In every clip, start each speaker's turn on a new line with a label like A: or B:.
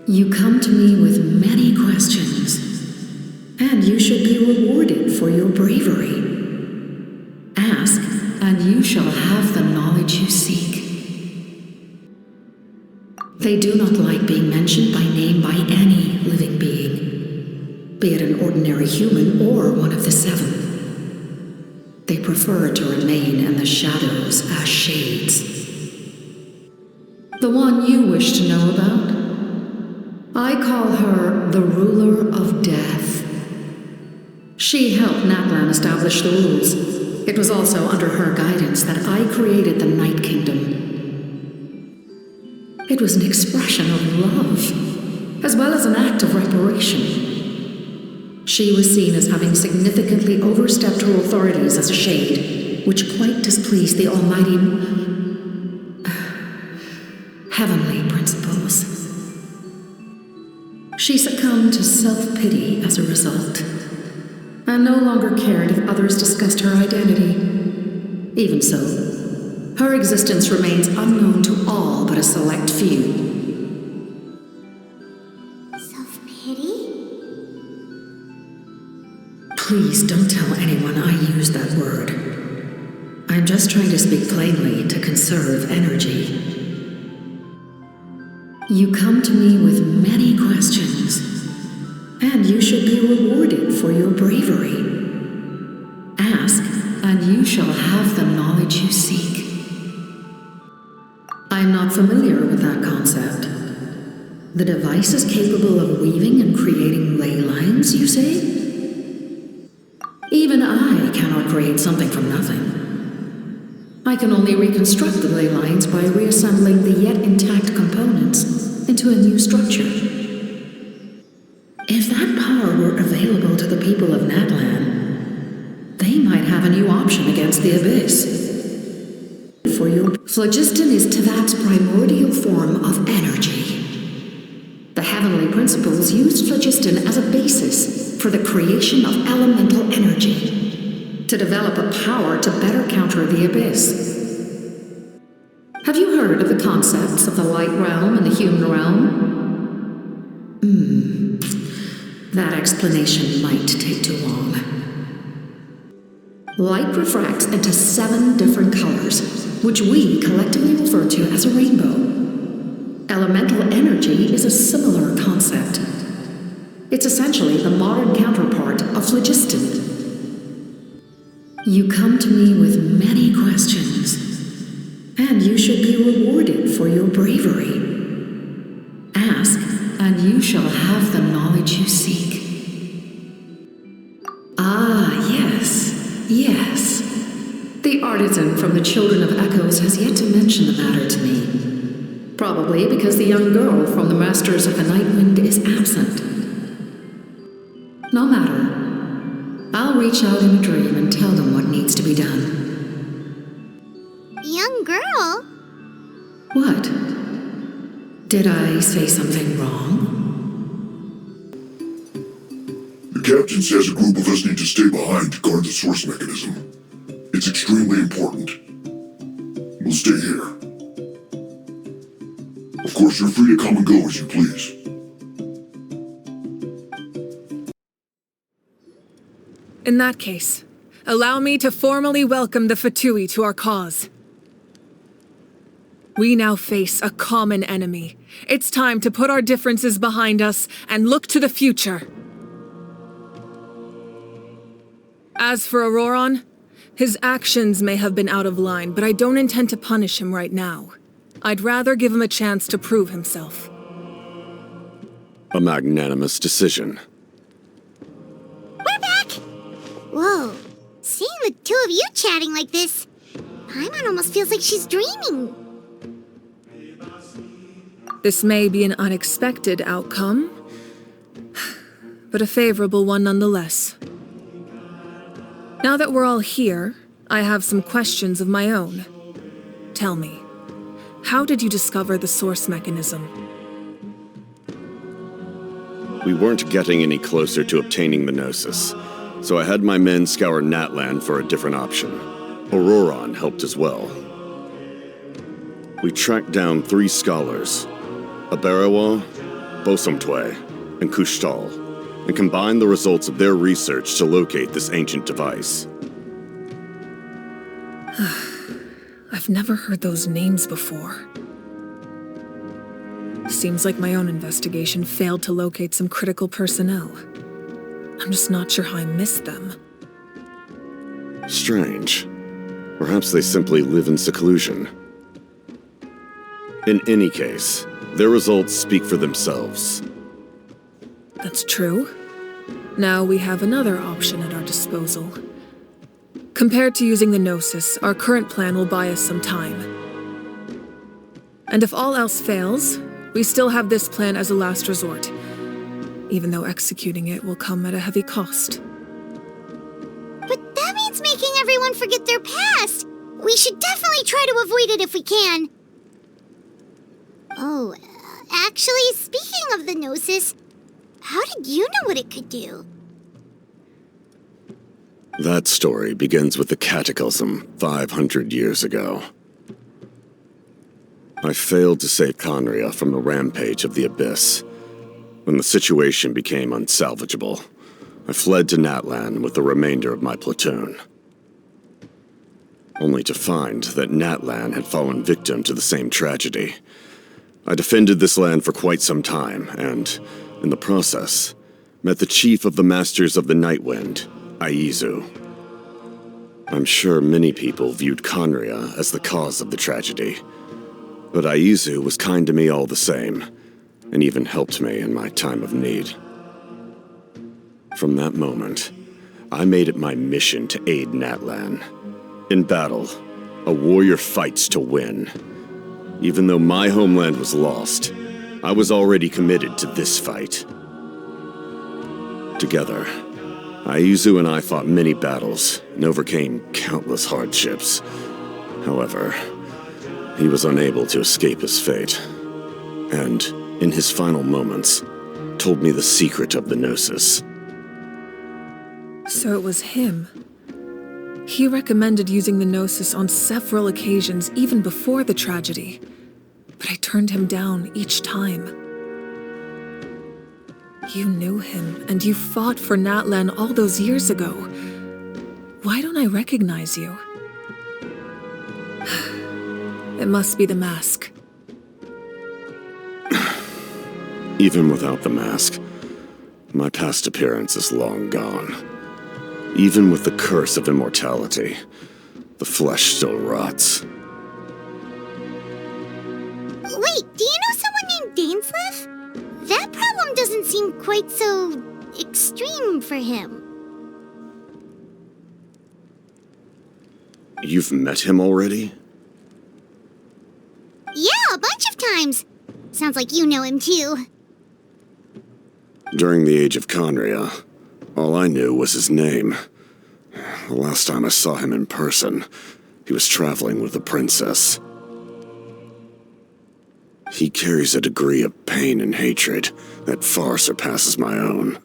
A: You come to me with many questions, and you should be rewarded for your bravery. Ask, and you shall have the knowledge you seek. They do not like being mentioned by name by any living being, be it an ordinary human or one of the seven. They prefer to remain in the shadows as shades. The one you wish to know about? I call her the ruler of death. She helped Natlan establish the rules. It was also under her guidance that I created the Night Kingdom. It was an expression of love, as well as an act of reparation. She was seen as having significantly overstepped her authorities as a shade, which quite displeased the almighty heavenly principles. She succumbed to self-pity as a result, and no longer cared if others discussed her identity. Even so, her existence remains unknown to all but a select few.
B: Self-pity?
A: Please don't tell anyone I used that word. I'm just trying to speak plainly to conserve energy. You come to me with many questions, and you should be rewarded for your bravery. Ask, and you shall have the knowledge you seek. I'm not familiar with that concept. The device is capable of weaving and creating ley lines, you say? Even I cannot create something from nothing. I can only reconstruct the ley lines by reassembling the yet intact components into a new structure. If that power were available to the people of Natlan, they might have a new option against the Abyss. For your phlogiston is Teyvat's primordial form of energy. The heavenly principles used phlogiston as a basis for the creation of elemental energy, to develop a power to better counter the Abyss. Have you heard of the concepts of the light realm and the human realm? That explanation might take too long. Light refracts into 7 different colors, which we collectively refer to as a rainbow. Elemental energy is a similar concept. It's essentially the modern counterpart of phlogiston. You come to me with many questions, and you should be rewarded for your bravery. Ask, and you shall have the knowledge you seek. Ah, yes. The artisan from the Children of Echoes has yet to mention the matter to me. Probably because the young girl from the Masters of the Nightwind is absent. No matter. I'll reach out in a dream and tell them what needs to be done.
B: Young girl?
A: What? Did I say something wrong?
C: The captain says a group of us need to stay behind to guard the source mechanism. It's extremely important. We'll stay here. Of course, you're free to come and go as you please.
D: In that case, allow me to formally welcome the Fatui to our cause. We now face a common enemy. It's time to put our differences behind us and look to the future. As for Auroron, his actions may have been out of line, but I don't intend to punish him right now. I'd rather give him a chance to prove himself.
E: A magnanimous decision.
B: We're back! Whoa, seeing the two of you chatting like this, Paimon almost feels like she's dreaming.
D: This may be an unexpected outcome, but a favorable one nonetheless. Now that we're all here, I have some questions of my own. Tell me, how did you discover the source mechanism?
E: We weren't getting any closer to obtaining the Gnosis, so I had my men scour Natlan for a different option. Auroron helped as well. We tracked down 3 scholars, a Barawa, Bosomtwe, and Kushtal, and combined the results of their research to locate this ancient device.
D: I've never heard those names before. Seems like my own investigation failed to locate some critical personnel. I'm just not sure how I missed them.
E: Strange. Perhaps they simply live in seclusion. In any case, their results speak for themselves.
D: That's true. Now we have another option at our disposal. Compared to using the Gnosis, our current plan will buy us some time. And if all else fails, we still have this plan as a last resort, even though executing it will come at a heavy cost.
B: But that means making everyone forget their past. We should definitely try to avoid it if we can. Oh, actually, speaking of the Gnosis, how did you know what it could do?
E: That story begins with the Cataclysm 500 years ago. I failed to save Conria from the rampage of the Abyss. When the situation became unsalvageable, I fled to Natlan with the remainder of my platoon. Only to find that Natlan had fallen victim to the same tragedy. I defended this land for quite some time, and, in the process, met the chief of the Masters of the Nightwind, Aizu. I'm sure many people viewed Conria as the cause of the tragedy, but Aizu was kind to me all the same, and even helped me in my time of need. From that moment, I made it my mission to aid Natlan. In battle, a warrior fights to win. Even though my homeland was lost, I was already committed to this fight. Together, Aizu and I fought many battles and overcame countless hardships. However, he was unable to escape his fate, and, in his final moments, told me the secret of the Gnosis.
D: So it was him. He recommended using the Gnosis on several occasions, even before the tragedy. But I turned him down each time. You knew him, and you fought for Natlan all those years ago. Why don't I recognize you? It must be the mask.
E: Even without the mask, my past appearance is long gone. Even with the curse of immortality, the flesh still rots.
B: Wait, do you know someone named Dainsleif? That problem doesn't seem quite so extreme for him.
E: You've met him already?
B: Yeah, a bunch of times. Sounds like you know him too.
E: During the age of Conria, all I knew was his name. The last time I saw him in person, he was traveling with the princess. He carries a degree of pain and hatred that far surpasses my own.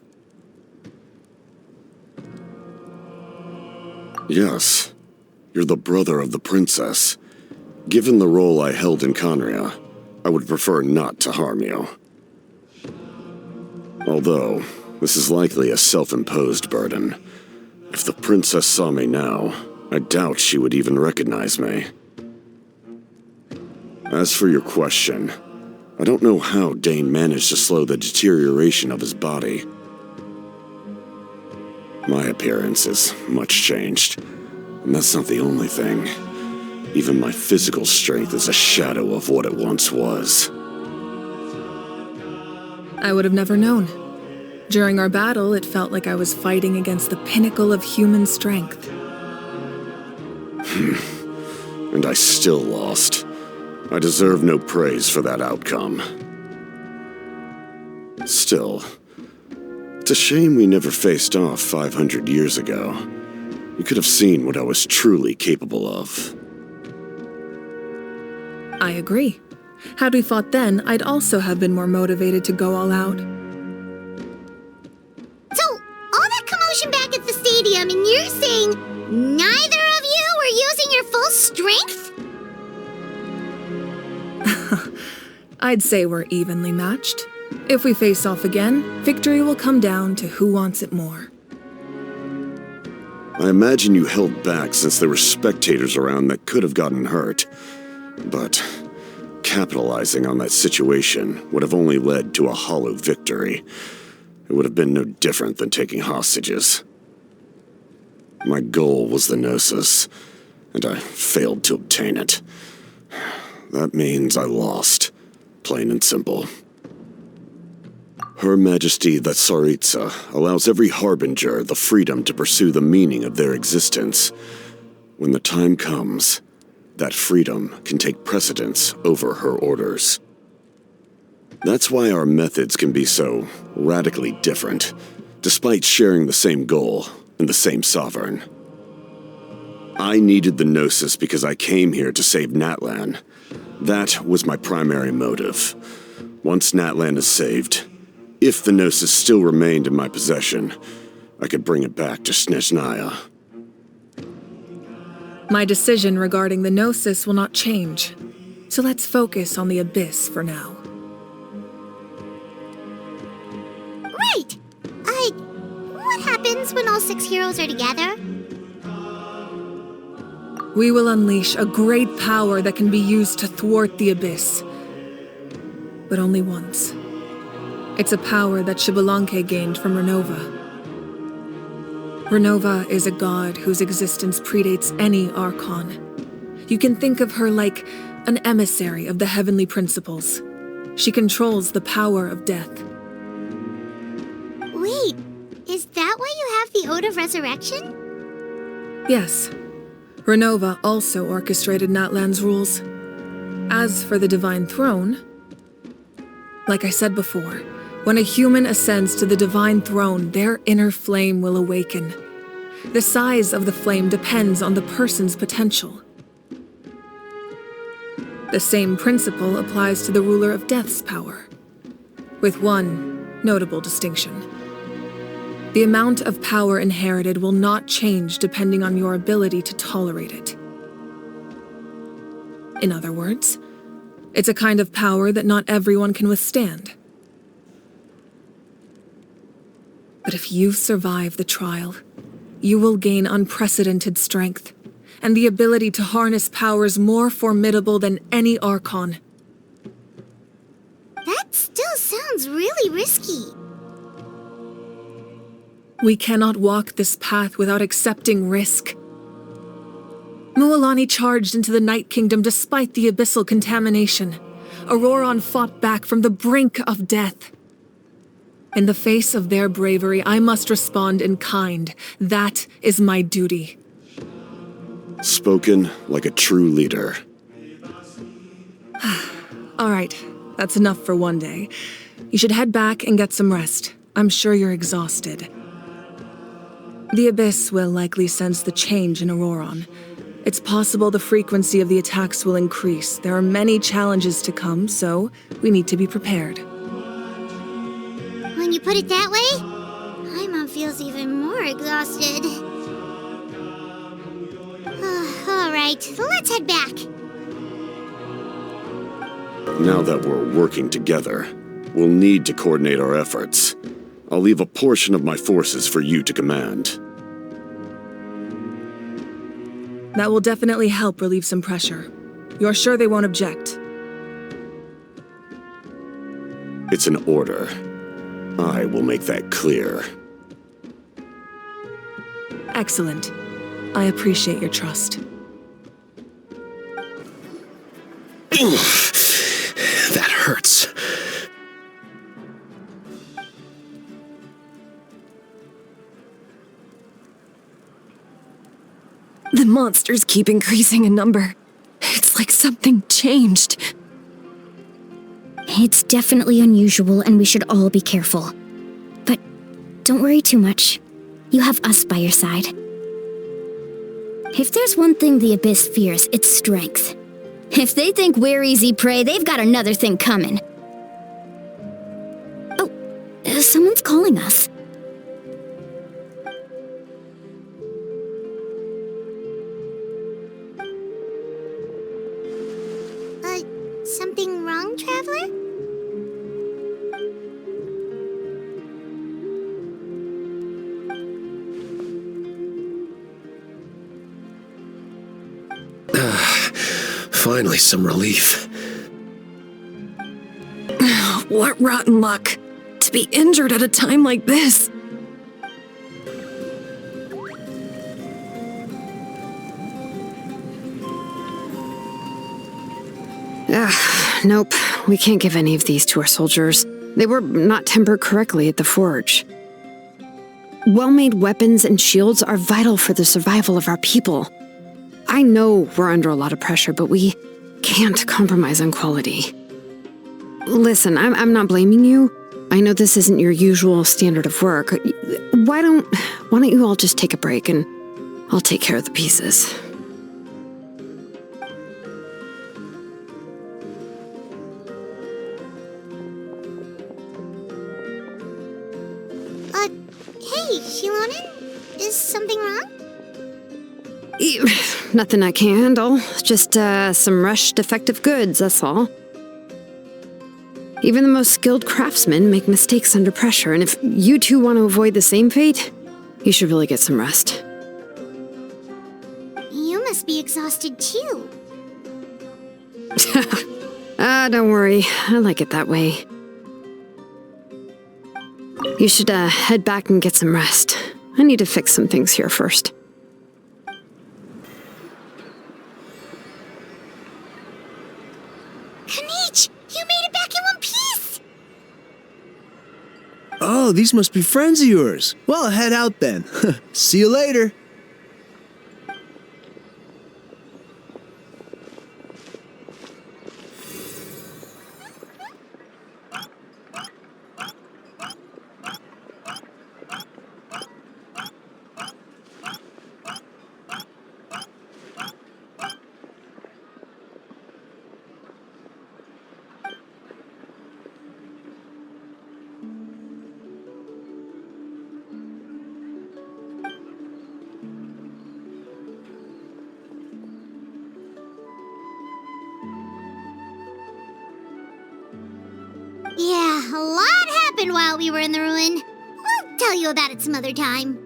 E: Yes, you're the brother of the princess. Given the role I held in Conria, I would prefer not to harm you. Although, this is likely a self-imposed burden. If the princess saw me now, I doubt she would even recognize me. As for your question, I don't know how Dane managed to slow the deterioration of his body. My appearance is much changed, and that's not the only thing. Even my physical strength is a shadow of what it once was.
D: I would have never known. During our battle, it felt like I was fighting against the pinnacle of human strength.
E: And I still lost. I deserve no praise for that outcome. Still, it's a shame we never faced off 500 years ago. You could have seen what I was truly capable of.
D: I agree. Had we fought then, I'd also have been more motivated to go all out.
B: So, all that commotion back at the stadium, and you're saying neither of you were using your full strength?
D: I'd say we're evenly matched. If we face off again, victory will come down to who wants it more.
E: I imagine you held back since there were spectators around that could have gotten hurt. But capitalizing on that situation would have only led to a hollow victory. It would have been no different than taking hostages. My goal was the Gnosis, and I failed to obtain it. That means I lost, plain and simple. Her Majesty the Tsaritsa allows every harbinger the freedom to pursue the meaning of their existence. When the time comes, that freedom can take precedence over her orders. That's why our methods can be so radically different, despite sharing the same goal and the same sovereign. I needed the Gnosis because I came here to save Natlan. That was my primary motive. Once Natlan is saved, if the Gnosis still remained in my possession, I could bring it back to Snezhnaya.
D: My decision regarding the Gnosis will not change, so let's focus on the Abyss for now.
B: Right! What happens when all 6 heroes are together?
D: We will unleash a great power that can be used to thwart the Abyss. But only once. It's a power that Xbalanque gained from Renova. Renova is a god whose existence predates any Archon. You can think of her like an emissary of the heavenly principles. She controls the power of death.
B: Wait, is that why you have the Ode of Resurrection?
D: Yes. Renova also orchestrated Natlan's rules. As for the Divine Throne, like I said before, when a human ascends to the Divine Throne, their inner flame will awaken. The size of the flame depends on the person's potential. The same principle applies to the ruler of Death's power, with one notable distinction. The amount of power inherited will not change depending on your ability to tolerate it. In other words, it's a kind of power that not everyone can withstand. But if you survive the trial, you will gain unprecedented strength, and the ability to harness powers more formidable than any Archon.
B: That still sounds really risky.
D: We cannot walk this path without accepting risk. Mualani charged into the Night Kingdom despite the abyssal contamination. Auroron fought back from the brink of death. In the face of their bravery, I must respond in kind. That is my duty.
E: Spoken like a true leader.
D: All right, that's enough for one day. You should head back and get some rest. I'm sure you're exhausted. The Abyss will likely sense the change in Auroron. It's possible the frequency of the attacks will increase. There are many challenges to come, so we need to be prepared.
B: When you put it that way, Paimon feels even more exhausted. All right, let's head back.
E: Now that we're working together, we'll need to coordinate our efforts. I'll leave a portion of my forces for you to command.
D: That will definitely help relieve some pressure. You're sure they won't object?
E: It's an order. I will make that clear.
D: Excellent. I appreciate your trust.
F: That hurts.
G: The monsters keep increasing in number. It's like something changed.
H: It's definitely unusual and we should all be careful. But don't worry too much. You have us by your side. If there's one thing the Abyss fears, it's strength. If they think we're easy prey, they've got another thing coming. Oh, someone's calling us.
B: Something wrong, Traveler?
F: Finally, some relief.
G: What rotten luck. To be injured at a time like this.
I: Nope. We can't give any of these to our soldiers. They were not tempered correctly at the forge. Well-made weapons and shields are vital for the survival of our people. I know we're under a lot of pressure, but we can't compromise on quality. Listen, I'm not blaming you. I know this isn't your usual standard of work. Why don't you all just take a break and I'll take care of the pieces.
B: Hey, Shilonin? Is something wrong?
I: Nothing I can't handle. Just some rushed defective goods, that's all. Even the most skilled craftsmen make mistakes under pressure, and if you two want to avoid the same fate, you should really get some rest.
B: You must be exhausted too.
I: Don't worry. I like it that way. You should head back and get some rest. I need to fix some things here first.
B: Kanich, you made it back in one piece!
J: Oh, these must be friends of yours. Well, head out then. See you later.
B: Yeah, a lot happened while we were in the ruin. We'll tell you about it some other time.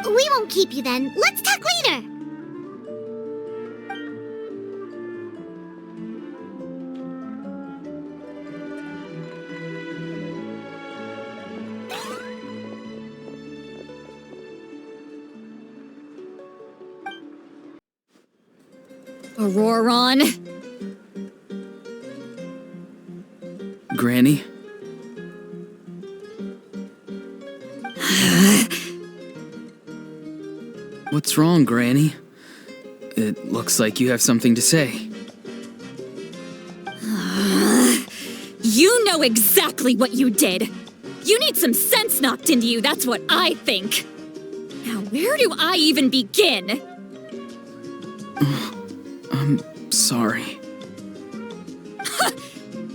B: We won't keep you then. Let's talk later.
K: Auroron?
L: Granny? What's wrong, Granny? It looks like you have something to say.
K: You know exactly what you did. You need some sense knocked into you, that's what I think. Now, where do I even begin?
L: I'm sorry.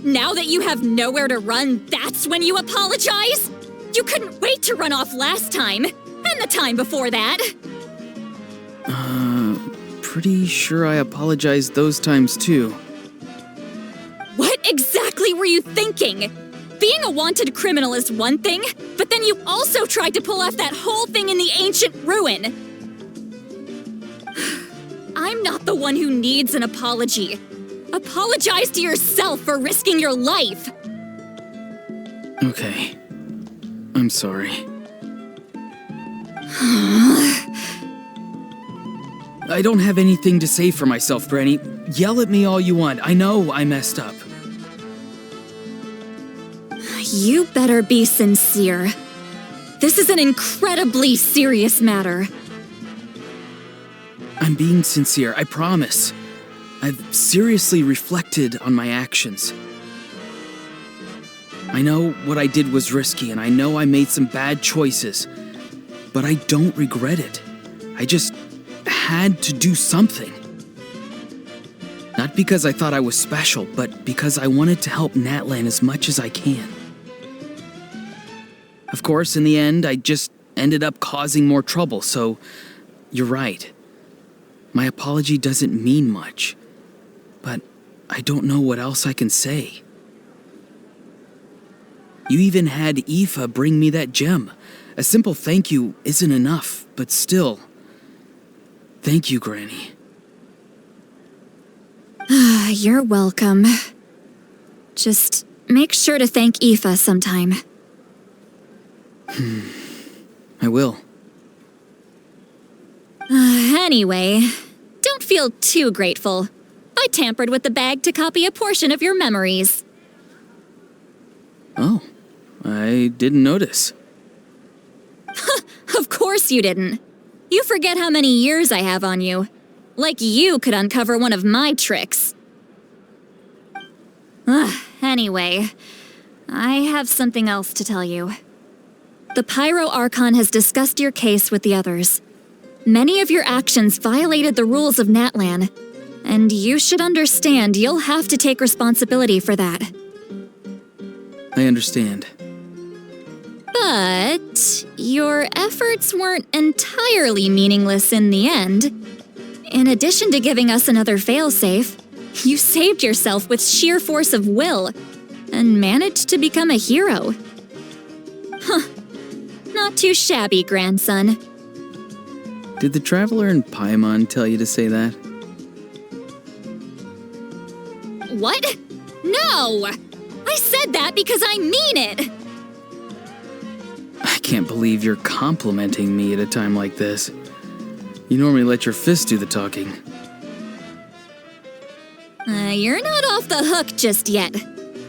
K: Now that you have nowhere to run, that's when you apologize? You couldn't wait to run off last time, and the time before that.
L: Pretty sure I apologized those times too.
K: What exactly were you thinking? Being a wanted criminal is one thing, but then you also tried to pull off that whole thing in the ancient ruin. I'm not the one who needs an apology. Apologize to yourself for risking your life.
L: Okay. I'm sorry. I don't have anything to say for myself, Granny. Yell at me all you want. I know I messed up.
K: You better be sincere. This is an incredibly serious matter.
L: I'm being sincere, I promise. I've seriously reflected on my actions. I know what I did was risky, and I know I made some bad choices, but I don't regret it. I just had to do something. Not because I thought I was special, but because I wanted to help Natlan as much as I can. Of course, in the end, I just ended up causing more trouble, so you're right. My apology doesn't mean much, but I don't know what else I can say. You even had Aoife bring me that gem. A simple thank you isn't enough, but still. Thank you, Granny.
K: You're welcome. Just make sure to thank Aoife sometime.
L: I will.
K: Anyway, don't feel too grateful. I tampered with the bag to copy a portion of your memories.
L: Oh, I didn't notice.
K: Of course you didn't. You forget how many years I have on you. Like you could uncover one of my tricks. Anyway, I have something else to tell you. The Pyro Archon has discussed your case with the others. Many of your actions violated the rules of Natlan, and you should understand you'll have to take responsibility for that.
L: I understand.
K: But your efforts weren't entirely meaningless in the end. In addition to giving us another failsafe, you saved yourself with sheer force of will and managed to become a hero. Huh. Not too shabby, grandson.
L: Did the Traveler in Paimon tell you to say that?
K: What? No! I said that because I mean it!
L: I can't believe you're complimenting me at a time like this. You normally let your fists do the talking.
K: You're not off the hook just yet.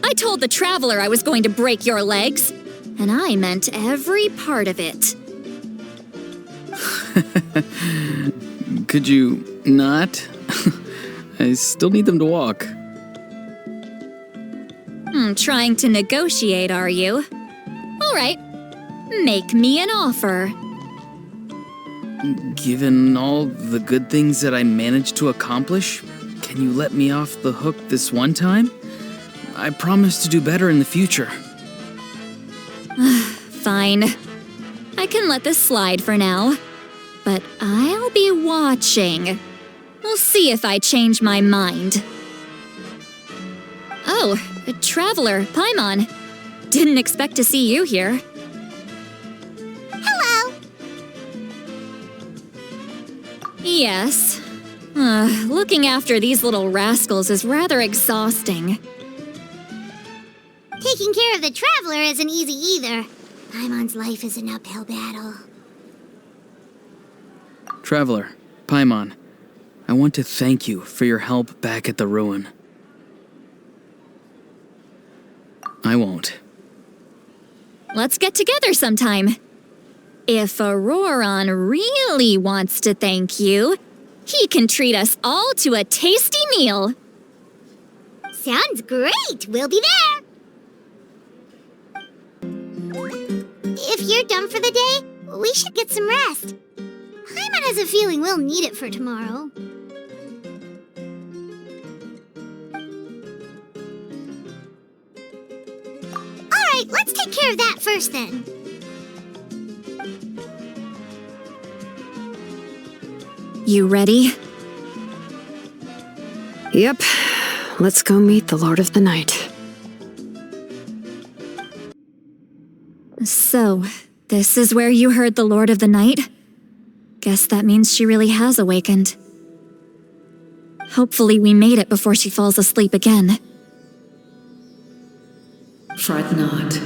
K: I told the Traveler I was going to break your legs, and I meant every part of it.
L: Could you not? I still need them to walk.
K: Trying to negotiate, are you? All right. Make me an offer.
L: Given all the good things that I managed to accomplish, can you let me off the hook this one time? I promise to do better in the future.
K: Fine. I can let this slide for now. But I'll be watching. We'll see if I change my mind. Oh, Traveler, Paimon. Didn't expect to see you here.
B: Hello!
K: Yes. Looking after these little rascals is rather exhausting.
B: Taking care of the Traveler isn't easy either. Paimon's life is an uphill battle.
L: Traveler, Paimon, I want to thank you for your help back at the ruin. I won't.
K: Let's get together sometime. If Auroron really wants to thank you, he can treat us all to a tasty meal.
B: Sounds great! We'll be there! If you're done for the day, we should get some rest. Paimon has a feeling we'll need it for tomorrow. Alright, let's take care of that first then.
K: You ready?
I: Yep. Let's go meet the Lord of the Night.
K: So, this is where you heard the Lord of the Night? Guess that means she really has awakened. Hopefully we made it before she falls asleep again.
A: Fret not.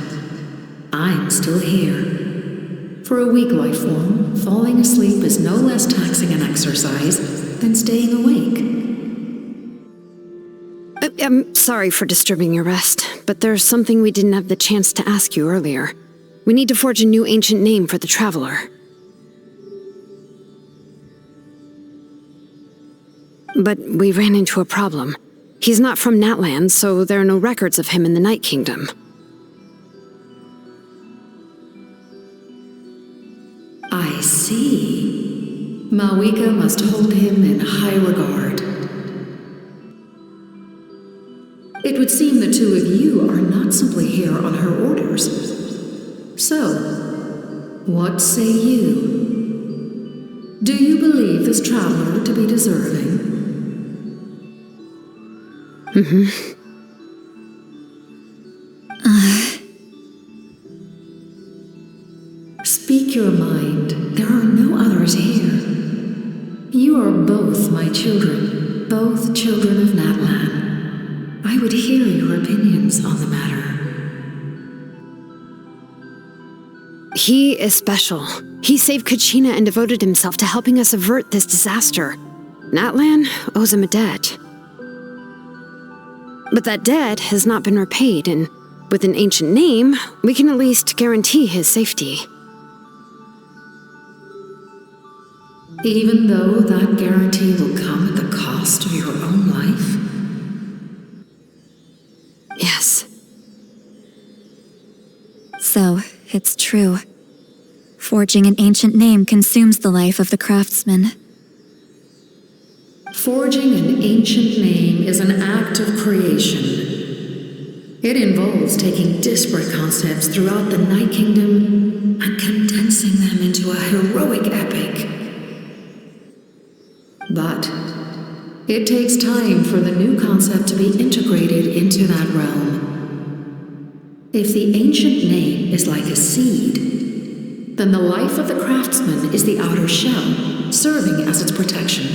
A: I'm still here. For a weak life form, falling asleep is no less taxing an exercise than staying awake.
I: I'm sorry for disturbing your rest, but there's something we didn't have the chance to ask you earlier. We need to forge a new ancient name for the Traveler. But we ran into a problem. He's not from Natlan, so there are no records of him in the Night Kingdom.
A: I see. Mawika must hold him in high regard. It would seem the two of you are not simply here on her orders. So, what say you? Do you believe this traveler to be deserving? Speak your mind. There are no others here. You are both my children, both children of Natlan. I would hear your opinions on the matter.
I: He is special. He saved Kachina and devoted himself to helping us avert this disaster. Natlan owes him a debt. But that debt has not been repaid, and with an ancient name, we can at least guarantee his safety.
A: Even though that guarantee will come at the cost of your own life?
I: Yes.
K: So, it's true. Forging an ancient name consumes the life of the craftsman.
A: Forging an ancient name is an act of creation. It involves taking disparate concepts throughout the Night Kingdom and condensing them into a heroic epic. But it takes time for the new concept to be integrated into that realm. If the ancient name is like a seed, then the life of the craftsman is the outer shell, serving as its protection.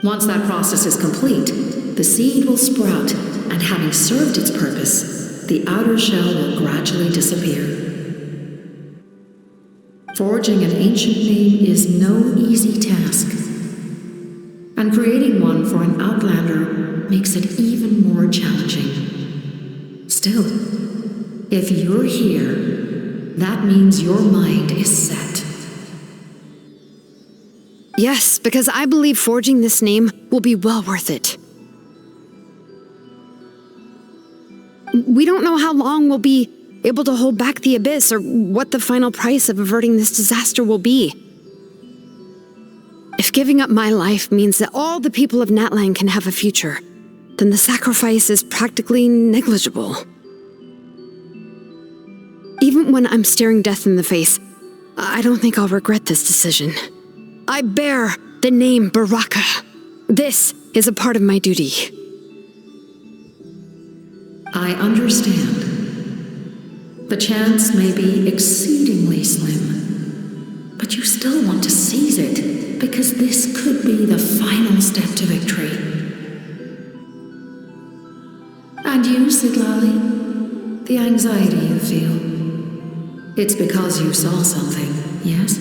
A: Once that process is complete, the seed will sprout, and having served its purpose, the outer shell will gradually disappear. Forging an ancient name is no easy task, and creating one for an outlander makes it even more challenging. Still, if you're here, that means your mind is set.
I: Yes, because I believe forging this name will be well worth it. We don't know how long we'll be able to hold back the abyss or what the final price of averting this disaster will be. If giving up my life means that all the people of Natlan can have a future, then the sacrifice is practically negligible. Even when I'm staring death in the face, I don't think I'll regret this decision. I bear the name Baraka. This is a part of my duty.
A: I understand. The chance may be exceedingly slim, but you still want to seize it, because this could be the final step to victory. And you, Sidlali, the anxiety you feel, it's because you saw something, yes?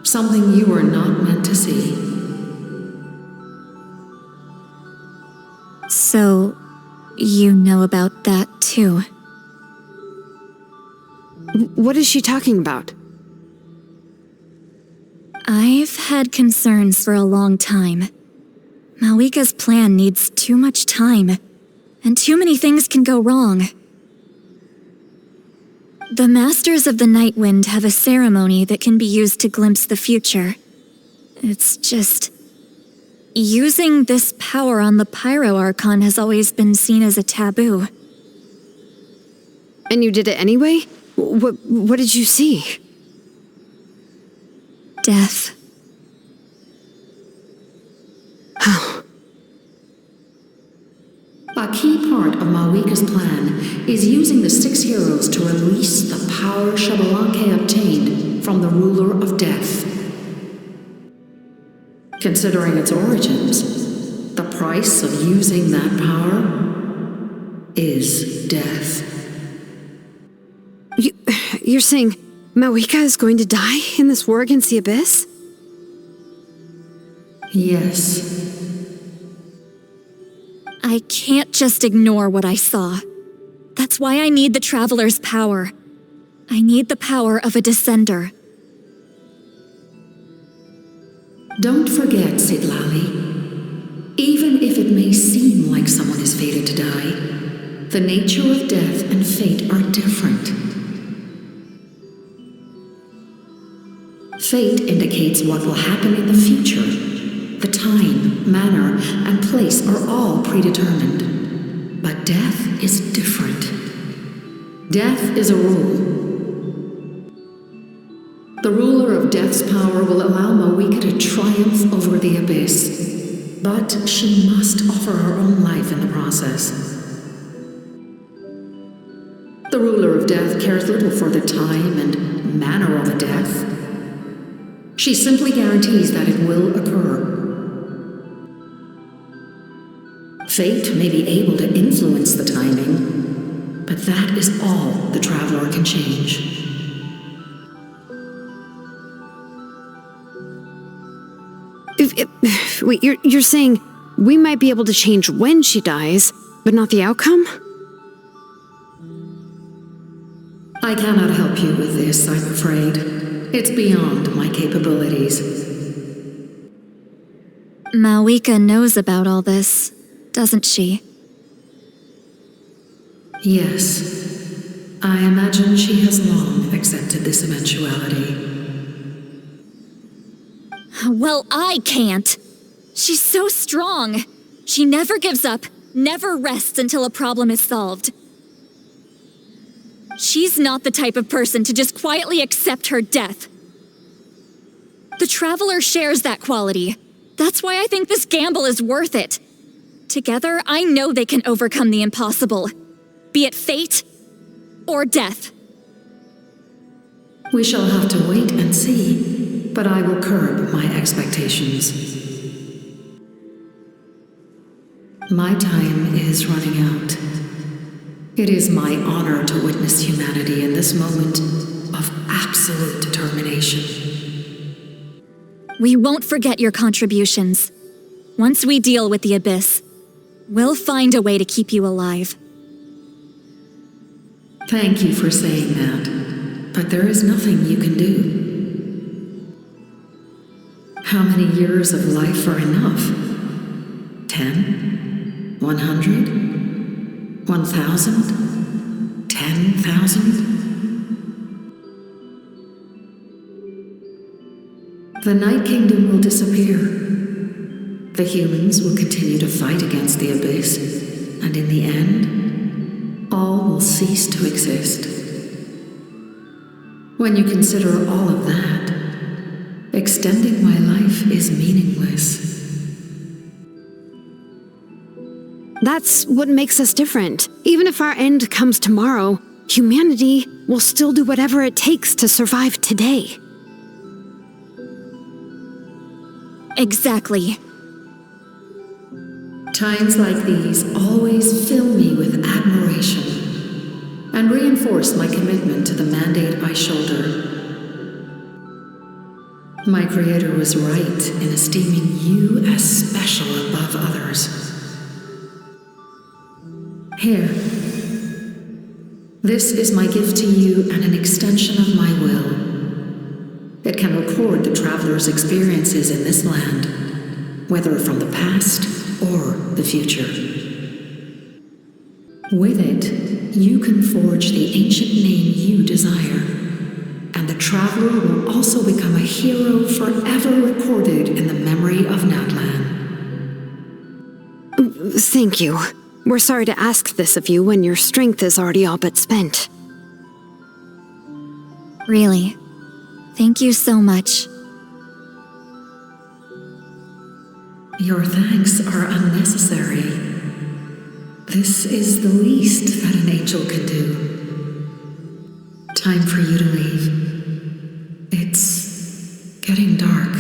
A: Something you were not meant to see.
K: So, you know about that too?
I: What is she talking about?
K: I've had concerns for a long time. Malika's plan needs too much time, and too many things can go wrong. The Masters of the Night Wind have a ceremony that can be used to glimpse the future. It's just... using this power on the Pyro Archon has always been seen as a taboo.
I: And you did it anyway? What did you see?
K: Death.
I: Oh.
A: A key part of Malika's plan is using the 6 heroes to release the power Xbalanque obtained from the ruler of death. Considering its origins, the price of using that power is death.
I: You're saying Malika is going to die in this war against the Abyss?
A: Yes.
K: I can't just ignore what I saw. That's why I need the Traveler's power. I need the power of a Descender.
A: Don't forget, Sidlali. Even if it may seem like someone is fated to die, the nature of death and fate are different. Fate indicates what will happen in the future. The time, manner, and place are all predetermined. But death is different. Death is a rule. The ruler of Death's power will allow Moeka to triumph over the Abyss, but she must offer her own life in the process. The ruler of Death cares little for the time and manner of a death. She simply guarantees that it will occur. Fate may be able to influence the timing, but that is all the Traveler can change.
I: Wait, you're saying we might be able to change when she dies, but not the outcome?
A: I cannot help you with this, I'm afraid. It's beyond my capabilities.
K: Moeka knows about all this, doesn't she?
A: Yes. I imagine she has long accepted this eventuality.
K: Well, I can't. She's so strong. She never gives up, never rests until a problem is solved. She's not the type of person to just quietly accept her death. The Traveler shares that quality. That's why I think this gamble is worth it. Together, I know they can overcome the impossible. Be it fate or death.
A: We shall have to wait and see, but I will curb my expectations. My time is running out. It is my honor to witness humanity in this moment of absolute determination.
K: We won't forget your contributions. Once we deal with the Abyss, we'll find a way to keep you alive.
A: Thank you for saying that, but there is nothing you can do. How many years of life are enough? 10? 100? 1,000? 10,000? The Night Kingdom will disappear. The humans will continue to fight against the Abyss, and in the end, all will cease to exist. When you consider all of that, extending my life is meaningless.
I: That's what makes us different. Even if our end comes tomorrow, humanity will still do whatever it takes to survive today.
K: Exactly.
A: Times like these always fill me with admiration and reinforce my commitment to the mandate I shoulder. My Creator was right in esteeming you as special above others. Here. This is my gift to you and an extension of my will. It can record the Traveler's experiences in this land, whether from the past or the future. With it, you can forge the ancient name you desire, and the Traveler will also become a hero forever recorded in the memory of Natlan.
I: Thank you. We're sorry to ask this of you when your strength is already all but spent.
K: Really. Thank you so much.
A: Your thanks are unnecessary. This is the least that an angel can do. Time for you to leave. It's getting dark.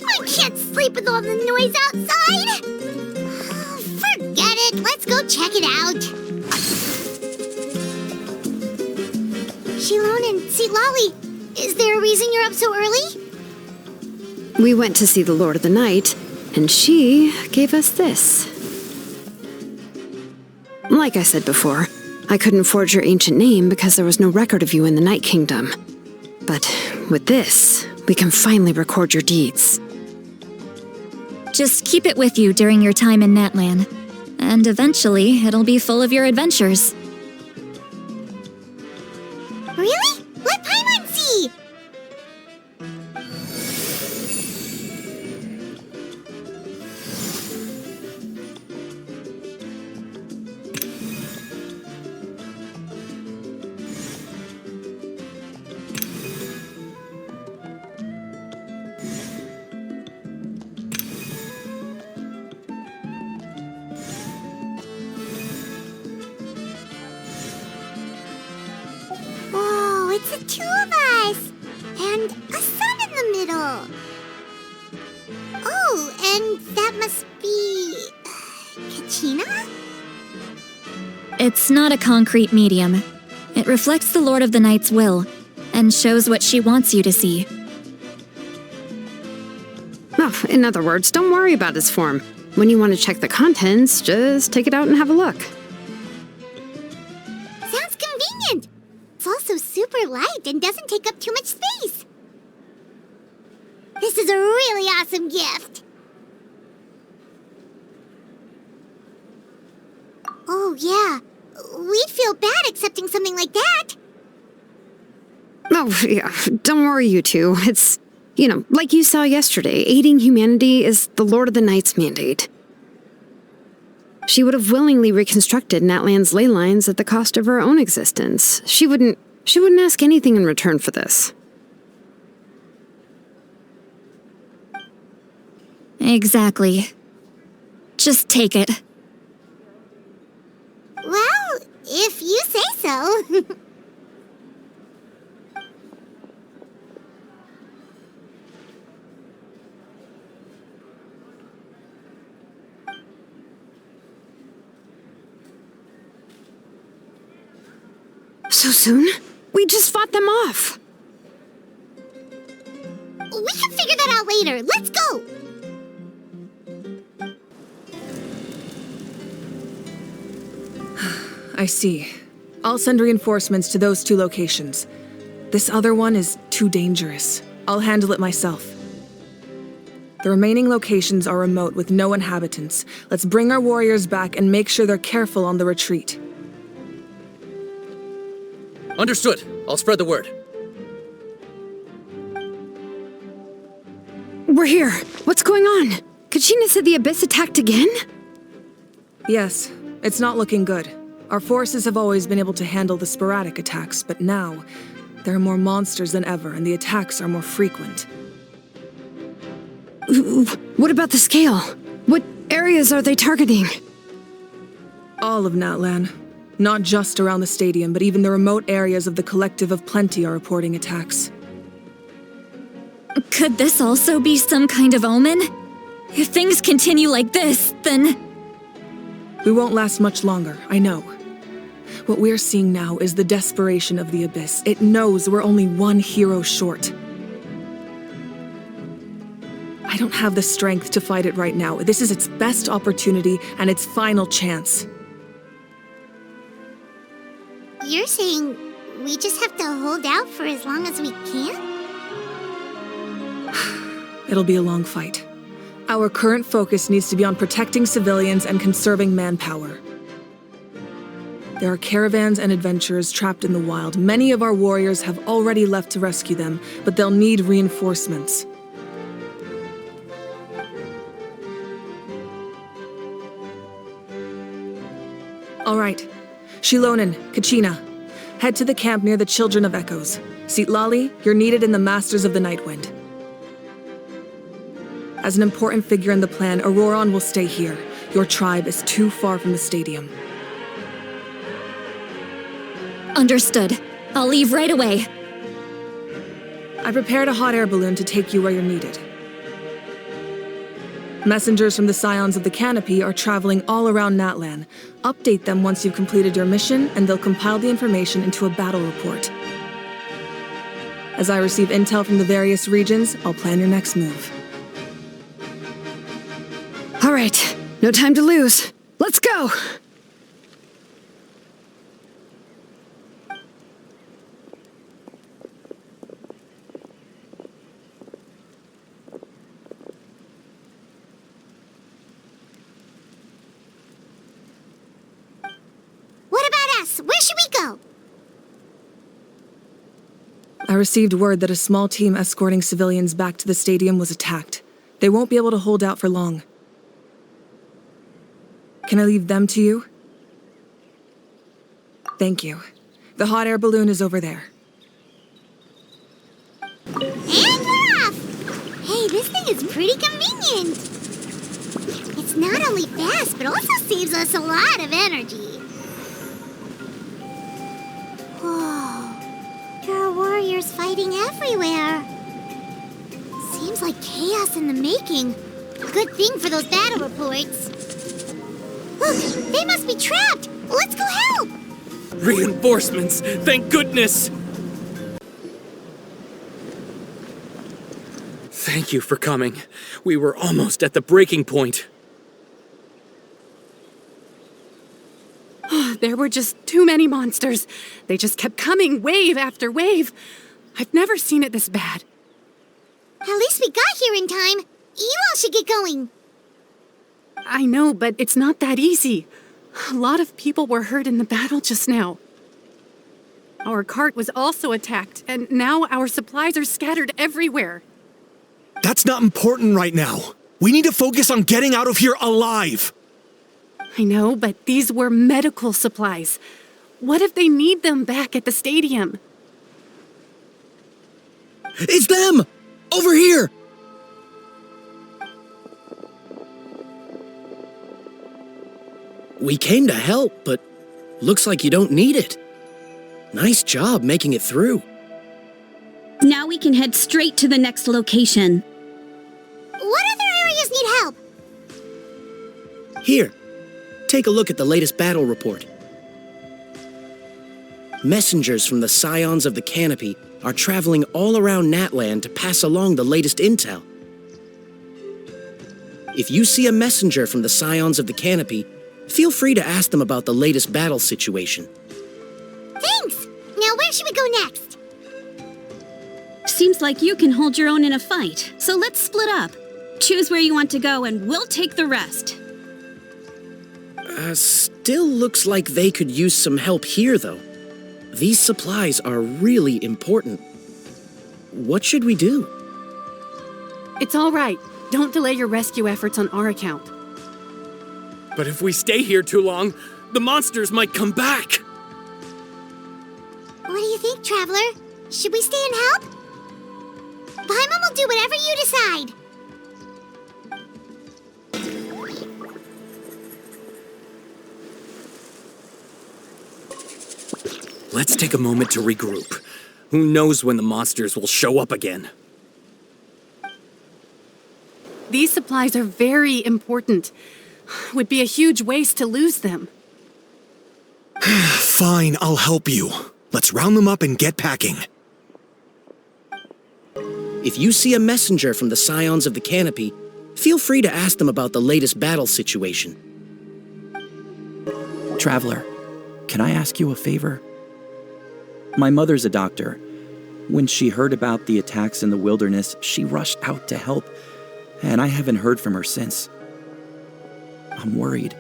B: I can't sleep with all the noise outside! Oh, forget it, let's go check it out. Shilon and Lolly, is there a reason you're up so early?
I: We went to see the Lord of the Night, and she gave us this. Like I said before, I couldn't forge your ancient name because there was no record of you in the Night Kingdom. But with this, we can finally record your deeds.
K: Just keep it with you during your time in Natlan, and eventually it'll be full of your adventures.
B: Really? Let Paimon see! two of us. And a sun in the middle. Oh, and that must be... Kachina?
K: It's not a concrete medium. It reflects the Lord of the Night's will, and shows what she wants you to see.
I: Oh, in other words, don't worry about its form. When you want to check the contents, just take it out and have a look.
B: Sounds convenient. It's also super light and doesn't take up too much space. This is a really awesome gift. Oh, yeah. We'd feel bad accepting something like that.
I: Oh, yeah, don't worry, you two. It's, like you saw yesterday, aiding humanity is the Lord of the Night's mandate. She would have willingly reconstructed Natlan's ley lines at the cost of her own existence. She wouldn't ask anything in return for this.
K: Exactly. Just take it.
B: Well, if you say so.
I: So soon? We just fought them off.
B: We can figure that out later. Let's go.
D: I see. I'll send reinforcements to those 2 locations. This other one is too dangerous. I'll handle it myself. The remaining locations are remote with no inhabitants. Let's bring our warriors back and make sure they're careful on the retreat.
F: Understood. I'll spread the word.
I: We're here. What's going on? Kachina said the Abyss attacked again?
D: Yes, it's not looking good. Our forces have always been able to handle the sporadic attacks, but now, there are more monsters than ever, and the attacks are more frequent.
I: What about the scale? What areas are they targeting?
D: All of Natlan. Not just around the stadium, but even the remote areas of the Collective of Plenty are reporting attacks.
K: Could this also be some kind of omen? If things continue like this, then...
D: We won't last much longer, I know. What we're seeing now is the desperation of the Abyss. It knows we're only one hero short. I don't have the strength to fight it right now. This is its best opportunity and its final chance.
B: You're saying we just have to hold out for as long as we can?
D: It'll be a long fight. Our current focus needs to be on protecting civilians and conserving manpower. There are caravans and adventurers trapped in the wild. Many of our warriors have already left to rescue them, but they'll need reinforcements. All right. Shilonen, Kachina, head to the camp near the Children of Echoes. Lali, you're needed in the Masters of the Nightwind. As an important figure in the plan, Auroron will stay here. Your tribe is too far from the stadium.
K: Understood. I'll leave right away.
D: I prepared a hot air balloon to take you where you're needed. Messengers from the Scions of the Canopy are traveling all around Natlan. Update them once you've completed your mission, and they'll compile the information into a battle report. As I receive intel from the various regions, I'll plan your next move.
I: All right, no time to lose. Let's go!
B: What about us? Where should we go?
D: I received word that a small team escorting civilians back to the stadium was attacked. They won't be able to hold out for long. Can I leave them to you? Thank you. The hot air balloon is over there.
B: And we're off! Hey, this thing is pretty convenient. It's not only fast, but also saves us a lot of energy. Whoa. There are warriors fighting everywhere. Seems like chaos in the making. Good thing for those battle reports. Look, they must be trapped! Let's go help!
F: Reinforcements! Thank goodness! Thank you for coming. We were almost at the breaking point.
G: There were just too many monsters. They just kept coming, wave after wave. I've never seen it this bad.
B: At least we got here in time. You all should get going.
G: I know, but it's not that easy. A lot of people were hurt in the battle just now. Our cart was also attacked, and now our supplies are scattered everywhere.
M: That's not important right now. We need to focus on getting out of here alive.
G: I know, but these were medical supplies. What if they need them back at the stadium?
M: It's them! Over here!
N: We came to help, but looks like you don't need it. Nice job making it through.
O: Now we can head straight to the next location.
B: What other areas need help?
N: Here, take a look at the latest battle report. Messengers from the Scions of the Canopy are traveling all around Natlan to pass along the latest intel. If you see a messenger from the Scions of the Canopy, feel free to ask them about the latest battle situation.
B: Thanks! Now where should we go next?
O: Seems like you can hold your own in a fight, so let's split up. Choose where you want to go and we'll take the rest.
N: Still looks like they could use some help here, though. These supplies are really important. What should we do?
G: It's all right. Don't delay your rescue efforts on our account.
F: But if we stay here too long, the monsters might come back!
B: What do you think, Traveler? Should we stay and help? Paimon will do whatever you decide.
F: Let's take a moment to regroup. Who knows when the monsters will show up again?
G: These supplies are very important. Would be a huge waste to lose them.
M: Fine, I'll help you. Let's round them up and get packing.
N: If you see a messenger from the Scions of the Canopy, feel free to ask them about the latest battle situation.
P: Traveler, can I ask you a favor? My mother's a doctor. When she heard about the attacks in the wilderness, she rushed out to help, and I haven't heard from her since. I'm worried.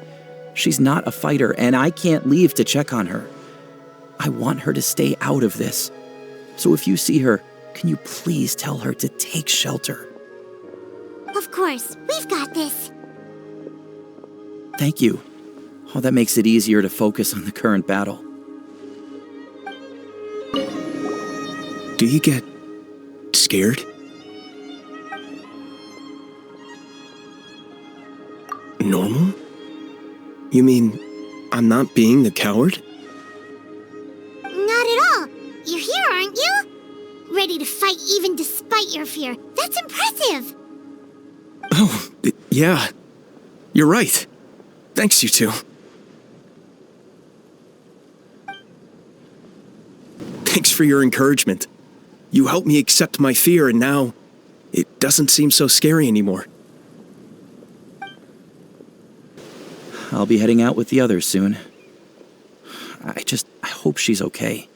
P: She's not a fighter, and I can't leave to check on her. I want her to stay out of this. So if you see her, can you please tell her to take shelter?
B: Of course, we've got this.
P: Thank you. Oh, that makes it easier to focus on the current battle.
M: Do you get scared? Normal? You mean I'm not being the coward?
B: Not at all. You're here, aren't you? Ready to fight even despite your fear. That's impressive.
M: Oh, yeah. You're right. Thanks, you two. Thanks for your encouragement. You helped me accept my fear, and now it doesn't seem so scary anymore.
P: I'll be heading out with the others soon. I hope she's okay.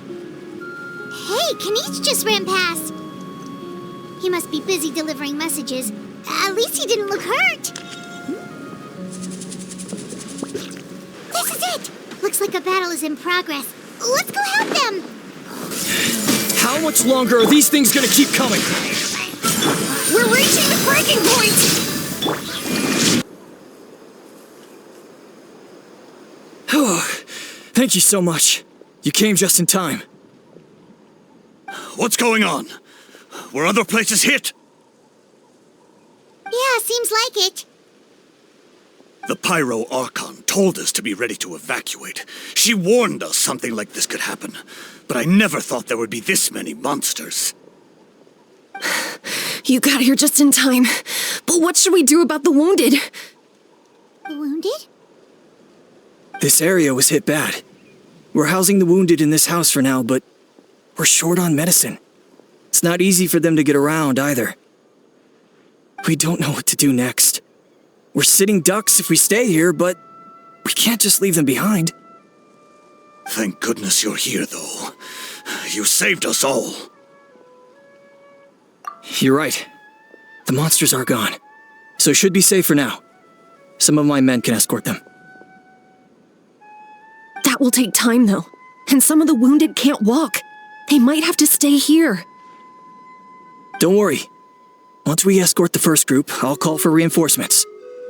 B: Hey, Kanich just ran past. He must be busy delivering messages. At least he didn't look hurt. This is it! Looks like a battle is in progress. Let's go help them!
N: How much longer are these things gonna keep coming?
G: We're reaching the breaking point!
N: Thank you so much. You came just in time.
E: What's going on? Were other places hit?
B: Yeah, seems like it.
Q: The Pyro Archon told us to be ready to evacuate. She warned us something like this could happen. But I never thought there would be this many monsters.
R: You got here just in time. But what should we do about the wounded?
B: The wounded?
M: This area was hit bad. We're housing the wounded in this house for now, but we're short on medicine. It's not easy for them to get around either. We don't know what to do next. We're sitting ducks if we stay here, but we can't just leave them behind.
Q: Thank goodness you're here, though. You saved us all.
M: You're right. The monsters are gone, so it should be safe for now. Some of my men can escort them.
R: That will take time, though. And some of the wounded can't walk. They might have to stay here.
M: Don't worry. Once we escort the first group, I'll call for reinforcements.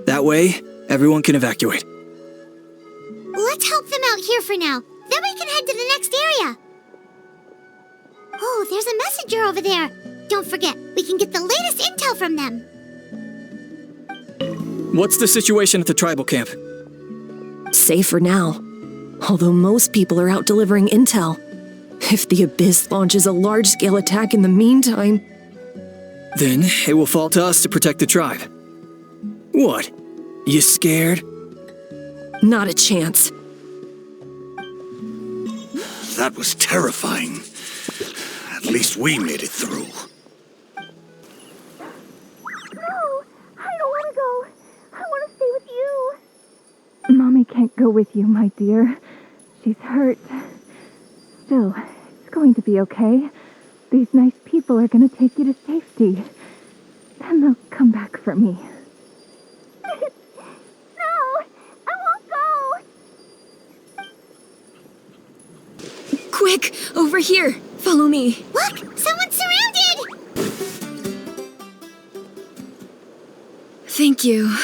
M: That way, everyone can evacuate.
B: Let's help them out here for now. Then we can head to the next area. Oh, there's a messenger over there. Don't forget, we can get the latest intel from them.
M: What's the situation at the tribal camp?
R: Safe for now. Although most people are out delivering intel. If the Abyss launches a large-scale attack in the meantime...
M: Then it will fall to us to protect the tribe. What? You scared?
R: Not a chance.
Q: That was terrifying. At least we made it through.
B: No, I don't want to go. I want to stay with you.
S: Mommy can't go with you, my dear. She's hurt. Still, it's going to be okay. These nice people are going to take you to safety. Then they'll come back for me.
B: No, I won't go.
R: Quick, over here. Follow me.
B: Look, someone's surrounded.
D: Thank you.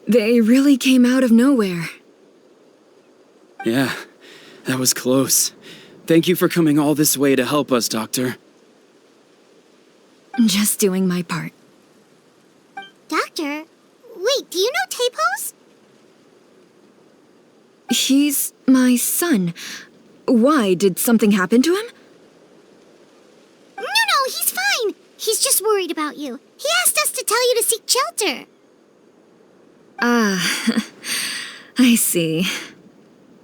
D: They really came out of nowhere.
L: Yeah, that was close. Thank you for coming all this way to help us, Doctor.
D: Just doing my part.
B: Doctor, wait, do you know Tapos?
D: He's my son. Why? Did something happen to him?
B: No, he's fine. He's just worried about you. He asked us to tell you to seek shelter.
D: Ah, I see.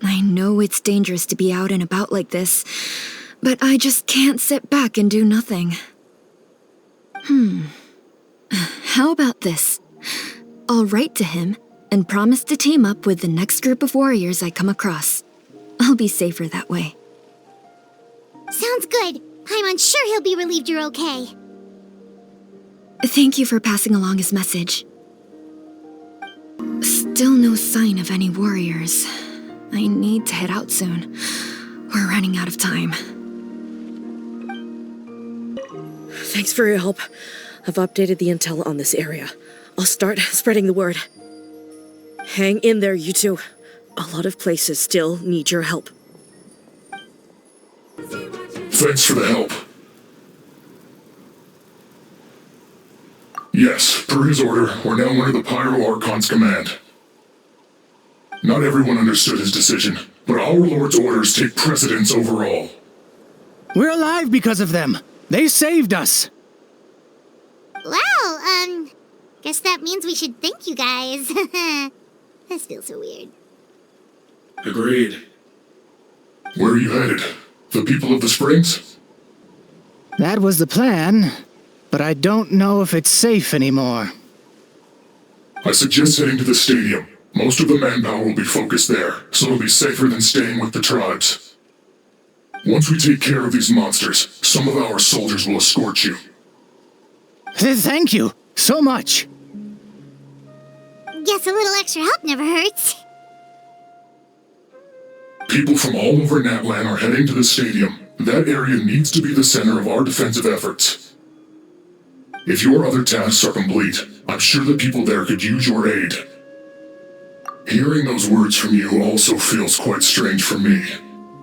D: I know it's dangerous to be out and about like this, but I just can't sit back and do nothing. How about this? I'll write to him and promise to team up with the next group of warriors I come across. I'll be safer that way.
B: Sounds good. I'm unsure he'll be relieved you're okay.
D: Thank you for passing along his message. Still no sign of any warriors. I need to head out soon. We're running out of time.
N: Thanks for your help. I've updated the intel on this area. I'll start spreading the word. Hang in there, you two. A lot of places still need your help.
C: Thanks for the help. Yes, per his order, we're now under the Pyro Archon's command. Not everyone understood his decision, but our Lord's orders take precedence over all.
T: We're alive because of them. They saved us.
B: Well, guess that means we should thank you guys. This feels so weird.
C: Agreed. Where are you headed? The people of the Springs?
T: That was the plan, but I don't know if it's safe anymore.
C: I suggest heading to the stadium. Most of the manpower will be focused there, so it'll be safer than staying with the tribes. Once we take care of these monsters, some of our soldiers will escort you.
T: Thank you so much.
B: Guess a little extra help never hurts.
C: People from all over Natlan are heading to the stadium. That area needs to be the center of our defensive efforts. If your other tasks are complete, I'm sure the people there could use your aid. Hearing those words from you also feels quite strange for me,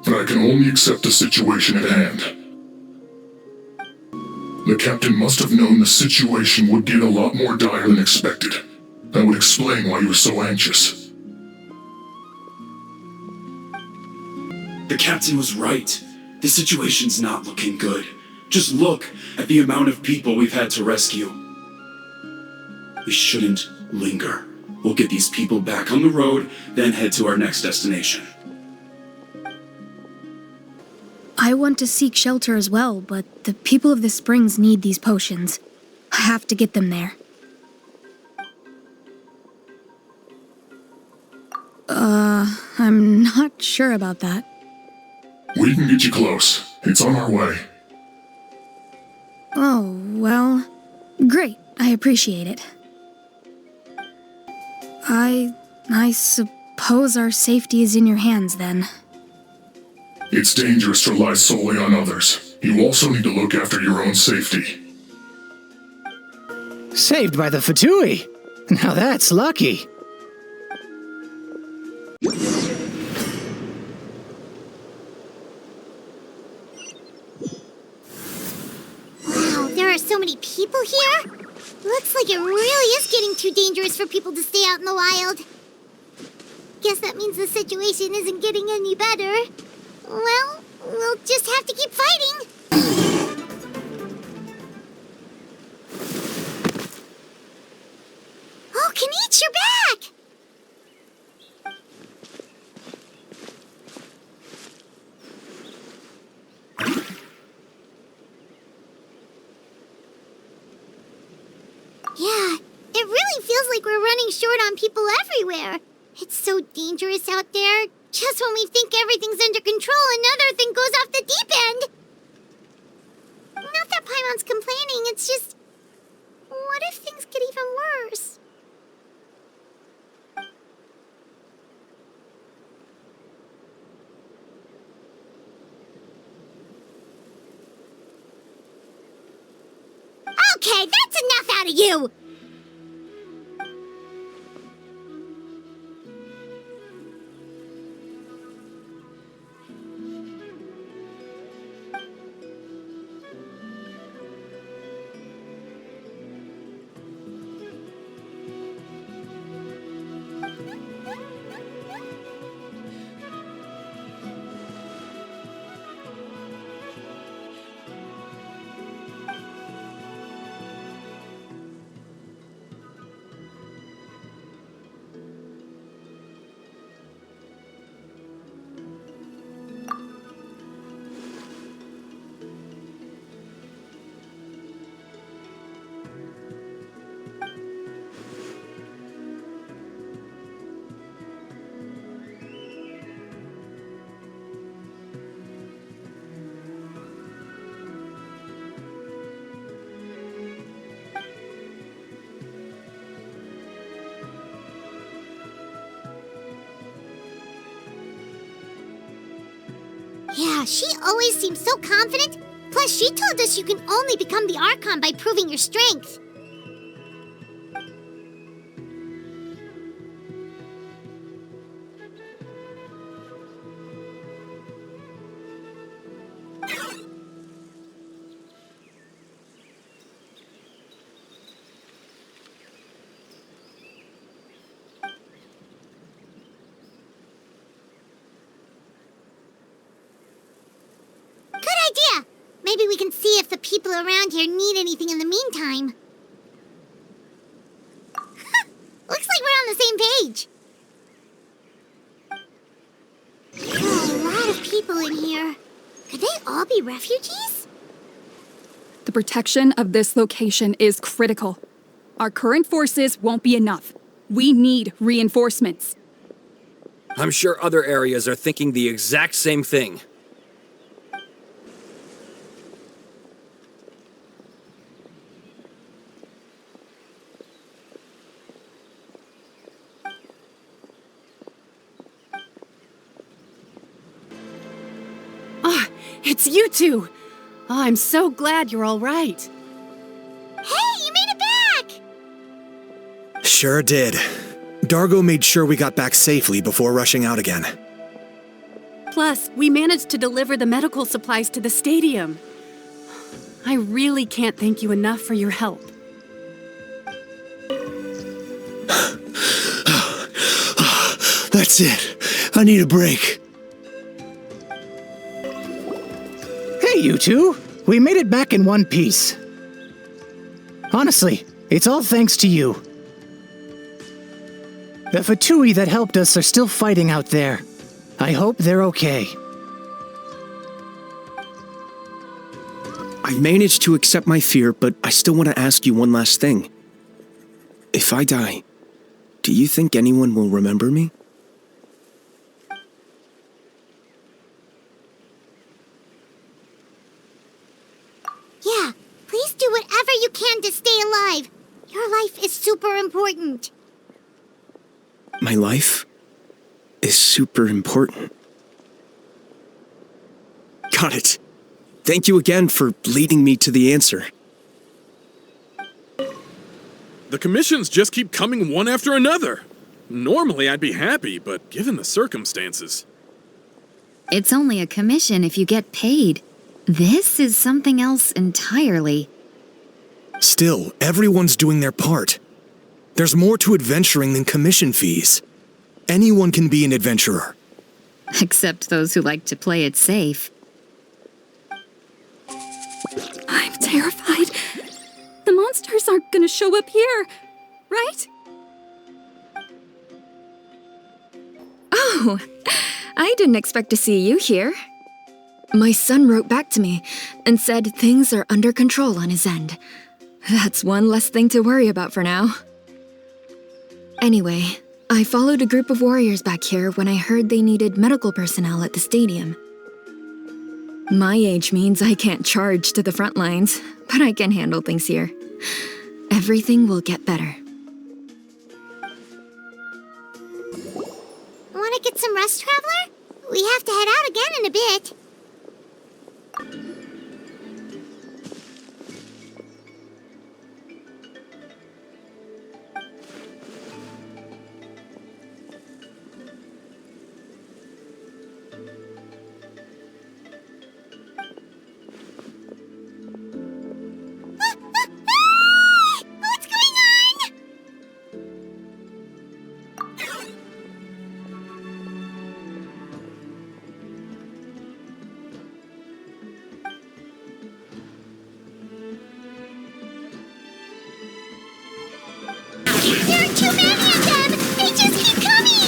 C: but I can only accept the situation at hand. The captain must have known the situation would get a lot more dire than expected. That would explain why you were so anxious.
U: The captain was right. The situation's not looking good. Just look at the amount of people we've had to rescue. We shouldn't linger. We'll get these people back on the road, then head to our next destination.
V: I want to seek shelter as well, but the people of the springs need these potions. I have to get them there. I'm not sure about that.
C: We can get you close. It's on our way.
V: Oh, well, great. I appreciate it. I suppose our safety is in your hands then.
C: It's dangerous to rely solely on others. You also need to look after your own safety.
T: Saved by the Fatui? Now that's lucky.
B: Wow, there are so many people here. Looks like it really is getting too dangerous for people to stay out in the wild. Guess that means the situation isn't getting any better. Well, we'll just have to keep fighting. Oh, Kaniche, you're back! Yeah, it really feels like we're running short on people everywhere. It's so dangerous out there. Just when we think everything's under control, another thing goes off the deep end. Not that Paimon's complaining, it's just... What if things get even worse? Okay, that's enough out of you! Yeah, she always seems so confident. Plus, she told us you can only become the Archon by proving your strength. Maybe we can see if the people around here need anything in the meantime. Looks like we're on the same page. There are a lot of people in here. Could they all be refugees?
W: The protection of this location is critical. Our current forces won't be enough. We need reinforcements.
F: I'm sure other areas are thinking the exact same thing.
G: It's you two! Oh, I'm so glad you're all right.
B: Hey, you made it back!
M: Sure did. Dargo made sure we got back safely before rushing out again.
G: Plus, we managed to deliver the medical supplies to the stadium. I really can't thank you enough for your help.
A: That's it. I need a break.
T: Hey, you two. We made it back in one piece. Honestly, it's all thanks to you. The Fatui that helped us are still fighting out there. I hope they're okay.
A: I've managed to accept my fear, but I still want to ask you one last thing. If I die, do you think anyone will remember me?
B: Yeah, please do whatever you can to stay alive. Your life is super important.
A: My life is super important. Got it. Thank you again for leading me to the answer.
H: The commissions just keep coming one after another. Normally I'd be happy, but given the circumstances...
J: It's only a commission if you get paid. This is something else entirely.
A: Still, everyone's doing their part. There's more to adventuring than commission fees. Anyone can be an adventurer.
J: Except those who like to play it safe.
W: I'm terrified. The monsters aren't gonna show up here, right?
X: Oh, I didn't expect to see you here. My son wrote back to me and said things are under control on his end. That's one less thing to worry about for now. Anyway, I followed a group of warriors back here when I heard they needed medical personnel at the stadium. My age means I can't charge to the front lines, but I can handle things here. Everything will get better.
B: Want to get some rest, Traveler? We have to head out again in a bit. What's going on? There are too many of them! They just keep coming!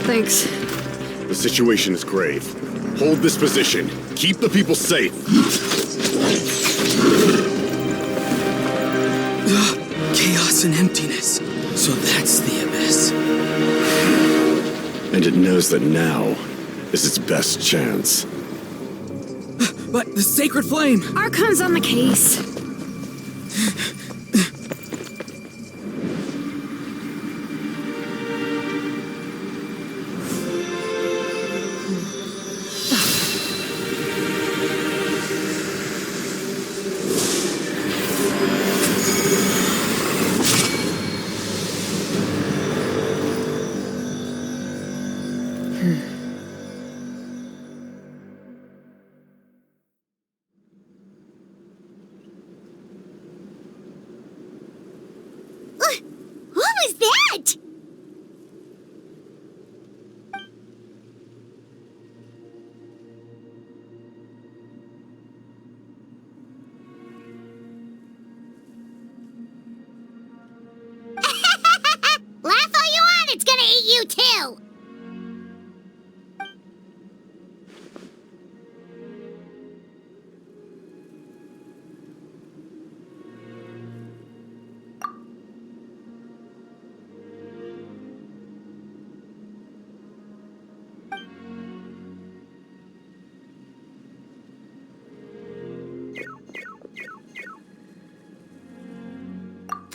X: Thanks.
E: The situation is grave. Hold this position. Keep the people safe.
L: Chaos and emptiness. So that's the abyss.
E: And it knows that now is its best chance.
L: But the sacred flame!
X: Archon's on the case.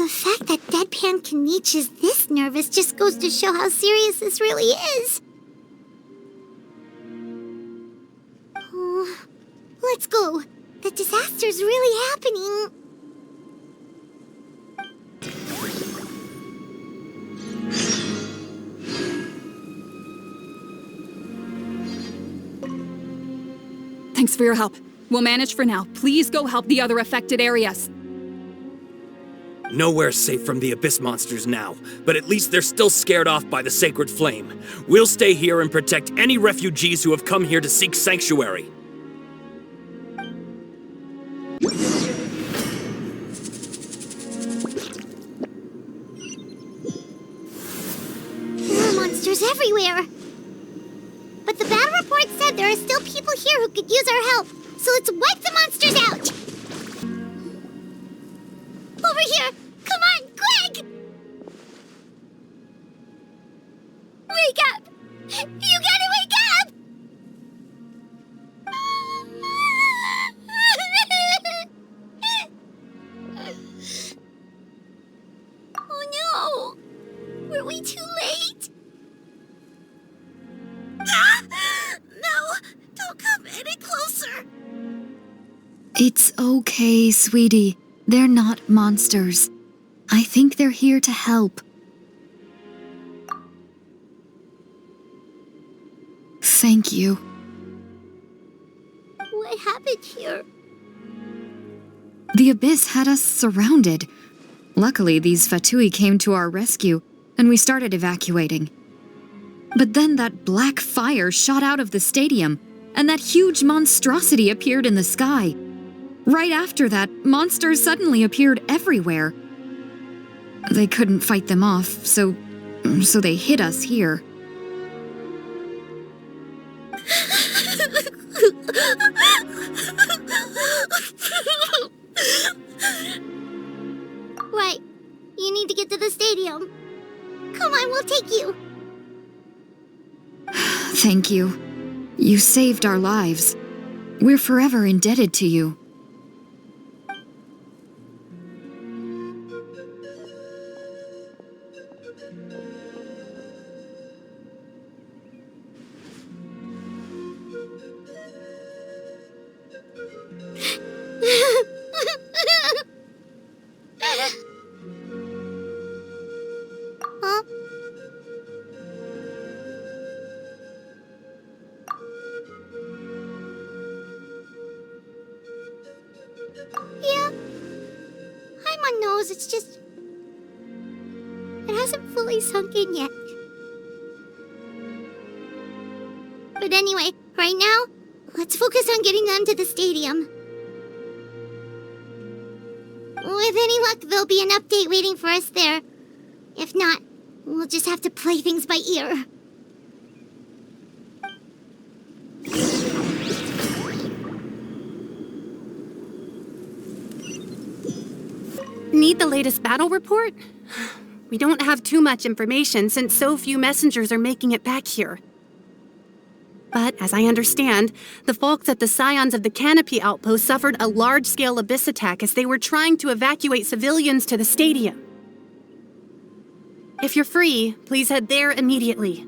B: The fact that Deadpan Kanich is this nervous just goes to show how serious this really is. Oh, let's go. The disaster's really happening.
W: Thanks for your help. We'll manage for now. Please go help the other affected areas.
F: Nowhere's safe from the Abyss monsters now, but at least they're still scared off by the sacred flame. We'll stay here and protect any refugees who have come here to seek sanctuary.
B: There are monsters everywhere. But the battle report said there are still people here who could use our help. So let's wipe the monsters out! Over here! Come on, quick! Wake up! You gotta wake up! Oh no! Were we too late? No! Don't come any closer!
J: It's okay, sweetie. They're not monsters. I think they're here to help. Thank you.
B: What happened here?
J: The Abyss had us surrounded. Luckily, these Fatui came to our rescue, and we started evacuating. But then that black fire shot out of the stadium, and that huge monstrosity appeared in the sky. Right after that, monsters suddenly appeared everywhere. They couldn't fight them off, so they hit us here.
B: Right. You need to get to the stadium. Come on, we'll take you.
J: Thank you. You saved our lives. We're forever indebted to you.
B: Huh? Yeah. I'm on nose, it's just... It hasn't fully sunk in yet. But anyway, right now, let's focus on getting them to the stadium. With any luck, there'll be an update waiting for us there. If not, we'll just have to play things by ear.
G: Need the latest battle report? We don't have too much information since so few messengers are making it back here. But, as I understand, the folks at the Scions of the Canopy Outpost suffered a large-scale abyss attack as they were trying to evacuate civilians to the stadium. If you're free, please head there immediately.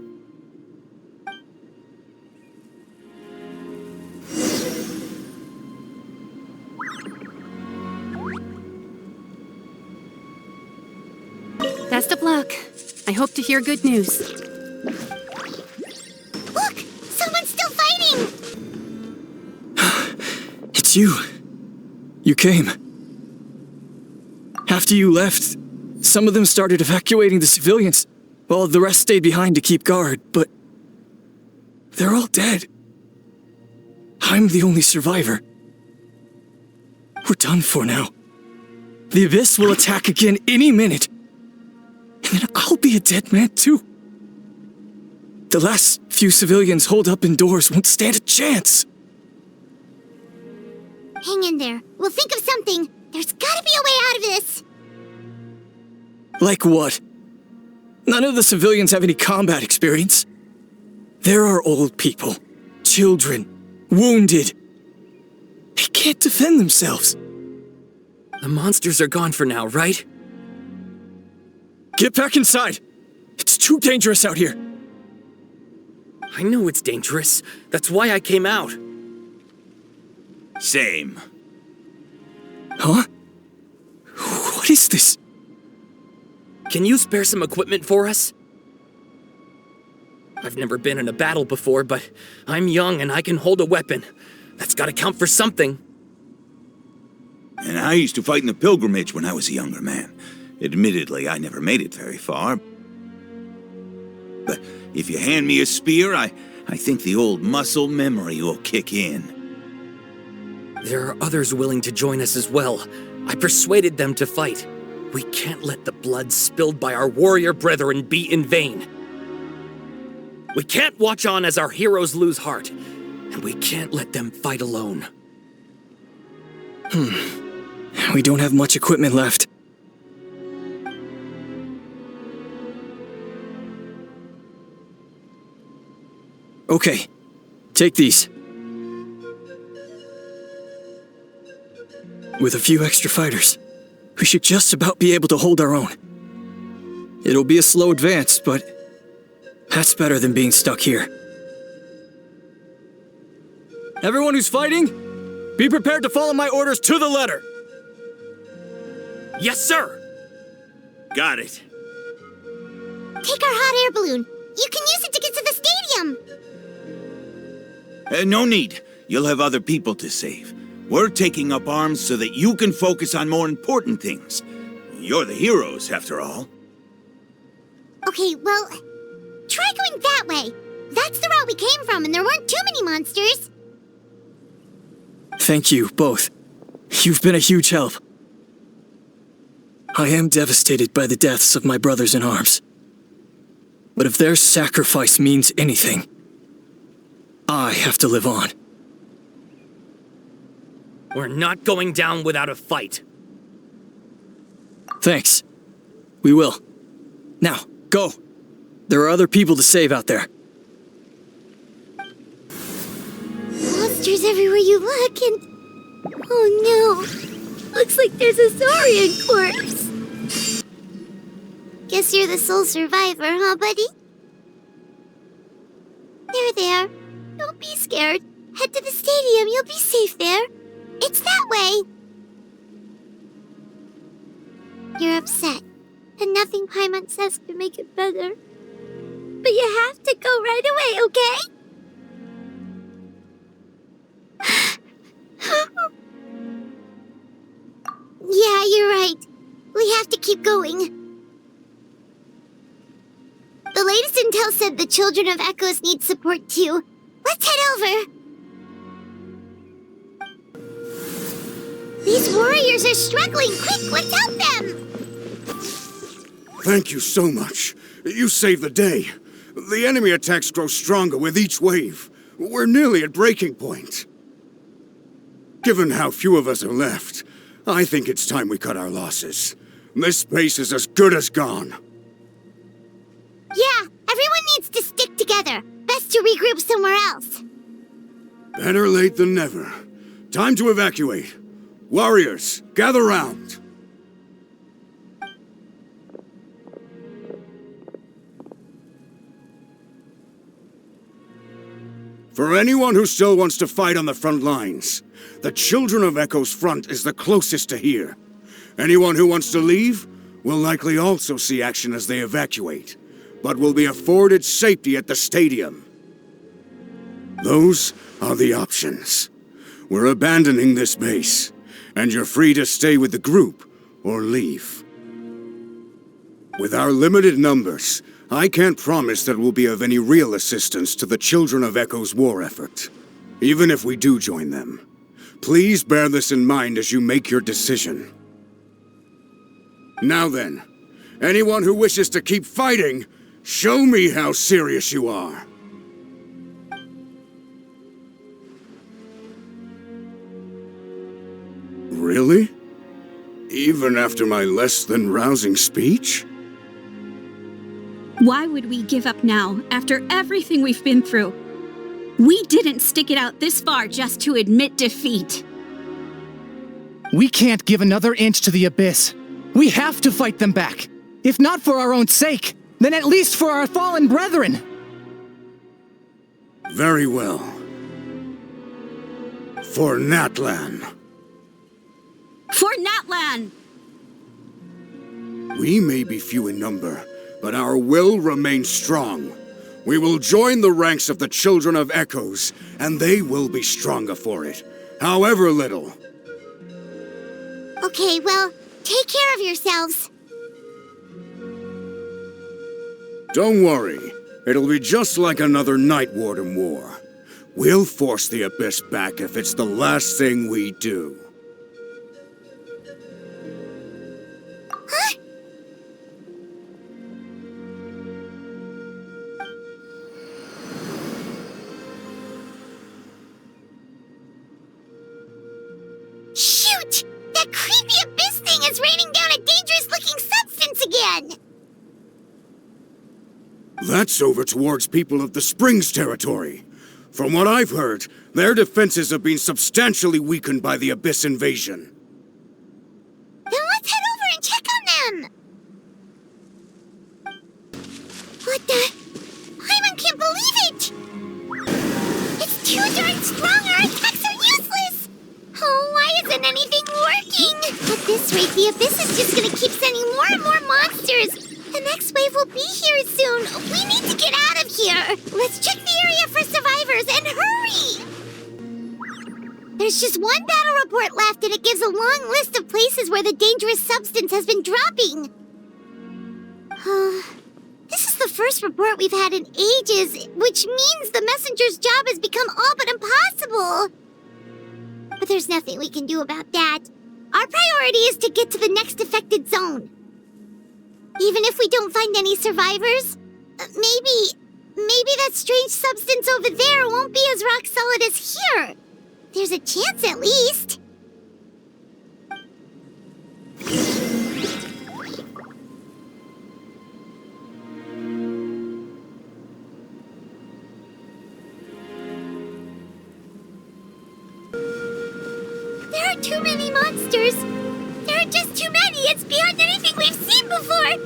G: Best of luck. I hope to hear good news.
B: Look! Someone's still fighting!
M: It's you. You came. After you left, some of them started evacuating the civilians, while the rest stayed behind to keep guard, but they're all dead. I'm the only survivor. We're done for now. The Abyss will attack again any minute. And then I'll be a dead man too. The last few civilians holed up indoors won't stand a chance.
B: Hang in there. We'll think of something. There's gotta be a way out of this.
M: Like what? None of the civilians have any combat experience. There are old people, children, wounded. They can't defend themselves.
F: The monsters are gone for now, right?
M: Get back inside! It's too dangerous out here!
F: I know it's dangerous. That's why I came out.
I: Same.
M: Huh? What is this?
F: Can you spare some equipment for us? I've never been in a battle before, but I'm young and I can hold a weapon. That's gotta count for something.
I: And I used to fight in the pilgrimage when I was a younger man. Admittedly, I never made it very far. But if you hand me a spear, I think the old muscle memory will kick in.
F: There are others willing to join us as well. I persuaded them to fight. We can't let the blood spilled by our warrior brethren be in vain. We can't watch on as our heroes lose heart, and we can't let them fight alone.
M: We don't have much equipment left. Okay, take these. With a few extra fighters, we should just about be able to hold our own. It'll be a slow advance, but that's better than being stuck here. Everyone who's fighting, be prepared to follow my orders to the letter.
F: Yes, sir!
I: Got it.
B: Take our hot air balloon. You can use it to get to the stadium.
I: No need. You'll have other people to save. We're taking up arms so that you can focus on more important things. You're the heroes, after all.
B: Okay, well, try going that way. That's the route we came from, and there weren't too many monsters.
M: Thank you, both. You've been a huge help. I am devastated by the deaths of my brothers in arms. But if their sacrifice means anything, I have to live on.
F: We're not going down without a fight.
M: Thanks. We will. Now, go. There are other people to save out there.
B: Monsters everywhere you look, and... Oh no. Looks like there's a Saurian corpse. Guess you're the sole survivor, huh, buddy? There. Don't be scared. Head to the stadium. You'll be safe there. It's that way. You're upset, and nothing Paimon says can make it better. But you have to go right away, okay? Yeah, you're right. We have to keep going. The latest intel said the Children of Echoes need support too. Let's head over. These warriors are struggling. Quick, let's help them!
K: Thank you so much. You saved the day. The enemy attacks grow stronger with each wave. We're nearly at breaking point. Given how few of us are left, I think it's time we cut our losses. This base is as good as gone.
B: Yeah, everyone needs to stick together. Best to regroup somewhere else.
K: Better late than never. Time to evacuate. Warriors, gather round. For anyone who still wants to fight on the front lines, the Children of Echo's front is the closest to here. Anyone who wants to leave will likely also see action as they evacuate, but will be afforded safety at the stadium. Those are the options. We're abandoning this base, and you're free to stay with the group or leave. With our limited numbers, I can't promise that we'll be of any real assistance to the Children of Echo's war effort. Even if we do join them, please bear this in mind as you make your decision. Now then, anyone who wishes to keep fighting, show me how serious you are. Really? Even after my less than rousing speech?
O: Why would we give up now, after everything we've been through? We didn't stick it out this far just to admit defeat.
T: We can't give another inch to the Abyss. We have to fight them back. If not for our own sake, then at least for our fallen brethren!
K: Very well. For Natlan.
O: For Natlan!
K: We may be few in number, but our will remains strong. We will join the ranks of the Children of Echoes, and they will be stronger for it, however little.
B: Okay, well, take care of yourselves.
K: Don't worry. It'll be just like another Night Warden war. We'll force the Abyss back if it's the last thing we do.
B: Huh? Shoot! That creepy Abyss thing is raining down a dangerous-looking substance again!
K: That's over towards people of the Springs territory. From what I've heard, their defenses have been substantially weakened by the Abyss invasion.
B: Then let's head over and check on them! What the? Paimon can't believe it! It's too darn strong, our attacks are useless! Oh, why isn't anything working? At this rate, the Abyss is just gonna keep sending more and more monsters! The next wave will be here soon! We need to get out of here! Let's check the area for survivors, and hurry! There's just one battle report left, and it gives a long list of places where the dangerous substance has been dropping. This is the first report we've had in ages, which means the messenger's job has become all but impossible. But there's nothing we can do about that. Our priority is to get to the next affected zone. Even if we don't find any survivors, maybe that strange substance over there won't be as rock solid as here. There's a chance at least. There are too many monsters. There are just too many. It's beyond anything we've seen before.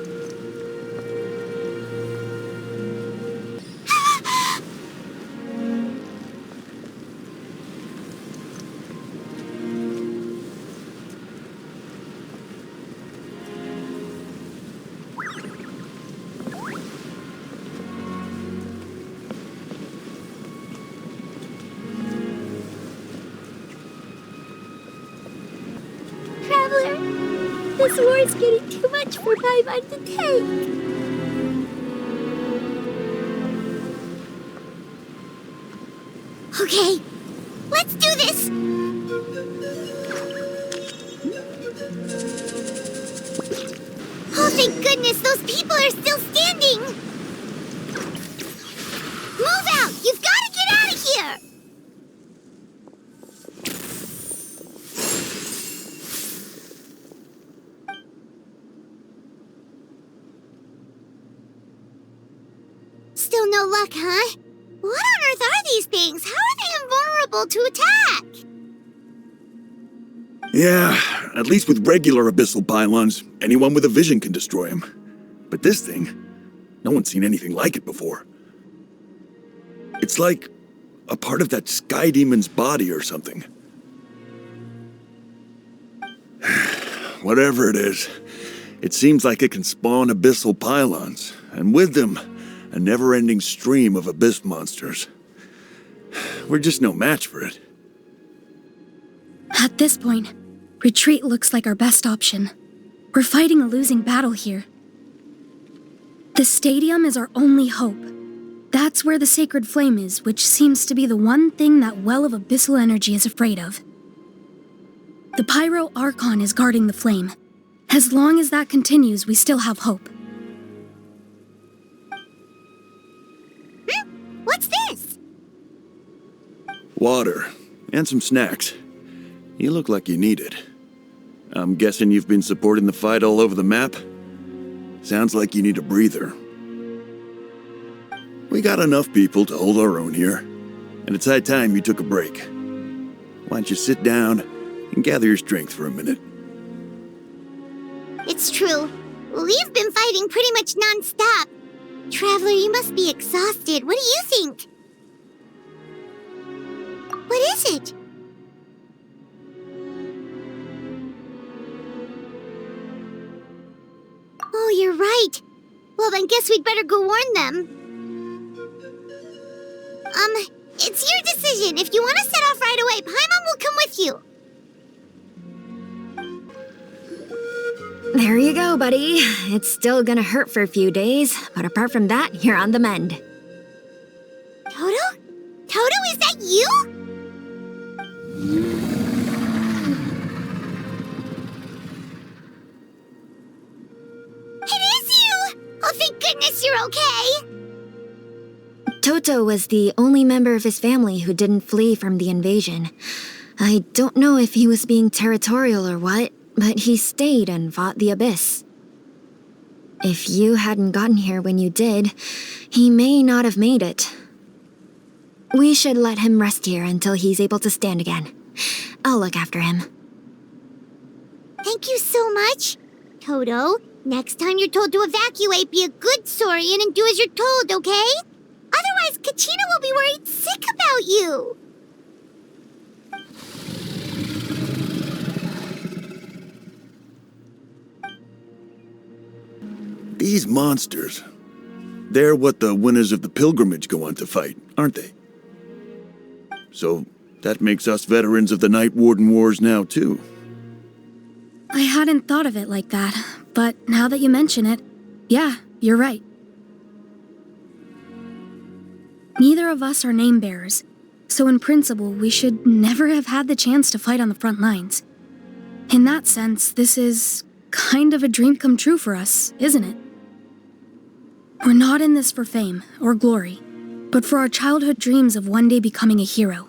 B: Traveler, this war is getting too much for Paimon to take. Okay, let's do this! Oh, thank goodness, those people are still standing! Move out! You've got to get out of here! Still no luck, huh? What on earth are these things? How are they invulnerable to attack?
P: Yeah, at least with regular abyssal pylons, anyone with a vision can destroy them. But this thing, no one's seen anything like it before. It's like a part of that sky demon's body or something. Whatever it is, it seems like it can spawn abyssal pylons, and with them, a never-ending stream of abyss monsters. We're just no match for it.
V: At this point, retreat looks like our best option. We're fighting a losing battle here. The stadium is our only hope. That's where the sacred flame is, which seems to be the one thing that well of abyssal energy is afraid of. The Pyro Archon is guarding the flame. As long as that continues, we still have hope.
B: What's this?
P: Water, and some snacks. You look like you need it. I'm guessing you've been supporting the fight all over the map? Sounds like you need a breather. We got enough people to hold our own here, and it's high time you took a break. Why don't you sit down and gather your strength for a minute?
B: It's true. We've been fighting pretty much non-stop. Traveler, you must be exhausted. What do you think? What is it? Oh, you're right. Well, then guess we'd better go warn them. It's your decision. If you want to set off right away, Paimon will come with you.
X: There you go, buddy. It's still gonna hurt for a few days, but apart from that, you're on the mend.
B: Toto? Toto, is that you? It is you! Oh, thank goodness you're okay!
X: Toto was the only member of his family who didn't flee from the invasion. I don't know if he was being territorial or what, but he stayed and fought the Abyss. If you hadn't gotten here when you did, he may not have made it. We should let him rest here until he's able to stand again. I'll look after him.
B: Thank you so much. Toto, next time you're told to evacuate, be a good Saurian and do as you're told, okay? Otherwise, Kachina will be worried sick about you.
P: These monsters, they're what the winners of the pilgrimage go on to fight, aren't they? So that makes us veterans of the Night Warden Wars now, too.
V: I hadn't thought of it like that, but now that you mention it, yeah, you're right. Neither of us are name bearers, so in principle, we should never have had the chance to fight on the front lines. In that sense, this is kind of a dream come true for us, isn't it? We're not in this for fame or glory, but for our childhood dreams of one day becoming a hero.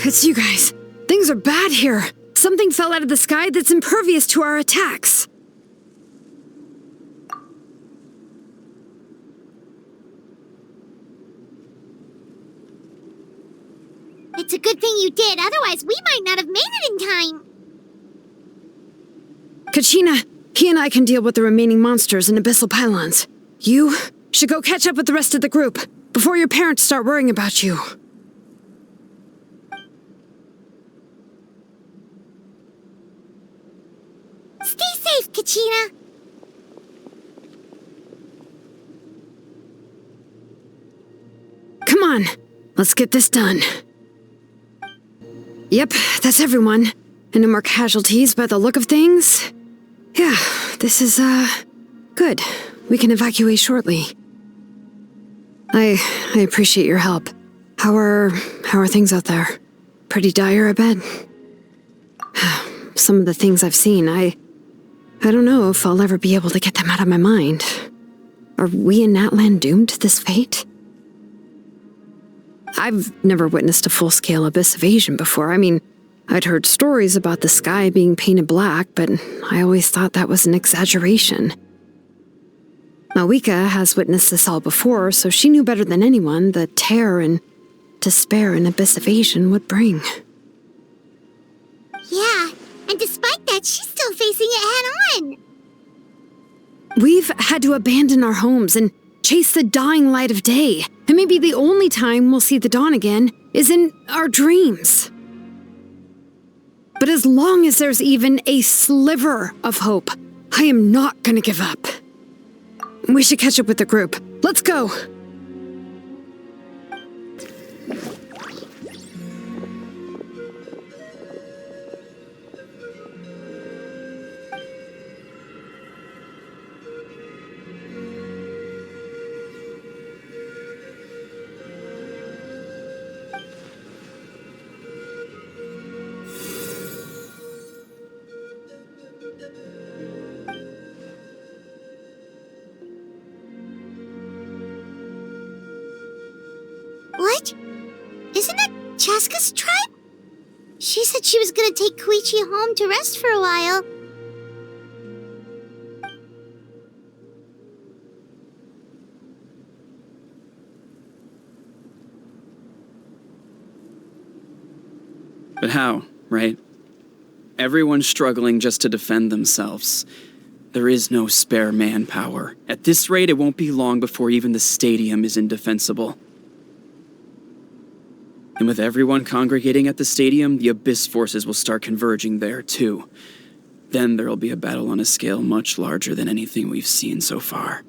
D: It's you guys. Things are bad here. Something fell out of the sky that's impervious to our attacks.
B: It's a good thing you did, otherwise we might not have made it in time.
D: Kachina, he and I can deal with the remaining monsters and abyssal pylons. You should go catch up with the rest of the group before your parents start worrying about you.
B: Stay safe, Kachina.
D: Come on, let's get this done. Yep, that's everyone. And no more casualties by the look of things. Yeah, this is, good. We can evacuate shortly. I appreciate your help. How are things out there? Pretty dire, I bet. Some of the things I've seen, I don't know if I'll ever be able to get them out of my mind. Are we in Natlan doomed to this fate? I've never witnessed a full-scale abyss invasion before. I mean, I'd heard stories about the sky being painted black, but I always thought that was an exaggeration. Malika has witnessed this all before, so she knew better than anyone the terror and despair an abyss invasion would bring.
B: Yeah, and despite that, she's still facing it head-on.
D: We've had to abandon our homes and chase the dying light of day. And maybe the only time we'll see the dawn again is in our dreams. But as long as there's even a sliver of hope, I am not gonna give up. We should catch up with the group. Let's go!
B: What? Isn't that Chaska's tribe? She said she was gonna take Koichi home to rest for a while.
L: But how, right? Everyone's struggling just to defend themselves. There is no spare manpower. At this rate, it won't be long before even the stadium is indefensible. And with everyone congregating at the stadium, the Abyss forces will start converging there, too. Then there'll be a battle on a scale much larger than anything we've seen so far.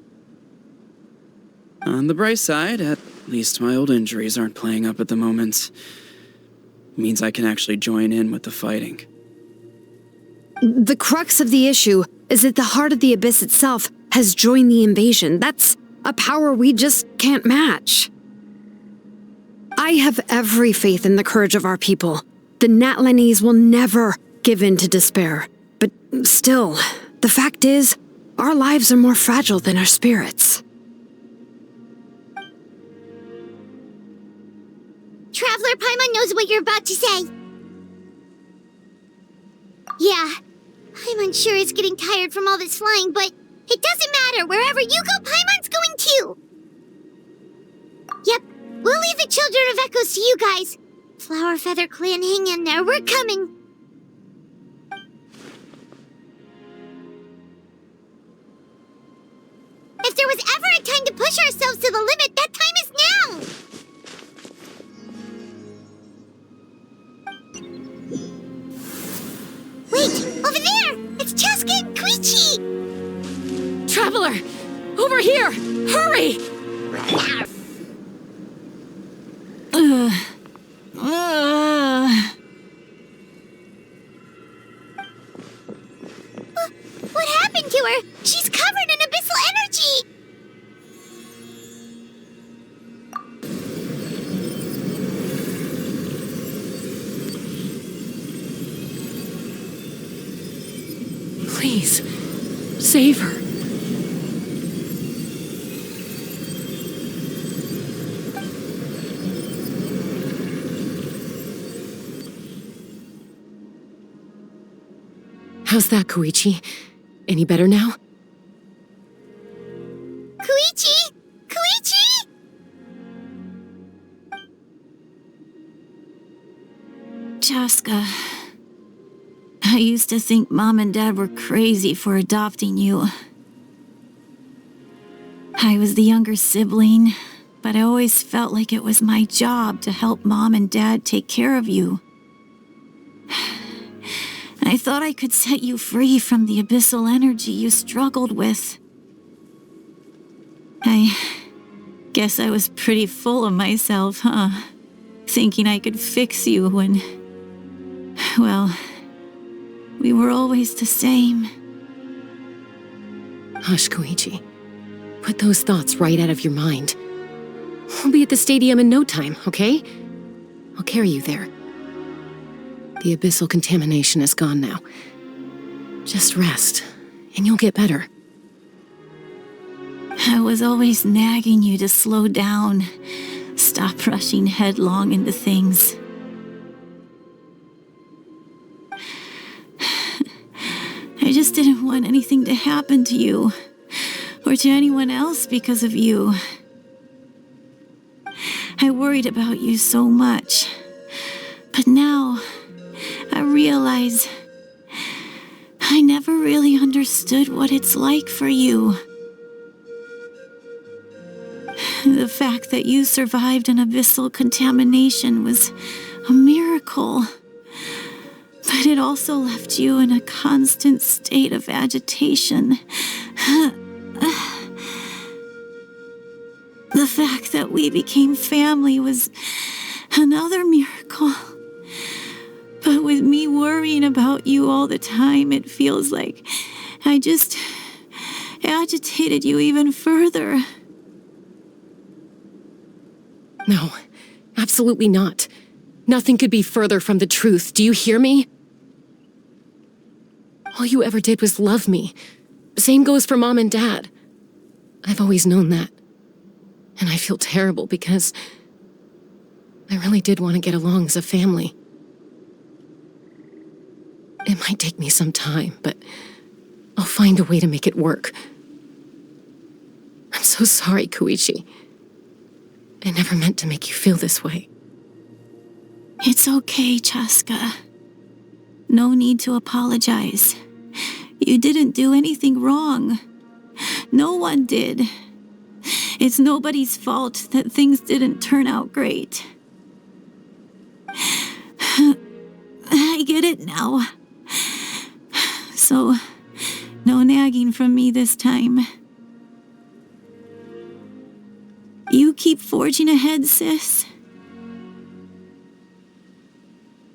L: On the bright side, at least my old injuries aren't playing up at the moment. Means I can actually join in with the fighting.
D: The crux of the issue is that the heart of the Abyss itself has joined the invasion. That's a power we just can't match. I have every faith in the courage of our people. The Natlanese will never give in to despair. But still, the fact is, our lives are more fragile than our spirits.
B: Traveler Paimon knows what you're about to say. Yeah, Paimon's sure is getting tired from all this flying, but it doesn't matter. Wherever you go, Paimon's going too. Yep, we'll leave the Children of Echoes to you guys. Flower Feather Clan, hang in there. We're coming. If there was ever a time to push ourselves to the limit, that time is now! Wait! Over there! It's Cheska and Koichi!
O: Traveler! Over here! Hurry!
B: What happened to her? She's covered in abyssal energy!
O: Please, save her.
N: How's that, Koichi? Any better now?
B: Koichi! Koichi!
Q: Cheska, I used to think Mom and Dad were crazy for adopting you. I was the younger sibling, but I always felt like it was my job to help Mom and Dad take care of you. I thought I could set you free from the abyssal energy you struggled with. I guess I was pretty full of myself, huh? Thinking I could fix you when, well, we were always the same.
N: Hush, Koichi. Put those thoughts right out of your mind. We'll be at the stadium in no time, okay? I'll carry you there. The abyssal contamination is gone now. Just rest, and you'll get better.
Q: I was always nagging you to slow down. Stop rushing headlong into things. I just didn't want anything to happen to you, or to anyone else because of you. I worried about you so much, but now I realize I never really understood what it's like for you. The fact that you survived an abyssal contamination was a miracle. But it also left you in a constant state of agitation. The fact that we became family was another miracle. But with me worrying about you all the time, it feels like I just agitated you even further.
N: No, absolutely not. Nothing could be further from the truth. Do you hear me? All you ever did was love me. Same goes for Mom and Dad. I've always known that. And I feel terrible because I really did want to get along as a family. It might take me some time, but I'll find a way to make it work. I'm so sorry, Koichi. I never meant to make you feel this way.
Q: It's okay, Chaska. No need to apologize. You didn't do anything wrong. No one did. It's nobody's fault that things didn't turn out great. I get it now. So, no nagging from me this time. You keep forging ahead, sis.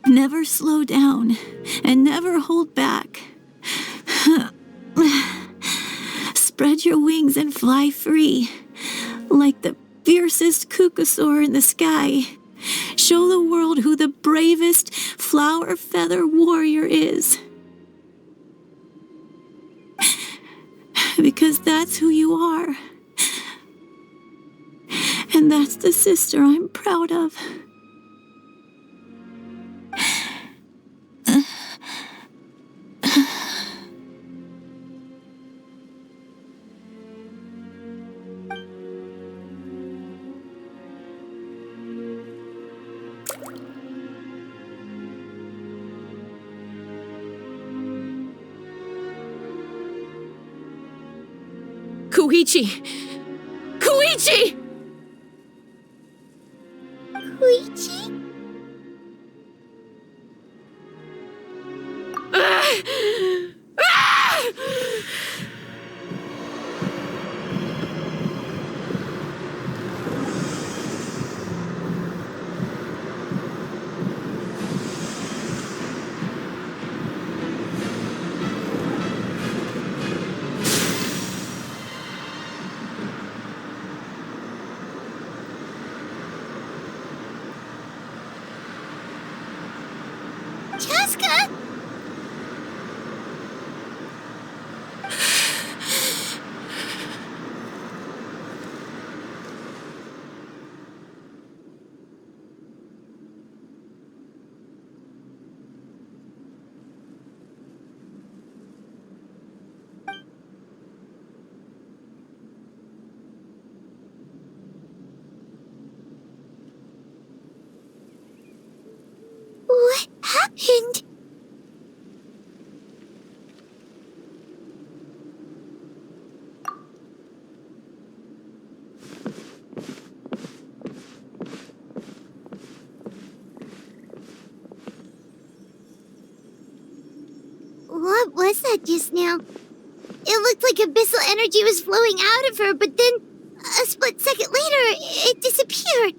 Q: Never slow down, and never hold back. Spread your wings and fly free, like the fiercest kukasaur in the sky. Show the world who the bravest flower feather warrior is. Because that's who you are. And that's the sister I'm proud of.
N: Koichi! Koichi!
B: Koichi? Chaska! What happened? What was that just now? It looked like abyssal energy was flowing out of her, but then a split second later, it disappeared.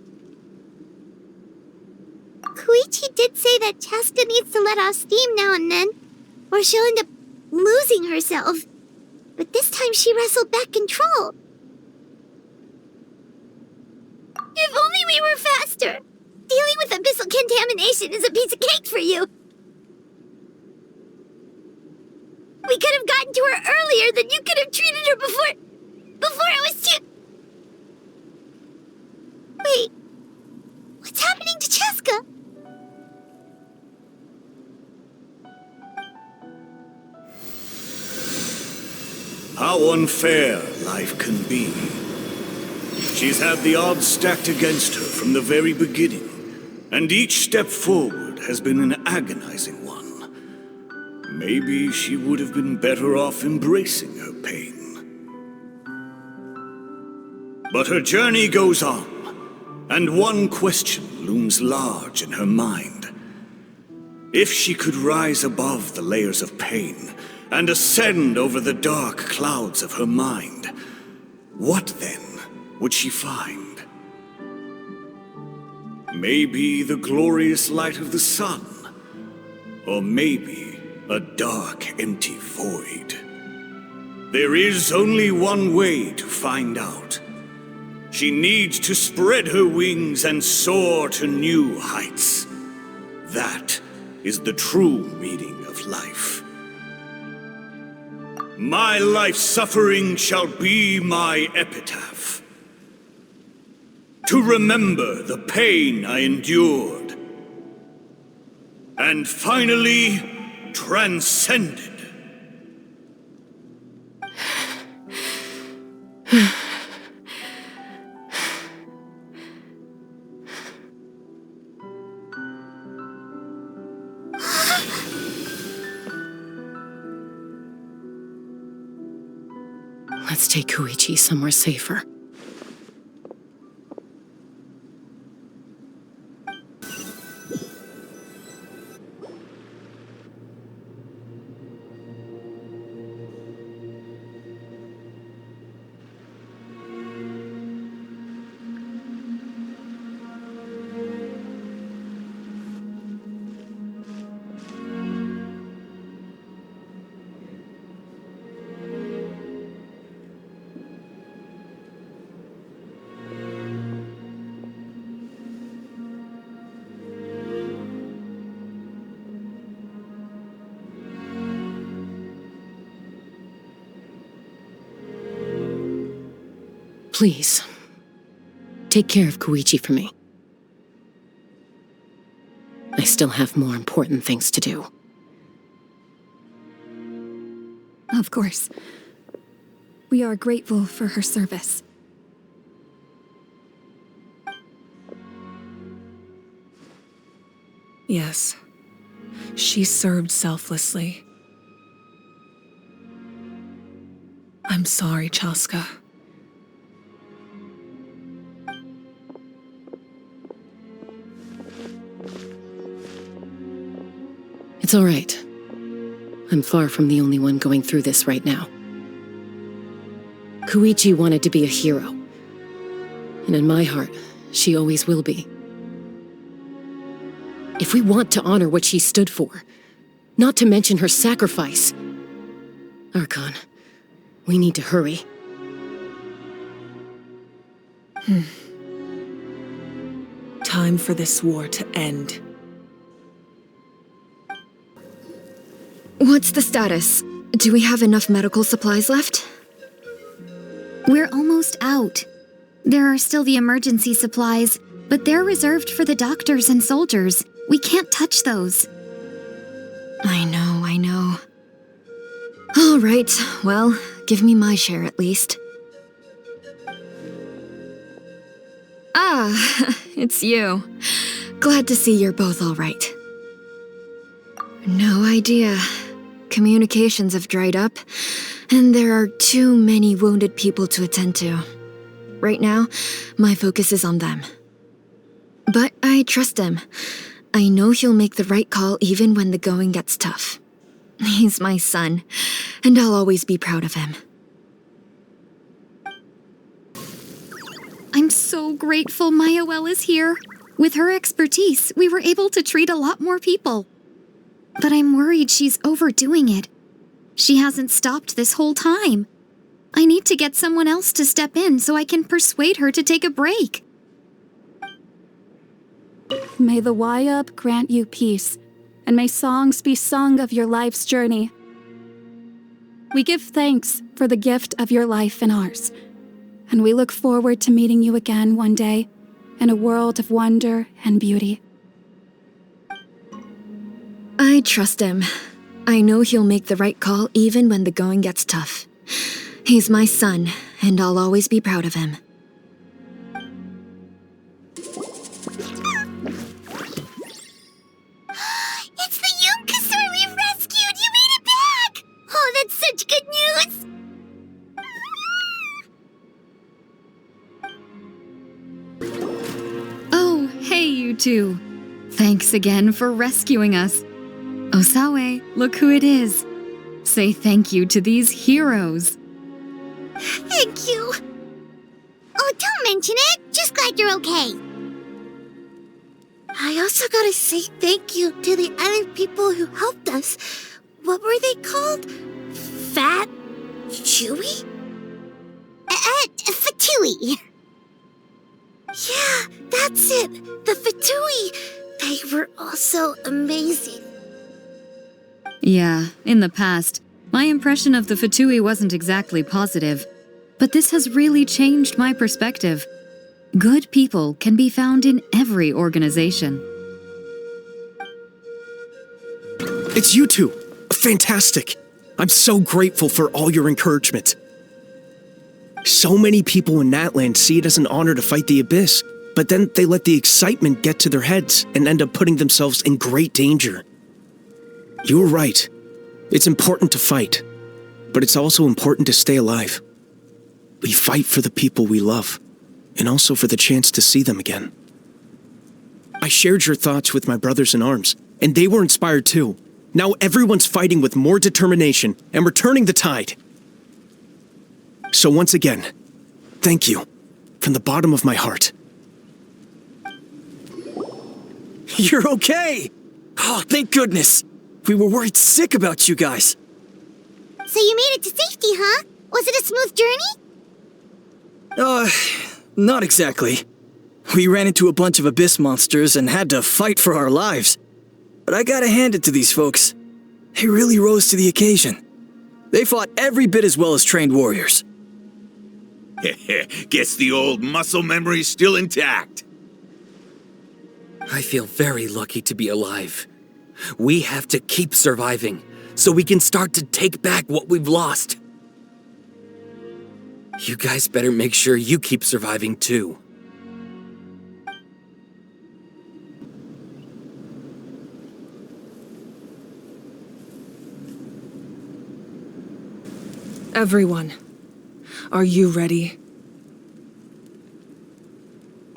B: Koichi did say that Chaska needs to let off steam now and then, or she'll end up losing herself. But this time she wrestled back control. If only we were faster! Dealing with abyssal contamination is a piece of cake for you! We could have gotten to her earlier, then you could have treated her before it was too... Wait, what's happening to Chaska?
K: How unfair life can be. She's had the odds stacked against her from the very beginning, and each step forward has been an agonizing one. Maybe she would have been better off embracing her pain. But her journey goes on, and one question looms large in her mind. If she could rise above the layers of pain and ascend over the dark clouds of her mind, what then would she find? Maybe the glorious light of the sun, or maybe a dark, empty void. There is only one way to find out. She needs to spread her wings and soar to new heights. That is the true meaning of life. My life's suffering shall be my epitaph. To remember the pain I endured, and finally transcended.
N: Let's take Koichi somewhere safer. Please, take care of Koichi for me. I still have more important things to do.
W: Of course. We are grateful for her service.
C: Yes. She served selflessly. I'm sorry, Chaska.
N: It's all right. I'm far from the only one going through this right now. Koichi wanted to be a hero. And in my heart, she always will be. If we want to honor what she stood for, not to mention her sacrifice, Archon, we need to hurry.
C: Time for this war to end.
J: What's the status? Do we have enough medical supplies left?
B: We're almost out. There are still the emergency supplies, but they're reserved for the doctors and soldiers. We can't touch those.
J: I know. All right, well, give me my share at least. Ah, it's you. Glad to see you're both all right. No idea. Communications have dried up, and there are too many wounded people to attend to. Right now, my focus is on them. But I trust him. I know he'll make the right call even when the going gets tough. He's my son, and I'll always be proud of him.
V: I'm so grateful Mayoel is here. With her expertise, we were able to treat a lot more people. But I'm worried she's overdoing it. She hasn't stopped this whole time. I need to get someone else to step in so I can persuade her to take a break.
O: May the Wayub grant you peace, and may songs be sung of your life's journey. We give thanks for the gift of your life and ours, and we look forward to meeting you again one day in a world of wonder and beauty.
J: I trust him. I know he'll make the right call even when the going gets tough. He's my son, and I'll always be proud of him.
B: It's the Yunkasur we've rescued! You made it back! Oh, that's such good news!
J: Oh, hey, you two. Thanks again for rescuing us. Osawe, look who it is. Say thank you to these heroes.
B: Thank you. Oh, don't mention it. Just glad you're okay. I also gotta say thank you to the other people who helped us. What were they called? Fat? Chewy? Fatui. Yeah, that's it. The Fatui. They were also amazing.
J: Yeah, in the past, my impression of the Fatui wasn't exactly positive, but this has really changed my perspective. Good people can be found in every organization.
A: It's you two. Fantastic. I'm so grateful for all your encouragement. So many people in Natlan see it as an honor to fight the Abyss, but then they let the excitement get to their heads and end up putting themselves in great danger. You were right. It's important to fight, but it's also important to stay alive. We fight for the people we love, and also for the chance to see them again. I shared your thoughts with my brothers in arms, and they were inspired too. Now everyone's fighting with more determination and we're turning the tide. So once again, thank you, from the bottom of my heart.
M: You're okay! Oh, thank goodness! We were worried sick about you guys.
B: So you made it to safety, huh? Was it a smooth journey?
M: Not exactly. We ran into a bunch of abyss monsters and had to fight for our lives. But I gotta hand it to these folks. They really rose to the occasion. They fought every bit as well as trained warriors.
I: Guess the old muscle memory's still intact.
F: I feel very lucky to be alive. We have to keep surviving, so we can start to take back what we've lost. You guys better make sure you keep surviving too.
C: Everyone, are you ready?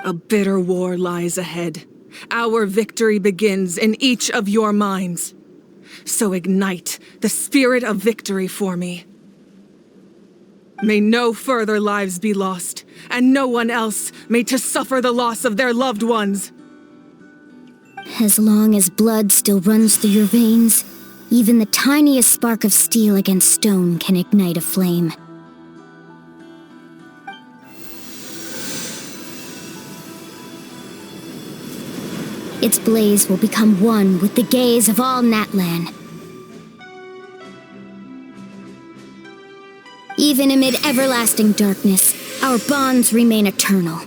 C: A bitter war lies ahead. Our victory begins in each of your minds. So ignite the spirit of victory for me. May no further lives be lost, and no one else may to suffer the loss of their loved ones.
B: As long as blood still runs through your veins, even the tiniest spark of steel against stone can ignite a flame. Its blaze will become one with the gaze of all Natlan. Even amid everlasting darkness, our bonds remain eternal.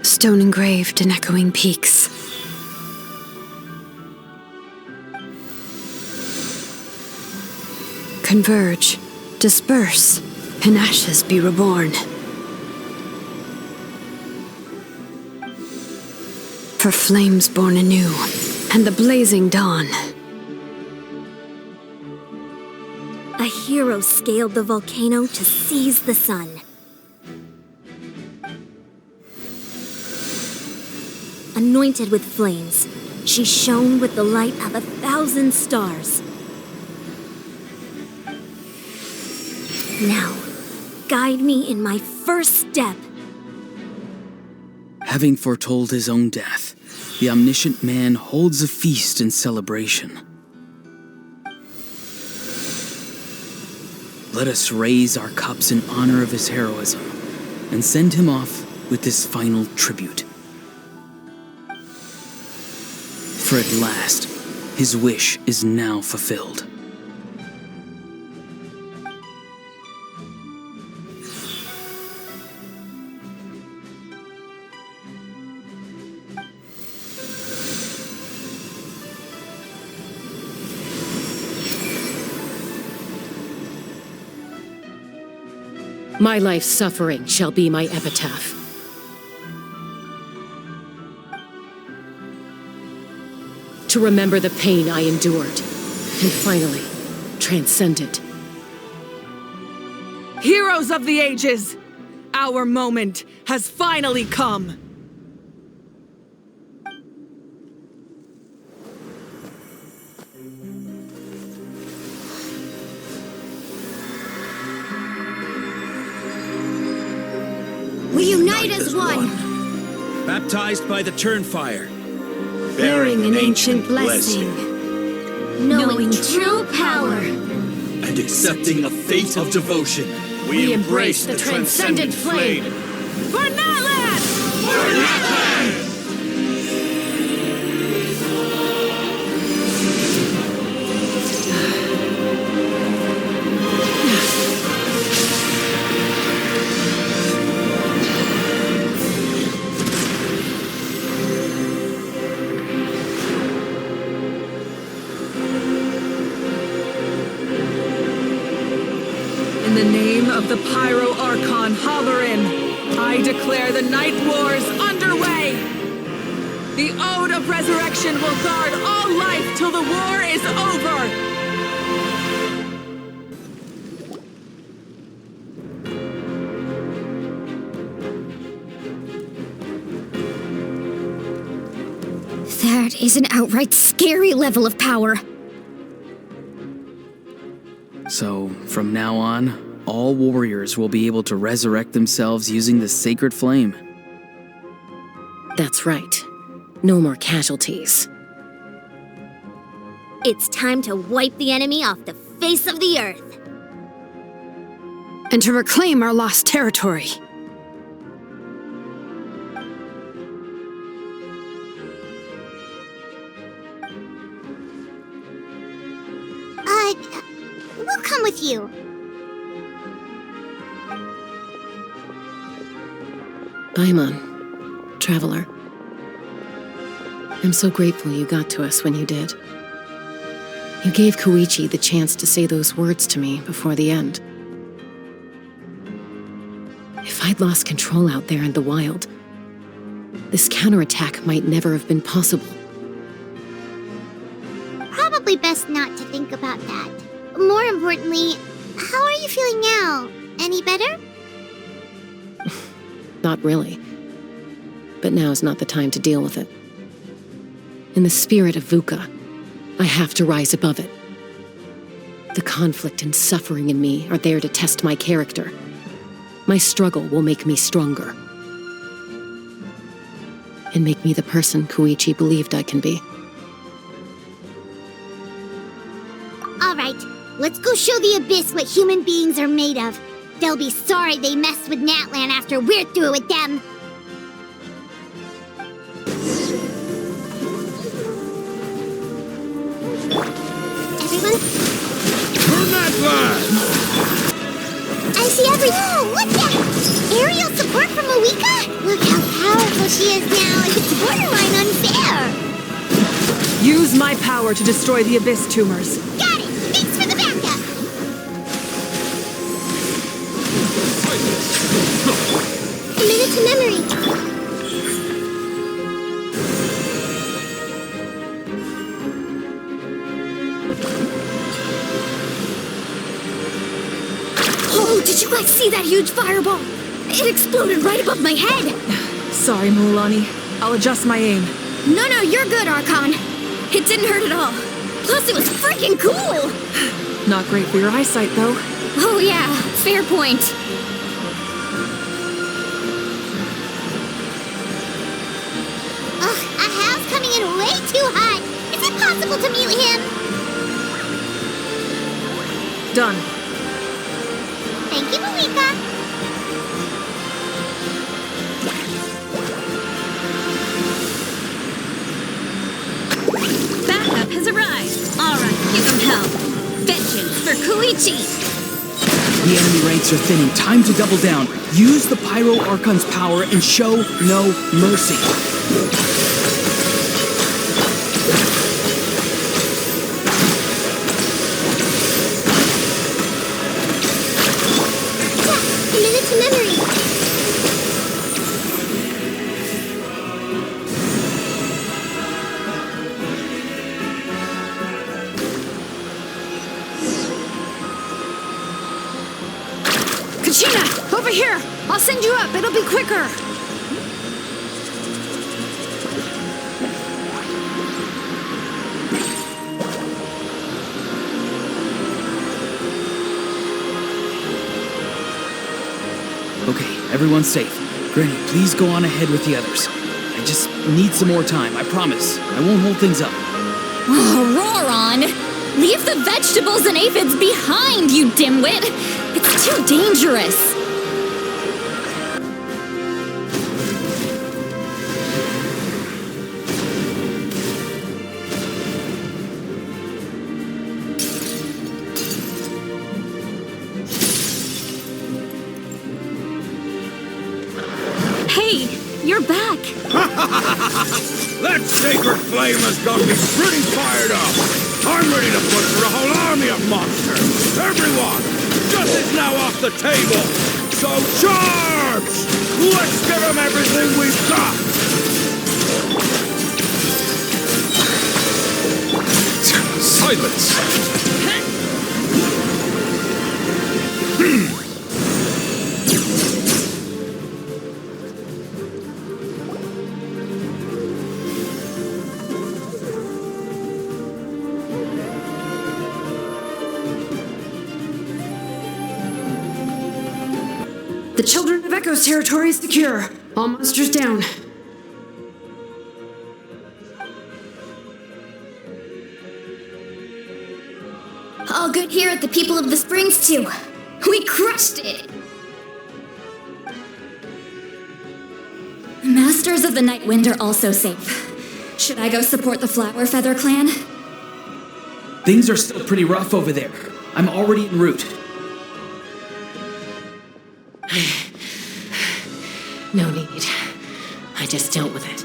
D: Stone engraved in echoing peaks. Converge, disperse, and ashes be reborn. For flames born anew, and the blazing dawn.
B: A hero scaled the volcano to seize the sun. Anointed with flames, she shone with the light of 1,000 stars. Now, guide me in my first step.
L: Having foretold his own death, the omniscient man holds a feast in celebration. Let us raise our cups in honor of his heroism and send him off with this final tribute. For at last, his wish is now fulfilled.
N: My life's suffering shall be my epitaph. To remember the pain I endured, and finally, transcend it.
C: Heroes of the ages! Our moment has finally come!
B: We unite as one!
H: Baptized by the Turnfire.
B: Bearing an ancient blessing. Knowing true power.
H: And accepting a fate of devotion.
N: We embrace the transcendent flame.
C: For Natlan!
H: For Natlan!
C: In the name of the Pyro Archon Halberin, I declare the Night Wars underway! The Ode of Resurrection will guard all life till the war is over!
B: That is an outright scary level of power.
L: So, from now on, all warriors will be able to resurrect themselves using the sacred flame.
N: That's right. No more casualties.
B: It's time to wipe the enemy off the face of the earth.
D: And to reclaim our lost territory.
B: We'll come with you.
N: Paimon, traveler. I'm so grateful you got to us when you did. You gave Koichi the chance to say those words to me before the end. If I'd lost control out there in the wild, this counterattack might never have been possible.
B: Probably best not to think about that. More importantly, how are you feeling now? Any better?
N: Not really. But now's not the time to deal with it. In the spirit of VUCA, I have to rise above it. The conflict and suffering in me are there to test my character. My struggle will make me stronger. And make me the person Koichi believed I can be.
B: Alright, let's go show the Abyss what human beings are made of. They'll be sorry they messed with Natlan after we're through with them. Everyone?
K: Turn that line!
B: I see every— Whoa, what's that? Aerial support from Moika? Look how powerful she is now. It's borderline unfair.
C: Use my power to destroy the Abyss tumors.
B: Got it! Thanks for the backup! A minute to memory. Oh, did you guys see that huge fireball? It exploded right above my head.
C: Sorry, Mulani. I'll adjust my aim.
B: No, you're good, Archon. It didn't hurt at all. Plus, it was freaking cool!
C: Not great for your eyesight, though.
B: Oh yeah, fair point. Ugh, a house coming in way too hot. Is it possible to mute him?
C: Done.
B: Thank you, Moika.
E: Backup has arrived. All right, give them hell. Vengeance for Koichi.
L: The enemy ranks are thinning. Time to double down. Use the Pyro Archon's power and show no mercy.
B: A minute to memory.
D: Kachina, over here! I'll send you up, it'll be quicker!
L: Okay, everyone's safe. Granny, please go on ahead with the others. I just need some more time, I promise. I won't hold things up.
E: Oh, Roron! Leave the vegetables and aphids behind, you dimwit! It's too dangerous! Hey, you're back!
K: That sacred flame has got me pretty fired up! I'm ready to butcher a whole army of monsters! Everyone! Justice now off the table! So charge! Let's give them everything we've got!
A: silence!
D: The Children of Echo's territory is secure. All monsters down.
B: All good here at the People of the Springs, too. We crushed it!
E: Masters of the Night Wind are also safe. Should I go support the Flower Feather clan?
G: Things are still pretty rough over there. I'm already en route.
N: No need. I just dealt with it.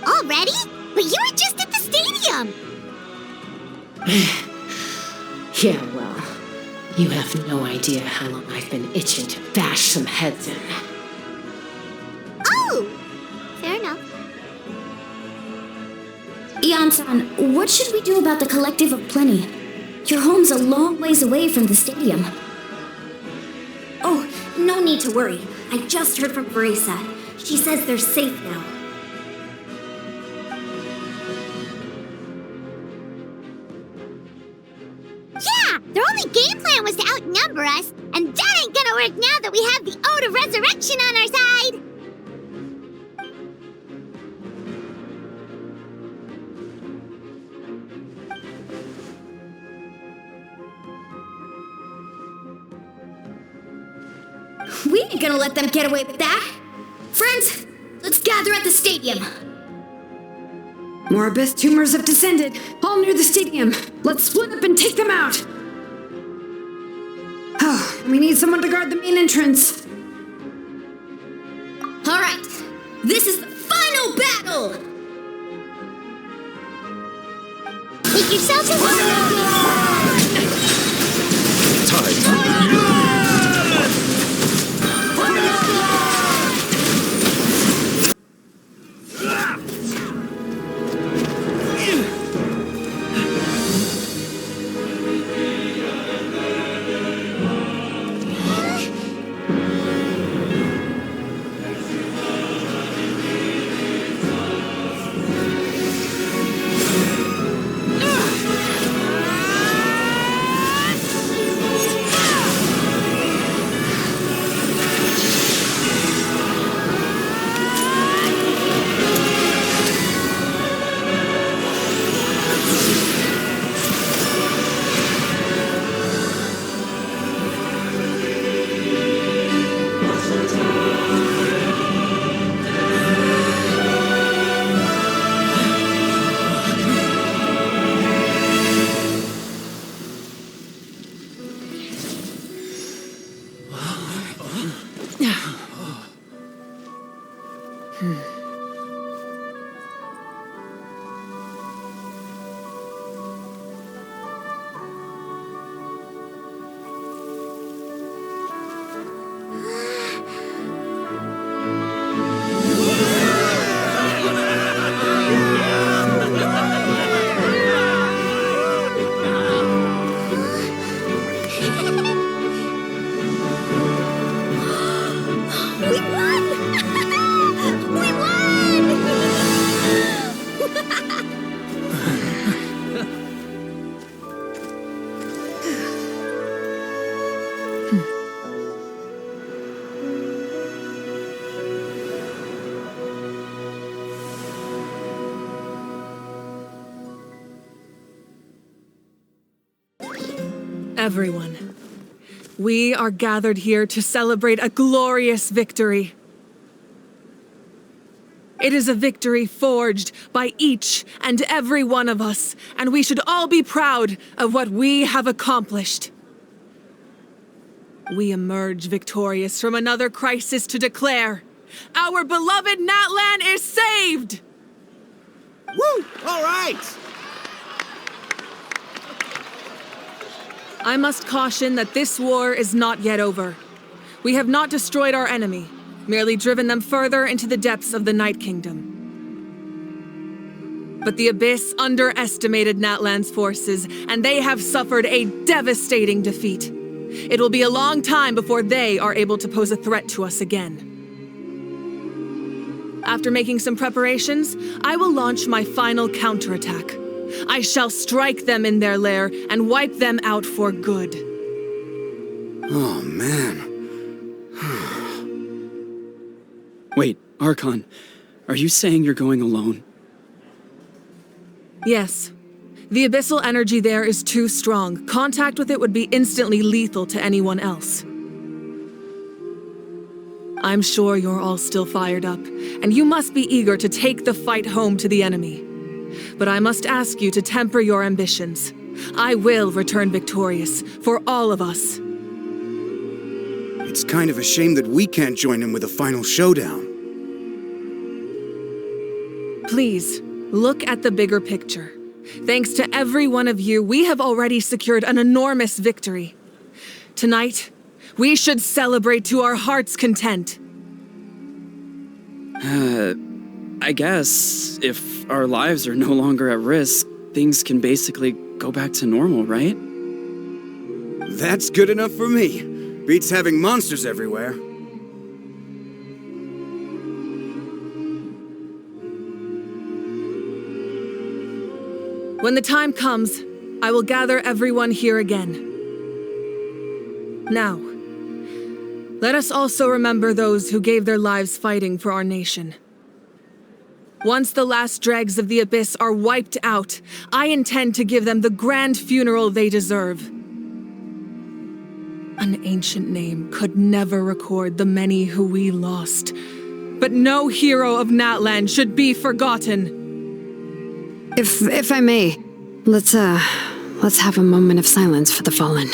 B: Already? But you were just at the stadium!
N: Yeah, well, you have no idea how long I've been itching to bash some heads in.
B: Oh! Fair enough. Ian-san, what should we do about the Collective of Plenty? Your home's a long ways away from the stadium. Oh, no need to worry. I just heard from Veresa. She says they're safe now. Yeah! Their only game plan was to outnumber us, and that ain't gonna work now that we have the Ode of Resurrection on our side! We ain't gonna let them get away with that! Friends, let's gather at the stadium!
D: More abyss tumors have descended, all near the stadium. Let's split up and take them out. Oh, we need someone to guard the main entrance.
B: Alright, this is the final battle! Make yourselves a
C: Everyone, we are gathered here to celebrate a glorious victory. It is a victory forged by each and every one of us, and we should all be proud of what we have accomplished. We emerge victorious from another crisis to declare, our beloved Natlan is saved!
I: Woo! All right!
C: I must caution that this war is not yet over. We have not destroyed our enemy, merely driven them further into the depths of the Night Kingdom. But the Abyss underestimated Natlan's forces, and they have suffered a devastating defeat. It will be a long time before they are able to pose a threat to us again. After making some preparations, I will launch my final counterattack. I shall strike them in their lair and wipe them out for good.
K: Oh, man.
L: Wait, Archon, are you saying you're going alone?
C: Yes. The abyssal energy there is too strong. Contact with it would be instantly lethal to anyone else. I'm sure you're all still fired up, and you must be eager to take the fight home to the enemy. But I must ask you to temper your ambitions. I will return victorious, for all of us.
K: It's kind of a shame that we can't join him with a final showdown.
C: Please, look at the bigger picture. Thanks to every one of you, we have already secured an enormous victory. Tonight, we should celebrate to our heart's content.
L: I guess if our lives are no longer at risk, things can basically go back to normal, right?
K: That's good enough for me. Beats having monsters everywhere.
C: When the time comes, I will gather everyone here again. Now, let us also remember those who gave their lives fighting for our nation. Once the last dregs of the Abyss are wiped out, I intend to give them the grand funeral they deserve. An ancient name could never record the many who we lost, but no hero of Natlan should be forgotten.
D: If I may, let's have a moment of silence for the fallen.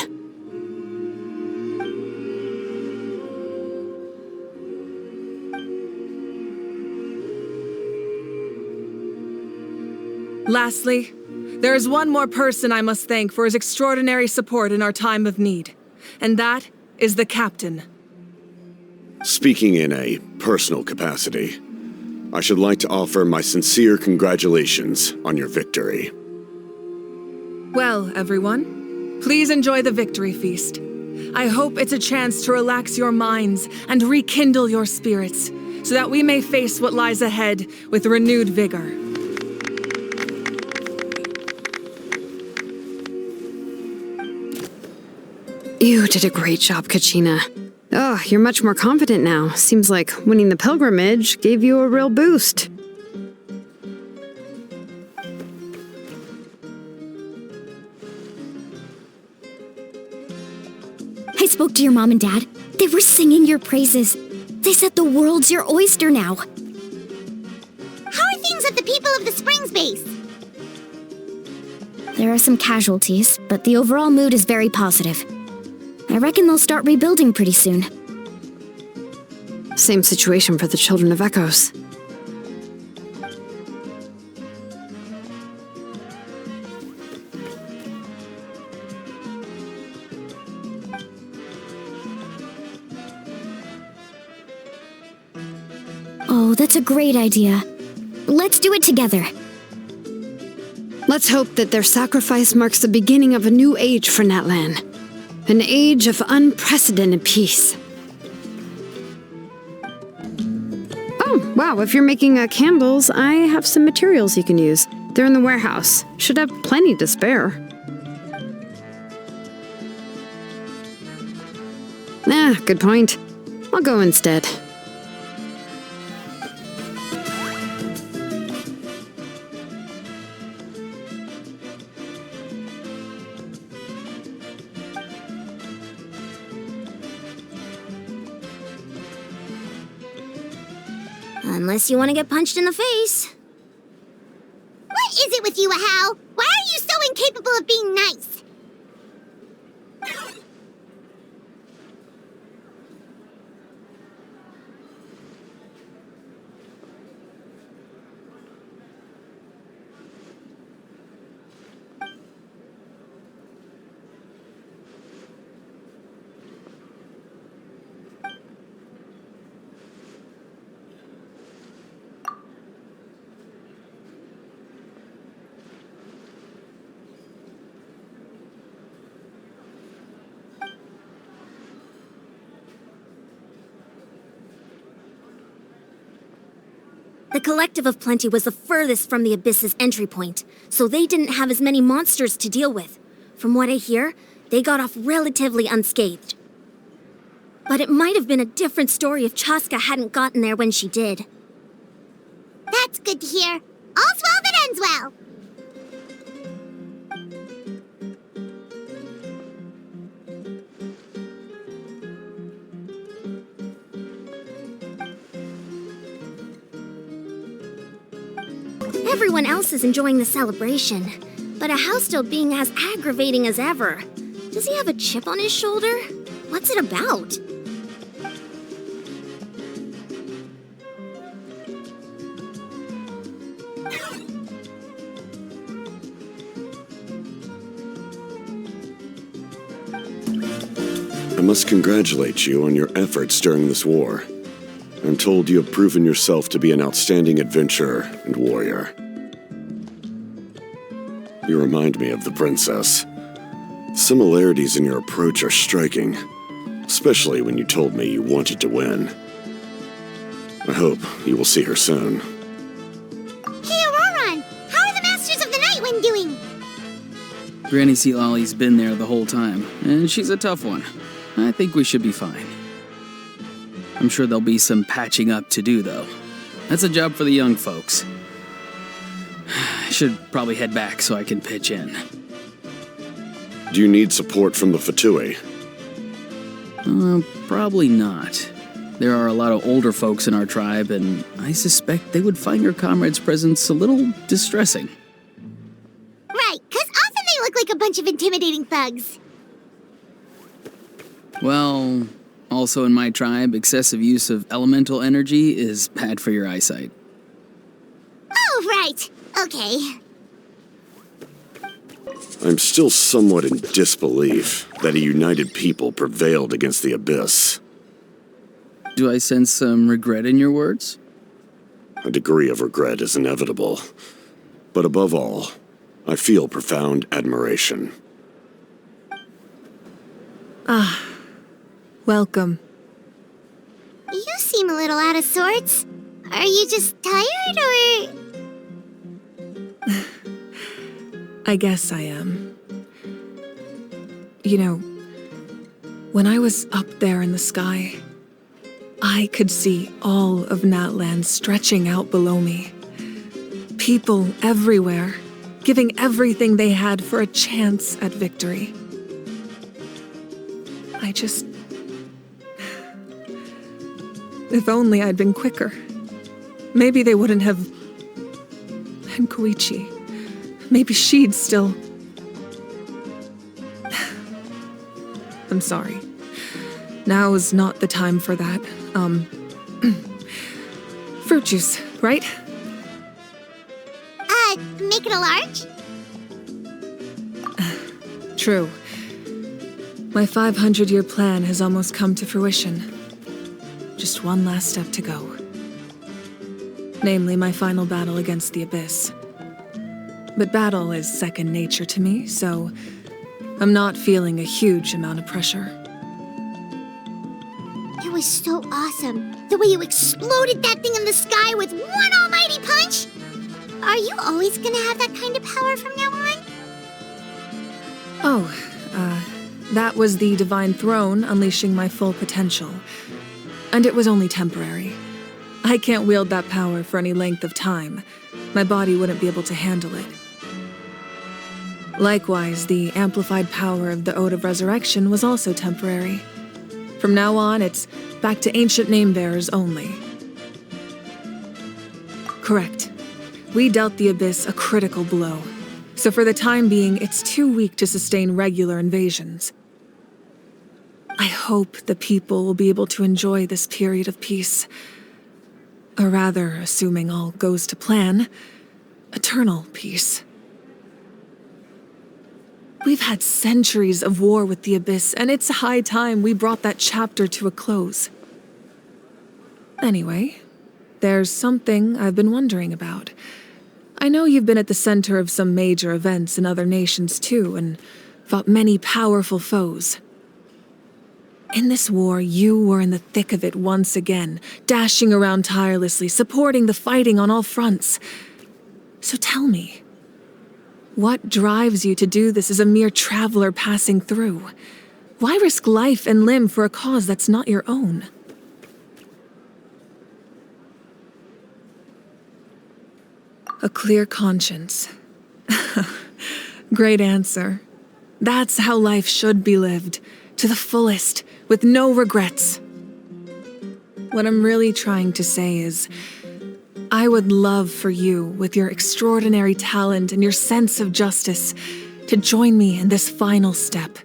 C: Lastly, there is one more person I must thank for his extraordinary support in our time of need, and that is the captain.
R: Speaking in a personal capacity, I should like to offer my sincere congratulations on your victory.
C: Well, everyone, please enjoy the victory feast. I hope it's a chance to relax your minds and rekindle your spirits, so that we may face what lies ahead with renewed vigor.
D: You did a great job, Kachina. Oh, you're much more confident now. Seems like winning the pilgrimage gave you a real boost.
B: I spoke to your mom and dad. They were singing your praises. They said the world's your oyster now. How are things at the People of the Springs base? There are some casualties, but the overall mood is very positive. I reckon they'll start rebuilding pretty soon.
D: Same situation for the Children of Echoes.
B: Oh, that's a great idea. Let's do it together.
D: Let's hope that their sacrifice marks the beginning of a new age for Natlan. An age of unprecedented peace. Oh, wow, if you're making candles, I have some materials you can use. They're in the warehouse. Should have plenty to spare. Good point. I'll go instead.
B: Unless you want to get punched in the face. What is it with you, Ahau? Why are you so incapable of being nice?
S: The Collective of Plenty was the furthest from the Abyss's entry point, so they didn't have as many monsters to deal with. From what I hear, they got off relatively unscathed. But it might have been a different story if Chaska hadn't gotten there when she did.
B: That's good to hear. All's well that ends well.
S: Everyone else is enjoying the celebration, but a house-still being as aggravating as ever. Does he have a chip on his shoulder? What's it about?
R: I must congratulate you on your efforts during this war. I'm told you have proven yourself to be an outstanding adventurer and warrior. You remind me of the princess. Similarities in your approach are striking, especially when you told me you wanted to win. I hope you will see her soon.
B: Hey, Auroron! How are the Masters of the Nightwind doing?
L: Granny Sealolly's been there the whole time, and she's a tough one. I think we should be fine. I'm sure there'll be some patching up to do, though. That's a job for the young folks. I should probably head back so I can pitch in.
R: Do you need support from the Fatui?
L: Probably not. There are a lot of older folks in our tribe, and I suspect they would find your comrade's presence a little distressing.
B: Right, 'cause often they look like a bunch of intimidating thugs.
L: Well, also in my tribe, excessive use of elemental energy is bad for your eyesight.
B: Oh, right. Okay.
R: I'm still somewhat in disbelief that a united people prevailed against the Abyss.
L: Do I sense some regret in your words?
R: A degree of regret is inevitable. But above all, I feel profound admiration.
C: Ah, welcome.
B: You seem a little out of sorts. Are you just tired, or...?
C: I guess I am. You know, when I was up there in the sky, I could see all of Natlan stretching out below me. People everywhere, giving everything they had for a chance at victory. If only I'd been quicker. Maybe they wouldn't have... And Koichi. Maybe she'd still... I'm sorry. Now is not the time for that. Fruit juice, right?
B: Make it a large?
C: True. My 500-year plan has almost come to fruition. Just one last step to go. Namely, my final battle against the Abyss. But battle is second nature to me, so I'm not feeling a huge amount of pressure.
B: It was so awesome. The way you exploded that thing in the sky with one almighty punch! Are you always gonna have that kind of power from now on?
C: That was the Divine Throne unleashing my full potential. And it was only temporary. I can't wield that power for any length of time. My body wouldn't be able to handle it. Likewise, the amplified power of the Ode of Resurrection was also temporary. From now on, it's back to ancient name-bearers only. Correct. We dealt the Abyss a critical blow, so for the time being, it's too weak to sustain regular invasions. I hope the people will be able to enjoy this period of peace. Or rather, assuming all goes to plan, eternal peace. We've had centuries of war with the Abyss, and it's high time we brought that chapter to a close. Anyway, there's something I've been wondering about. I know you've been at the center of some major events in other nations too, and fought many powerful foes. In this war, you were in the thick of it once again, dashing around tirelessly, supporting the fighting on all fronts. So tell me, what drives you to do this as a mere traveler passing through? Why risk life and limb for a cause that's not your own? A clear conscience. Great answer. That's how life should be lived, to the fullest, with no regrets. What I'm really trying to say is, I would love for you, with your extraordinary talent and your sense of justice, to join me in this final step.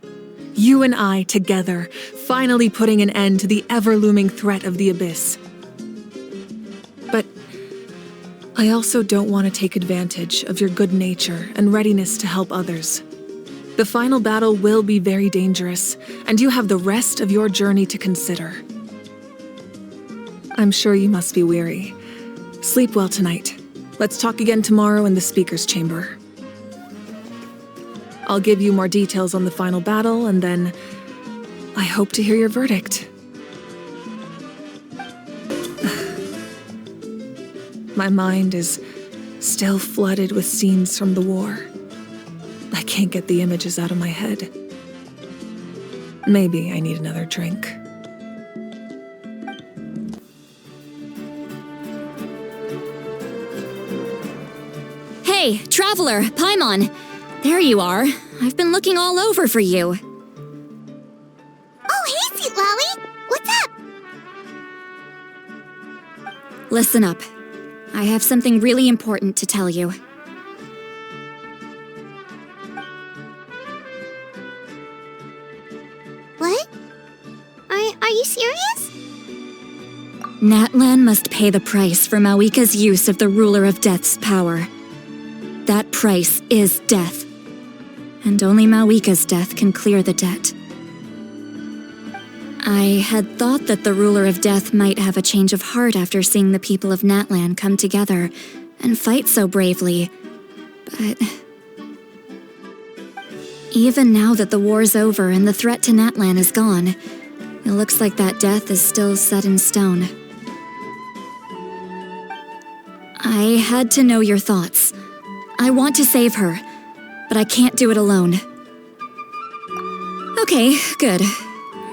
C: You and I together, finally putting an end to the ever-looming threat of the Abyss. But I also don't want to take advantage of your good nature and readiness to help others. The final battle will be very dangerous, and you have the rest of your journey to consider. I'm sure you must be weary. Sleep well tonight. Let's talk again tomorrow in the speaker's chamber. I'll give you more details on the final battle, and then I hope to hear your verdict. My mind is still flooded with scenes from the war. I can't get the images out of my head. Maybe I need another drink.
E: Hey, Traveler, Paimon! There you are. I've been looking all over for you.
B: Oh, hey, Sweet Lolly! What's up?
E: Listen up. I have something really important to tell you.
B: What? Are you serious?
E: Natlan must pay the price for Mawika's use of the Ruler of Death's power. That price is death. And only Mawika's death can clear the debt. I had thought that the Ruler of Death might have a change of heart after seeing the people of Natlan come together and fight so bravely, but even now that the war's over and the threat to Natlan is gone, it looks like that death is still set in stone. I had to know your thoughts. I want to save her, but I can't do it alone. Okay, good.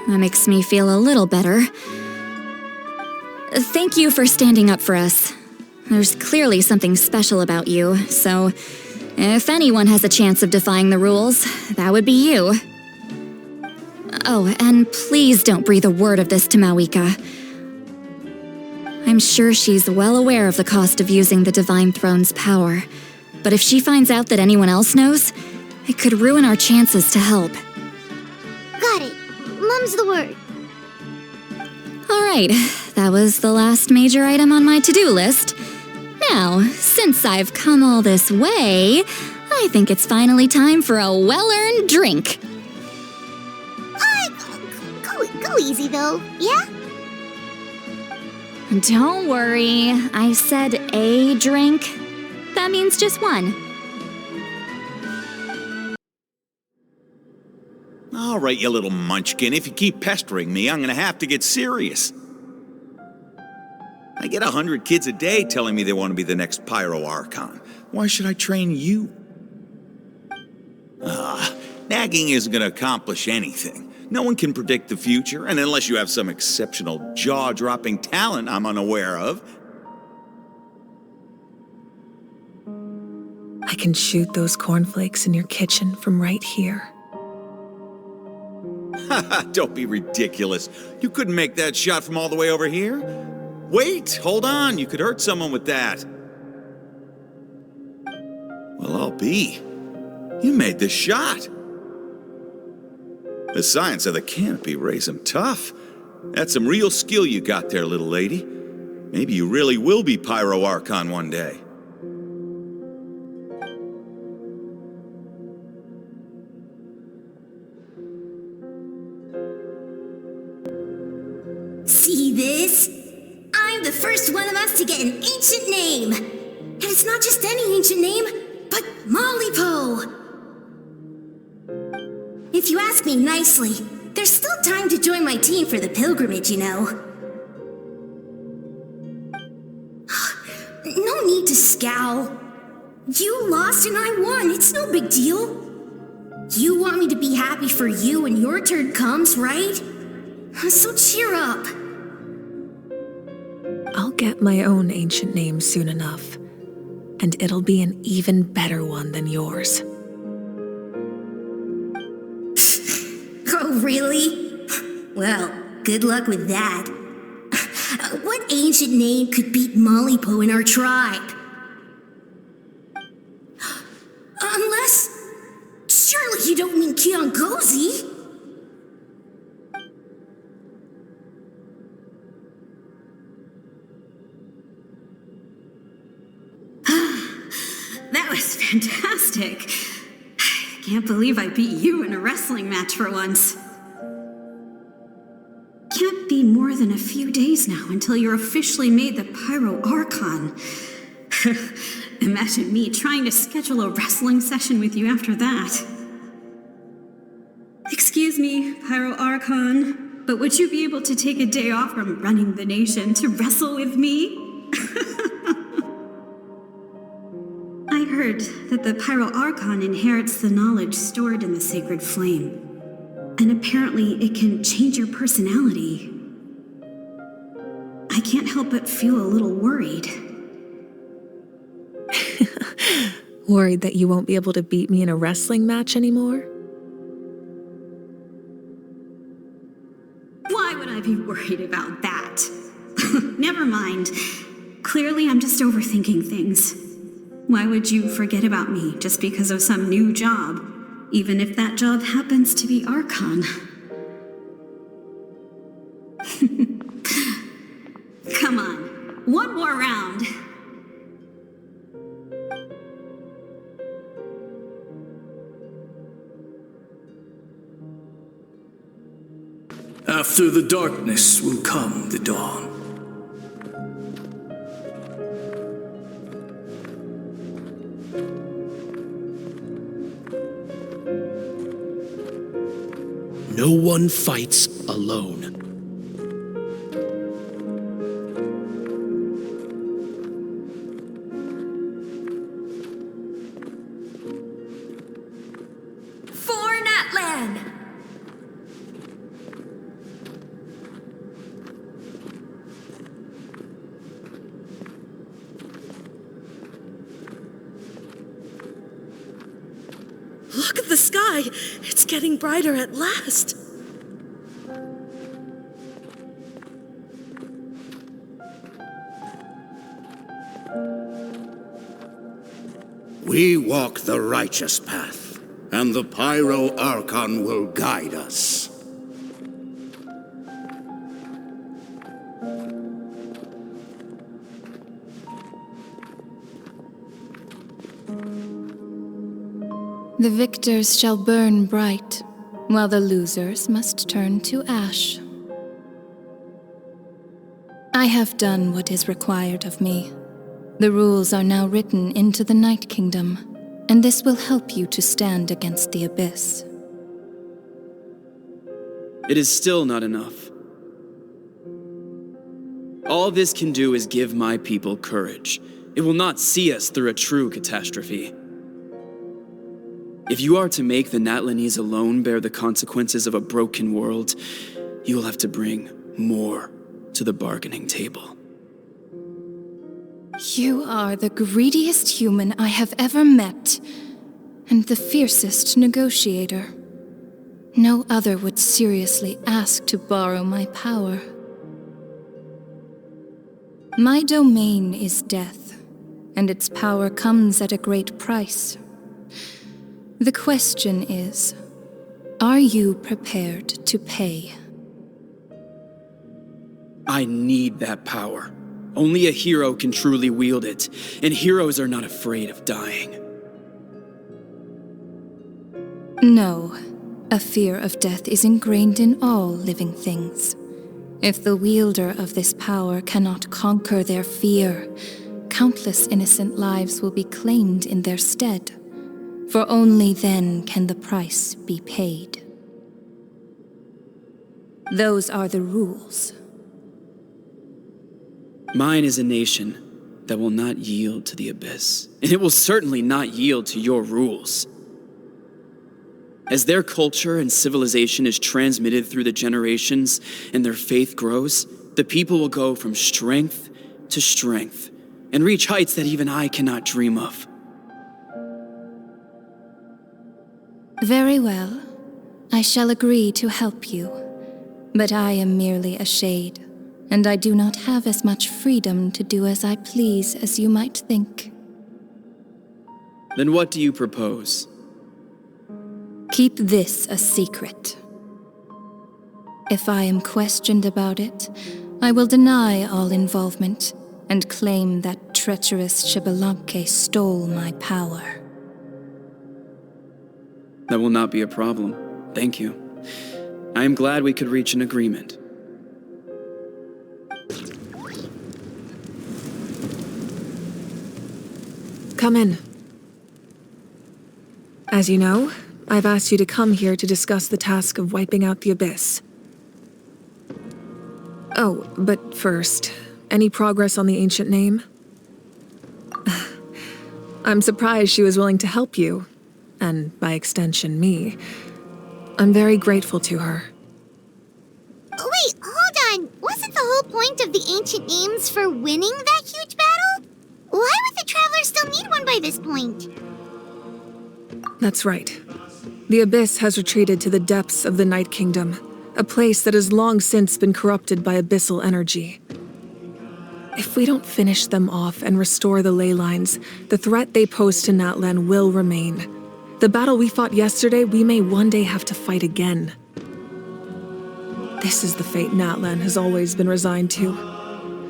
E: That makes me feel a little better. Thank you for standing up for us. There's clearly something special about you, so if anyone has a chance of defying the rules, that would be you. Oh, and please don't breathe a word of this to Mawika. I'm sure she's well aware of the cost of using the Divine Throne's power, but if she finds out that anyone else knows, it could ruin our chances to help.
B: Got it. Mum's the word.
E: Alright, that was the last major item on my to-do list. Now, since I've come all this way, I think it's finally time for a well-earned drink.
B: Go easy, though, yeah?
E: Don't worry, I said a drink. That means just one.
I: All right, you little munchkin. If you keep pestering me, I'm gonna have to get serious. I get 100 kids a day telling me they want to be the next Pyro Archon. Why should I train you? Nagging isn't gonna accomplish anything. No one can predict the future, and unless you have some exceptional jaw-dropping talent I'm unaware of.
C: I can shoot those cornflakes in your kitchen from right here.
I: Don't be ridiculous. You couldn't make that shot from all the way over here. Wait, hold on. You could hurt someone with that. Well, I'll be. You made the shot. The science of the canopy raised him tough. That's some real skill you got there, little lady. Maybe you really will be Pyro Archon one day.
P: See this? I'm the first one of us to get an ancient name. And it's not just any ancient name, but Mollypo. If you ask me nicely, there's still time to join my team for the pilgrimage, you know. No need to scowl. You lost and I won. It's no big deal. You want me to be happy for you when your turn comes, right? So cheer up.
C: I'll get my own ancient name soon enough, and it'll be an even better one than yours.
P: Oh, really? Well, good luck with that. What ancient name could beat Mollypo in our tribe? Unless... surely you don't mean Kiangozi?
Q: That was fantastic. Can't believe I beat you in a wrestling match for once. Can't be more than a few days now until you're officially made the Pyro Archon. Imagine me trying to schedule a wrestling session with you after that. Excuse me, Pyro Archon, but would you be able to take a day off from running the nation to wrestle with me? I heard that the Pyro Archon inherits the knowledge stored in the sacred flame. And apparently it can change your personality. I can't help but feel a little worried.
C: Worried that you won't be able to beat me in a wrestling match anymore?
Q: Why would I be worried about that? Never mind. Clearly I'm just overthinking things. Why would you forget about me just because of some new job? Even if that job happens to be Archon. Come on, one more round.
T: After the darkness will come the dawn.
A: No one fights alone.
P: For Natlan!
U: Look at the sky! It's getting brighter at last!
K: We walk the righteous path, and the Pyro Archon will guide us.
X: The victors shall burn bright, while the losers must turn to ash. I have done what is required of me. The rules are now written into the Night Kingdom, and this will help you to stand against the Abyss.
L: It is still not enough. All this can do is give my people courage. It will not see us through a true catastrophe. If you are to make the Natlanese alone bear the consequences of a broken world, you will have to bring more to the bargaining table.
X: You are the greediest human I have ever met, and the fiercest negotiator. No other would seriously ask to borrow my power. My domain is death, and its power comes at a great price. The question is, are you prepared to pay?
L: I need that power. Only a hero can truly wield it, and heroes are not afraid of dying.
X: No, a fear of death is ingrained in all living things. If the wielder of this power cannot conquer their fear, countless innocent lives will be claimed in their stead. For only then can the price be paid. Those are the rules.
G: Mine is a nation that will not yield to the Abyss, and it will certainly not yield to your rules. As their culture and civilization is transmitted through the generations and their faith grows, the people will go from strength to strength and reach heights that even I cannot dream of.
X: Very well. I shall agree to help you. But I am merely a shade, and I do not have as much freedom to do as I please as you might think.
G: Then what do you propose?
X: Keep this a secret. If I am questioned about it, I will deny all involvement and claim that treacherous Xbalanque stole my power.
G: That will not be a problem. Thank you. I am glad we could reach an agreement.
C: Come in. As you know, I've asked you to come here to discuss the task of wiping out the Abyss. Oh, but first, any progress on the ancient name? I'm surprised she was willing to help you, and by extension, me. I'm very grateful to her.
B: Wait, hold on. Wasn't the whole point of the ancient names for winning that huge battle? Why would the Travelers still need one by this point?
C: That's right. The Abyss has retreated to the depths of the Night Kingdom, a place that has long since been corrupted by abyssal energy. If we don't finish them off and restore the ley lines, the threat they pose to Natlan will remain. The battle we fought yesterday, we may one day have to fight again. This is the fate Natlan has always been resigned to.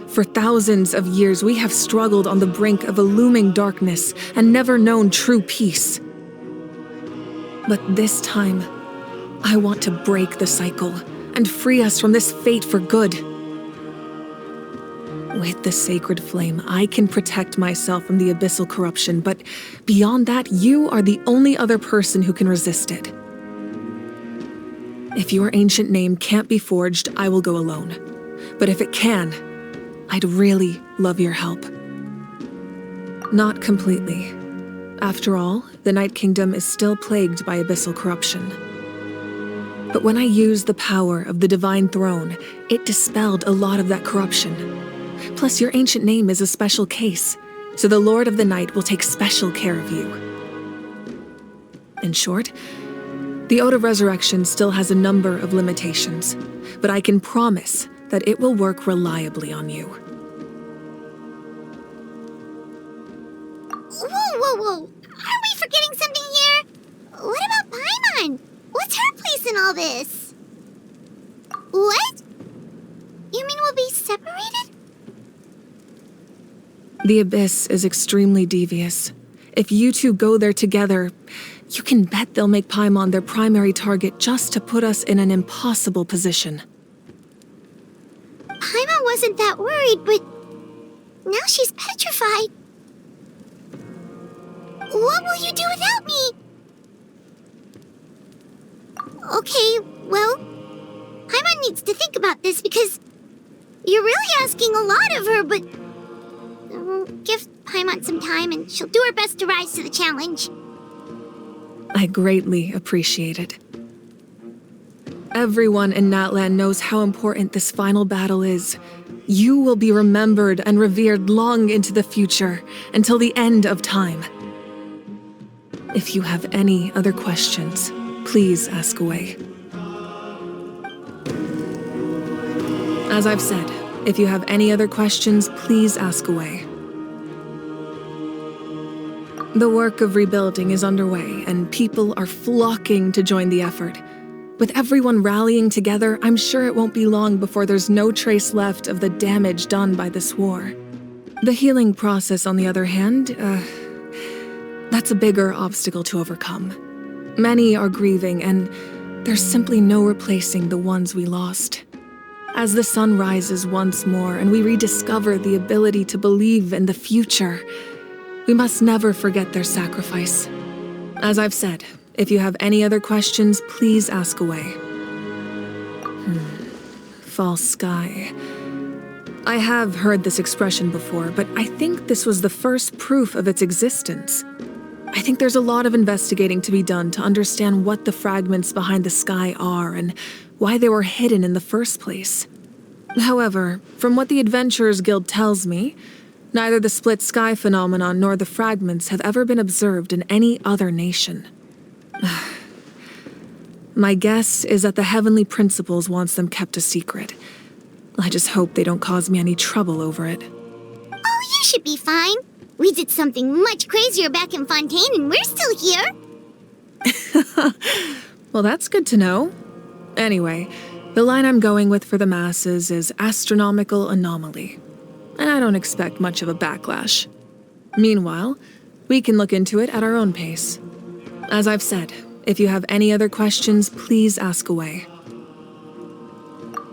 C: For thousands of years, we have struggled on the brink of a looming darkness and never known true peace. But this time, I want to break the cycle and free us from this fate for good. With the sacred flame, I can protect myself from the abyssal corruption, but beyond that, you are the only other person who can resist it. If your ancient name can't be forged, I will go alone. But if it can, I'd really love your help. Not completely. After all, the Night Kingdom is still plagued by abyssal corruption. But when I used the power of the Divine Throne, it dispelled a lot of that corruption. Plus, your ancient name is a special case, so the Lord of the Night will take special care of you. In short, the Ode of Resurrection still has a number of limitations, but I can promise that it will work reliably on you.
B: Whoa. Are we forgetting something here? What about Paimon? What's her place in all this? What? You mean we'll be separated?
C: The Abyss is extremely devious. If you two go there together, you can bet they'll make Paimon their primary target just to put us in an impossible position.
B: Paimon wasn't that worried, but now she's petrified. What will you do without me? Okay, well, Paimon needs to think about this because you're really asking a lot of her, but we'll give Paimon some time and she'll do her best to rise to the challenge.
C: I greatly appreciate it. Everyone in Natlan knows how important this final battle is. You will be remembered and revered long into the future, until the end of time. If you have any other questions, please ask away. As I've said, if you have any other questions, please ask away. The work of rebuilding is underway, and people are flocking to join the effort. With everyone rallying together, I'm sure it won't be long before there's no trace left of the damage done by this war. The healing process, on the other hand, that's a bigger obstacle to overcome. Many are grieving, and there's simply no replacing the ones we lost. As the sun rises once more and we rediscover the ability to believe in the future, we must never forget their sacrifice. As I've said, if you have any other questions, please ask away. false sky. I have heard this expression before, but I think this was the first proof of its existence. I think there's a lot of investigating to be done to understand what the fragments behind the sky are and why they were hidden in the first place. However, from what the Adventurers Guild tells me, neither the split sky phenomenon nor the fragments have ever been observed in any other nation. My guess is that the Heavenly Principles wants them kept a secret. I just hope they don't cause me any trouble over it.
B: Oh, you should be fine. We did something much crazier back in Fontaine and we're still here.
C: Well, that's good to know. Anyway, the line I'm going with for the masses is astronomical anomaly. And I don't expect much of a backlash. Meanwhile, we can look into it at our own pace. As I've said, if you have any other questions, please ask away.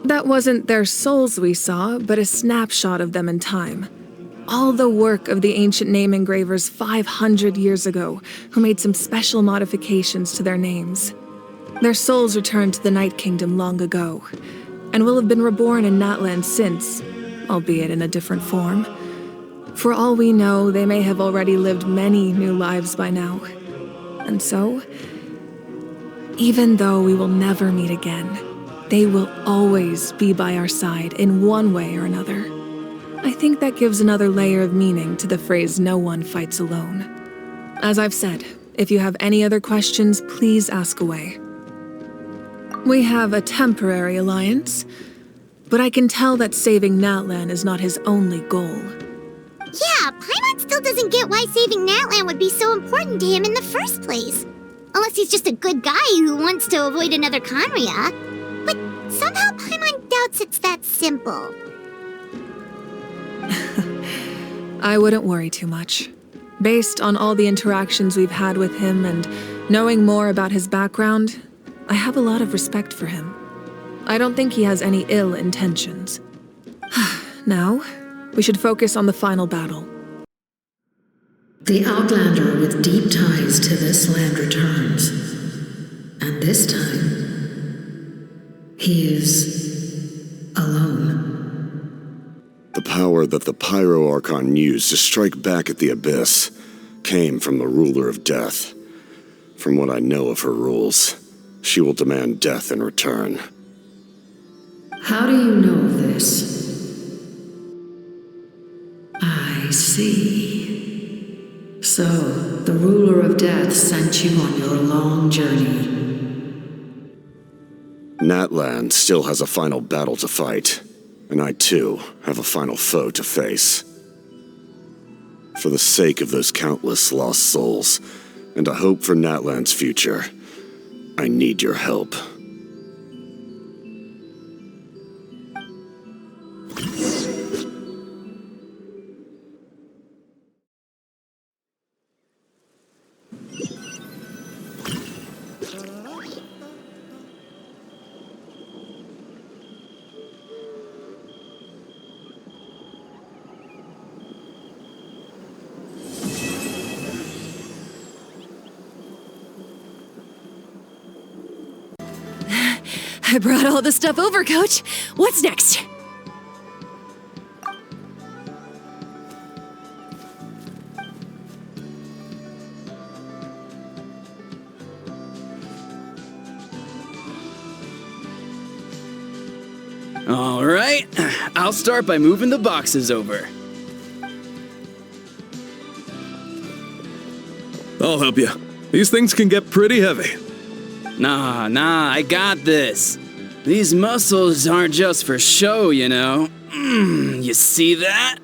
C: That wasn't their souls we saw, but a snapshot of them in time. All the work of the ancient name engravers 500 years ago, who made some special modifications to their names. Their souls returned to the Night Kingdom long ago, and will have been reborn in Natlan since, albeit in a different form. For all we know, they may have already lived many new lives by now. And so, even though we will never meet again, they will always be by our side in one way or another. I think that gives another layer of meaning to the phrase, "no one fights alone." As I've said, if you have any other questions, please ask away. We have a temporary alliance, but I can tell that saving Natlan is not his only goal.
B: Yeah, Paimon still doesn't get why saving Natlan would be so important to him in the first place. Unless he's just a good guy who wants to avoid another Conria. But somehow Paimon doubts it's that simple.
C: I wouldn't worry too much. Based on all the interactions we've had with him and knowing more about his background, I have a lot of respect for him. I don't think he has any ill intentions. Now, we should focus on the final battle.
J: The Outlander with deep ties to this land returns. And this time, he is alone.
R: The power that the Pyro Archon used to strike back at the Abyss came from the Ruler of Death. From what I know of her rules, she will demand death in return.
J: How do you know of this? I see. So, the Ruler of Death sent you on your long journey.
R: Natlan still has a final battle to fight, and I too have a final foe to face. For the sake of those countless lost souls, and a hope for Natlan's future, I need your help.
N: I brought all the stuff over, Coach. What's next?
G: All right, I'll start by moving the boxes over.
O: I'll help you. These things can get pretty heavy.
G: Nah, I got this. These muscles aren't just for show, you know. You see that?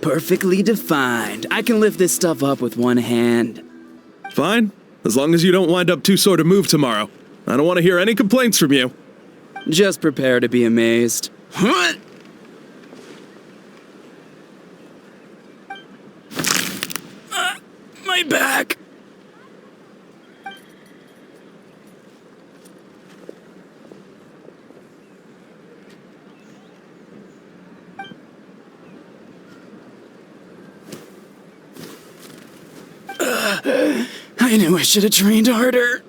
G: Perfectly defined. I can lift this stuff up with one hand.
O: Fine, as long as you don't wind up too sore to move tomorrow. I don't want to hear any complaints from you.
G: Just prepare to be amazed. My back! I knew I should have trained harder.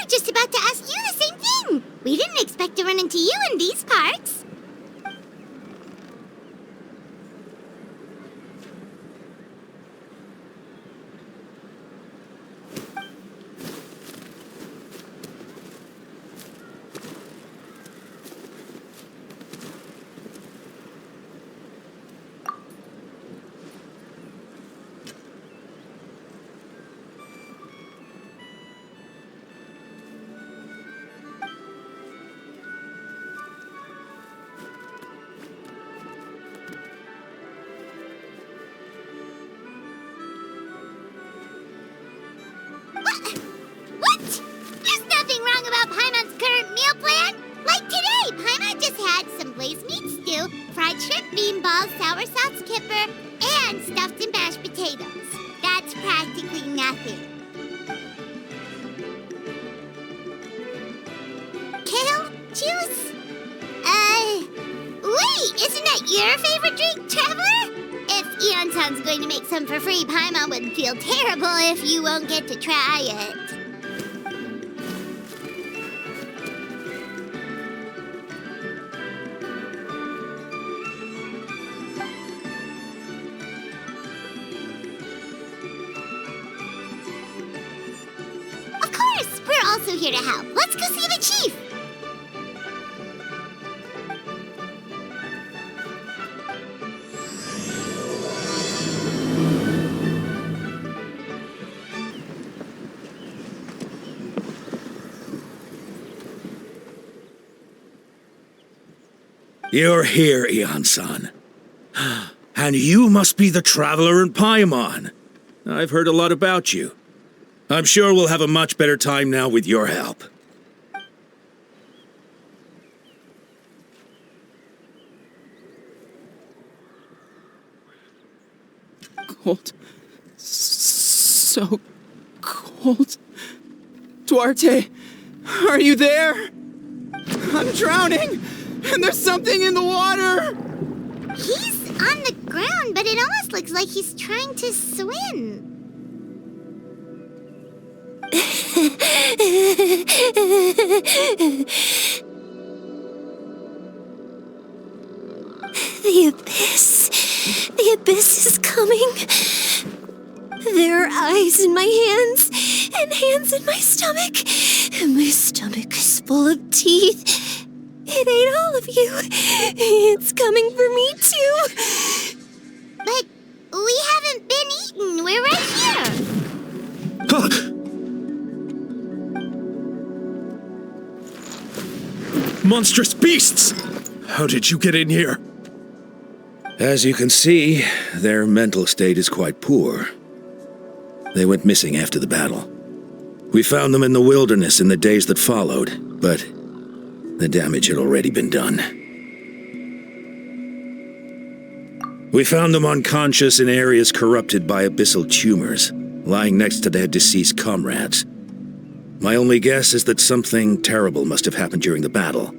B: were just about to ask you the same thing. We didn't expect to run into you in these parts. What? There's nothing wrong about Paimon's current meal plan. Like today, Paimon just had some glazed meat stew, fried shrimp bean balls, sour sauce kipper, and stuffed and mashed potatoes. That's practically nothing. Kale juice? Wait, isn't that your favorite drink, Traveler? If Eonsan's going to make some for free, Paimon would feel terrible if you won't get to try it. Of course, we're also here to help. Let's go see the chief.
I: You're here, Eon-san. And you must be the traveler in Paimon. I've heard a lot about you. I'm sure we'll have a much better time now with your help.
G: Cold. So cold. Duarte, are you there? I'm drowning, and there's something in the water!
B: He's on the ground, but it almost looks like he's trying to swim.
F: The abyss. The abyss is coming. There are eyes in my hands, and hands in my stomach. And my stomach is full of teeth. It ate all of you. It's coming for me too.
B: But we haven't been eaten. We're right here.
O: Monstrous beasts! How did you get in here?
I: As you can see, their mental state is quite poor. They went missing after the battle. We found them in the wilderness in the days that followed, but the damage had already been done. We found them unconscious in areas corrupted by abyssal tumors, lying next to their deceased comrades. My only guess is that something terrible must have happened during the battle.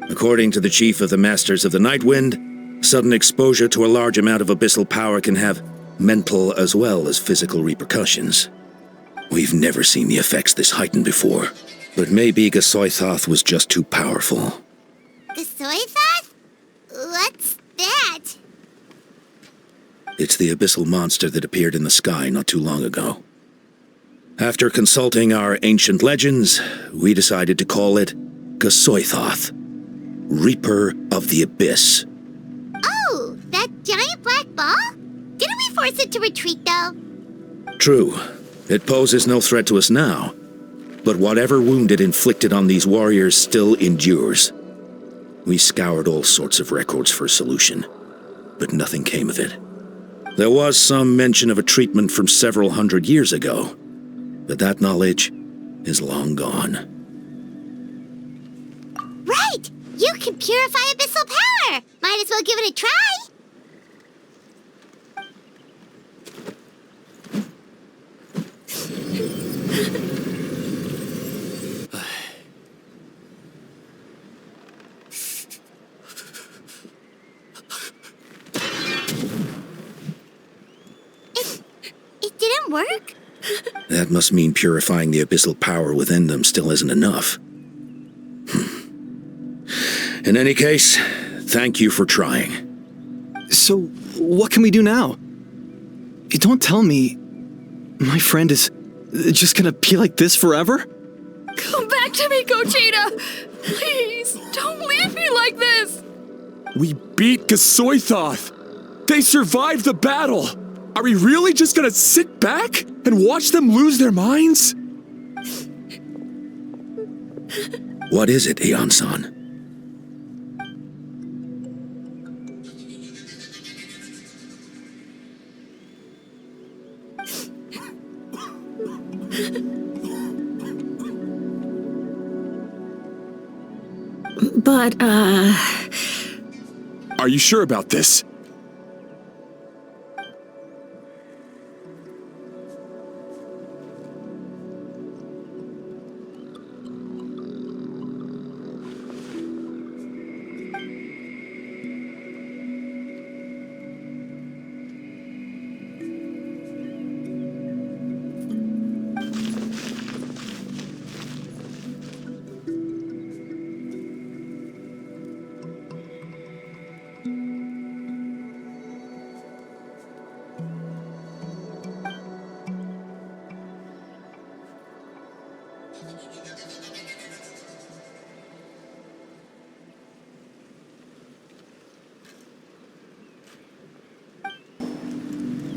I: According to the chief of the Masters of the Nightwind, sudden exposure to a large amount of abyssal power can have mental as well as physical repercussions. We've never seen the effects this heightened before, but maybe Gasoithoth was just too powerful.
B: Gasoithoth? What's that?
I: It's the abyssal monster that appeared in the sky not too long ago. After consulting our ancient legends, we decided to call it Gasoithoth, Reaper of the Abyss.
B: Oh, that giant black ball? Didn't we force it to retreat, though?
I: True. It poses no threat to us now, but whatever wound it inflicted on these warriors still endures. We scoured all sorts of records for a solution, but nothing came of it. There was some mention of a treatment from several hundred years ago, but that knowledge is long gone.
B: Right! You can purify abyssal power! Might as well give it a try!
I: That
H: That must mean purifying the abyssal power within them still isn't enough. In any case, thank you for trying.
A: So, what can we do now? Don't tell me my friend is just gonna be like this forever?
M: Come back to me, Gogeta! Please, don't leave me like this!
V: We beat Gasoithoth! They survived the battle! Are we really just gonna sit back and watch them lose their minds?
H: What is it, Aeon-san?
U: But,
V: Are you sure about this?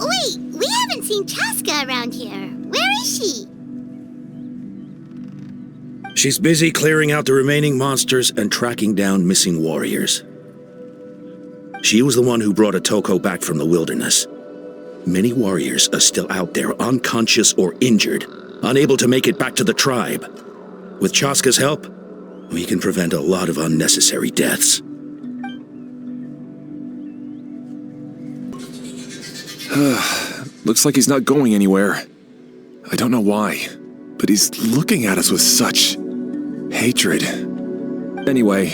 B: Wait, we haven't seen Chaska around here. Where is she?
H: She's busy clearing out the remaining monsters and tracking down missing warriors. She was the one who brought Otoko back from the wilderness. Many warriors are still out there, unconscious or injured, unable to make it back to the tribe. With Chaska's help, we can prevent a lot of unnecessary deaths.
V: Looks like he's not going anywhere. I don't know why, but he's looking at us with such hatred. Anyway,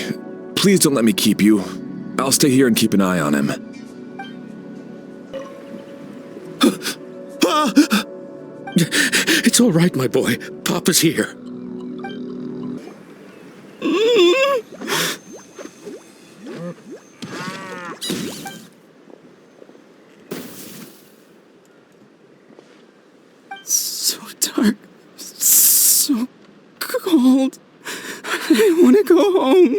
V: please don't let me keep you. I'll stay here and keep an eye on him.
H: It's all right, my boy. Papa's here.
W: So dark, so cold. I want to go home.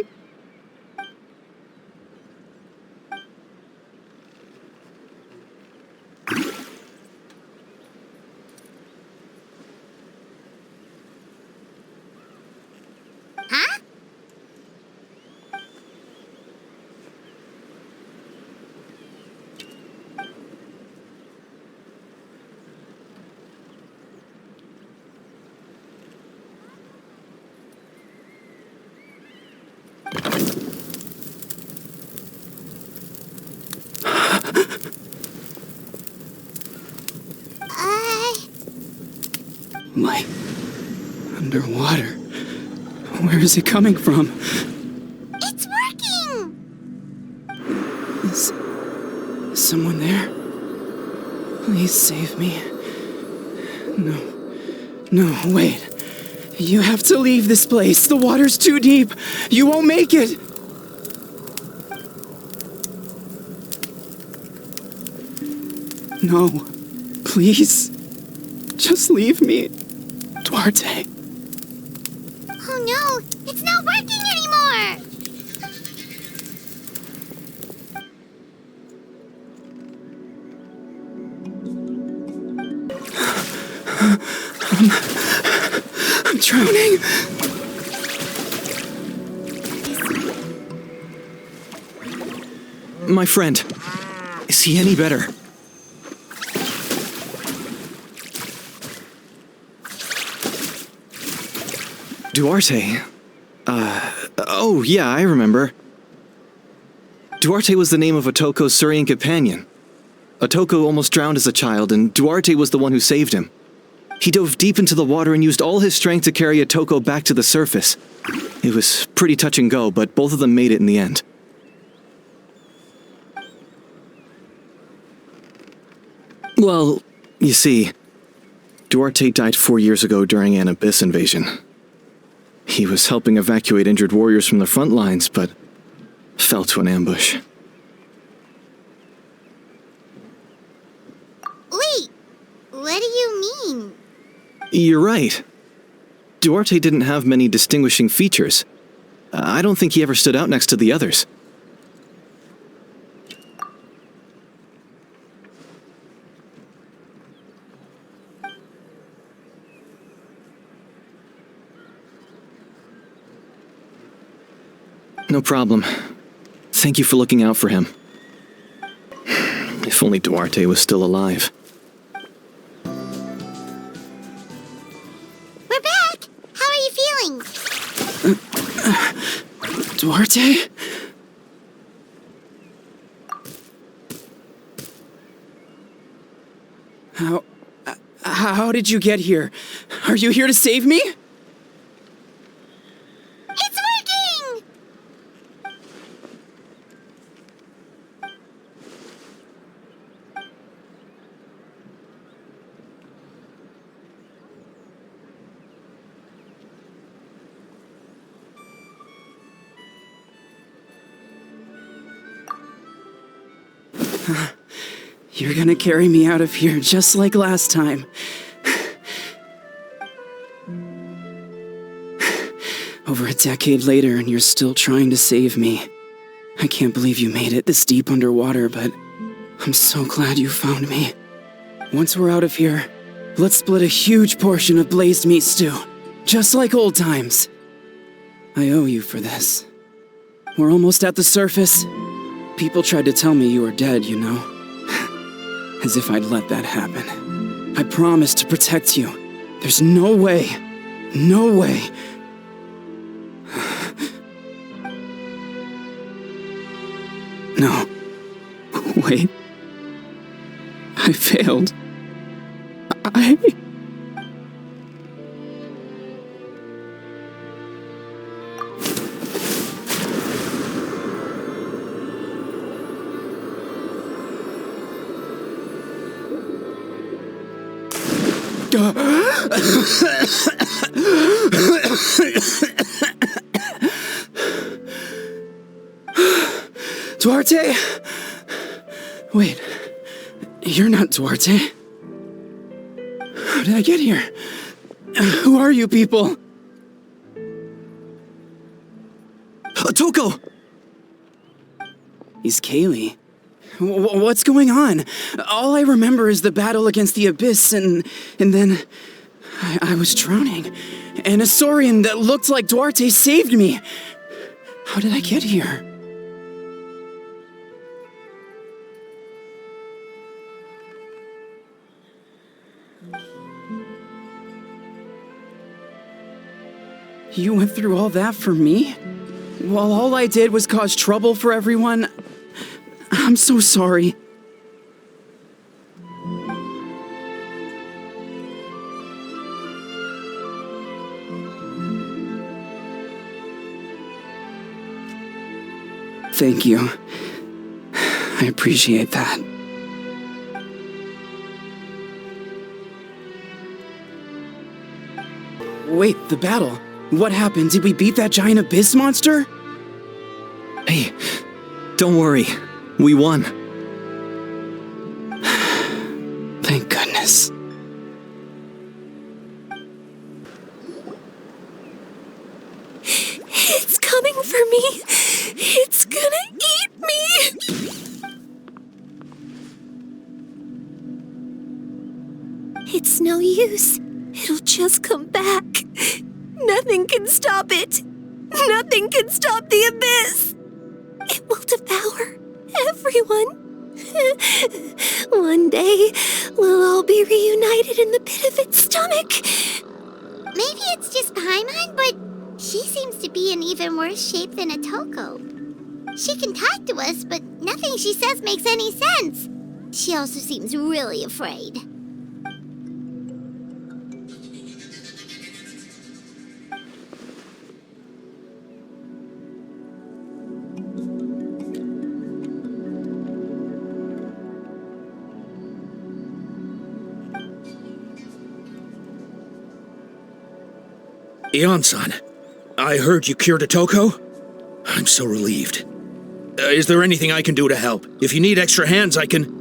B: Huh?
W: Light. Underwater. Where is it coming from?
B: It's working!
W: Is someone there? Please save me. No, wait. You have to leave this place. The water's too deep. You won't make it. No, please. Just leave me, Duarte.
B: Oh no, it's not working anymore!
W: I'm drowning.
A: My friend, is he any better? Duarte? Oh yeah, I remember. Duarte was the name of Otoko's Surian companion. Otoko almost drowned as a child, and Duarte was the one who saved him. He dove deep into the water and used all his strength to carry Otoko back to the surface. It was pretty touch and go, but both of them made it in the end. Well, you see,
D: Duarte died 4 years ago during an Abyss invasion. He was helping evacuate injured warriors from the front lines, but fell to an ambush.
B: Wait, what do you mean?
D: You're right. Duarte didn't have many distinguishing features. I don't think he ever stood out next to the others. No problem. Thank you for looking out for him. If only Duarte was still alive.
B: We're back! How are you feeling?
W: Duarte? How did you get here? Are you here to save me?
B: It's working!
W: You're gonna carry me out of here just like last time. Over a decade later, and you're still trying to save me. I can't believe you made it this deep underwater, but I'm so glad you found me. Once we're out of here, let's split a huge portion of blazed meat stew, just like old times. I owe you for this. We're almost at the surface. People tried to tell me you were dead, you know. As if I'd let that happen. I promised to protect you. There's no way. No way. No. Wait. I failed. Duarte? Wait, you're not Duarte. How did I get here? Who are you people?
D: Toko!
W: He's Kaylee. What's going on? All I remember is the battle against the Abyss, and then I was drowning. And a Saurian that looked like Duarte saved me. How did I get here? You went through all that for me? While all I did was cause trouble for everyone? I'm so sorry. Thank you. I appreciate that. Wait, the battle. What happened? Did we beat that giant abyss monster?
D: Hey, don't worry. We won.
W: Thank goodness.
F: It's coming for me. It's gonna eat me. It's no use. It'll just come back. Nothing can stop it. Nothing can stop the abyss. It will devour everyone. One day, we'll all be reunited in the pit of its stomach.
B: Maybe it's just Paimon, but she seems to be in even worse shape than a Toko. She can talk to us, but nothing she says makes any sense. She also seems really afraid.
H: Ion-san, I heard you cured a Toko? I'm so relieved. Is there anything I can do to help? If you need extra hands, I can...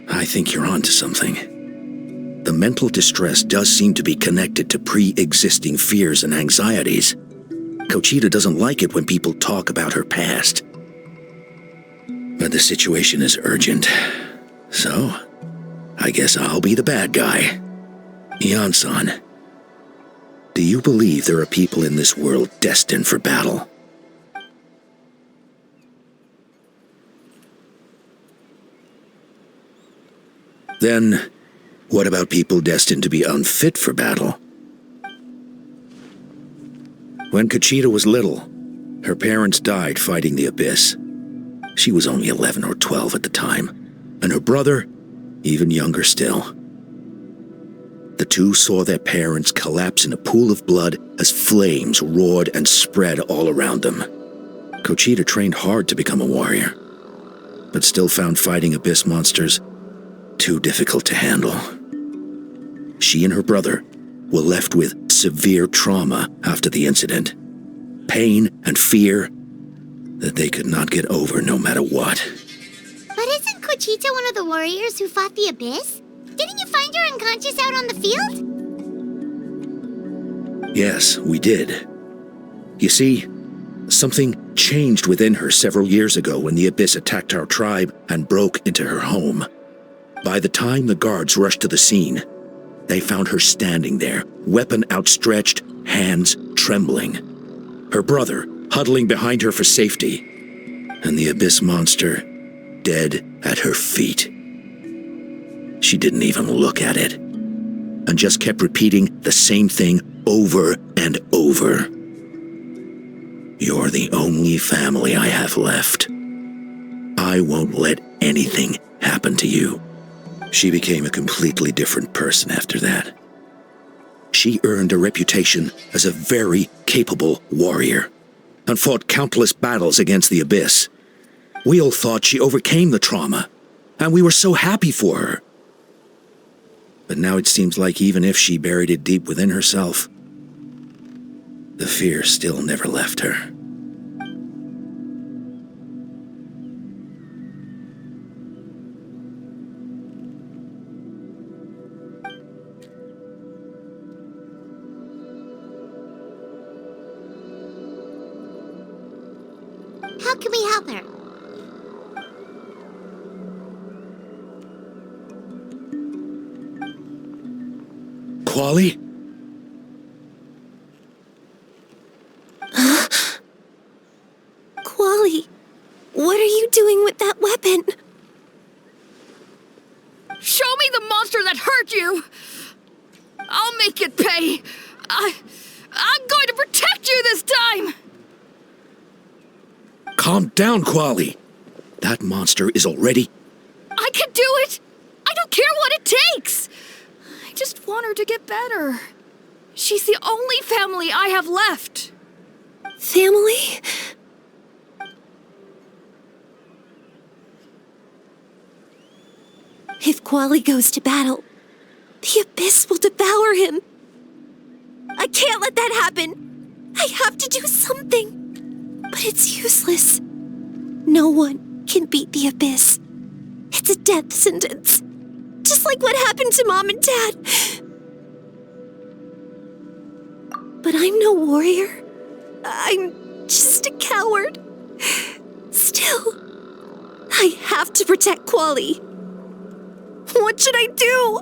H: I think you're onto something. The mental distress does seem to be connected to pre-existing fears and anxieties. Kochita doesn't like it when people talk about her past. But the situation is urgent. So, I guess I'll be the bad guy. Ion-san, do you believe there are people in this world destined for battle? Then, what about people destined to be unfit for battle? When Kochita was little, her parents died fighting the Abyss. She was only 11 or 12 at the time, and her brother, even younger still. The two saw their parents collapse in a pool of blood as flames roared and spread all around them. Kochita trained hard to become a warrior, but still found fighting Abyss monsters too difficult to handle. She and her brother were left with severe trauma after the incident. Pain and fear that they could not get over no matter what.
B: But isn't Kochita one of the warriors who fought the Abyss? Didn't you find her unconscious out on the field?
H: Yes, we did. You see, something changed within her several years ago when the Abyss attacked our tribe and broke into her home. By the time the guards rushed to the scene, they found her standing there, weapon outstretched, hands trembling. Her brother huddling behind her for safety, and the Abyss monster dead at her feet. She didn't even look at it, and just kept repeating the same thing over and over. You're the only family I have left. I won't let anything happen to you. She became a completely different person after that. She earned a reputation as a very capable warrior, and fought countless battles against the Abyss. We all thought she overcame the trauma, and we were so happy for her. But now it seems like even if she buried it deep within herself, the fear still never left her.
B: How can we help her?
H: Quali?
F: Quali, what are you doing with that weapon?
M: Show me the monster that hurt you! I'll make it pay! I'm going to protect you this time!
H: Calm down, Quali. That monster is already...
M: I can do it! I don't care what it takes! I just want her to get better. She's the only family I have left.
F: Family? If Quali goes to battle, the Abyss will devour him. I can't let that happen. I have to do something. But it's useless. No one can beat the Abyss. It's a death sentence. Just like what happened to Mom and Dad. But I'm no warrior. I'm just a coward. Still, I have to protect Quali. What should I do?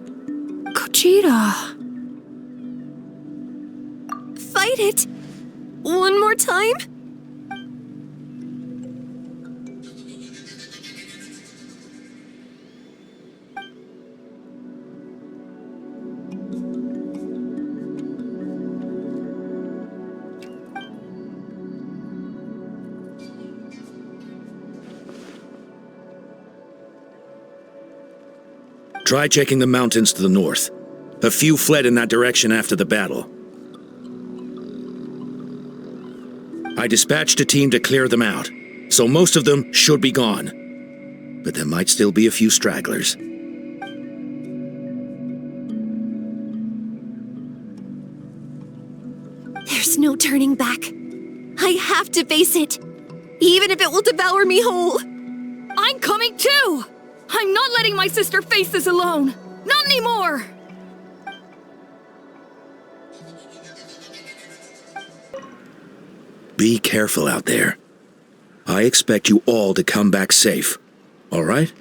C: Kochita.
F: Fight it. One more time?
H: Try checking the mountains to the north. A few fled in that direction after the battle. I dispatched a team to clear them out, so most of them should be gone. but there might still be a few stragglers.
F: There's no turning back. I have to face it, even if it will devour me whole.
M: I'm coming too! I'm not letting my sister face this alone! Not anymore!
H: Be careful out there. I expect you all to come back safe, all right?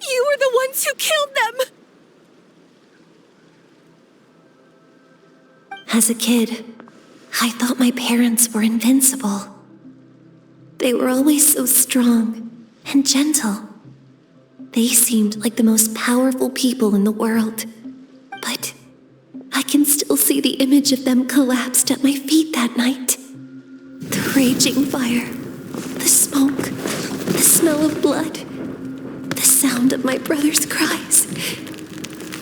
F: You were the ones who killed them! As a kid, I thought my parents were invincible. They were always so strong and gentle. They seemed like the most powerful people in the world. But I can still see the image of them collapsed at my feet that night. The raging fire, the smoke, the smell of blood, the sound of my brother's cries.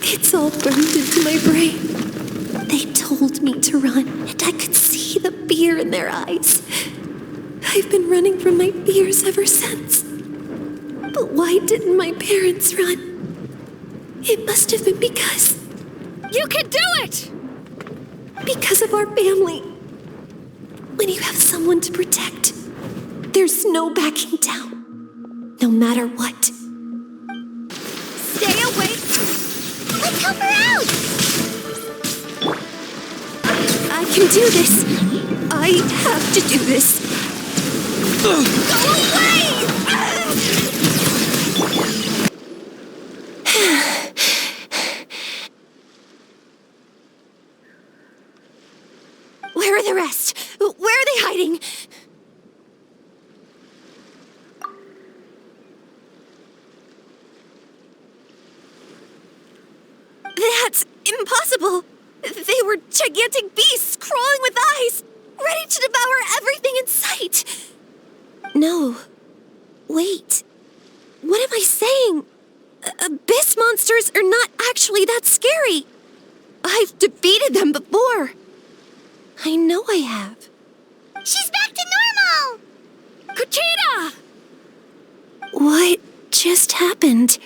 F: It's all burned into my brain. They told me to run, and I could see the fear in their eyes. I've been running from my fears ever since. But why didn't my parents run? It must have been because...
M: You can do it!
F: Because of our family. When you have someone to protect, there's no backing down, no matter what.
B: Stay away! Let's help her out!
F: I can do this. I have to do this. Go away! Where are the rest? Where are they hiding? That's impossible! They were gigantic beasts crawling with eyes, ready to devour everything in sight! No. Wait. What am I saying? Abyss monsters are not actually that scary. I've defeated them before. I know I have.
B: She's back to normal!
M: Kuchita!
F: What just happened?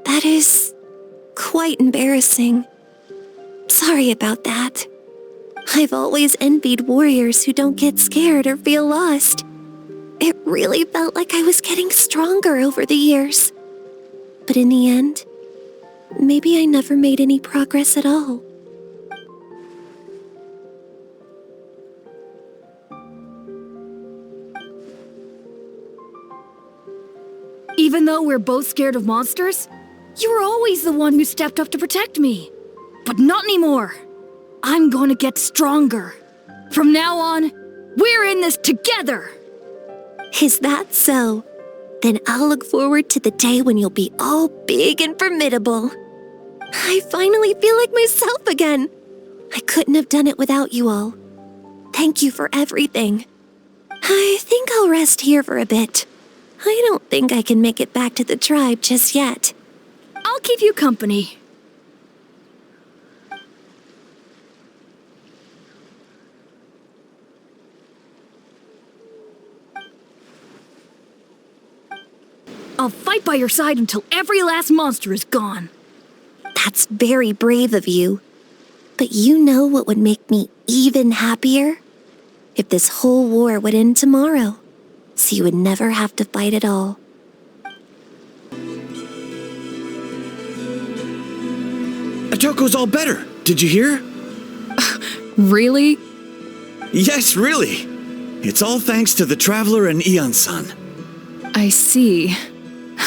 F: That is quite embarrassing. Sorry about that. I've always envied warriors who don't get scared or feel lost. It really felt like I was getting stronger over the years. But in the end, maybe I never made any progress at all.
M: Even though we're both scared of monsters, you were always the one who stepped up to protect me. But not anymore. I'm gonna get stronger. From now on, we're in this together.
F: Is that so? Then I'll look forward to the day when you'll be all big and formidable. I finally feel like myself again. I couldn't have done it without you all. Thank you for everything. I think I'll rest here for a bit. I don't think I can make it back to the tribe just yet.
M: I'll keep you company. I'll fight by your side until every last monster is gone.
F: That's very brave of you. But you know what would make me even happier? If this whole war would end tomorrow, so you would never have to fight at all.
A: Atoko's all better. Did you hear?
C: Really?
E: Yes, really. It's all thanks to the Traveler and Ion-san.
X: I see.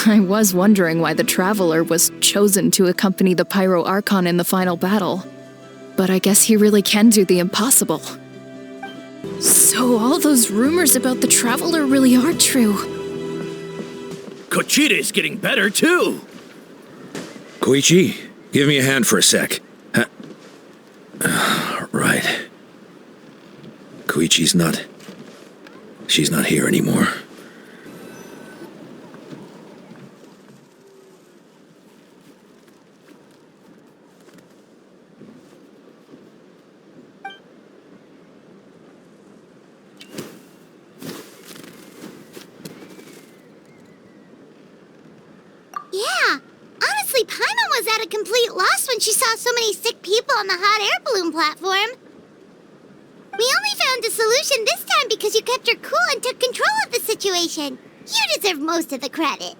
X: I was wondering why the Traveler was chosen to accompany the Pyro Archon in the final battle. But I guess he really can do the impossible. So all those rumors about the Traveler really are true.
P: Kochita is getting better, too.
H: Koichi, give me a hand for a sec. Right. Koichi's not... She's not here anymore.
B: Yeah, honestly, Paimon was at a complete loss when she saw so many sick people on the hot air balloon platform. We only found a solution this time because you kept her cool and took control of the situation. You deserve most of the credit.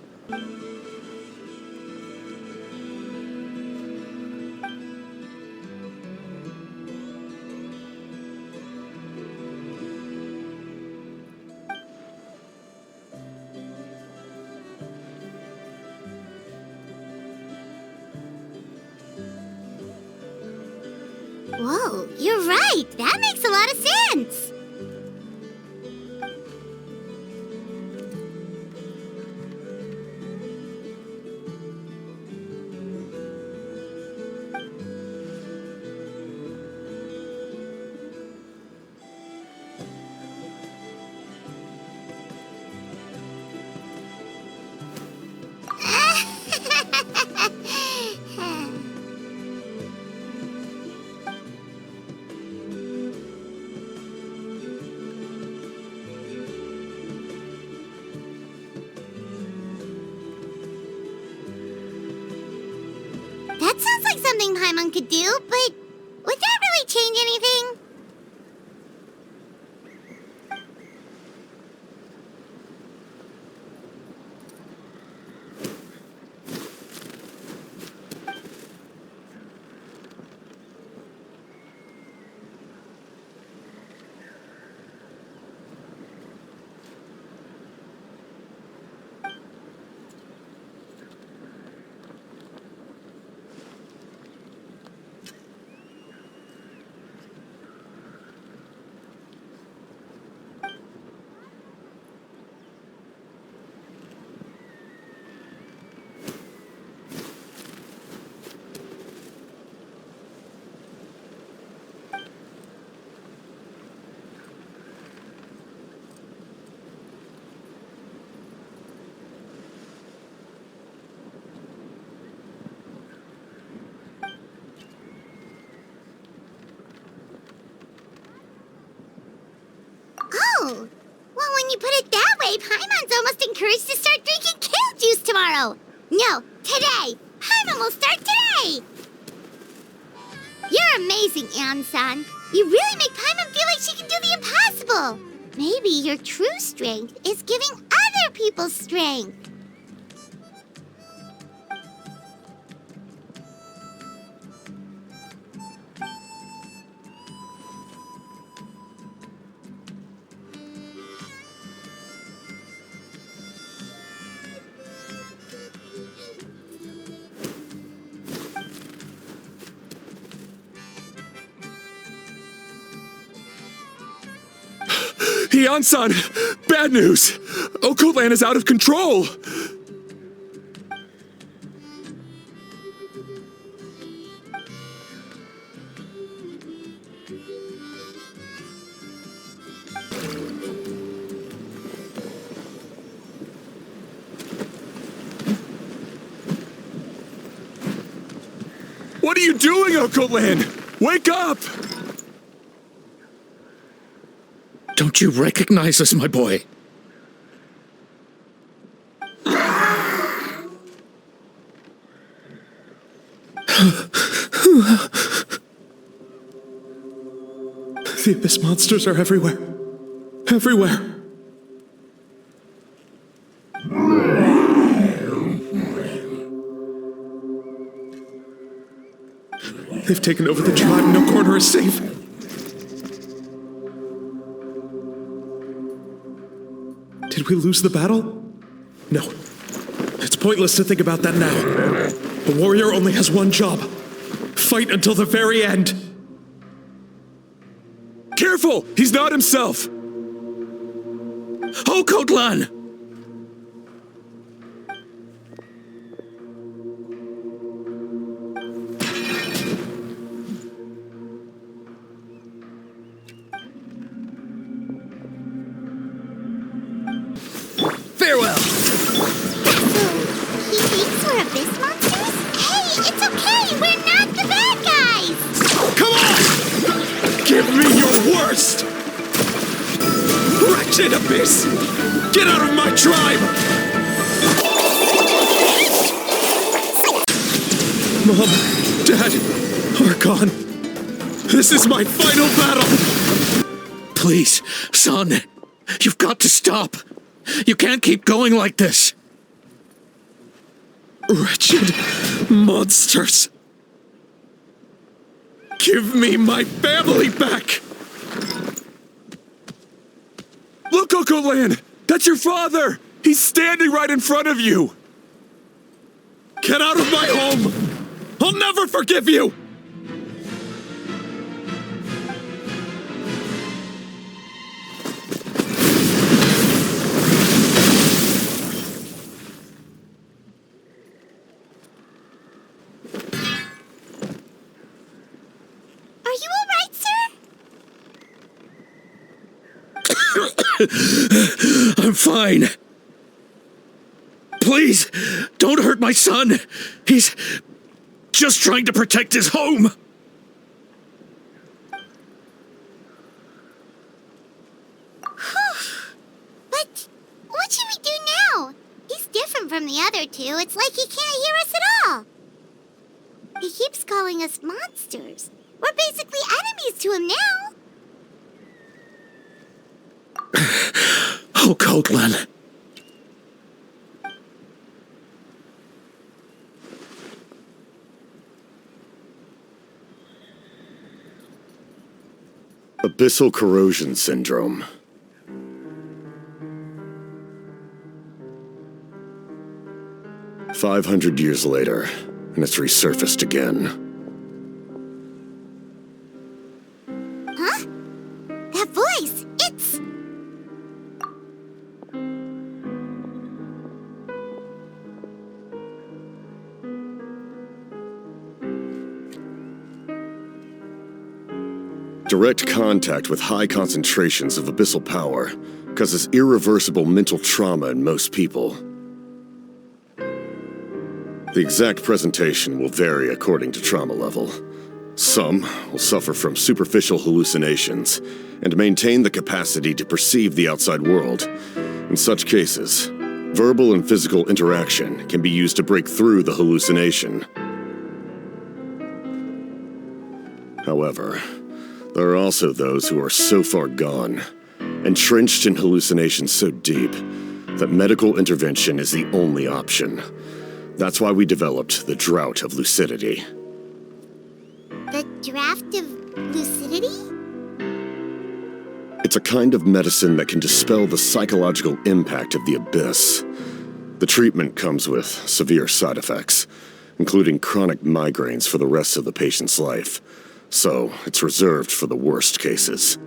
B: Whoa, you're right. That makes a lot of sense. That sounds like something Paimon could do, but would that really change anything? Oh, well, when you put it that way, Paimon's almost encouraged to start drinking kale juice tomorrow. No, today. Paimon will start today. You're amazing, Ann-san. You really make Paimon feel like she can do the impossible. Maybe your true strength is giving other people strength.
V: Yan-san! Bad news! Occult Land is out of control! What are you doing, Occult Land? Wake up!
H: Don't you recognize us, my boy?
O: The Abyss monsters are everywhere. Everywhere. They've taken over the tribe. No corner is safe. Did we lose the battle? No. It's pointless to think about that now. A warrior only has one job. Fight until the very end.
V: Careful! He's not himself!
H: Occult Land!
B: those monsters? Hey, it's okay! We're not the bad guys!
O: Come on! Give me your worst! Wretched abyss! Get out of my tribe! Mom, Dad, Archon, this is my final battle! Please, son, you've got to stop. You can't keep going like this. Wretched monsters. Give me my family back!
V: Look, Uncle Lan! That's your father! He's standing right in front of you!
O: Get out of my home! I'll never forgive you!
B: Are you alright, sir?
O: I'm fine. Please, don't hurt my son. He's just trying to protect his home.
B: But what should we do now? He's different from the other two. It's like he can't hear us at all. He keeps calling us monsters. We're basically enemies to him now.
O: Oh, Natlan.
R: Abyssal corrosion syndrome. "500 years later, and it's resurfaced again.
B: Huh? That voice, it's...
R: Direct contact with high concentrations of abyssal power causes irreversible mental trauma in most people. The exact presentation will vary according to trauma level. Some will suffer from superficial hallucinations and maintain the capacity to perceive the outside world. In such cases, verbal and physical interaction can be used to break through the hallucination. However, there are also those who are so far gone, entrenched in hallucinations so deep, that medical intervention is the only option. That's why we developed the Drought of Lucidity.
B: The Draft of Lucidity?
R: It's a kind of medicine that can dispel the psychological impact of the Abyss. The treatment comes with severe side effects, including chronic migraines for the rest of the patient's life. So, it's reserved for the worst cases.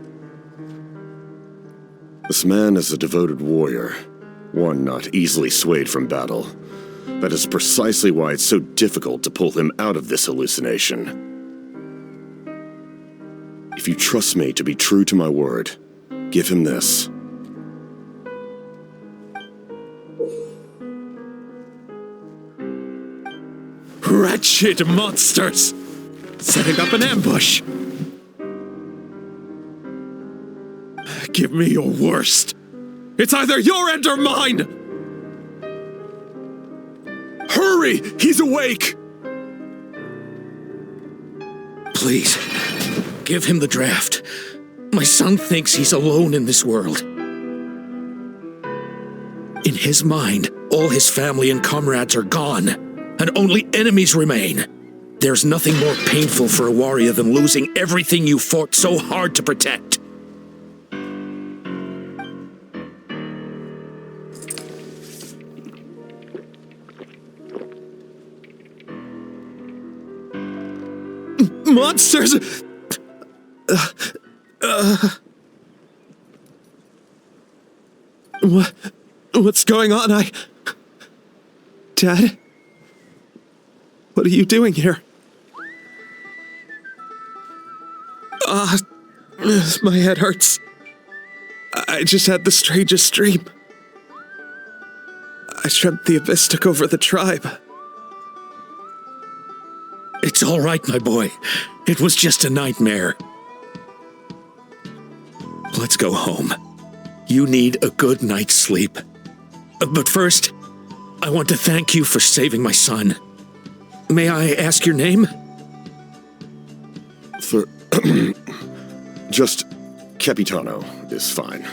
R: This man is a devoted warrior, one not easily swayed from battle. That is precisely why it's so difficult to pull him out of this hallucination. If you trust me to be true to my word, give him this.
O: Wretched monsters! Setting up an ambush! Give me your worst! It's either your end or mine!
V: Hurry! He's awake!
O: Please, give him the draft. My son thinks he's alone in this world. In his mind, all his family and comrades are gone, and only enemies remain. There's nothing more painful for a warrior than losing everything you fought so hard to protect. Monsters! What's going on? Dad? What are you doing here? My head hurts. I just had the strangest dream. I dreamt the Abyss took over the tribe.
H: It's all right, my boy. It was just a nightmare. Let's go home. You need a good night's sleep. But first, I want to thank you for saving my son. May I ask your name?
R: Just Capitano is fine.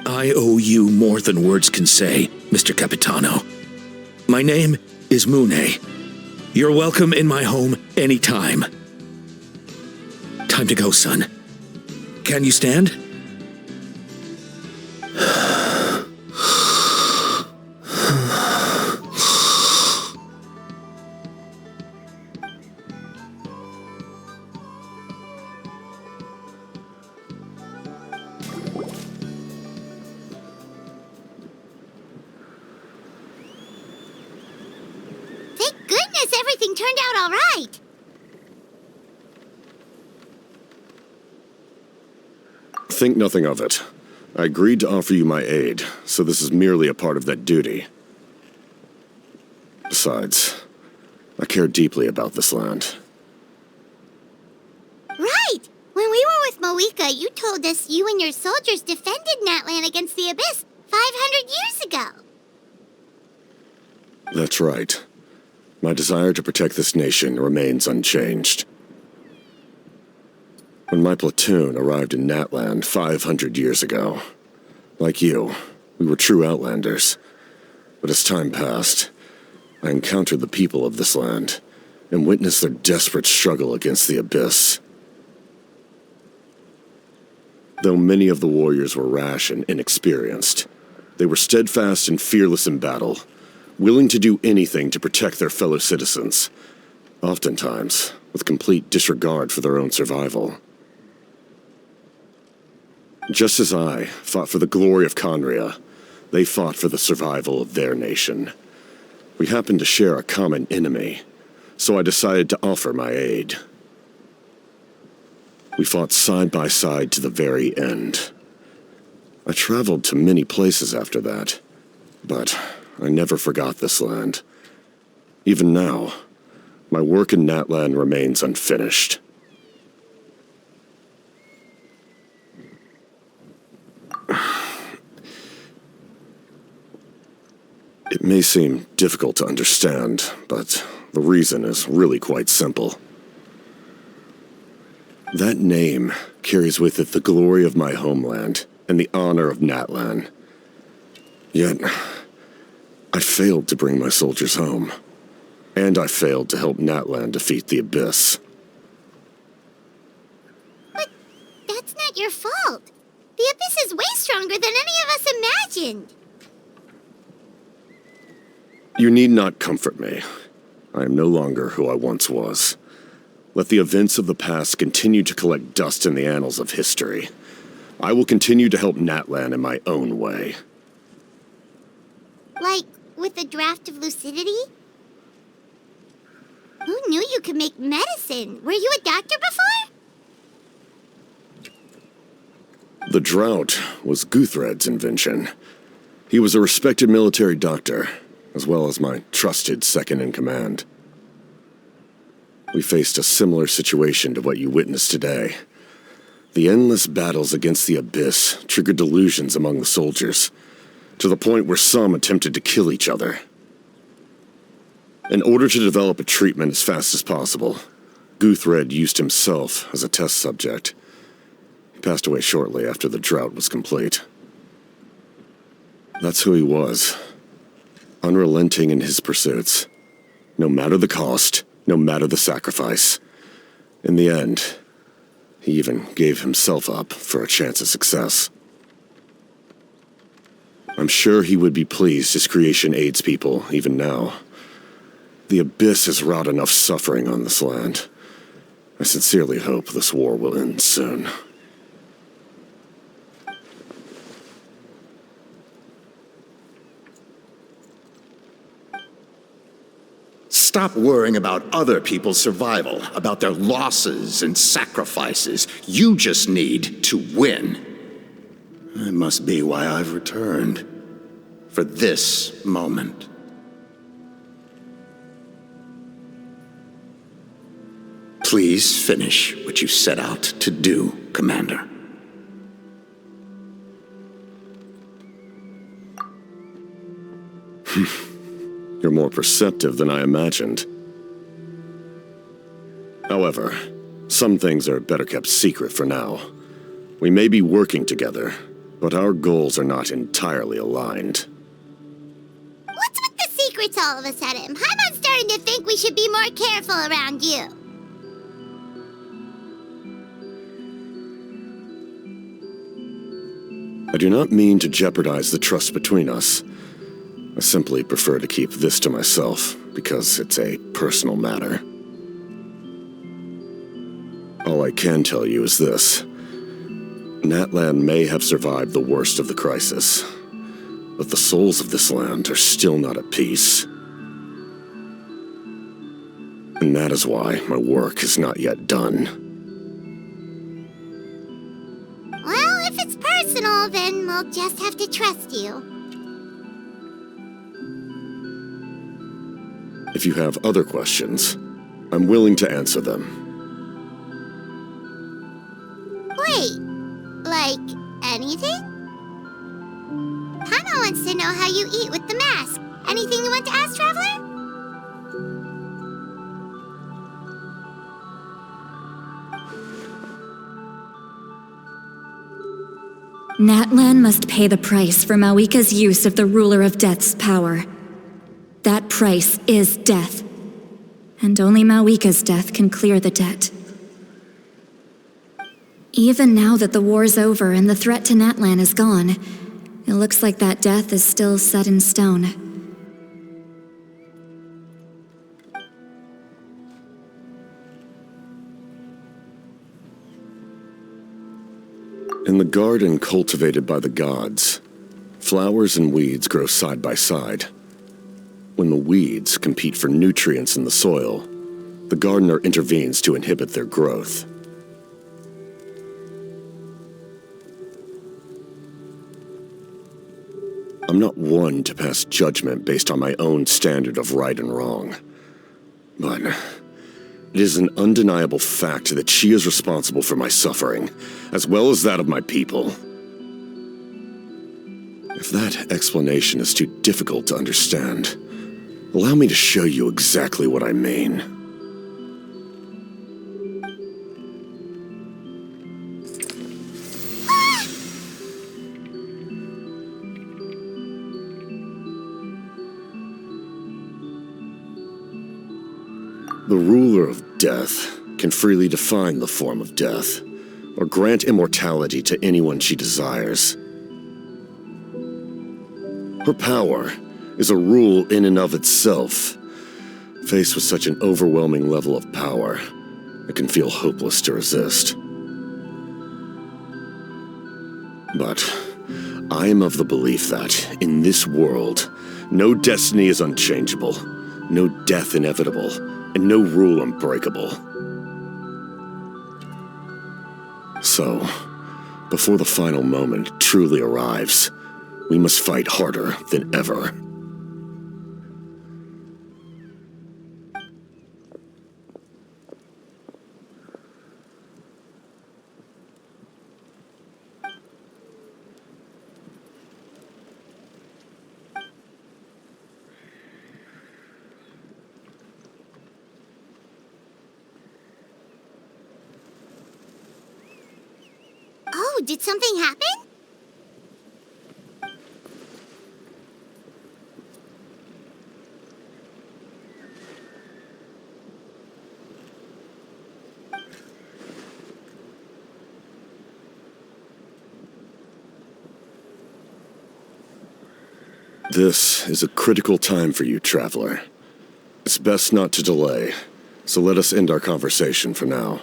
H: I owe you more than words can say, Mr. Capitano. My name is Mune. You're welcome in my home anytime. Time to go, son. Can you stand?
B: Everything turned out all right.
R: Think nothing of it. I agreed to offer you my aid, so this is merely a part of that duty. Besides, I care deeply about this land.
B: Right! When we were with Moika, you told us you and your soldiers defended Natlan against the Abyss 500 years ago.
R: That's right. My desire to protect this nation remains unchanged. When my platoon arrived in Natlan 500 years ago, like you, we were true outlanders. But as time passed, I encountered the people of this land and witnessed their desperate struggle against the Abyss. Though many of the warriors were rash and inexperienced, they were steadfast and fearless in battle, willing to do anything to protect their fellow citizens, oftentimes with complete disregard for their own survival. Just as I fought for the glory of Conria, they fought for the survival of their nation. We happened to share a common enemy, so I decided to offer my aid. We fought side by side to the very end. I traveled to many places after that, but I never forgot this land. Even now, my work in Natlan remains unfinished. It may seem difficult to understand, but the reason is really quite simple. That name carries with it the glory of my homeland and the honor of Natlan. Yet, I failed to bring my soldiers home, and I failed to help Natlan defeat the Abyss.
B: But that's not your fault. The Abyss is way stronger than any of us imagined.
R: You need not comfort me. I am no longer who I once was. Let the events of the past continue to collect dust in the annals of history. I will continue to help Natlan in my own way.
B: Like, with a draft of lucidity? Who knew you could make medicine? Were you a doctor before?
R: The drought was Guthred's invention. He was a respected military doctor, as well as my trusted second-in-command. We faced a similar situation to what you witnessed today. The endless battles against the Abyss triggered delusions among the soldiers, to the point where some attempted to kill each other. In order to develop a treatment as fast as possible, Guthred used himself as a test subject. He passed away shortly after the drought was complete. That's who he was. Unrelenting in his pursuits. No matter the cost, no matter the sacrifice. In the end, he even gave himself up for a chance at success. I'm sure he would be pleased his creation aids people, even now. The Abyss has wrought enough suffering on this land. I sincerely hope this war will end soon.
K: Stop worrying about other people's survival, about their losses and sacrifices. You just need to win. That must be why I've returned. For this moment. Please finish what you set out to do, Commander.
R: You're more perceptive than I imagined. However, some things are better kept secret for now. We may be working together, but our goals are not entirely aligned.
B: What's with the secrets all of a sudden? Paimon's starting to think we should be more careful around you.
R: I do not mean to jeopardize the trust between us. I simply prefer to keep this to myself, because it's a personal matter. All I can tell you is this. Natlan may have survived the worst of the crisis, but the souls of this land are still not at peace. And that is why my work is not yet done.
B: Well, if it's personal, then we'll just have to trust you.
R: If you have other questions, I'm willing to answer them.
B: Wait, like anything? Paimon wants to know how you eat with the mask. Anything you want to ask, Traveler?
L: Natlan must pay the price for Mawika's use of the Ruler of Death's power. That price is death. And only Mawika's death can clear the debt. Even now that the war's over and the threat to Natlan is gone, it looks like that death is still set in stone.
R: In the garden cultivated by the gods, flowers and weeds grow side by side. When the weeds compete for nutrients in the soil, the gardener intervenes to inhibit their growth. I'm not one to pass judgment based on my own standard of right and wrong, but it is an undeniable fact that she is responsible for my suffering, as well as that of my people. If that explanation is too difficult to understand, allow me to show you exactly what I mean. The ruler of death can freely define the form of death, or grant immortality to anyone she desires. Her power is a rule in and of itself. Faced with such an overwhelming level of power, it can feel hopeless to resist. But I am of the belief that, in this world, no destiny is unchangeable, no death inevitable, and no rule unbreakable. So, before the final moment truly arrives, we must fight harder than ever.
B: Oh, did something happen?
R: This is a critical time for you, Traveler. It's best not to delay, so let us end our conversation for now.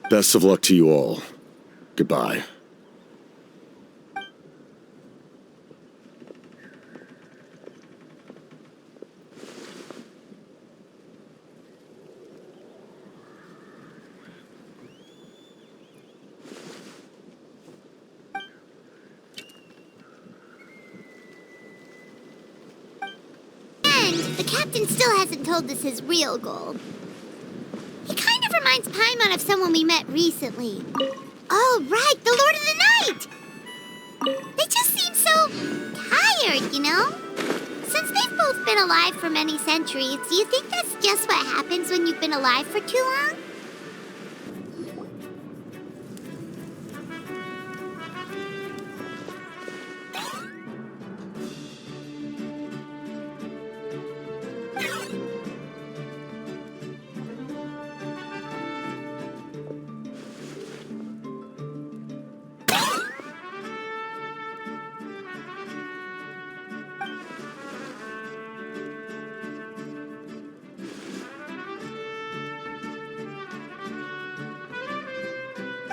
R: Best of luck to you all. Goodbye.
B: And the captain still hasn't told us his real goal. reminds Paimon of someone we met recently. Oh, right, the Lord of the Night! They just seem so tired, you know? Since they've both been alive for many centuries, do you think that's just what happens when you've been alive for too long?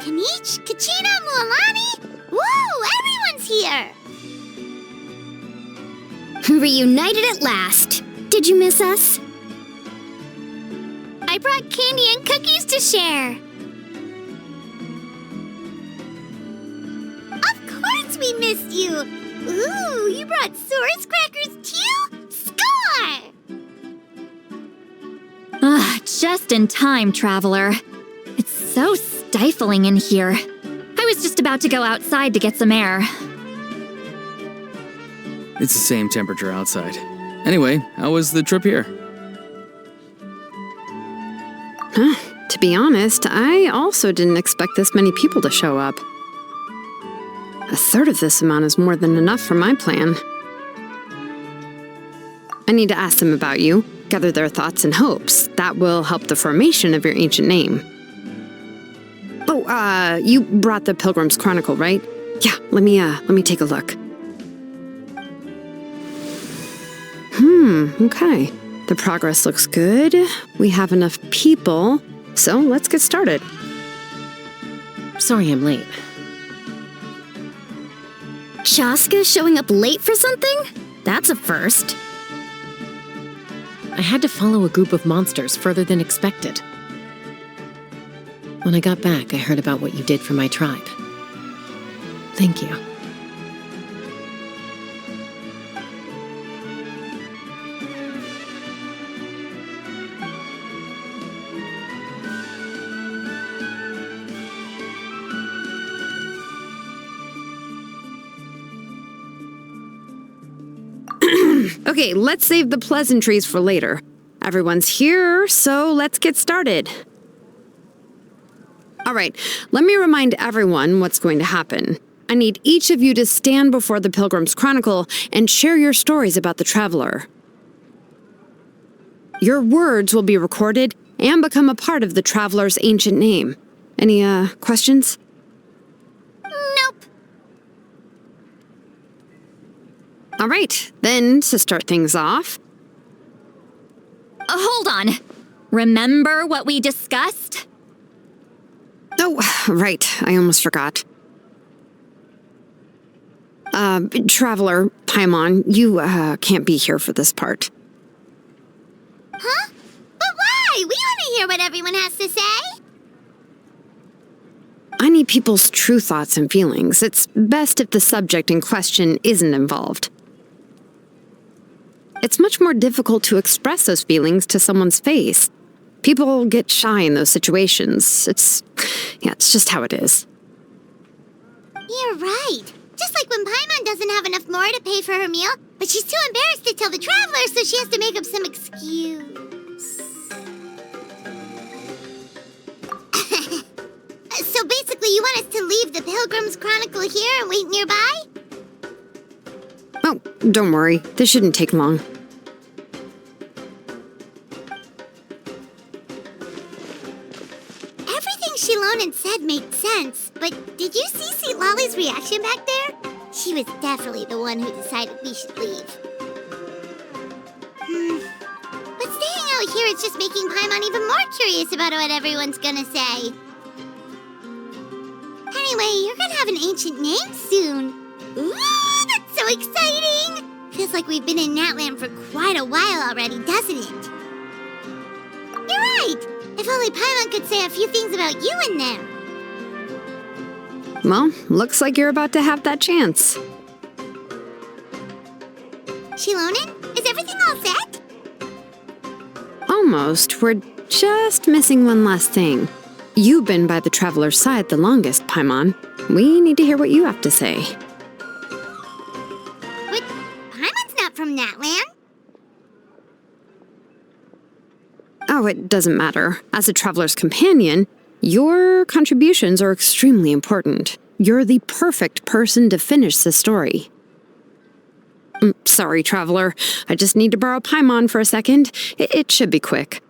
B: Kanich, Kachina, Mualani? Woo! Everyone's here!
F: Reunited at last. Did you miss us?
B: I brought candy and cookies to share. Of course we missed you. Ooh, you brought Source crackers too? Score!
L: Just in time, Traveler. It's so stifling in here. I was just about to go outside to get some air.
J: It's the same temperature outside. Anyway, how was the trip here?
Q: To be honest, I also didn't expect this many people to show up. A third of this amount is more than enough for my plan. I need to ask them about you, gather their thoughts and hopes. That will help the formation of your ancient name. Oh, you brought the Pilgrim's Chronicle, right? Yeah, let me take a look. Okay. The progress looks good. We have enough people, so let's get started.
N: Sorry I'm late.
F: Chaska showing up late for something? That's a first.
N: I had to follow a group of monsters further than expected. When I got back, I heard about what you did for my tribe. Thank you.
Q: Okay, let's save the pleasantries for later. Everyone's here, so let's get started. All right, let me remind everyone what's going to happen. I need each of you to stand before the Pilgrim's Chronicle and share your stories about the Traveler. Your words will be recorded and become a part of the Traveler's ancient name. Any, questions?
B: Nope.
Q: All right, then, to start things off...
L: Hold on. Remember what we discussed?
Q: Oh, right, I almost forgot. Traveler, Paimon, you, can't be here for this part.
B: Huh? But why? We want to hear what everyone has to say.
Q: I need people's true thoughts and feelings. It's best if the subject in question isn't involved. It's much more difficult to express those feelings to someone's face. People get shy in those situations. It's just how it is.
B: You're right. Just like when Paimon doesn't have enough more to pay for her meal, but she's too embarrassed to tell the Traveler, so she has to make up some excuse. So basically, you want us to leave the Pilgrim's Chronicle here and wait nearby?
Q: Oh, don't worry. This shouldn't take long.
B: Everything Shilonen said made sense, but did you see St. Lolly's reaction back there? She was definitely the one who decided we should leave. But staying out here is just making Paimon even more curious about what everyone's gonna say. Anyway, you're gonna have an ancient name soon. Ooh, that's so exciting! Feels like we've been in Natlan for quite a while already, doesn't it? You're right! If only Paimon could say a few things about you in there.
Q: Well, looks like you're about to have that chance.
B: Shilonen, is everything all set?
Q: Almost. We're just missing one last thing. You've been by the Traveler's side the longest, Paimon. We need to hear what you have to say.
B: But Paimon's not from Natlan.
Q: Oh, it doesn't matter. As a Traveler's companion, your contributions are extremely important. You're the perfect person to finish the story. Sorry, Traveler. I just need to borrow Paimon for a second. It should be quick.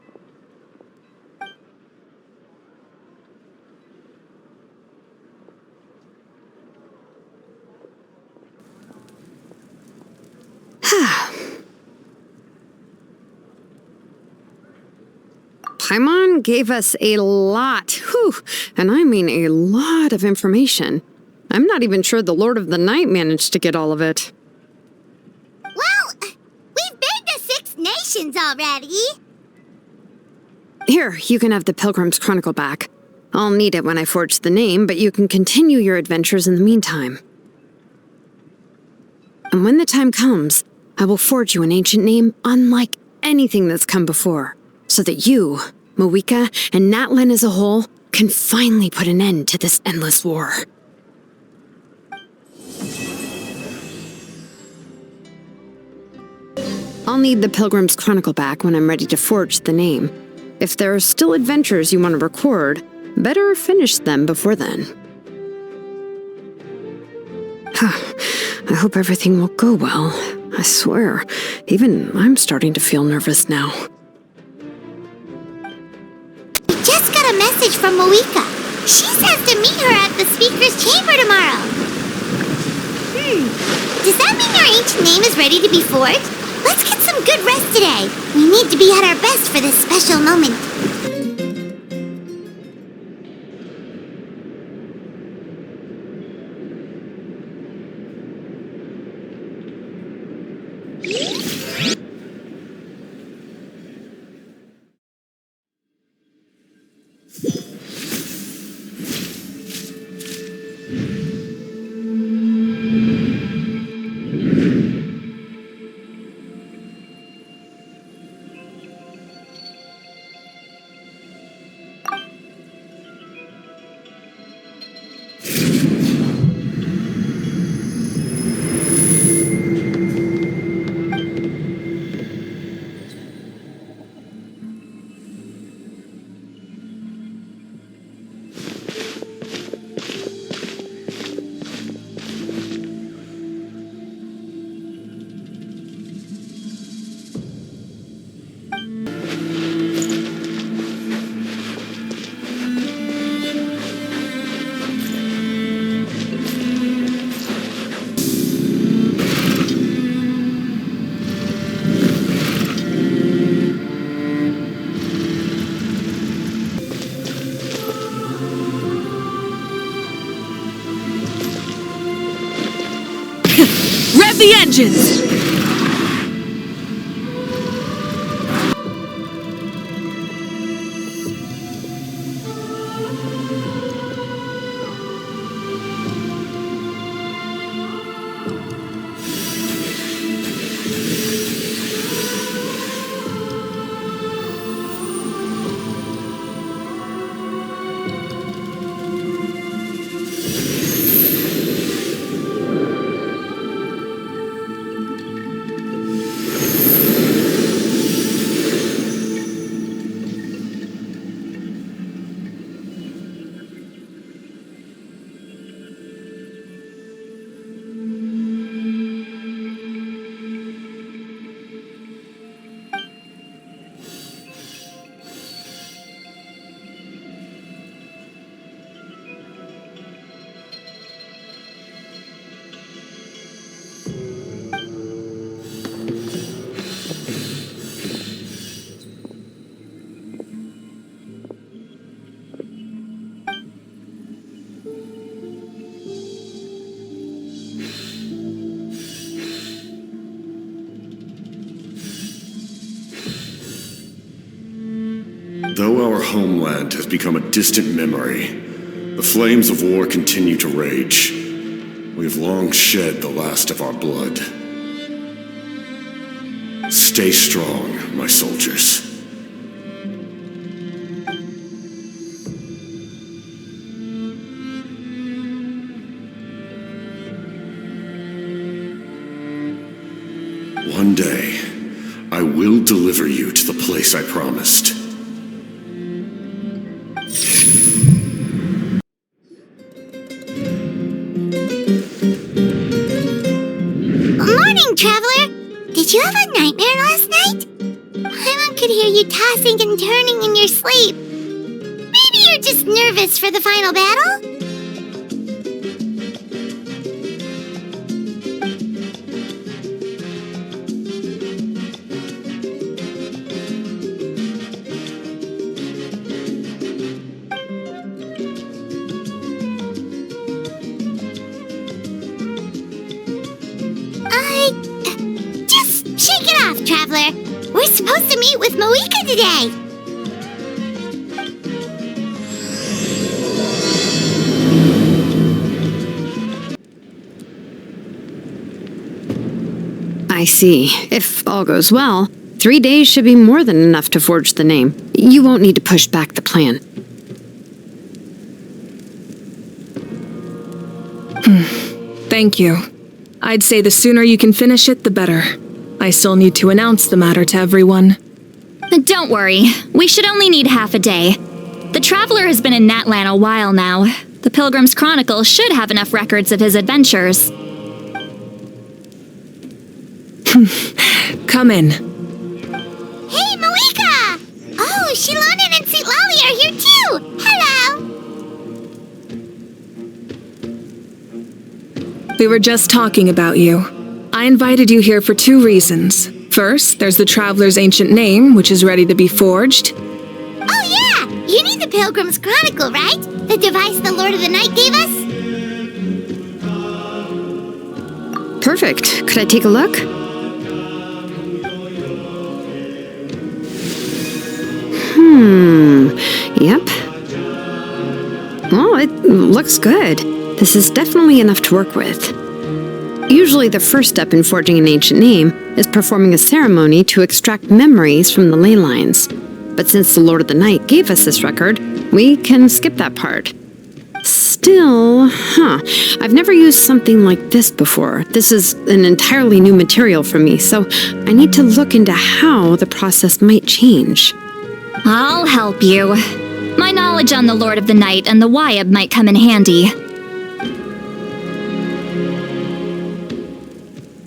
Q: Paimon gave us a lot, and I mean a lot of information. I'm not even sure the Lord of the Night managed to get all of it.
B: Well, we've been to 6 nations already.
Q: Here, you can have the Pilgrim's Chronicle back. I'll need it when I forge the name, but you can continue your adventures in the meantime. And when the time comes, I will forge you an ancient name unlike anything that's come before, so that you, Mawika, and Natlan as a whole can finally put an end to this endless war. I'll need the Pilgrim's Chronicle back when I'm ready to forge the name. If there are still adventures you want to record, better finish them before then. I hope everything will go well. I swear, even I'm starting to feel nervous now.
B: Just got a message from Mawika. She says to meet her at the Speaker's Chamber tomorrow. Does that mean our ancient name is ready to be forged? Let's get some good rest today. We need to be at our best for this special moment.
C: Rev the engines!
R: Though our homeland has become a distant memory, the flames of war continue to rage. We have long shed the last of our blood. Stay strong, my soldiers. One day, I will deliver you to the place I promised.
B: Morning, Traveler! Did you have a nightmare last night? Paimon could hear you tossing and turning in your sleep. Maybe you're just nervous for the final battle? Just shake it off, Traveler. We're supposed to meet with Moika today.
Q: I see. If all goes well, 3 days should be more than enough to forge the name. You won't need to push back the plan.
C: Thank you. I'd say the sooner you can finish it, the better. I still need to announce the matter to everyone.
L: Don't worry. We should only need half a day. The Traveler has been in Natlan a while now. The Pilgrim's Chronicle should have enough records of his adventures.
C: Come in.
B: Hey, Moika! Oh, Shilonen and St. Lolly are here too! Hello!
C: We were just talking about you. I invited you here for 2 reasons. First, there's the Traveler's ancient name, which is ready to be forged.
B: Oh yeah! You need the Pilgrim's Chronicle, right? The device the Lord of the Night gave us?
Q: Perfect. Could I take a look? Yep. Well, it looks good. This is definitely enough to work with. Usually the first step in forging an ancient name is performing a ceremony to extract memories from the ley lines. But since the Lord of the Night gave us this record, we can skip that part. Still, I've never used something like this before. This is an entirely new material for me, so I need to look into how the process might change.
L: I'll help you. My knowledge on the Lord of the Night and the Wyab might come in handy.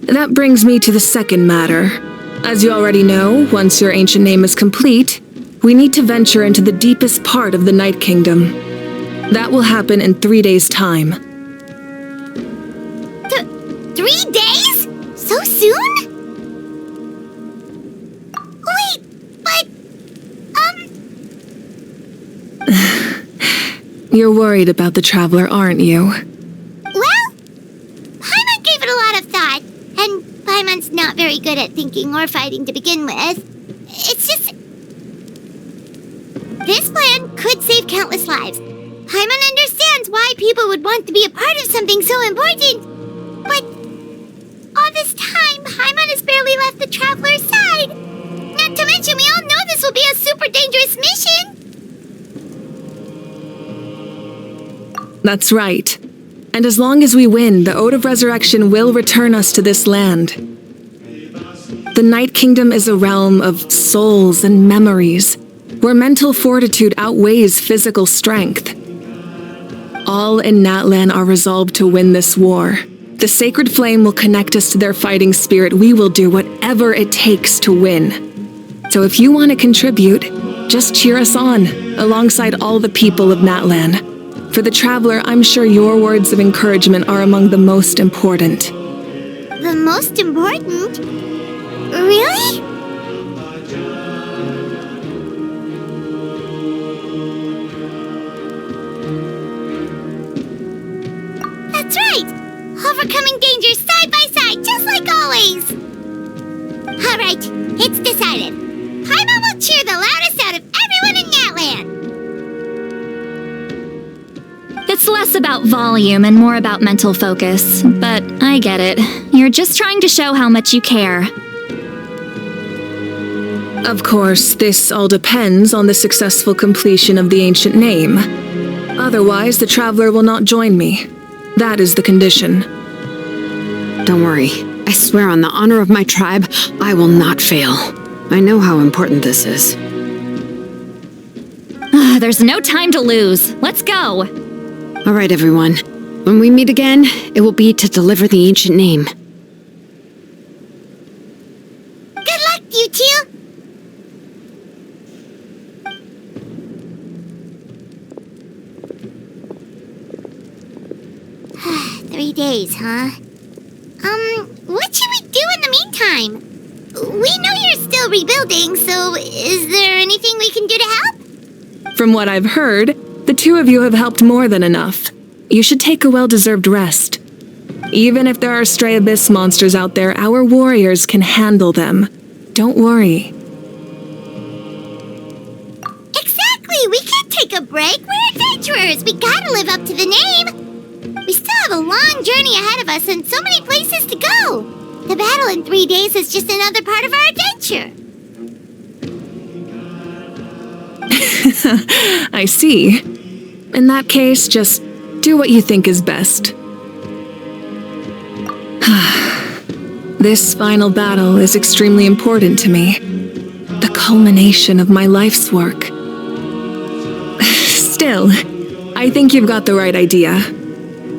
C: That brings me to the second matter. As you already know, once your ancient name is complete, we need to venture into the deepest part of the Night Kingdom. That will happen in 3 days' time.
B: 3 days? So soon? Wait, but...
C: You're worried about the Traveler, aren't you?
B: Well, Paimon gave it a lot of thought, and Paimon's not very good at thinking or fighting to begin with. It's just... This plan could save countless lives. Paimon understands why people would want to be a part of something so important. But all this time, Paimon has barely left the Traveler's side. Not to mention, we all know this will be a super dangerous mission.
C: That's right. And as long as we win, the Ode of Resurrection will return us to this land. The Night Kingdom is a realm of souls and memories, where mental fortitude outweighs physical strength. All in Natlan are resolved to win this war. The sacred flame will connect us to their fighting spirit. We will do whatever it takes to win. So if you want to contribute, just cheer us on, alongside all the people of Natlan. For the Traveler, I'm sure your words of encouragement are among the most important.
B: The most important? Really? That's right! Overcoming danger side by side, just like always! Alright, it's decided. Paimon will cheer the loudest out of everyone in Natlan!
L: It's less about volume and more about mental focus, but I get it. You're just trying to show how much you care.
C: Of course, this all depends on the successful completion of the ancient name. Otherwise, the Traveler will not join me. That is the condition.
Q: Don't worry. I swear on the honor of my tribe, I will not fail. I know how important this is.
L: There's no time to lose. Let's go.
Q: All right, everyone. When we meet again, it will be to deliver the ancient name.
B: Good luck, you two! 3 days, huh? What should we do in the meantime? We know you're still rebuilding, so is there anything we can do to help?
C: From what I've heard, the two of you have helped more than enough. You should take a well-deserved rest. Even if there are stray abyss monsters out there, our warriors can handle them. Don't worry.
B: Exactly! We can't take a break! We're adventurers! We gotta live up to the name! We still have a long journey ahead of us and so many places to go! The battle in 3 days is just another part of our adventure!
C: I see. In that case, just do what you think is best. This final battle is extremely important to me. The culmination of my life's work. Still, I think you've got the right idea.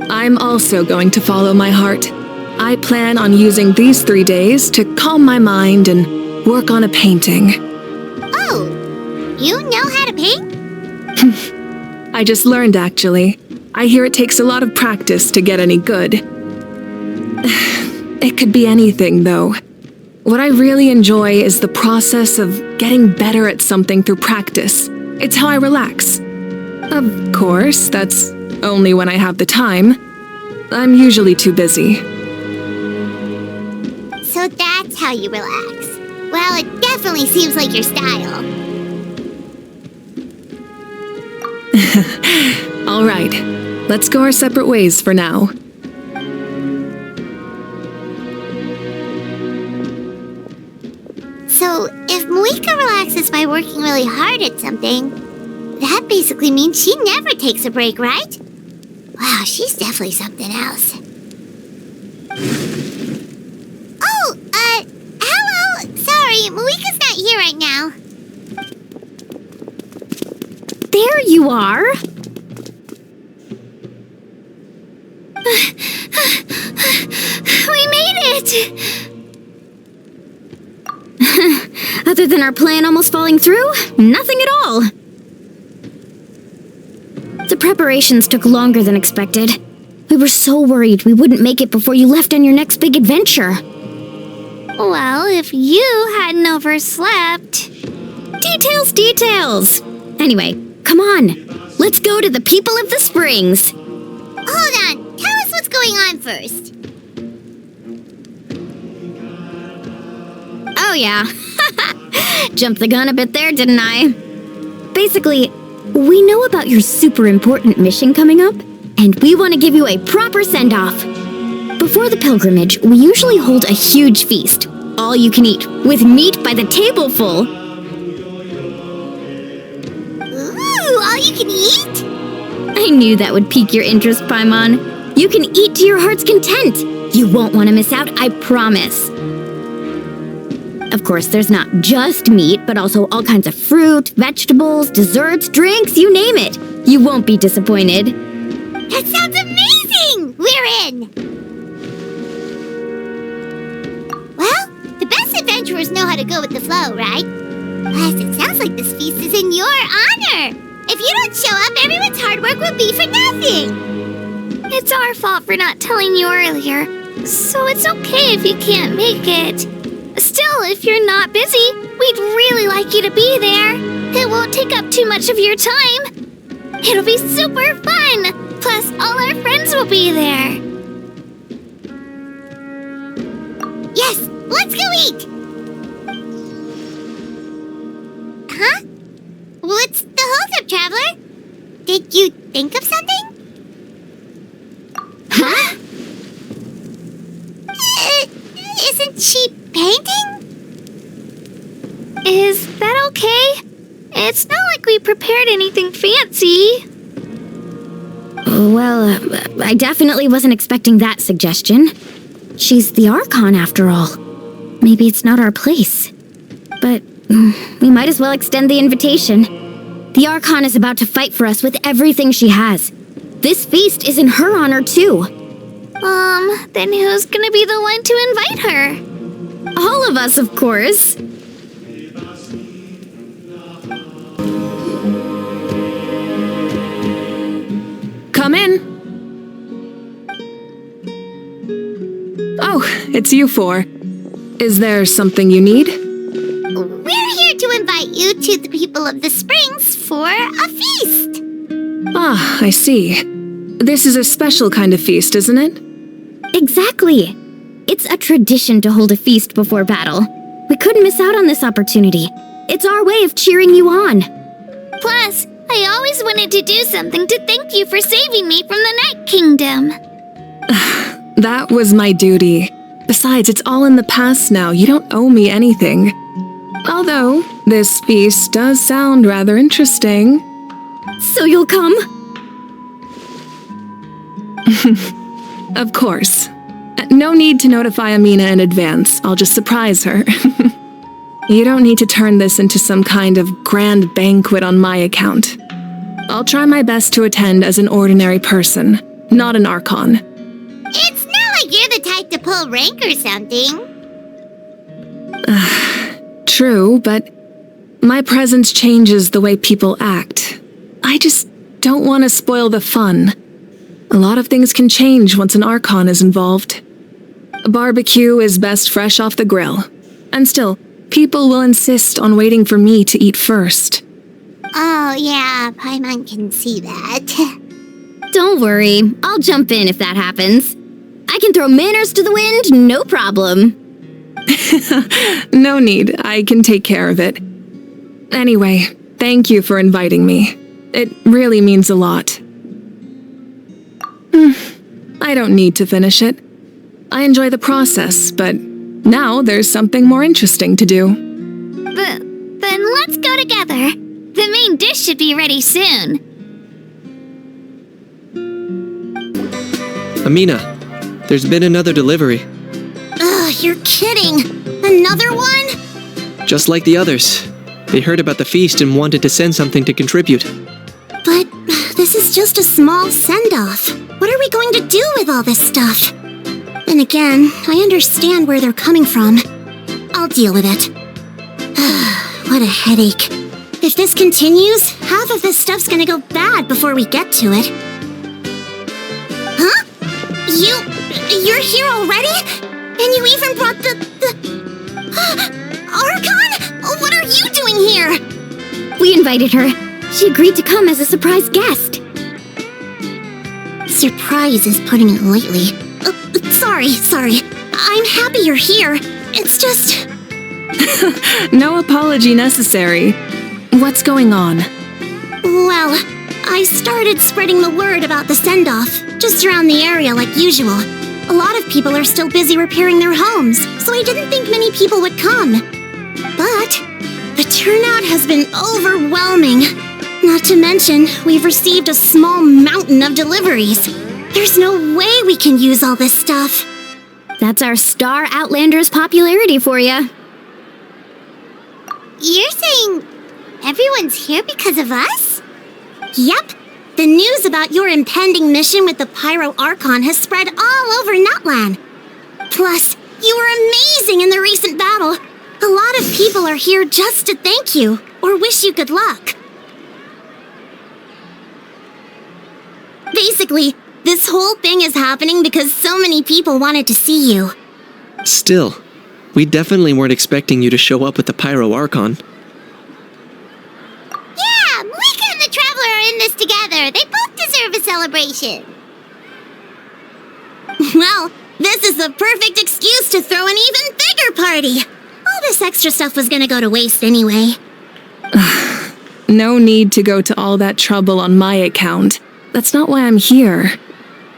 C: I'm also going to follow my heart. I plan on using these 3 days to calm my mind and work on a painting.
B: Oh, you know how to paint?
C: I just learned, actually. I hear it takes a lot of practice to get any good. It could be anything, though. What I really enjoy is the process of getting better at something through practice. It's how I relax. Of course, that's only when I have the time. I'm usually too busy.
B: So that's how you relax. Well, it definitely seems like your style.
C: All right, let's go our separate ways for now.
B: So, if Moika relaxes by working really hard at something, that basically means she never takes a break, right? Wow, she's definitely something else. Oh, hello! Sorry, Moika's not here right now.
F: There you are! We made it! Other than our plan almost falling through, nothing at all. The preparations took longer than expected. We were so worried we wouldn't make it before you left on your next big adventure.
B: Well, if you hadn't overslept...
F: Details! Anyway, come on. Let's go to the people of the springs.
B: Hold on. Tell us what's going on first.
F: Oh, yeah. Jumped the gun a bit there, didn't I? Basically, we know about your super important mission coming up, and we want to give you a proper send-off. Before the pilgrimage, we usually hold a huge feast, all you can eat, with meat by the tableful.
B: Ooh, all you can eat?
F: I knew that would pique your interest, Paimon. You can eat to your heart's content. You won't want to miss out, I promise. Of course, there's not just meat, but also all kinds of fruit, vegetables, desserts, drinks, you name it. You won't be disappointed.
B: That sounds amazing! We're in! Well, the best adventurers know how to go with the flow, right? Plus, it sounds like this feast is in your honor! If you don't show up, everyone's hard work will be for nothing! It's our fault for not telling you earlier, so it's okay if you can't make it. Still, if you're not busy, we'd really like you to be there. It won't take up too much of your time. It'll be super fun! Plus, all our friends will be there. Yes, let's go eat! Huh? What's the holdup, Traveler? Did you think of something? Huh? Isn't she painting? Is that okay? It's not like we prepared anything fancy.
F: Well, I definitely wasn't expecting that suggestion.
B: She's the Archon after all. Maybe it's not our place. But we might as well extend the invitation. The Archon is about to fight for us with everything she has. This feast is in her honor too. Then who's gonna be the one to invite her? All of us, of course.
C: Come in. Oh, it's you four. Is there something you need?
B: We're here to invite you to the people of the Springs for a feast.
C: Ah, I see. This is a special kind of feast, isn't it?
B: Exactly. It's a tradition to hold a feast before battle. We couldn't miss out on this opportunity. It's our way of cheering you on. Plus, I always wanted to do something to thank you for saving me from the Night Kingdom.
C: That was my duty. Besides, it's all in the past now. You don't owe me anything. Although, this feast does sound rather interesting.
B: So you'll come?
C: Of course. No need to notify Amina in advance. I'll just surprise her. You don't need to turn this into some kind of grand banquet on my account. I'll try my best to attend as an ordinary person, not an Archon.
B: It's not like you're the type to pull rank or something.
C: True, but my presence changes the way people act. I just don't want to spoil the fun. A lot of things can change once an Archon is involved. A barbecue is best fresh off the grill. And still, people will insist on waiting for me to eat first.
B: Oh yeah, Paimon can see that. Don't worry, I'll jump in if that happens. I can throw manners to the wind, no problem.
C: No need, I can take care of it. Anyway, thank you for inviting me. It really means a lot. I don't need to finish it. I enjoy the process, but now there's something more interesting to do.
B: Then let's go together. The main dish should be ready soon.
G: Amina, there's been another delivery.
B: Ugh, you're kidding. Another one?
G: Just like the others. They heard about the feast and wanted to send something to contribute.
B: But this is just a small send-off. What are we going to do with all this stuff? And again, I understand where they're coming from. I'll deal with it. What a headache. If this continues, half of this stuff's gonna go bad before we get to it. Huh? You're here already? And you even brought the Archon? What are you doing here? We invited her. She agreed to come as a surprise guest. Surprise is putting it lightly. Sorry. I'm happy you're here. It's just...
C: No apology necessary. What's going on?
B: Well, I started spreading the word about the send-off, just around the area like usual. A lot of people are still busy repairing their homes, so I didn't think many people would come. But the turnout has been overwhelming. Not to mention, we've received a small mountain of deliveries. There's no way we can use all this stuff. That's our Star Outlander's popularity for you. You're saying everyone's here because of us? Yep. The news about your impending mission with the Pyro Archon has spread all over Natlan. Plus, you were amazing in the recent battle. A lot of people are here just to thank you or wish you good luck. Basically, this whole thing is happening because so many people wanted to see you.
G: Still, we definitely weren't expecting you to show up with the Pyro Archon.
B: Yeah, Malika and the Traveler are in this together. They both deserve a celebration. Well, this is the perfect excuse to throw an even bigger party. All this extra stuff was gonna go to waste anyway.
C: No need to go to all that trouble on my account. That's not why I'm here.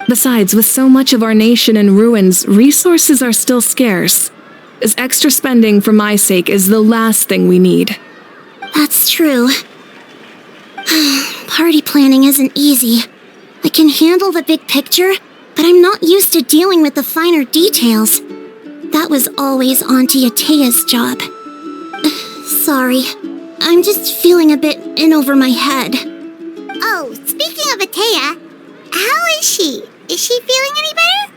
C: Besides, with so much of our nation in ruins, resources are still scarce. As extra spending for my sake is the last thing we need.
B: That's true. Party planning isn't easy. I can handle the big picture, but I'm not used to dealing with the finer details. That was always Auntie Atea's job. Sorry, I'm just feeling a bit in over my head. Oh, speaking of Atea, how is she? Is she feeling any better?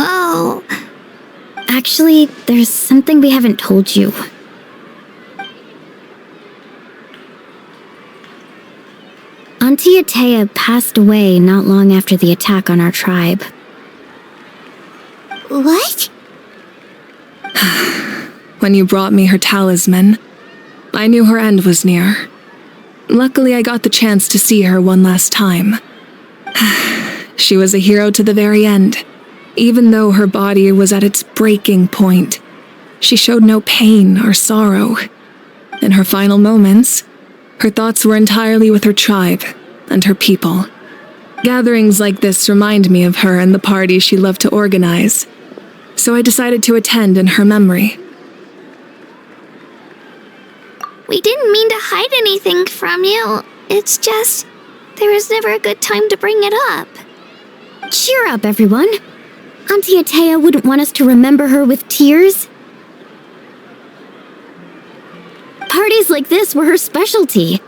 Q: Oh. Actually, there's something we haven't told you. Auntie Atea passed away not long after the attack on our tribe.
B: What?
C: When you brought me her talisman, I knew her end was near. Luckily, I got the chance to see her one last time. She was a hero to the very end. Even though her body was at its breaking point, she showed no pain or sorrow. In her final moments, her thoughts were entirely with her tribe and her people. Gatherings like this remind me of her and the parties she loved to organize, so I decided to attend in her memory.
B: We didn't mean to hide anything from you. It's just, there was never a good time to bring it up.
Q: Cheer up, everyone. Auntie Atea wouldn't want us to remember her with tears. Parties like this were her specialty.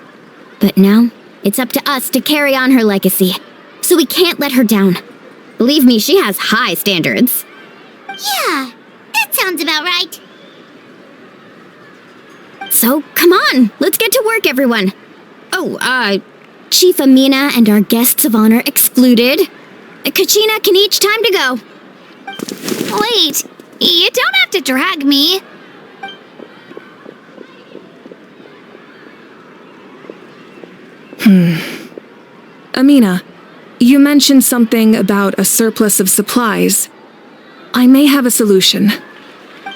Q: But now, it's up to us to carry on her legacy. So we can't let her down. Believe me, she has high standards.
B: Yeah, that sounds about right.
Q: So, come on, let's get to work, everyone. Oh, Chief Amina and our guests of honor excluded. Kachina can each time to go.
B: Wait, you don't have to drag me.
C: Amina, you mentioned something about a surplus of supplies. I may have a solution.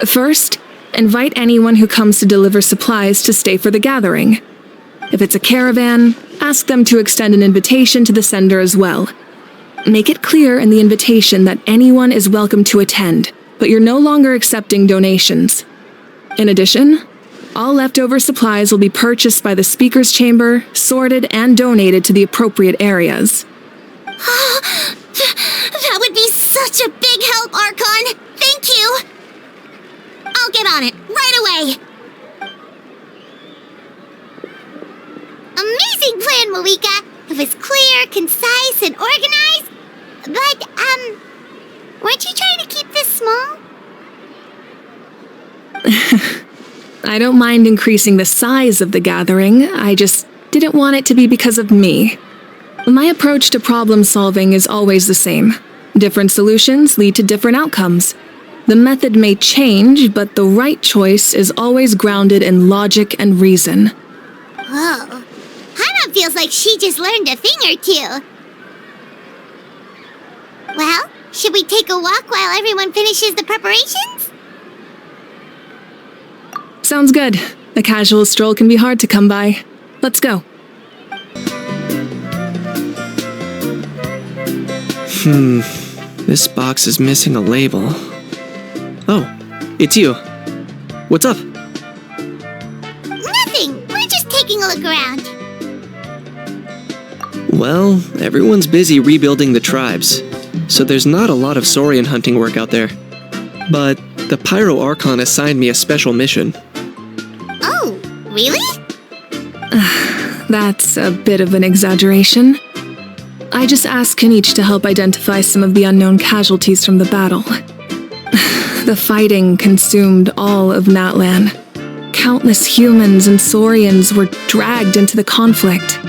C: First, invite anyone who comes to deliver supplies to stay for the gathering. If it's a caravan, ask them to extend an invitation to the sender as well. Make it clear in the invitation that anyone is welcome to attend, but you're no longer accepting donations. In addition, all leftover supplies will be purchased by the speaker's chamber, sorted, and donated to the appropriate areas.
B: That would be such a big help, Archon! Thank you! I'll get on it, right away! Amazing plan, Malika! It was clear, concise, and organized. But, weren't you trying to keep this small?
C: I don't mind increasing the size of the gathering, I just didn't want it to be because of me. My approach to problem solving is always the same. Different solutions lead to different outcomes. The method may change, but the right choice is always grounded in logic and reason.
B: Whoa. Hana feels like she just learned a thing or two. Well, should we take a walk while everyone finishes the preparations?
C: Sounds good. A casual stroll can be hard to come by. Let's go.
G: This box is missing a label. Oh, it's you. What's up?
B: Nothing. We're just taking a look around.
G: Well, everyone's busy rebuilding the tribes, so there's not a lot of saurian hunting work out there. But the Pyro Archon assigned me a special mission.
B: Oh, really?
C: That's a bit of an exaggeration. I just asked Kanich to help identify some of the unknown casualties from the battle. The fighting consumed all of Natlan. Countless humans and saurians were dragged into the conflict.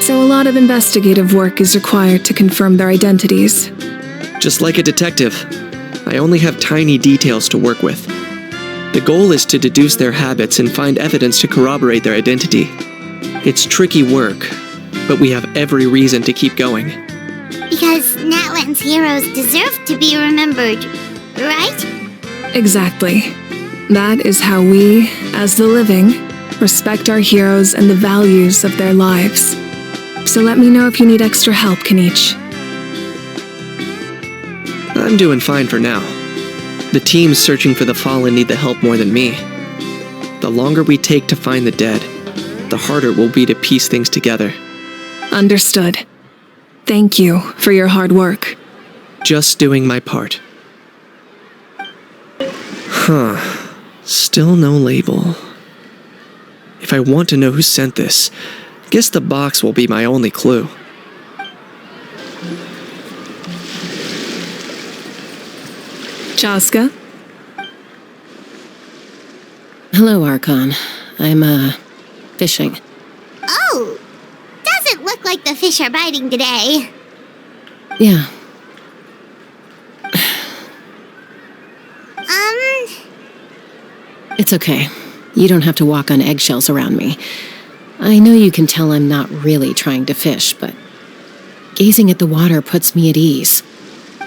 C: So a lot of investigative work is required to confirm their identities.
G: Just like a detective, I only have tiny details to work with. The goal is to deduce their habits and find evidence to corroborate their identity. It's tricky work, but we have every reason to keep going.
B: Because Natlan's heroes deserve to be remembered, right?
C: Exactly. That is how we, as the living, respect our heroes and the values of their lives. So let me know if you need extra help, Kanich.
G: I'm doing fine for now. The teams searching for the fallen need the help more than me. The longer we take to find the dead, the harder it will be to piece things together.
C: Understood. Thank you for your hard work.
G: Just doing my part. Huh. Still no label. If I want to know who sent this, guess the box will be my only clue.
C: Chaska?
N: Hello, Archon. I'm, fishing.
B: Oh! Doesn't look like the fish are biting today.
N: Yeah. It's okay. You don't have to walk on eggshells around me. I know you can tell I'm not really trying to fish, but gazing at the water puts me at ease.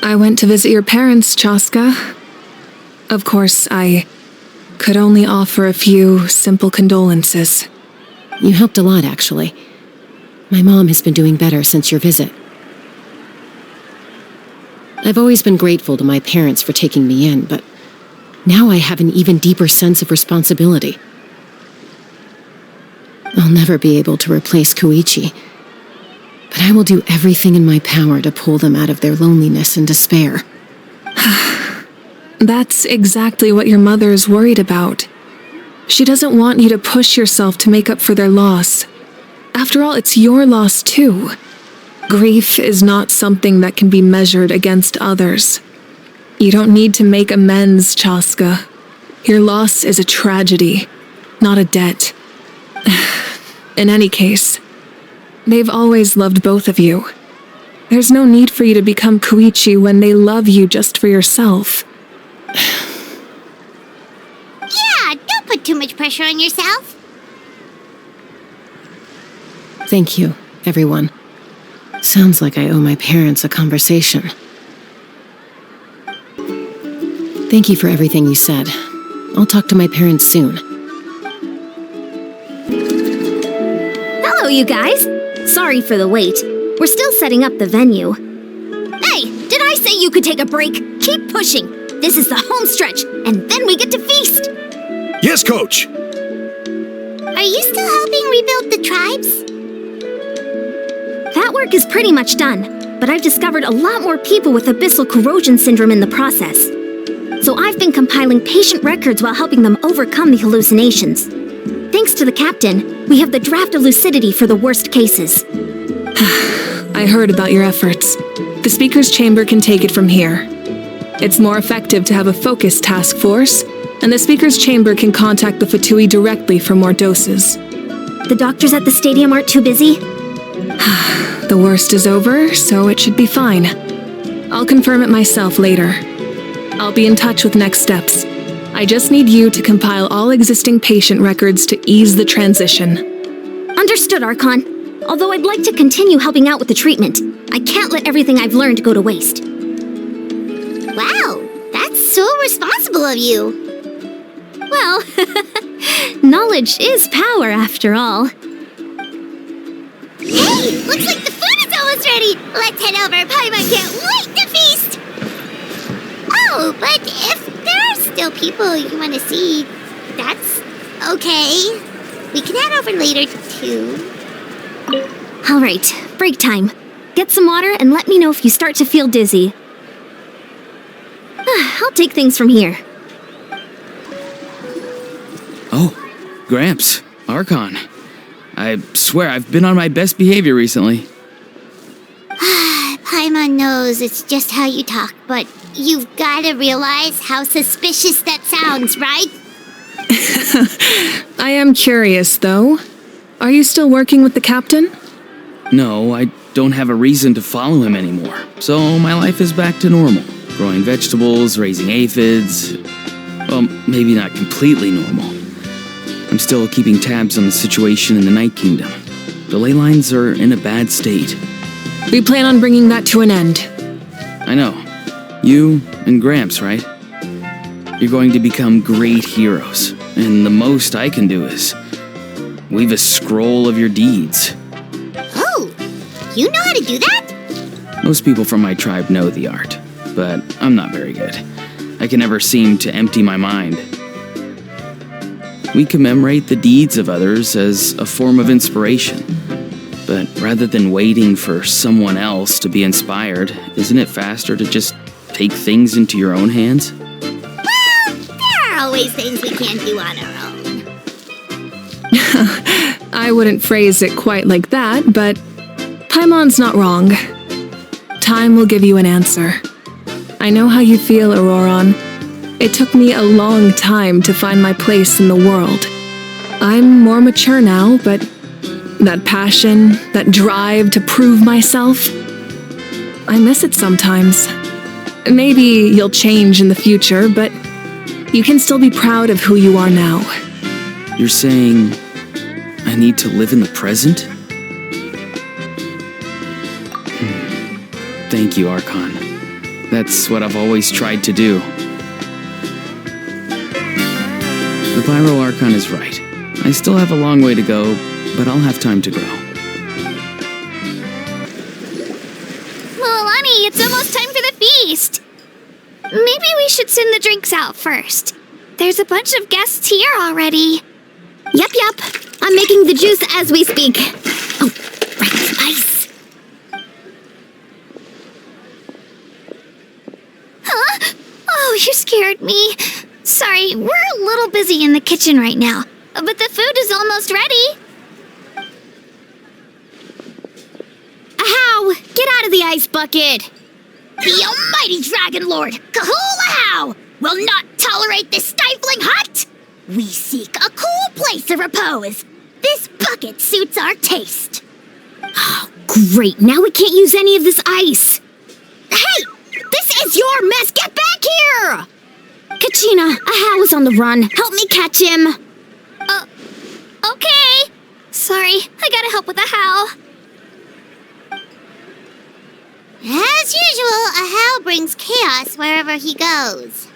C: I went to visit your parents, Chaska. Of course, I could only offer a few simple condolences.
N: You helped a lot, actually. My mom has been doing better since your visit. I've always been grateful to my parents for taking me in, but now I have an even deeper sense of responsibility. I'll never be able to replace Koichi, but I will do everything in my power to pull them out of their loneliness and despair.
C: That's exactly what your mother is worried about. She doesn't want you to push yourself to make up for their loss. After all, it's your loss too. Grief is not something that can be measured against others. You don't need to make amends, Chaska. Your loss is a tragedy, not a debt. In any case, they've always loved both of you. There's no need for you to become Koichi when they love you just for yourself.
B: Yeah, don't put too much pressure on yourself.
N: Thank you, everyone. Sounds like I owe my parents a conversation. Thank you for everything you said. I'll talk to my parents soon.
F: Hello, you guys. Sorry for the wait. We're still setting up the venue. Hey, did I say you could take a break? Keep pushing. This is the home stretch, and then we get to feast.
H: Yes, Coach.
B: Are you still helping rebuild the tribes?
F: That work is pretty much done, but I've discovered a lot more people with abyssal corrosion syndrome in the process. So I've been compiling patient records while helping them overcome the hallucinations. Thanks to the captain, we have the draft of lucidity for the worst cases.
C: I heard about your efforts. The speaker's chamber can take it from here. It's more effective to have a focused task force, and the speaker's chamber can contact the Fatui directly for more doses.
F: The doctors at the stadium aren't too busy?
C: The worst is over, so it should be fine. I'll confirm it myself later. I'll be in touch with next steps. I just need you to compile all existing patient records to ease the transition.
F: Understood, Archon. Although I'd like to continue helping out with the treatment, I can't let everything I've learned go to waste.
B: Wow, that's so responsible of you.
F: Well, knowledge is power after all.
B: Hey, looks like the food is almost ready. Let's head over. Paimon can't wait to feast. Oh, but if there are still people you want to see, that's okay. We can head over later, too.
F: All right, break time. Get some water and let me know if you start to feel dizzy. I'll take things from here.
J: Oh, Gramps, Archon. I swear I've been on my best behavior recently.
B: Paimon knows it's just how you talk, but you've got to realize how suspicious that sounds, right?
C: I am curious, though. Are you still working with the captain?
J: No, I don't have a reason to follow him anymore, so my life is back to normal. Growing vegetables, raising aphids. Well, maybe not completely normal. I'm still keeping tabs on the situation in the Night Kingdom. The ley lines are in a bad state.
C: We plan on bringing that to an end.
J: I know. You and Gramps, right? You're going to become great heroes, and the most I can do is weave a scroll of your deeds.
B: Oh, you know how to do that?
J: Most people from my tribe know the art, but I'm not very good. I can never seem to empty my mind. we commemorate the deeds of others as a form of inspiration. But rather than waiting for someone else to be inspired, isn't it faster to just take things into your own hands?
B: Well, there are always things we can't do on our own.
C: I wouldn't phrase it quite like that, but Paimon's not wrong. Time will give you an answer. I know how you feel, Auroron. It took me a long time to find my place in the world. I'm more mature now, but that passion, that drive to prove myself, I miss it sometimes. Maybe you'll change in the future, but you can still be proud of who you are now.
J: You're saying I need to live in the present? Thank you, Archon. That's what I've always tried to do. The Pyro Archon is right. I still have a long way to go, but I'll have time to grow.
B: Milani, it's almost time for the feast. Maybe we should send the drinks out first. There's a bunch of guests here already.
F: Yep. I'm making the juice as we speak. Oh, right, ice.
B: Huh? Oh, you scared me. Sorry, we're a little busy in the kitchen right now, but the food is almost ready.
F: Ahow! Get out of the ice bucket!
B: The almighty Dragon Lord, Kahulahow, will not tolerate this stifling hut! We seek a cool place of repose. This bucket suits our taste.
F: Oh, great. Now we can't use any of this ice.
B: Hey! This is your mess! Get back here!
F: Kachina, Ahow is on the run. Help me catch him.
B: Okay. Sorry, I gotta help with Ahow. As usual, Ahow brings chaos wherever he goes.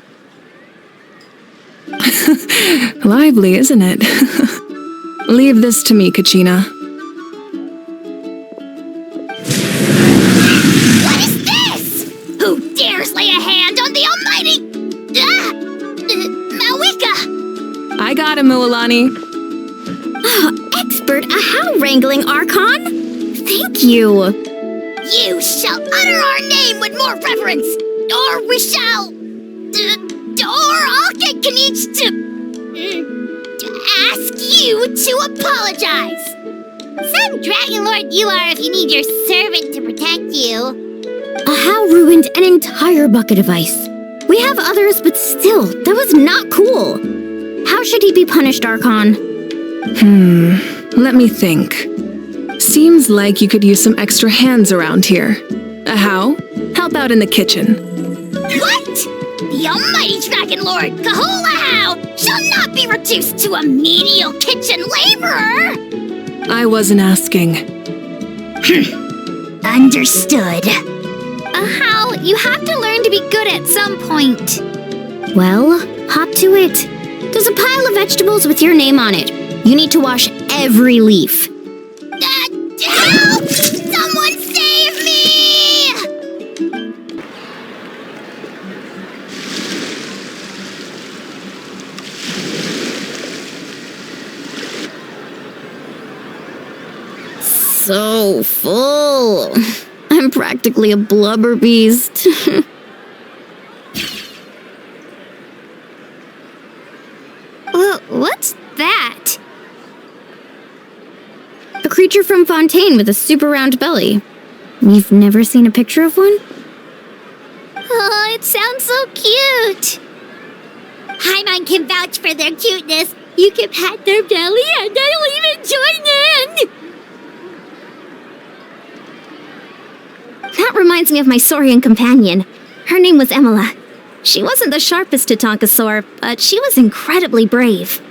C: Lively, isn't it? Leave this to me, Kachina.
B: What is this? Who dares lay a hand on the almighty... Mawika?
C: I got him, Mualani.
F: Oh, expert Ahow wrangling, Archon. Thank you.
B: You shall utter our name with more reverence, or we shall... or I'll get Kanich to ask you to apologize. Some Dragon Lord you are if you need your servant to protect you.
F: Ahow ruined an entire bucket of ice. We have others, but still, that was not cool. How should he be punished, Archon?
C: Let me think. Seems like you could use some extra hands around here. Ahow, help out in the kitchen.
B: What? The almighty Dragon Lord, Kahulahow, shall not be reduced to a menial kitchen laborer!
C: I wasn't asking.
B: Understood. Ahow, you have to learn to be good at some point.
F: Well, hop to it. There's a pile of vegetables with your name on it. You need to wash every leaf.
B: Help! Someone save me!
F: So full. I'm practically a blubber beast.
B: What's that?
F: A creature from Fontaine with a super round belly. You've never seen a picture of one?
B: Oh, it sounds so cute. Paimon can vouch for their cuteness. You can pat their belly and they'll even join in.
F: That reminds me of my Saurian companion. Her name was Emila. She wasn't the sharpest Tatankasaur, but she was incredibly brave.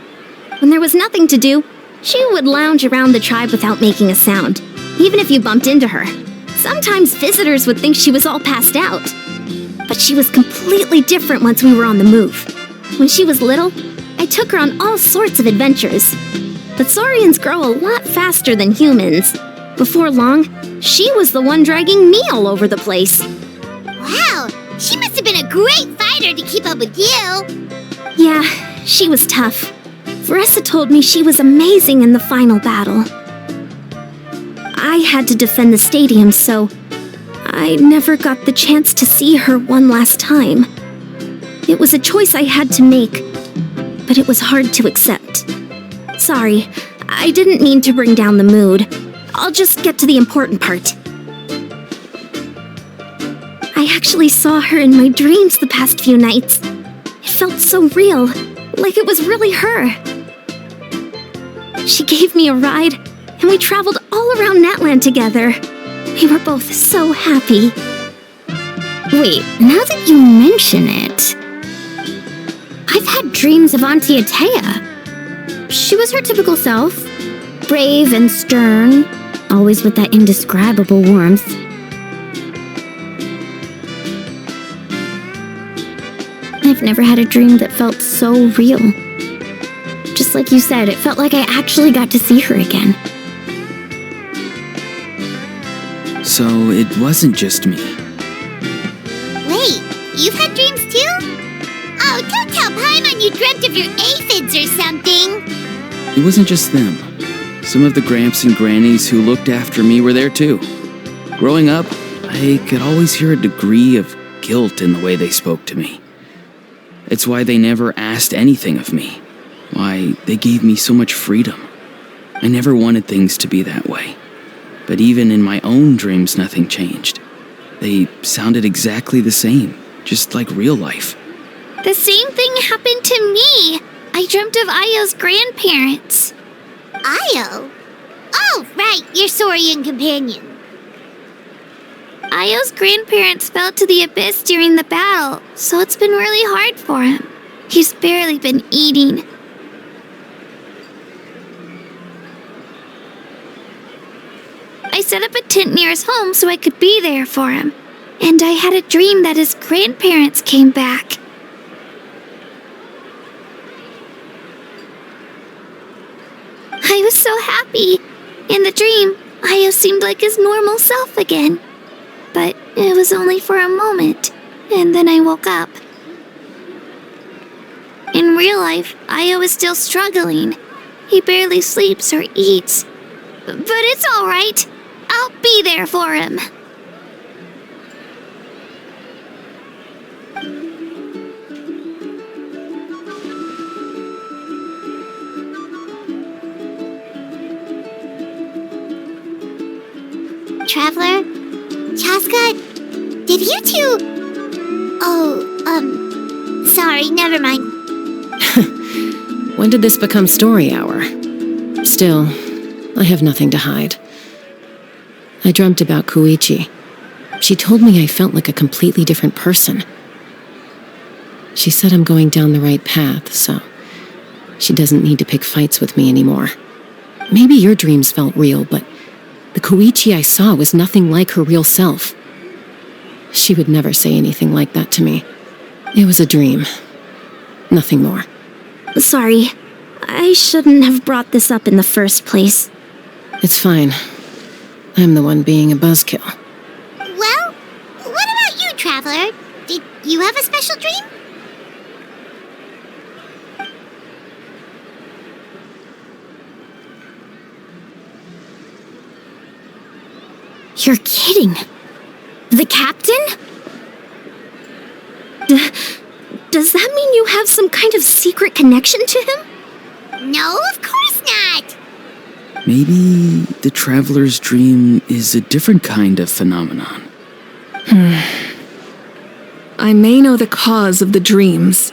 F: When there was nothing to do, she would lounge around the tribe without making a sound, even if you bumped into her. Sometimes visitors would think she was all passed out. But she was completely different once we were on the move. When she was little, I took her on all sorts of adventures. But Saurians grow a lot faster than humans. Before long, she was the one dragging me all over the place.
B: Wow, she must have been a great fighter to keep up with you.
F: Yeah, she was tough.
B: Vressa told me she was amazing in the final battle. I had to defend the stadium, so I never got the chance to see her one last time. It was a choice I had to make, but it was hard to accept. Sorry, I didn't mean to bring down the mood. I'll just get to the important part. I actually saw her in my dreams the past few nights. It felt so real, like it was really her. She gave me a ride, and we traveled all around Natlan together. We were both so happy. Wait, now that you mention it, I've had dreams of Auntie Atea. She was her typical self, brave and stern, always with that indescribable warmth. I've never had a dream that felt so real. Just like you said, it felt like I actually got to see her again.
J: So it wasn't just me.
B: Wait, you've had dreams too? Oh, don't tell Paimon you dreamt of your aphids or something.
J: It wasn't just them. Some of the Gramps and Grannies who looked after me were there too. Growing up, I could always hear a degree of guilt in the way they spoke to me. It's why they never asked anything of me. Why they gave me so much freedom. I never wanted things to be that way. But even in my own dreams, nothing changed. They sounded exactly the same, just like real life.
B: The same thing happened to me. I dreamt of Io's grandparents. Io? Oh, right, your Saurian companion. Io's grandparents fell to the abyss during the battle, so it's been really hard for him. He's barely been eating. I set up a tent near his home so I could be there for him. And I had a dream that his grandparents came back. I was so happy. In the dream, Io seemed like his normal self again. But it was only for a moment, and then I woke up. In real life, Io is still struggling. He barely sleeps or eats. But it's all right. I'll be there for him. Traveler? Chaska? Did you two... Oh, sorry, never mind.
N: When did this become story hour? Still, I have nothing to hide. I dreamt about Koichi. She told me I felt like a completely different person. She said I'm going down the right path, so she doesn't need to pick fights with me anymore. Maybe your dreams felt real, but the Koichi I saw was nothing like her real self. She would never say anything like that to me. It was a dream. Nothing more.
B: Sorry. I shouldn't have brought this up in the first place.
N: It's fine. I'm the one being a buzzkill.
B: Well, what about you, Traveler? Did you have a special dream? You're kidding. The captain? Does that mean you have some kind of secret connection to him? No, of course not.
J: Maybe the traveler's dream is a different kind of phenomenon.
C: I may know the cause of the dreams.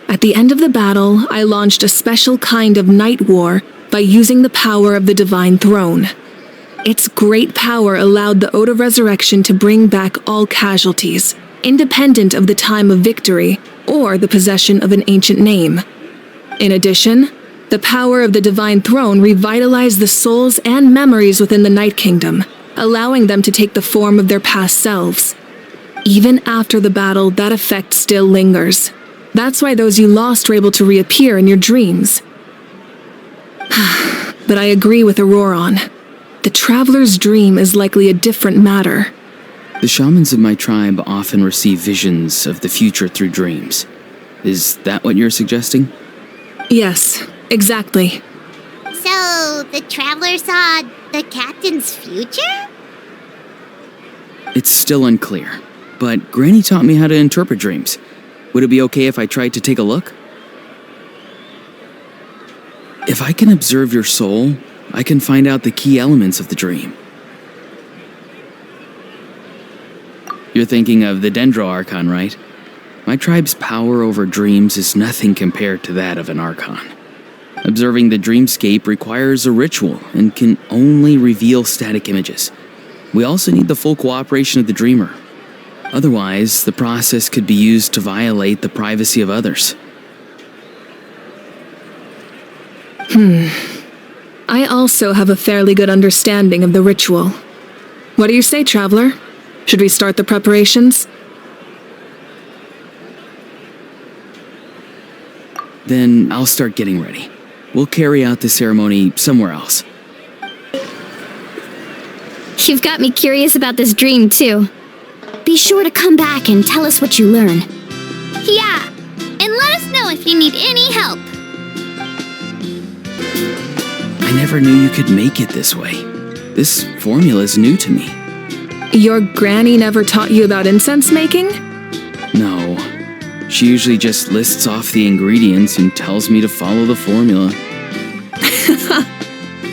C: At the end of the battle, I launched a special kind of night war by using the power of the Divine Throne. Its great power allowed the Ode of Resurrection to bring back all casualties, independent of the time of victory or the possession of an ancient name. In addition, the power of the Divine Throne revitalized the souls and memories within the Night Kingdom, allowing them to take the form of their past selves. Even after the battle, that effect still lingers. That's why those you lost were able to reappear in your dreams. But I agree with Auroron. The Traveler's dream is likely a different matter.
J: The shamans of my tribe often receive visions of the future through dreams. Is that what you're suggesting?
C: Yes. Exactly.
B: So, the Traveler saw the Captain's future?
J: It's still unclear, but Granny taught me how to interpret dreams. Would it be okay if I tried to take a look? If I can observe your soul, I can find out the key elements of the dream. You're thinking of the Dendro Archon, right? My tribe's power over dreams is nothing compared to that of an Archon. Observing the dreamscape requires a ritual and can only reveal static images. We also need the full cooperation of the dreamer. Otherwise, the process could be used to violate the privacy of others.
C: I also have a fairly good understanding of the ritual. What do you say, Traveler? Should we start the preparations?
J: Then I'll start getting ready. We'll carry out the ceremony somewhere else.
F: You've got me curious about this dream, too. Be sure to come back and tell us what you learn.
B: Yeah, and let us know if you need any help.
J: I never knew you could make it this way. This formula's new to me.
C: Your granny never taught you about incense making?
J: No. She usually just lists off the ingredients and tells me to follow the formula.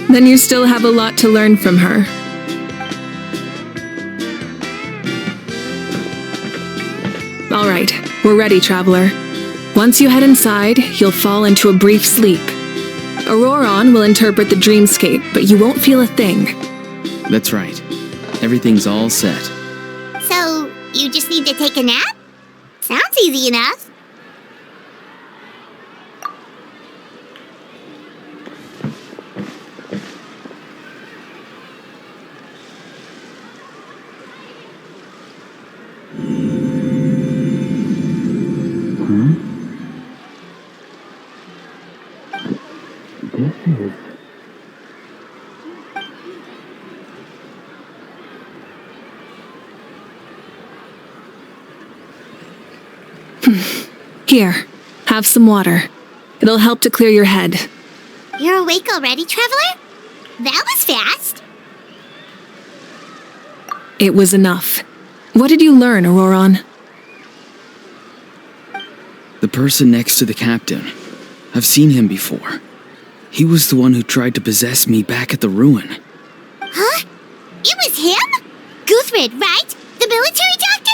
C: Then you still have a lot to learn from her. All right, we're ready, Traveler. Once you head inside, you'll fall into a brief sleep. Auroron will interpret the dreamscape, but you won't feel a thing.
J: That's right. Everything's all set.
B: So, you just need to take a nap? Sounds easy enough.
C: Here, have some water. It'll help to clear your head.
B: You're awake already, Traveler? That was fast.
C: It was enough. What did you learn, Auroron?
J: The person next to the captain. I've seen him before. He was the one who tried to possess me back at the ruin.
B: Huh? It was him? Guthred, right? The military doctor?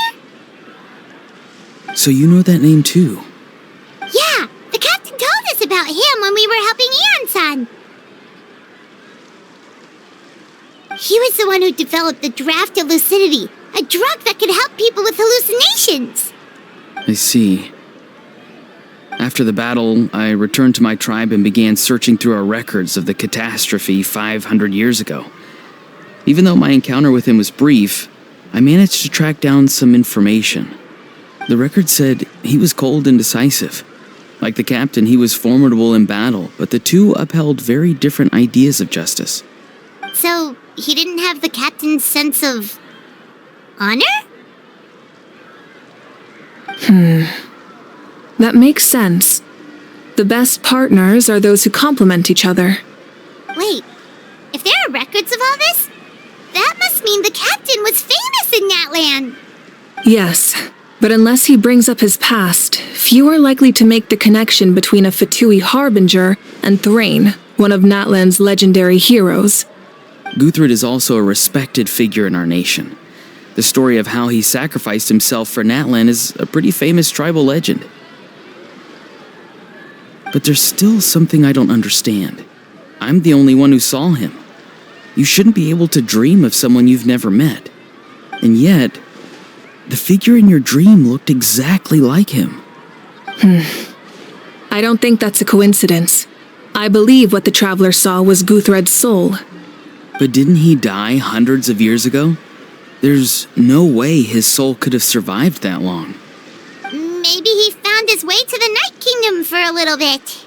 J: So you know that name too?
B: Yeah, the captain told us about him when we were helping Eon-san. He was the one who developed the draft of lucidity, a drug that could help people with hallucinations.
J: I see. After the battle, I returned to my tribe and began searching through our records of the catastrophe 500 years ago. Even though my encounter with him was brief, I managed to track down some information. The record said he was cold and decisive. Like the captain, he was formidable in battle, but the two upheld very different ideas of justice.
B: So, he didn't have the captain's sense of honor?
C: That makes sense. The best partners are those who complement each other.
B: Wait, if there are records of all this, that must mean the captain was famous in Natlan.
C: Yes, but unless he brings up his past, few are likely to make the connection between a Fatui harbinger and Thrain, one of Natlan's legendary heroes.
J: Guthred is also a respected figure in our nation. The story of how he sacrificed himself for Natlan is a pretty famous tribal legend. But there's still something I don't understand. I'm the only one who saw him. You shouldn't be able to dream of someone you've never met. And yet, the figure in your dream looked exactly like him.
C: I don't think that's a coincidence. I believe what the Traveler saw was Guthred's soul.
J: But didn't he die hundreds of years ago? There's no way his soul could have survived that long.
B: Maybe he found his way to the Night Kingdom for a little bit.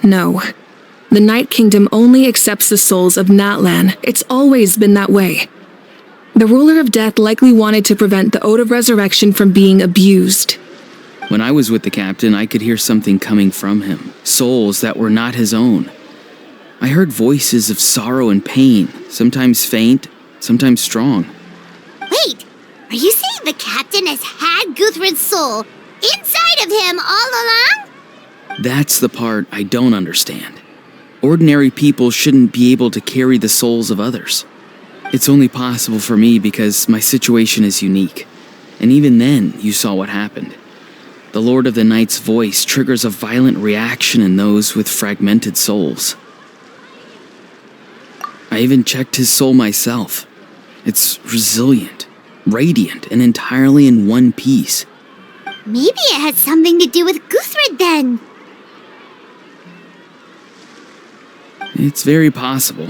C: No. The Night Kingdom only accepts the souls of Natlan. It's always been that way. The Ruler of Death likely wanted to prevent the Ode of Resurrection from being abused.
J: When I was with the captain, I could hear something coming from him, souls that were not his own. I heard voices of sorrow and pain, sometimes faint, sometimes strong.
B: Wait, are you saying the captain has had Guthred's soul inside of him all along?
J: That's the part I don't understand. Ordinary people shouldn't be able to carry the souls of others. It's only possible for me because my situation is unique. And even then, you saw what happened. The Lord of the Night's voice triggers a violent reaction in those with fragmented souls. I even checked his soul myself. It's resilient, radiant, and entirely in one piece.
B: Maybe it had something to do with Guthred then.
J: It's very possible.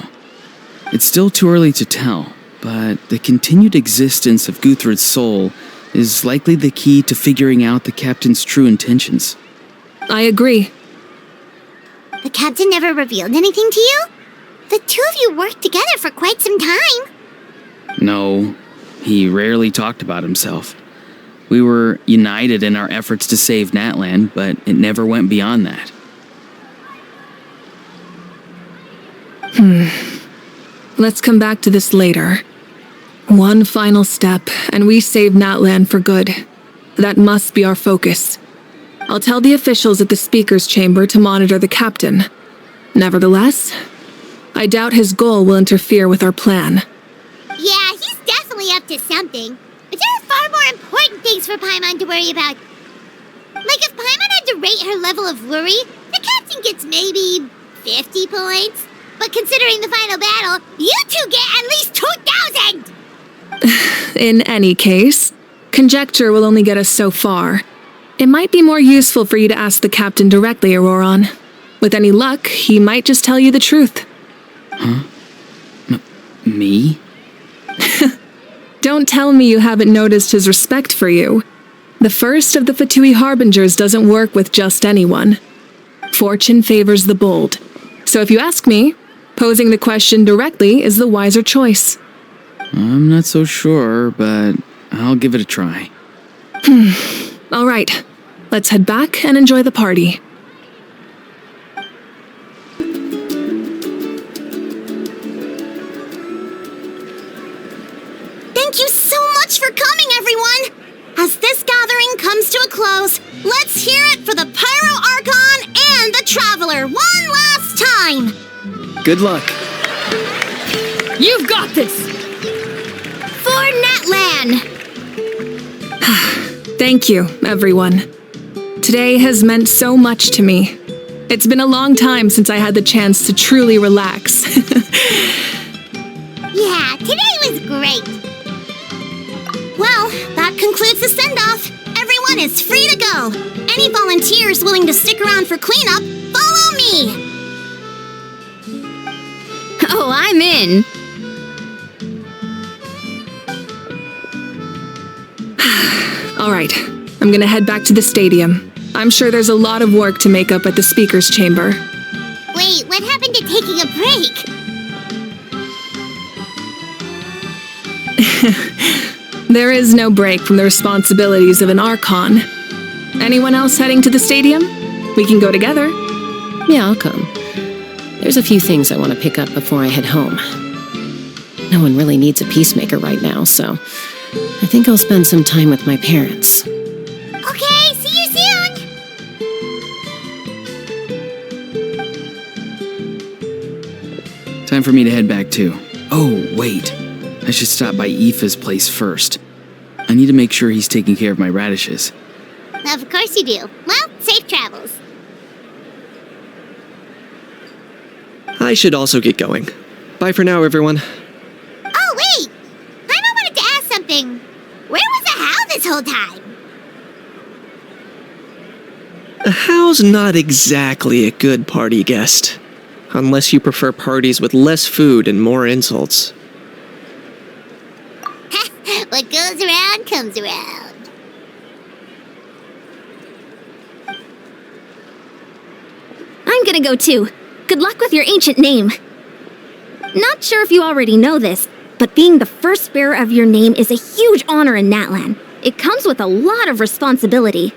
J: It's still too early to tell, but the continued existence of Guthred's soul is likely the key to figuring out the captain's true intentions.
C: I agree.
B: The captain never revealed anything to you? The two of you worked together for quite some time.
J: No, he rarely talked about himself. We were united in our efforts to save Natlan, but it never went beyond that.
C: Let's come back to this later. One final step, and we save Natlan for good. That must be our focus. I'll tell the officials at the speaker's chamber to monitor the captain. Nevertheless, I doubt his goal will interfere with our plan.
B: Yeah, he's definitely up to something. But there are far more important things for Paimon to worry about. Like if Paimon had to rate her level of worry, the captain gets maybe 50 points. But considering the final battle, you two get at least 2,000!
C: In any case, conjecture will only get us so far. It might be more useful for you to ask the captain directly, Auroron. With any luck, he might just tell you the truth.
J: Huh? Me?
C: Don't tell me you haven't noticed his respect for you. The first of the Fatui Harbingers doesn't work with just anyone. Fortune favors the bold. So if you ask me, posing the question directly is the wiser choice.
J: I'm not so sure, but I'll give it a try.
C: All right, let's head back and enjoy the party.
B: Thank you so much for coming, everyone! As this gathering comes to a close, let's hear it for the Pyro Archon and the Traveler one last time!
D: Good luck.
M: You've got this!
B: For Natlan!
C: Thank you, everyone. Today has meant so much to me. It's been a long time since I had the chance to truly relax.
B: Yeah, today was great. Well, that concludes the send-off. Everyone is free to go. Any volunteers willing to stick around for cleanup, follow me!
F: Oh, I'm in.
C: All right, I'm gonna head back to the stadium. I'm sure there's a lot of work to make up at the speaker's chamber.
B: Wait, what happened to taking a break?
C: There is no break from the responsibilities of an Archon. Anyone else heading to the stadium? We can go together.
N: Yeah, I'll come. There's a few things I want to pick up before I head home. No one really needs a peacemaker right now, so I think I'll spend some time with my parents.
B: Okay, see you soon!
J: Time for me to head back too. Oh, wait. I should stop by Aoife's place first. I need to make sure he's taking care of my radishes.
B: Of course you do. Well, safe travels.
G: I should also get going. Bye for now, everyone.
B: Oh, wait! Paimon wanted to ask something. Where was the How this whole time?
G: A How's not exactly a good party guest. Unless you prefer parties with less food and more insults.
B: What goes around comes around.
F: I'm gonna go too. Good luck with your ancient name. Not sure if you already know this, but being the first bearer of your name is a huge honor in Natlan. It comes with a lot of responsibility.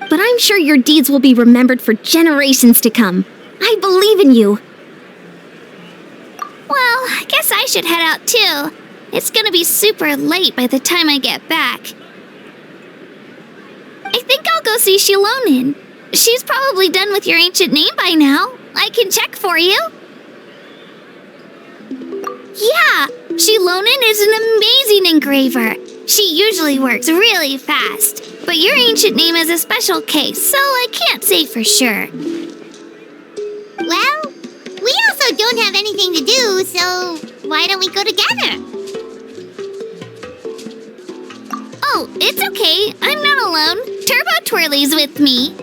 F: but I'm sure your deeds will be remembered for generations to come. I believe in you.
B: Well, I guess I should head out too. It's gonna be super late by the time I get back. I think I'll go see Shilonin. She's probably done with your ancient name by now. I can check for you. Yeah, Shilonin is an amazing engraver. She usually works really fast. But your ancient name is a special case, so I can't say for sure.
I: Well, we also don't have anything to do, so why don't we go together?
B: Oh, it's okay. I'm not alone. Turbo Twirly's with me.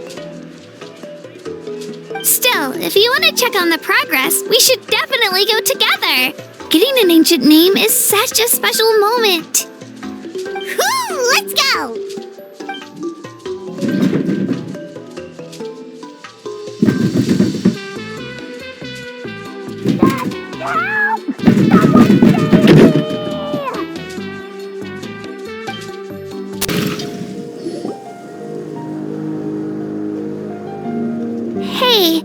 B: Still, if you want to check on the progress, we should definitely go together. Getting an ancient name is such a special moment.
I: Whoo! Let's go!
B: Hey,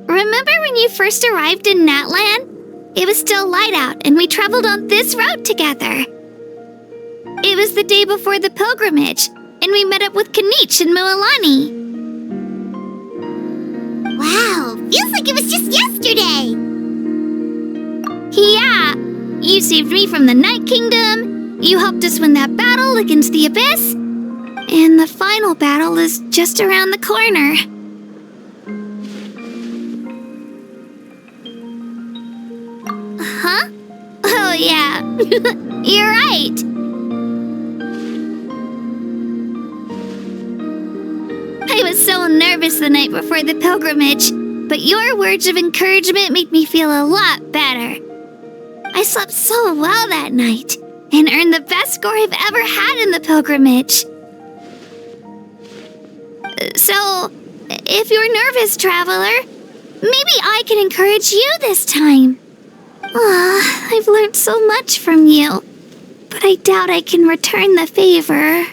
B: remember when you first arrived in Natlan? It was still light out, and we traveled on this road together. It was the day before the pilgrimage, and we met up with Kanich and Mualani.
I: Wow, feels like it was just yesterday.
B: Yeah, you saved me from the Night Kingdom, you helped us win that battle against the Abyss, and the final battle is just around the corner. Huh? Oh yeah, you're right. I was so nervous the night before the pilgrimage, but your words of encouragement made me feel a lot better. I slept so well that night, and earned the best score I've ever had in the pilgrimage. So, if you're nervous, traveler, maybe I can encourage you this time. I've learned so much from you, but I doubt I can return the favor.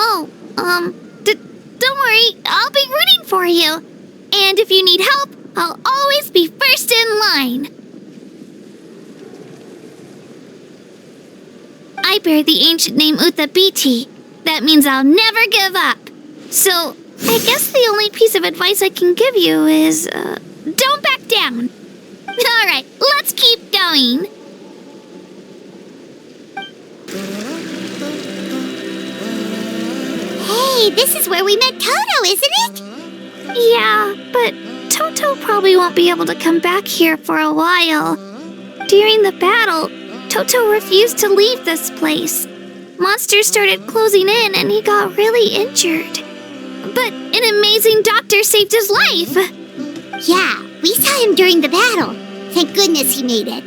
B: Oh, don't worry, I'll be rooting for you. And if you need help, I'll always be first in line. I bear the ancient name Uthabiti. That means I'll never give up. So, I guess the only piece of advice I can give you is, don't back down. Alright, let's keep going.
I: Hey, this is where we met Toto, isn't it?
B: Yeah, but Toto probably won't be able to come back here for a while. During the battle, Toto refused to leave this place. Monsters started closing in and he got really injured. But an amazing doctor saved his life.
I: Yeah, we saw him during the battle. Thank goodness he made it.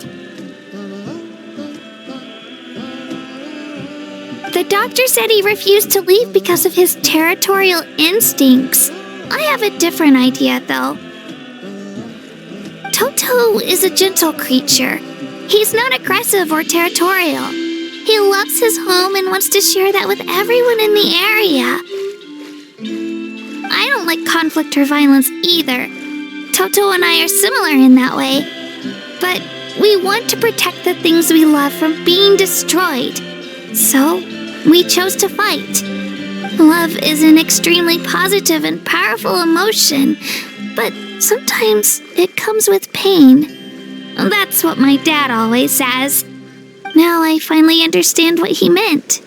B: The doctor said he refused to leave because of his territorial instincts. I have a different idea, though. Toto is a gentle creature. He's not aggressive or territorial. He loves his home and wants to share that with everyone in the area. I don't like conflict or violence either. Toto and I are similar in that way. But we want to protect the things we love from being destroyed. So, we chose to fight. Love is an extremely positive and powerful emotion, but sometimes it comes with pain. That's what my dad always says. Now I finally understand what he meant.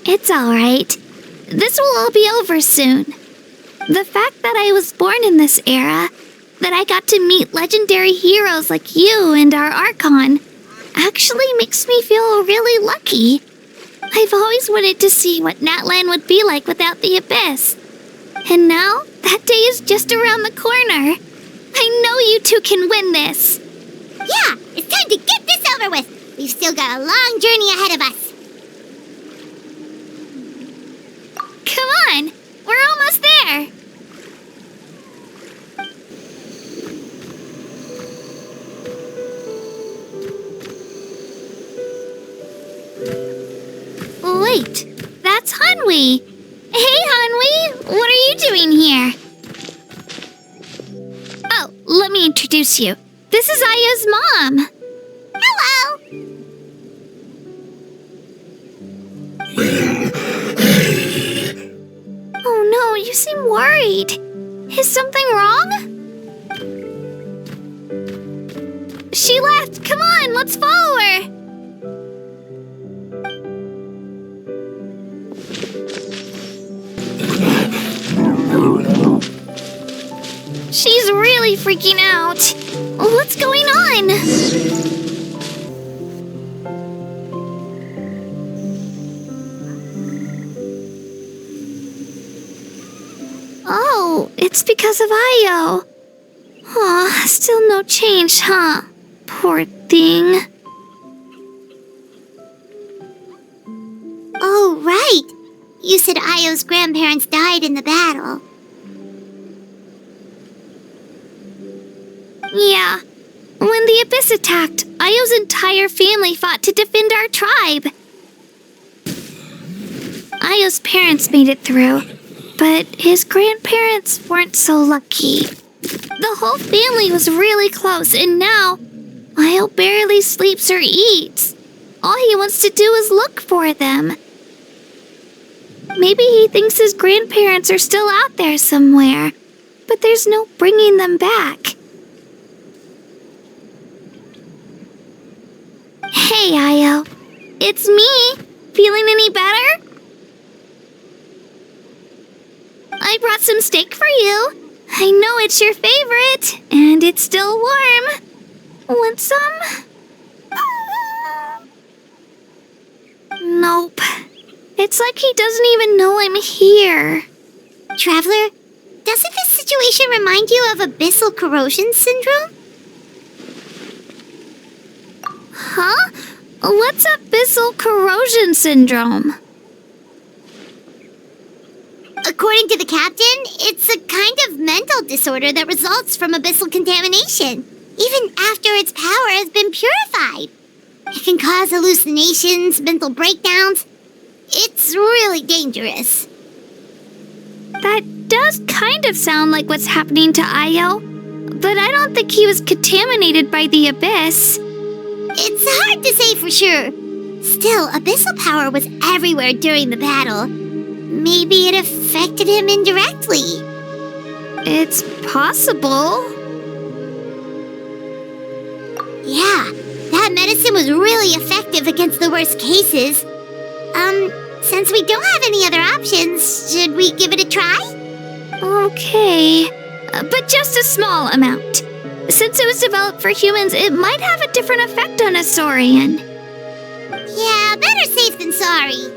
B: It's alright. This will all be over soon. The fact that I was born in this era, that I got to meet legendary heroes like you and our Archon, actually makes me feel really lucky. I've always wanted to see what Natlan would be like without the Abyss. And now, that day is just around the corner. I know you two can win this.
I: Yeah, it's time to get this over with. We've still got a long journey ahead of us.
B: Come on, we're almost there.
I: we? Hey, Hanwi! What are you doing here? Oh, let me introduce you. This is Aya's mom. Hello! Oh no, you seem worried. Is something wrong? She left. Come on, let's follow her. She's really freaking out. What's going on? Oh, it's because of Io. Aw, still no change, huh? Poor thing.
B: Oh, right. You said Io's grandparents died in the battle.
I: Yeah. When the Abyss attacked, Io's entire family fought to defend our tribe. Io's parents made it through, but his grandparents weren't so lucky. The whole family was really close, and now Io barely sleeps or eats. All he wants to do is look for them. Maybe he thinks his grandparents are still out there somewhere, but there's no bringing them back. Hey, Io. It's me. Feeling any better? I brought some steak for you. I know it's your favorite, and it's still warm. Want some? Nope. It's like he doesn't even know I'm here.
B: Traveler, doesn't this situation remind you of abyssal corrosion syndrome?
I: Huh? What's abyssal corrosion syndrome?
B: According to the captain, it's a kind of mental disorder that results from abyssal contamination, even after its power has been purified. It can cause hallucinations, mental breakdowns. It's really dangerous.
I: That does kind of sound like what's happening to Io, but I don't think he was contaminated by the Abyss.
B: It's hard to say for sure. Still, abyssal power was everywhere during the battle. Maybe it affected him indirectly.
I: It's possible.
B: Yeah, that medicine was really effective against the worst cases. Since we don't have any other options, should we give it a try?
I: Okay, but just a small amount. Since it was developed for humans, it might have a different effect on a Saurian.
B: Yeah, better safe than sorry.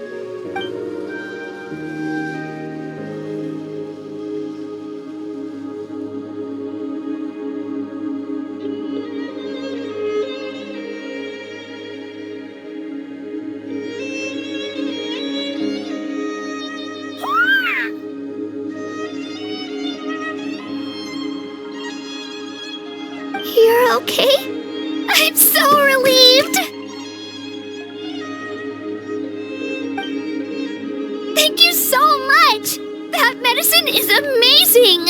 I: You're okay? I'm so relieved! Thank you so much! That medicine is amazing!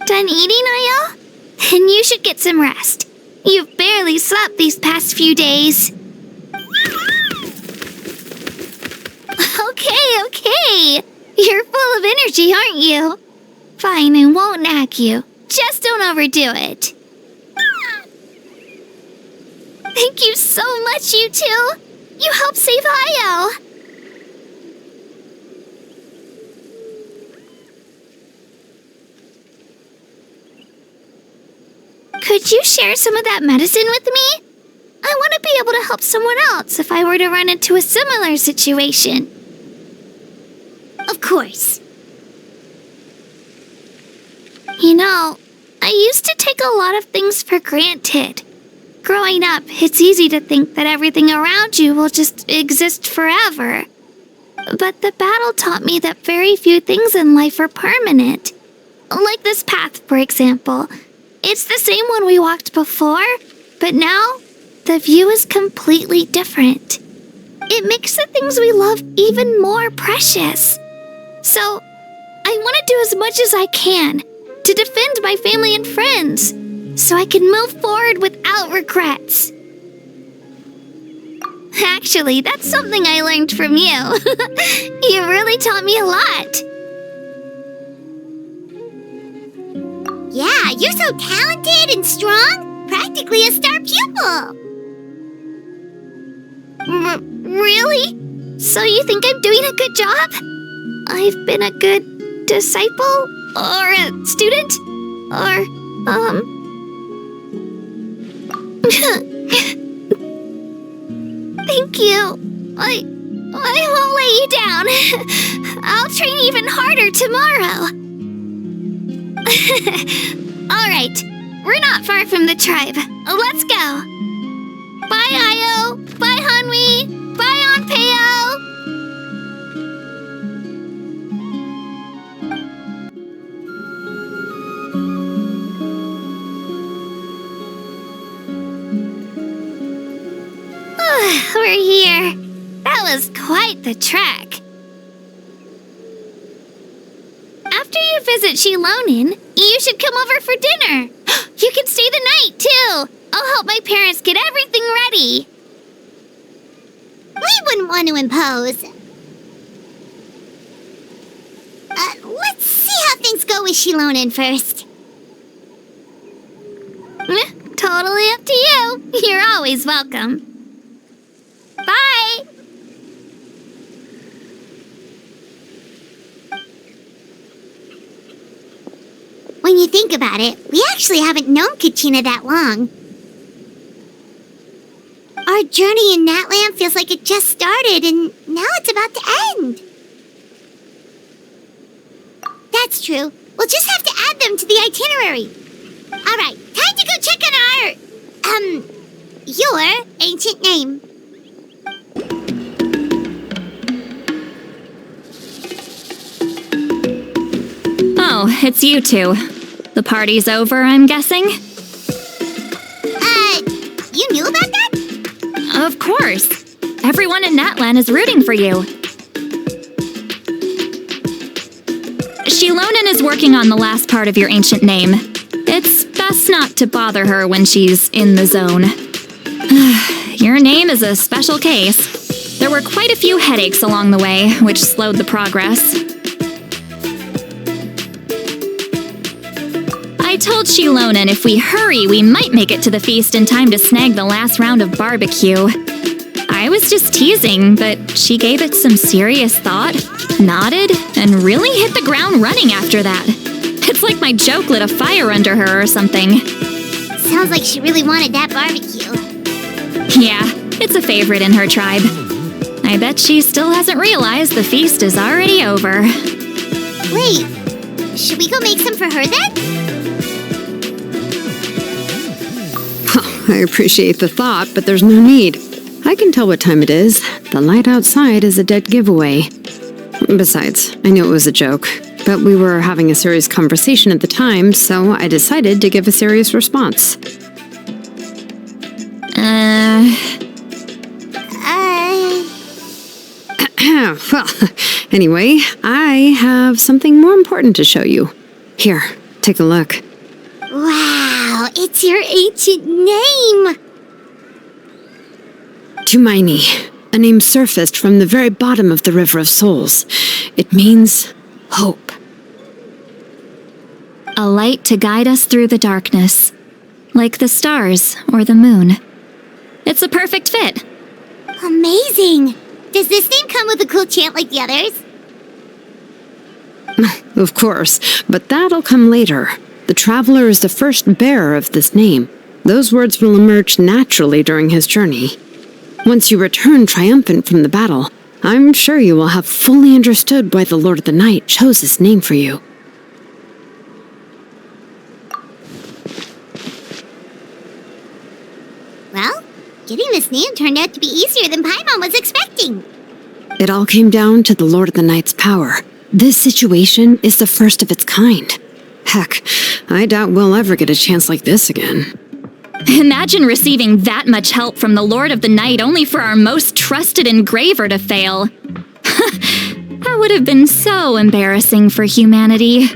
I: Done eating, Io? Then you should get some rest. You've barely slept these past few days. Okay. You're full of energy, aren't you? Fine, I won't nag you. Just don't overdo it. Thank you so much, you two. You helped save Io. Could you share some of that medicine with me? I want to be able to help someone else if I were to run into a similar situation.
B: Of course.
I: You know, I used to take a lot of things for granted. Growing up, it's easy to think that everything around you will just exist forever. But the battle taught me that very few things in life are permanent. Like this path, for example. It's the same one we walked before, but now the view is completely different. It makes the things we love even more precious. So, I want to do as much as I can to defend my family and friends, so I can move forward without regrets. Actually, that's something I learned from you. You really taught me a lot.
B: Yeah, you're so talented and strong. Practically a star pupil.
I: Really? So you think I'm doing a good job? I've been a good disciple? Or a student? Or, Thank you. I won't let you down. I'll train even harder tomorrow. Alright, we're not far from the tribe. Let's go. Bye, Io. Bye, Hanwi. Bye, Onpeo. We're here. That was quite the trek. After you visit Shilonin, you should come over for dinner. You can stay the night, too. I'll help my parents get everything ready.
B: We wouldn't want to impose. Let's see how things go with Shilonin first.
I: Totally up to you. You're always welcome. Bye!
B: When you think about it, we actually haven't known Kachina that long. Our journey in Natlan feels like it just started, and now it's about to end. That's true. We'll just have to add them to the itinerary. Alright, time to go check on your ancient name.
L: Oh, it's you two. The party's over, I'm guessing?
B: You knew about that?
L: Of course. Everyone in Natlan is rooting for you. Shilonin is working on the last part of your ancient name. It's best not to bother her when she's in the zone. Your name is a special case. There were quite a few headaches along the way, which slowed the progress. I told Shilonin if we hurry, we might make it to the feast in time to snag the last round of barbecue. I was just teasing, but she gave it some serious thought, nodded, and really hit the ground running after that. It's like my joke lit a fire under her or something.
B: Sounds like she really wanted that barbecue.
L: Yeah, it's a favorite in her tribe. I bet she still hasn't realized the feast is already over.
B: Wait, should we go make some for her then?
Q: I appreciate the thought, but there's no need. I can tell what time it is. The light outside is a dead giveaway. Besides, I knew it was a joke, but we were having a serious conversation at the time, so I decided to give a serious response. Well, anyway, I have something more important to show you. Here, take a look.
B: Wow, it's your ancient name!
Q: Tumaini, a name surfaced from the very bottom of the River of Souls. It means hope.
L: A light to guide us through the darkness, like the stars or the moon. It's a perfect fit.
B: Amazing! Does this name come with a cool chant like the others?
Q: Of course, but that'll come later. The Traveler is the first bearer of this name. Those words will emerge naturally during his journey. Once you return triumphant from the battle, I'm sure you will have fully understood why the Lord of the Night chose this name for you.
B: Well, getting this name turned out to be easier than Paimon was expecting.
Q: It all came down to the Lord of the Night's power. This situation is the first of its kind. Heck, I doubt we'll ever get a chance like this again.
S: Imagine receiving that much help from the Lord of the Night only for our most trusted engraver to fail. That would have been so embarrassing for humanity.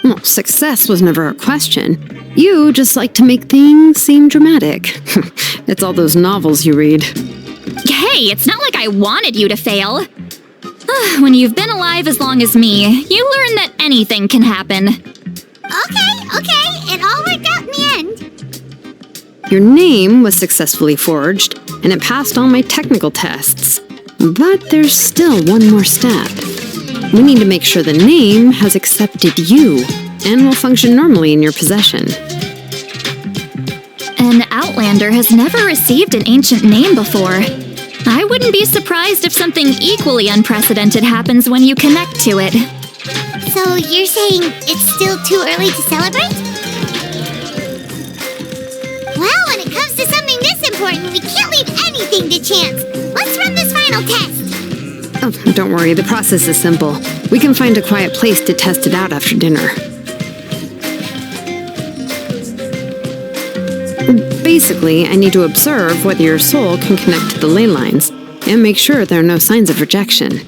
Q: Well, success was never a question. You just like to make things seem dramatic. It's all those novels you read.
S: Hey, it's not like I wanted you to fail. When you've been alive as long as me, you learn that anything can happen.
B: Okay, it all worked out in the end.
Q: Your name was successfully forged, and it passed all my technical tests. But there's still one more step. We need to make sure the name has accepted you and will function normally in your possession.
S: An Outlander has never received an ancient name before. I wouldn't be surprised if something equally unprecedented happens when you connect to it.
B: So you're saying it's still too early to celebrate? Well, when it comes to something this important, we can't leave anything to chance. Let's run this final test.
Q: Oh, don't worry, the process is simple. We can find a quiet place to test it out after dinner. Basically, I need to observe whether your soul can connect to the ley lines, and make sure there are no signs of rejection.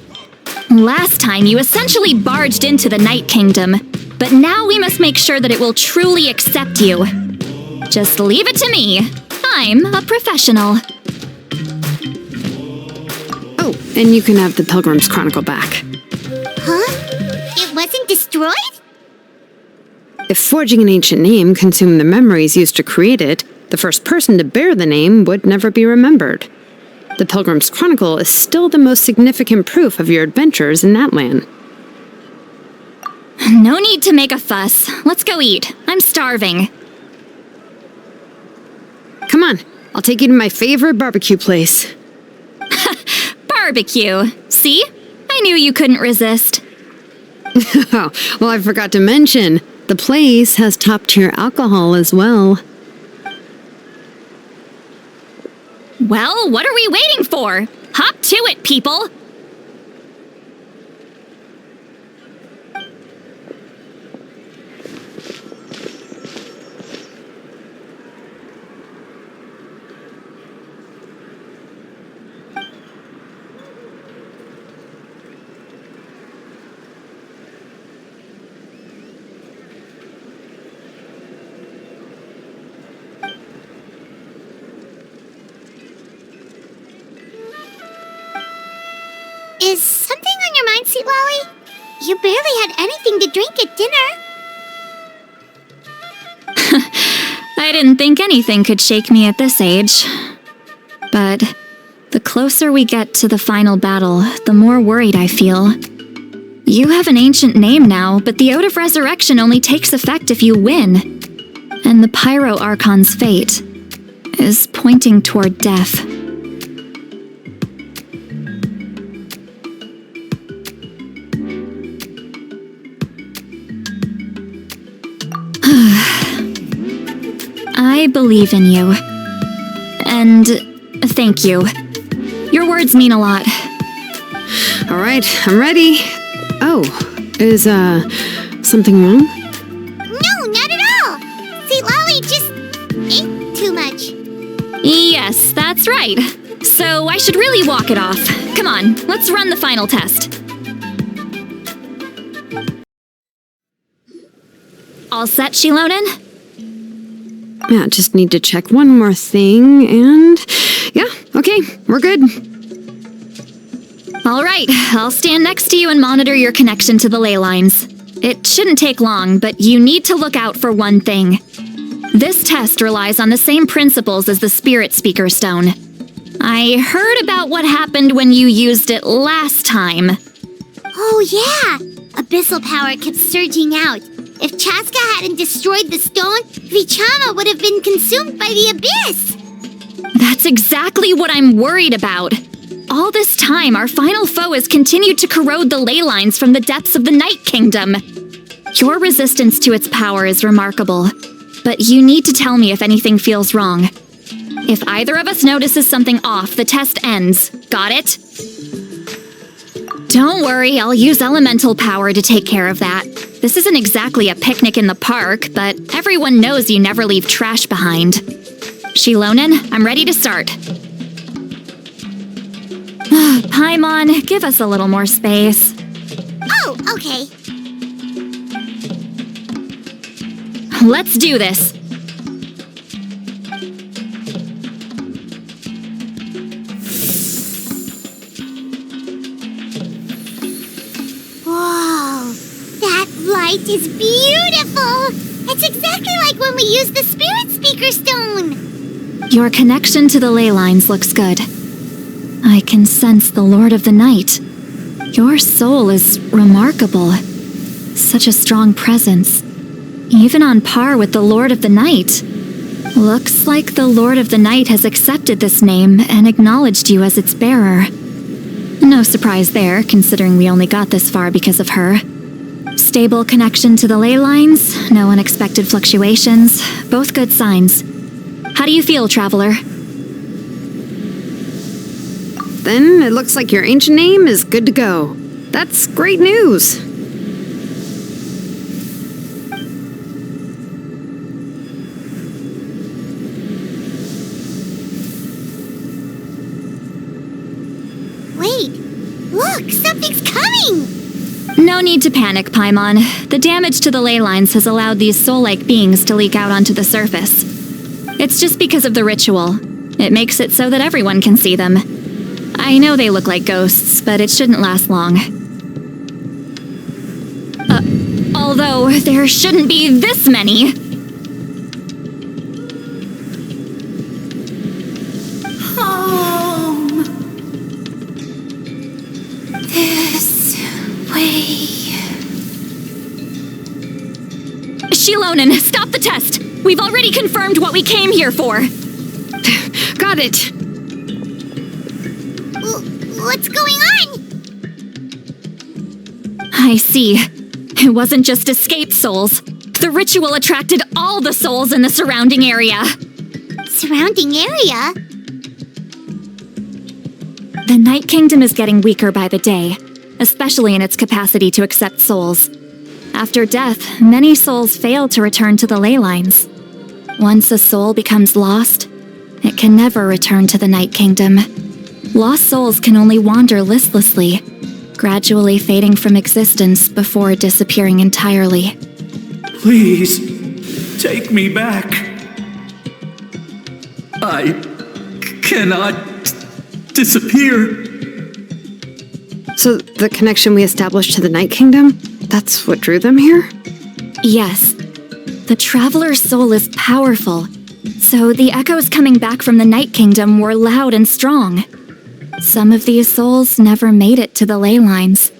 S: Last time, you essentially barged into the Night Kingdom, but now we must make sure that it will truly accept you. Just leave it to me. I'm a professional.
Q: Oh, and you can have the Pilgrim's Chronicle back.
B: Huh? It wasn't destroyed?
Q: If forging an ancient name consumed the memories used to create it, the first person to bear the name would never be remembered. The Pilgrim's Chronicle is still the most significant proof of your adventures in Natlan.
S: No need to make a fuss. Let's go eat. I'm starving.
Q: Come on, I'll take you to my favorite barbecue place.
S: Barbecue. See? I knew you couldn't resist.
Q: Oh, well, I forgot to mention, the place has top-tier alcohol as well.
S: Well, what are we waiting for? Hop to it, people!
B: Is something on your mind, Sweet Lolly? You barely had anything to drink at dinner.
S: I didn't think anything could shake me at this age. But the closer we get to the final battle, the more worried I feel. You have an ancient name now, but the Oath of Resurrection only takes effect if you win. And the Pyro Archon's fate is pointing toward death. I believe in you. And thank you. Your words mean a lot.
Q: All right, I'm ready. Oh, is, something wrong?
B: No, not at all. Sweet Lolly just ate too much.
S: Yes, that's right. So I should really walk it off. Come on, let's run the final test. All set, Shilonen?
Q: Yeah, just need to check one more thing, and yeah, okay, we're good.
S: All right, I'll stand next to you and monitor your connection to the ley lines. It shouldn't take long, but you need to look out for one thing. This test relies on the same principles as the Spirit Speaker Stone. I heard about what happened when you used it last time.
B: Oh yeah, abyssal power kept surging out. If Chaska hadn't destroyed the stone, Vichama would have been consumed by the abyss!
S: That's exactly what I'm worried about. All this time, our final foe has continued to corrode the ley lines from the depths of the Night Kingdom. Your resistance to its power is remarkable, but you need to tell me if anything feels wrong. If either of us notices something off, the test ends. Got it? Don't worry, I'll use elemental power to take care of that. This isn't exactly a picnic in the park, but everyone knows you never leave trash behind. Shilonen, I'm ready to start. Paimon, give us a little more space.
B: Oh, okay.
S: Let's do this.
B: Whoa, that light is beautiful! It's exactly like when we used the Spirit Speaker Stone!
S: Your connection to the ley lines looks good. I can sense the Lord of the Night. Your soul is remarkable. Such a strong presence. Even on par with the Lord of the Night. Looks like the Lord of the Night has accepted this name and acknowledged you as its bearer. No surprise there, considering we only got this far because of her. Stable connection to the ley lines, no unexpected fluctuations, both good signs. How do you feel, Traveler?
Q: Then it looks like your ancient name is good to go. That's great news.
B: Wait, look, something's coming!
S: No need to panic, Paimon. The damage to the ley lines has allowed these soul-like beings to leak out onto the surface. It's just because of the ritual. It makes it so that everyone can see them. I know they look like ghosts, but it shouldn't last long. Although, there shouldn't be this many!
F: Home. This way.
S: Shilonen, stop the test! We've already confirmed what we came here for!
Q: Got it!
B: What's going on?
S: I see. It wasn't just escaped souls. The ritual attracted all the souls in the surrounding area.
B: Surrounding area?
S: The Night Kingdom is getting weaker by the day, especially in its capacity to accept souls. After death, many souls fail to return to the ley lines. Once a soul becomes lost, it can never return to the Night Kingdom. Lost souls can only wander listlessly, gradually fading from existence before disappearing entirely.
A: Please, take me back. I cannot disappear.
Q: So the connection we established to the Night Kingdom, that's what drew them here?
S: Yes. The Traveler's soul is powerful, so the echoes coming back from the Night Kingdom were loud and strong. Some of these souls never made it to the ley lines.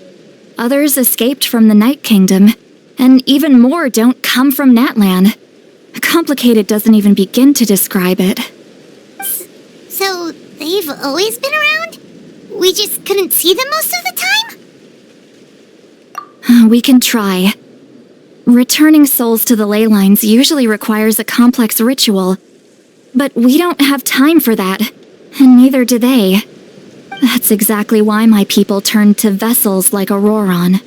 S: Others escaped from the Night Kingdom, and even more don't come from Natlan. Complicated doesn't even begin to describe it.
B: So, they've always been around? We just couldn't see them most of the time?
S: We can try. Returning souls to the ley lines usually requires a complex ritual. But we don't have time for that, and neither do they. That's exactly why my people turned to vessels like Auroron.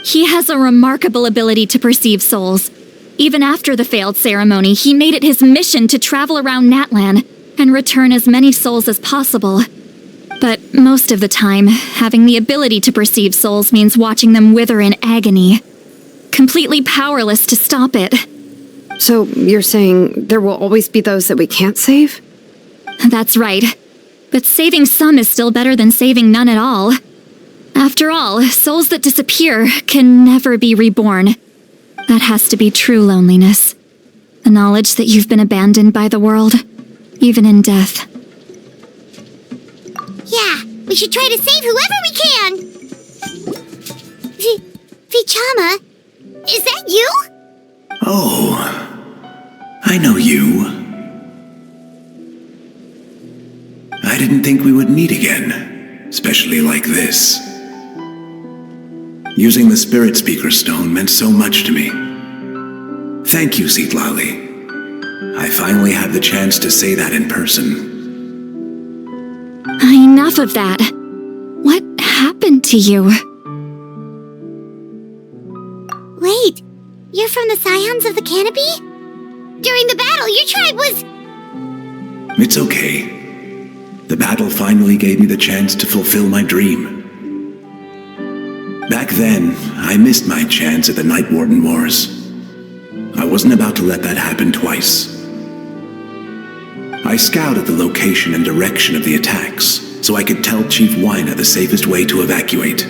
S: He has a remarkable ability to perceive souls. Even after the failed ceremony, he made it his mission to travel around Natlan and return as many souls as possible. But most of the time, having the ability to perceive souls means watching them wither in agony. Completely powerless to stop it.
Q: So you're saying there will always be those that we can't save?
S: That's right. But saving some is still better than saving none at all. After all, souls that disappear can never be reborn. That has to be true loneliness. The knowledge that you've been abandoned by the world, even in death.
B: Yeah, we should try to save whoever we can! Vichama, is that you?
A: Oh, I know you. I didn't think we would meet again, especially like this. Using the Spirit Speaker Stone meant so much to me. Thank you, Citlali. I finally had the chance to say that in person.
S: Enough of that. What happened to you?
B: Wait, you're from the Scions of the Canopy? During the battle, your tribe was...
A: It's okay. The battle finally gave me the chance to fulfill my dream. Back then, I missed my chance at the Night Warden Wars. I wasn't about to let that happen twice. I scouted the location and direction of the attacks, so I could tell Chief Wyna the safest way to evacuate.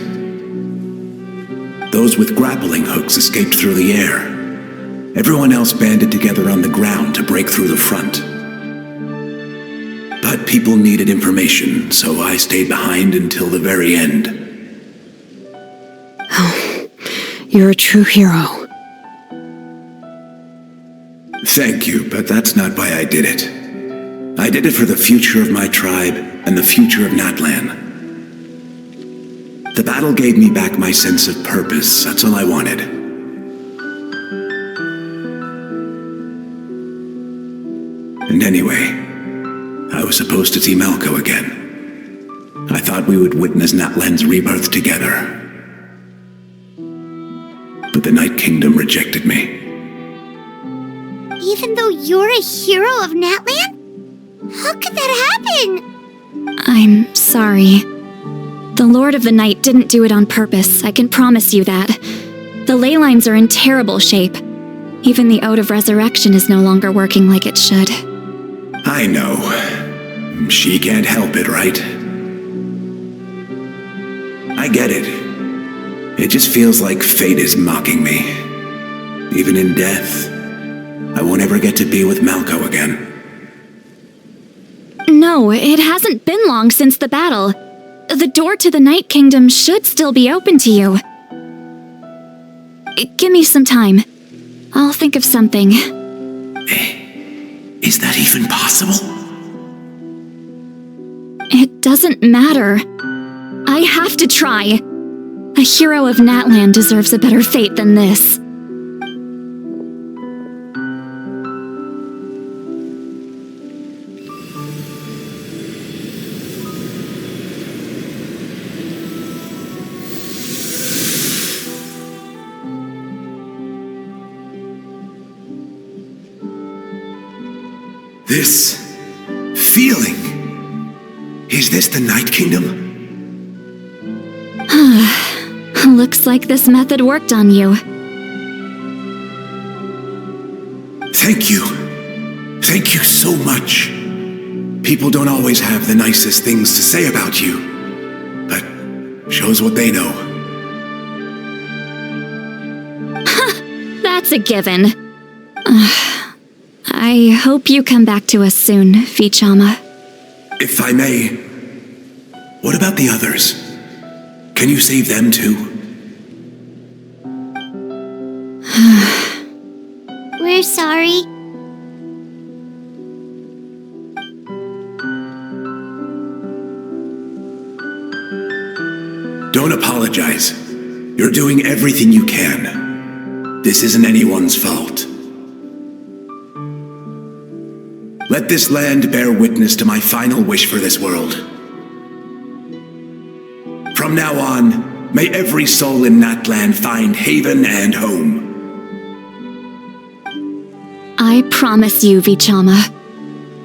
A: Those with grappling hooks escaped through the air. Everyone else banded together on the ground to break through the front. But people needed information, so I stayed behind until the very end.
Q: Oh, you're a true hero.
A: Thank you, but that's not why I did it. I did it for the future of my tribe and the future of Natlan. The battle gave me back my sense of purpose. That's all I wanted. And anyway, I was supposed to see Malko again. I thought we would witness Natlan's rebirth together. But the Night Kingdom rejected me.
B: Even though you're a hero of Natlan? How could that happen?
S: I'm sorry. The Lord of the Night didn't do it on purpose, I can promise you that. The ley lines are in terrible shape. Even the Ode of Resurrection is no longer working like it should.
A: I know. She can't help it, right? I get it. It just feels like fate is mocking me. Even in death, I won't ever get to be with Malko again.
S: No, it hasn't been long since the battle. The door to the Night Kingdom should still be open to you. Give me some time. I'll think of something.
A: Is that even possible?
S: It doesn't matter. I have to try. A hero of Natlan deserves a better fate than this.
A: This feeling. Is this the Night Kingdom?
S: Looks like this method worked on you.
A: Thank you. Thank you so much. People don't always have the nicest things to say about you, but shows what they know.
S: That's a given. I hope you come back to us soon, Vichama.
A: If I may, what about the others? Can you save them too?
B: We're sorry.
A: Don't apologize. You're doing everything you can. This isn't anyone's fault. Let this land bear witness to my final wish for this world. From now on, may every soul in Natlan find haven and home.
S: I promise you, Vichama.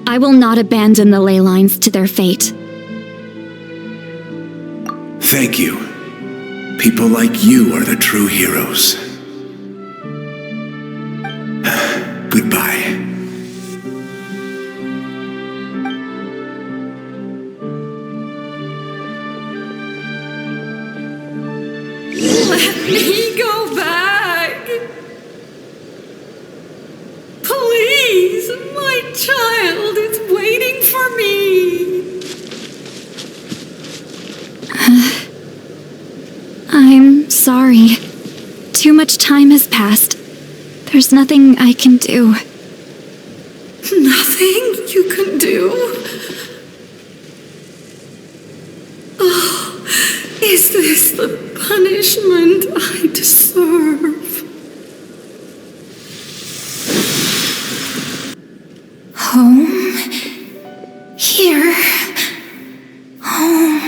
S: I will not abandon the ley lines to their fate.
A: Thank you. People like you are the true heroes. Goodbye.
C: Let me go back. Please, my child is waiting for me.
S: I'm sorry. Too much time has passed. There's nothing I can do.
C: Nothing you can do? Oh, is this the punishment I deserve?
S: Home? Here? Home?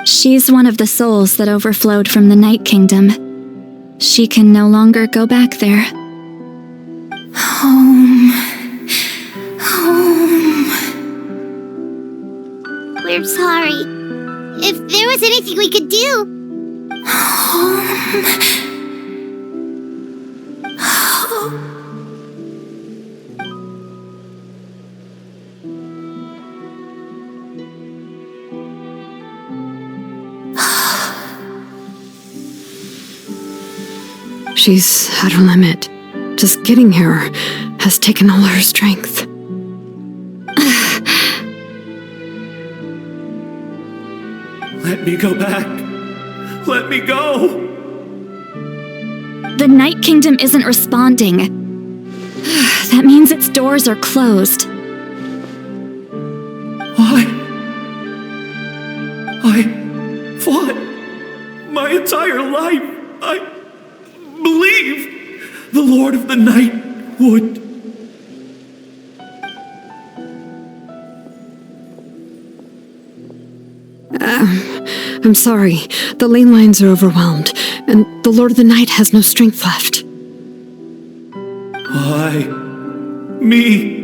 S: She's one of the souls that overflowed from the Night Kingdom. She can no longer go back there.
L: Home.
B: We're sorry. If there was anything we could do...
Q: She's at her limit. Just getting here has taken all her strength.
O: Let me go back. Let me go.
S: The Night Kingdom isn't responding. That means its doors are closed.
O: I fought my entire life. I believed the Lord of the Night would.
Q: I'm sorry. The lane lines are overwhelmed, and the Lord of the Night has no strength left.
O: Why? Me?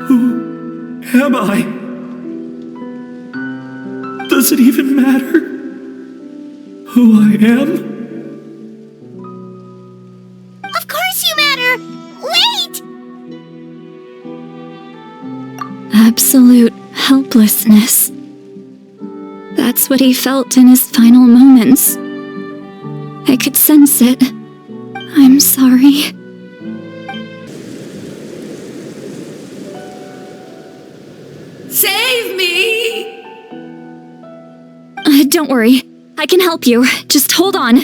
O: Who am I? Does it even matter who I am?
B: Of course you matter! Wait!
S: Absolute helplessness. That's what he felt in his final moments. I could sense it. I'm sorry.
C: Save me!
S: Don't worry. I can help you. Just hold on.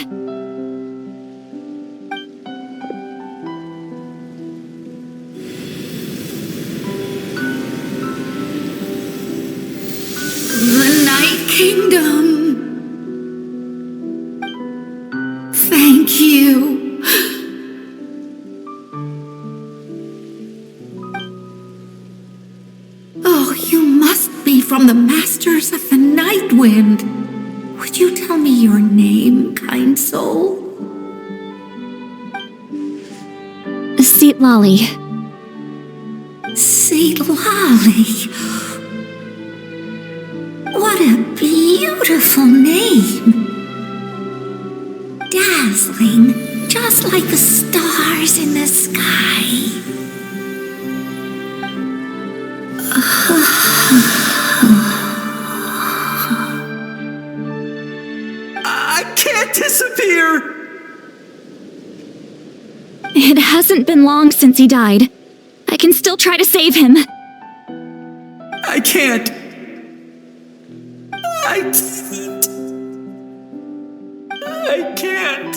C: The Night Kingdom. Thank you. Oh, you must be from the Masters of the Night Wind. Would you tell me your name, kind soul?
S: Seatlolly.
C: Seatlolly. What a beautiful name. Dazzling, just like the stars in the sky.
O: I can't disappear!
S: It hasn't been long since he died. I can still try to save him.
O: I can't. I can't.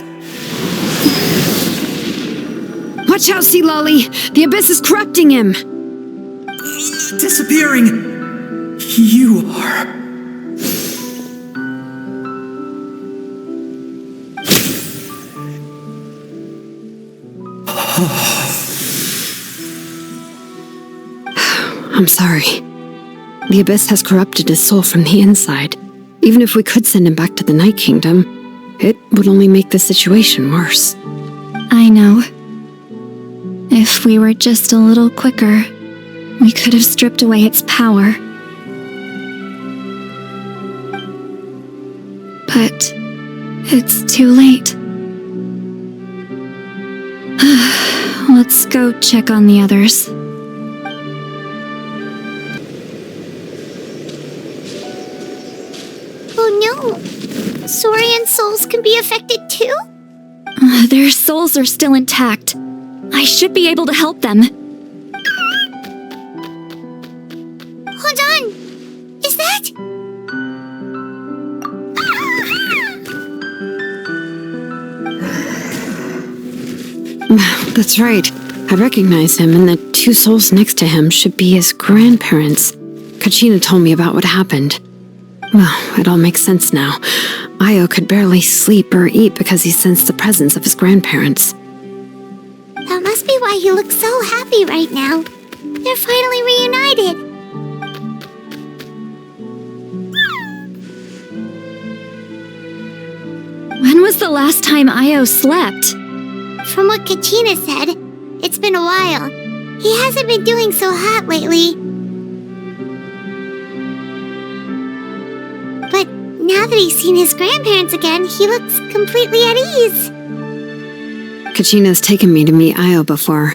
Q: Watch out, Sea Lolly! The Abyss is corrupting him!
O: Disappearing. You are.
Q: I'm sorry. The Abyss has corrupted his soul from the inside. Even if we could send him back to the Night Kingdom, it would only make the situation worse.
S: I know. If we were just a little quicker, we could have stripped away its power. But it's too late. Let's go check on the others.
B: Oh no! Saurian souls can be affected too?
S: Their souls are still intact. I should be able to help them.
B: Hold on! Is that...
Q: That's right. I recognize him, and the two souls next to him should be his grandparents. Kachina told me about what happened. Well, it all makes sense now. Io could barely sleep or eat because he sensed the presence of his grandparents.
B: That must be why he looks so happy right now. They're finally reunited.
S: When was the last time Io slept?
B: From what Kachina said, it's been a while. He hasn't been doing so hot lately. Now that he's seen his grandparents again, he looks completely at ease.
Q: Kachina's taken me to meet Io before.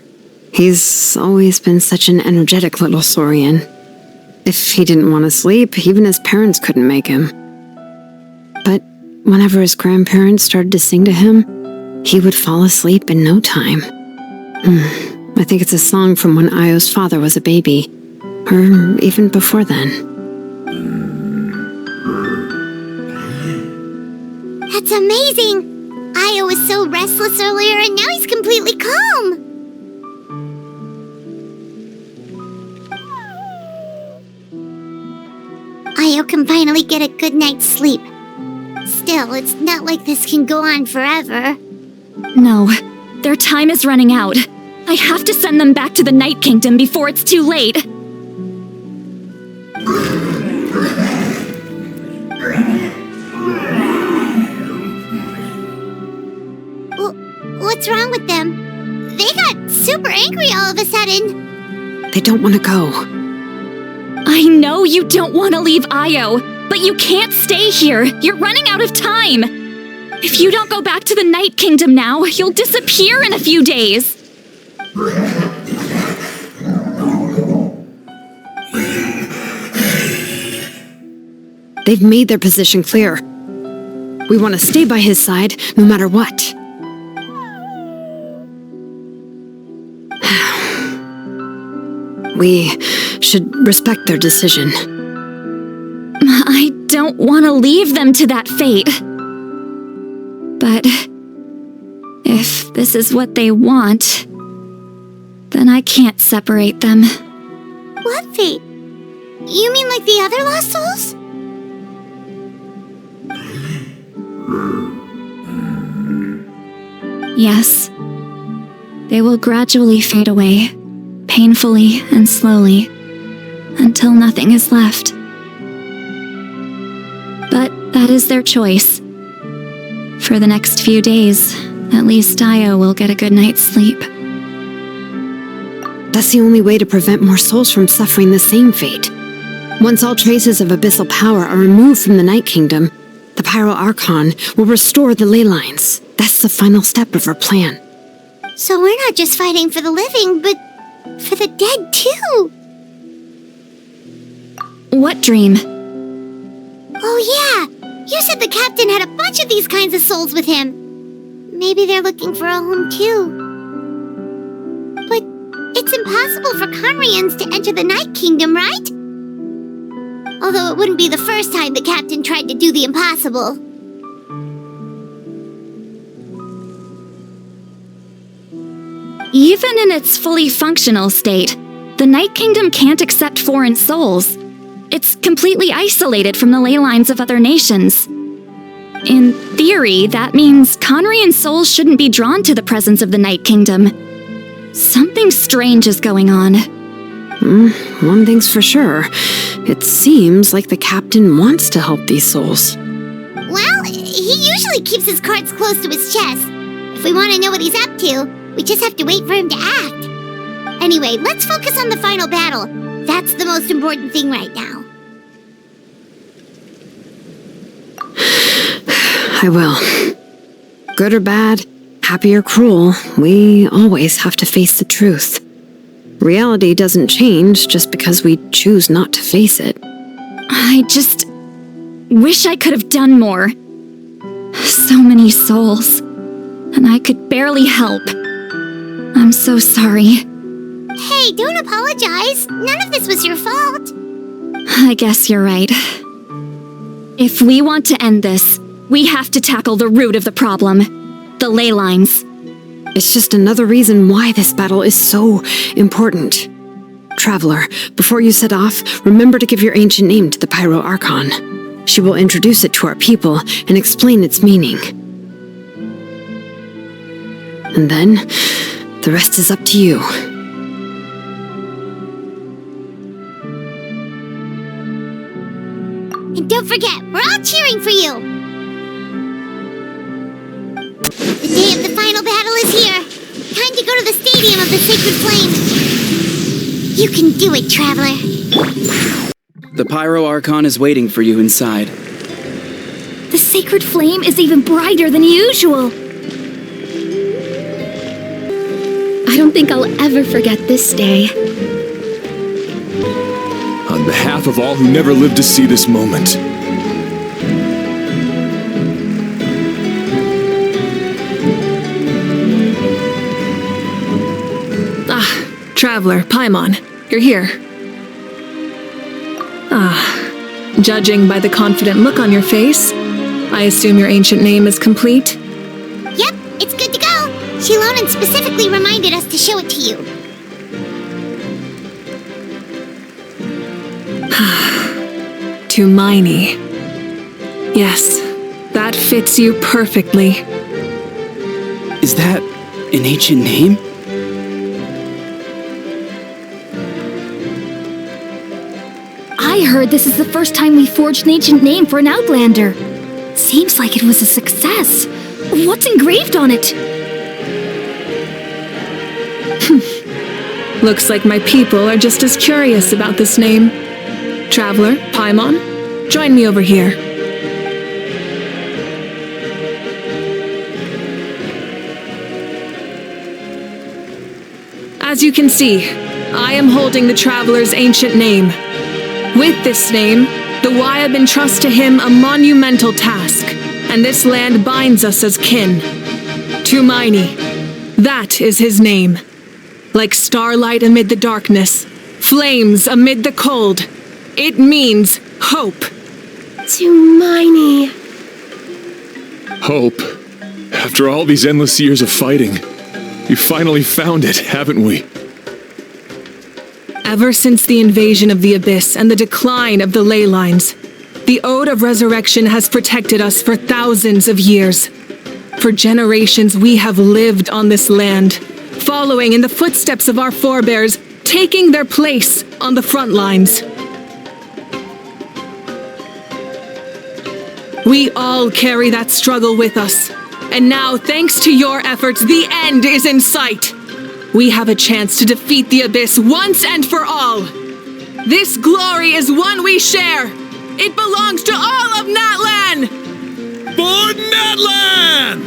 Q: He's always been such an energetic little Saurian. If he didn't want to sleep, even his parents couldn't make him. But whenever his grandparents started to sing to him, he would fall asleep in no time. I think it's a song from when Io's father was a baby, or even before then.
B: That's amazing! Io was so restless earlier, and now he's completely calm! Io can finally get a good night's sleep. Still, it's not like this can go on forever.
S: No, their time is running out. I have to send them back to the Night Kingdom before it's too late.
B: What's wrong with them? They got super angry all of a sudden.
Q: They don't want to go.
S: I know you don't want to leave Io, but you can't stay here. You're running out of time. If you don't go back to the Night Kingdom now, you'll disappear in a few days.
Q: They've made their position clear. We want to stay by his side, no matter what. We should respect their decision.
S: I don't want to leave them to that fate. But if this is what they want, then I can't separate them.
B: What fate? You mean like the other lost souls?
S: Yes. They will gradually fade away, painfully and slowly, until nothing is left. But that is their choice. For the next few days, at least Io will get a good night's sleep.
Q: That's the only way to prevent more souls from suffering the same fate. Once all traces of abyssal power are removed from the Night Kingdom, the Pyro Archon will restore the ley lines. That's the final step of our plan.
B: So we're not just fighting for the living, but for the dead too.
S: What dream?
B: Oh yeah! You said the captain had a bunch of these kinds of souls with him. Maybe they're looking for a home too. But it's impossible for Conrians to enter the Night Kingdom, right? Although it wouldn't be the first time the captain tried to do the impossible.
S: Even in its fully functional state, the Night Kingdom can't accept foreign souls. It's completely isolated from the ley lines of other nations. In theory, that means Conrian souls shouldn't be drawn to the presence of the Night Kingdom. Something strange is going on.
Q: One thing's for sure. It seems like the captain wants to help these souls.
B: Well, he usually keeps his cards close to his chest. If we want to know what he's up to, we just have to wait for him to act. Anyway, let's focus on the final battle. That's the most important thing right now.
Q: I will. Good or bad, happy or cruel, we always have to face the truth. Reality doesn't change just because we choose not to face it.
S: I just wish I could have done more. So many souls, and I could barely help. I'm so sorry.
B: Hey, don't apologize. None of this was your fault.
S: I guess you're right. If we want to end this, we have to tackle the root of the problem, the ley lines.
Q: It's just another reason why this battle is so important. Traveler, before you set off, remember to give your ancient name to the Pyro Archon. She will introduce it to our people and explain its meaning. And then, the rest is up to you.
B: And don't forget, we're all cheering for you! The day of the final battle is here! Time to go to the Stadium of the Sacred Flame! You can do it, Traveler!
E: The Pyro Archon is waiting for you inside.
I: sacred flame is even brighter than usual.
S: I don't think I'll ever forget this day.
V: On behalf of all who never lived to see this moment,
C: Traveler, Paimon, you're here. Judging by the confident look on your face, I assume your ancient name is complete?
B: Yep, it's good to go. Shilonen specifically reminded us to show it to you.
C: Tumaini. Yes, that fits you perfectly.
E: Is that an ancient name?
I: I heard this is the first time we forged an ancient name for an Outlander. Seems like it was a success. What's engraved on it?
C: Looks like my people are just as curious about this name. Traveler, Paimon, join me over here. As you can see, I am holding the Traveler's ancient name. With this name, the Wayab entrust to him a monumental task, and this land binds us as kin. Tumaini, that is his name. Like starlight amid the darkness, flames amid the cold, it means hope.
S: Tumaini.
V: hope. After all these endless years of fighting, we finally found it, haven't we?
C: Ever since the invasion of the Abyss and the decline of the ley lines, the Ode of Resurrection has protected us for thousands of years. For generations we have lived on this land, following in the footsteps of our forebears, taking their place on the front lines. We all carry that struggle with us, and now, thanks to your efforts, the end is in sight. We have a chance to defeat the Abyss once and for all. This glory is one we share. It belongs to all of Natlan!
P: For Natlan!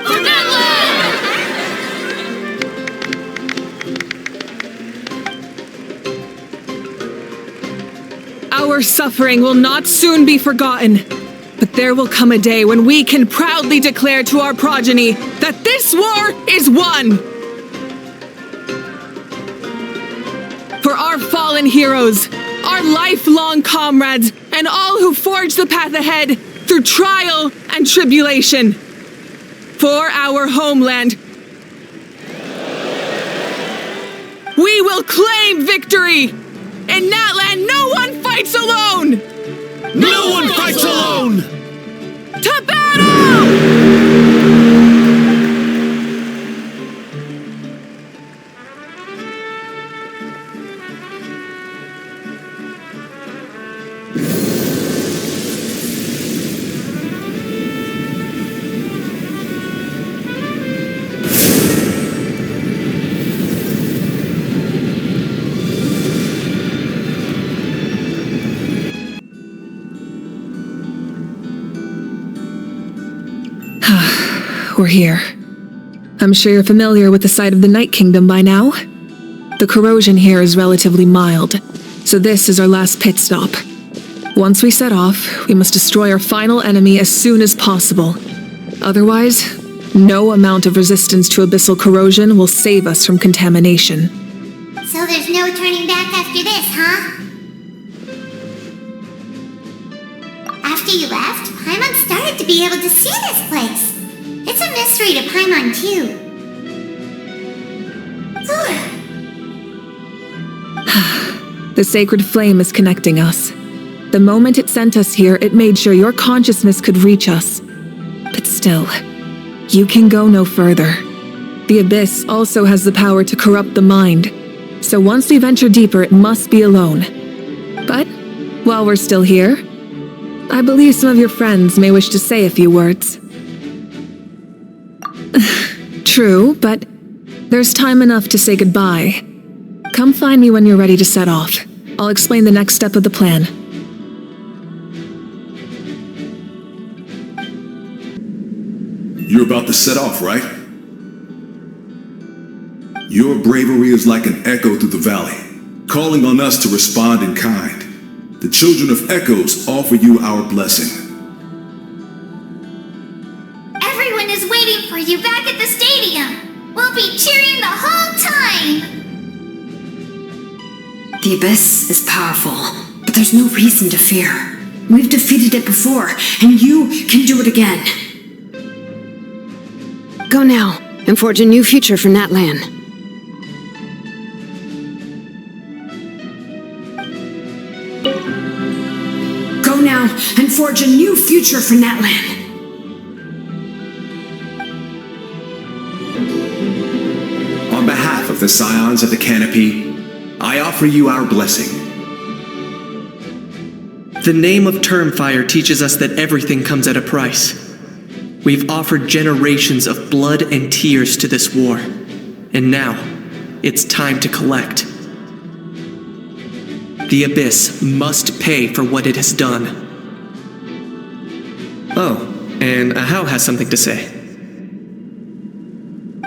C: For Natlan! Our suffering will not soon be forgotten. But there will come a day when we can proudly declare to our progeny that this war is won! For our fallen heroes, our lifelong comrades, and all who forge the path ahead through trial and tribulation. For our homeland, we will claim victory! In Natlan, no one fights alone!
P: No one fights alone!
C: To battle! We're here. I'm sure you're familiar with the site of the Night Kingdom by now. The corrosion here is relatively mild, so this is our last pit stop. Once we set off, we must destroy our final enemy as soon as possible. Otherwise, no amount of resistance to abyssal corrosion will save us from contamination.
B: So there's no turning back after this, huh? After you left, Paimon started to be able to see this place. It's a mystery to Paimon, too.
C: The sacred flame is connecting us. The moment it sent us here, it made sure your consciousness could reach us. But still, you can go no further. The Abyss also has the power to corrupt the mind. So once we venture deeper, it must be alone. But, while we're still here, I believe some of your friends may wish to say a few words. True, but there's time enough to say goodbye. Come find me when you're ready to set off. I'll explain the next step of the plan.
T: You're about to set off, right? Your bravery is like an echo through the valley, calling on us to respond in kind. The children of Echoes offer you our blessing.
I: Everyone is waiting for you back at the stadium. We'll be cheering the whole time.
Q: The Abyss is powerful, but there's no reason to fear. We've defeated it before, and you can do it again. Go now, and forge a new future for Natlan. Go now, and forge a new future for Natlan.
A: On behalf of the Scions of the Canopy, I offer you our blessing.
G: The name of Termfire teaches us that everything comes at a price. We've offered generations of blood and tears to this war, and now it's time to collect. The Abyss must pay for what it has done. Oh, and Ahau has something to say.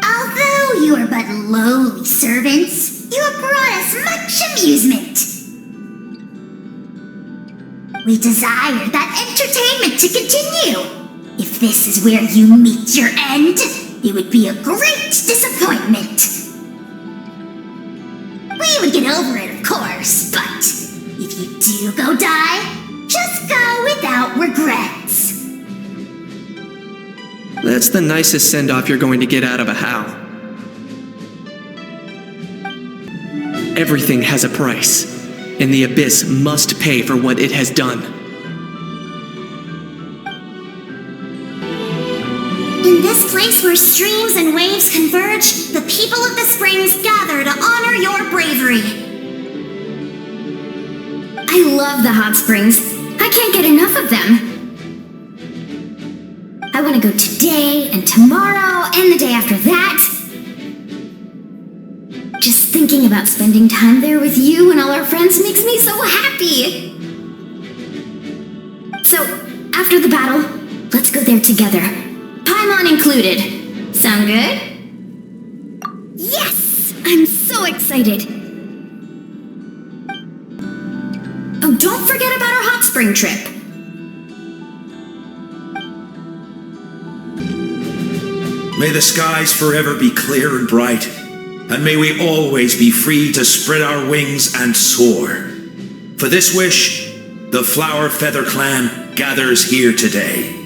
B: Although you are but lowly servants, you have brought us much amusement. We desire that entertainment to continue. If this is where you meet your end, it would be a great disappointment. We would get over it, of course, but if you do go die, just go without regrets.
G: That's the nicest send-off you're going to get out of Ahau. Everything has a price, and the Abyss must pay for what it has done.
B: In this place where streams and waves converge, the people of the springs gather to honor your bravery.
F: I love the hot springs. I can't get enough of them. I want to go today and tomorrow and the day after that. Just thinking about spending time there with you and all our friends makes me so happy. So, after the battle, let's go there together. Paimon included. Sound good? Yes! I'm so excited. Oh, don't forget about our hot spring trip.
H: May the skies forever be clear and bright, and may we always be free to spread our wings and soar. For this wish, the Flower Feather Clan gathers here today.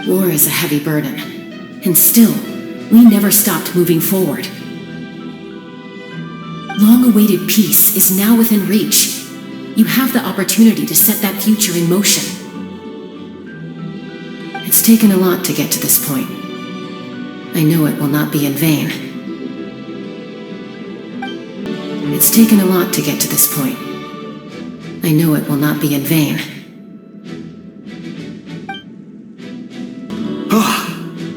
N: War is a heavy burden, and still, we never stopped moving forward. Long-awaited peace is now within reach. You have the opportunity to set that future in motion. It's taken a lot to get to this point. I know it will not be in vain. It's taken a lot to get to this point. I know it will not be in vain.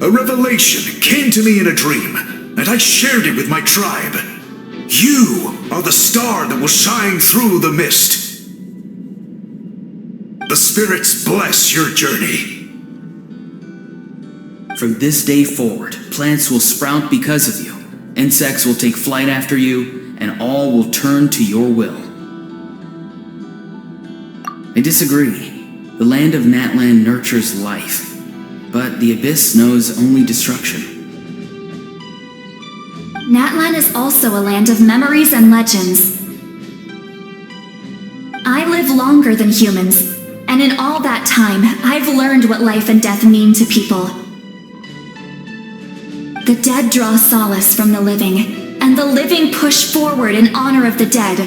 A: A revelation came to me in a dream, and I shared it with my tribe. You are the star that will shine through the mist. The spirits bless your journey.
J: From this day forward, plants will sprout because of you, insects will take flight after you, and all will turn to your will. I disagree. The land of Natlan nurtures life, but the Abyss knows only destruction.
S: Natlan is also a land of memories and legends. I live longer than humans, and in all that time, I've learned what life and death mean to people. The dead draw solace from the living, and the living push forward in honor of the dead.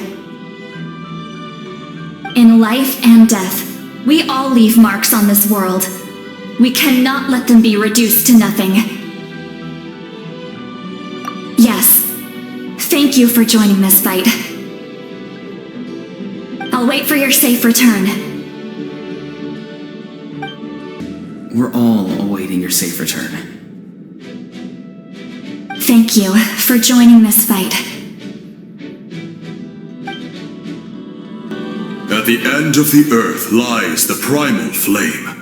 S: In life and death, we all leave marks on this world. We cannot let them be reduced to nothing. Yes, thank you for joining this fight. I'll wait for your safe return.
J: We're all awaiting your safe return.
S: Thank you for joining this fight.
T: At the end of the earth lies the primal flame.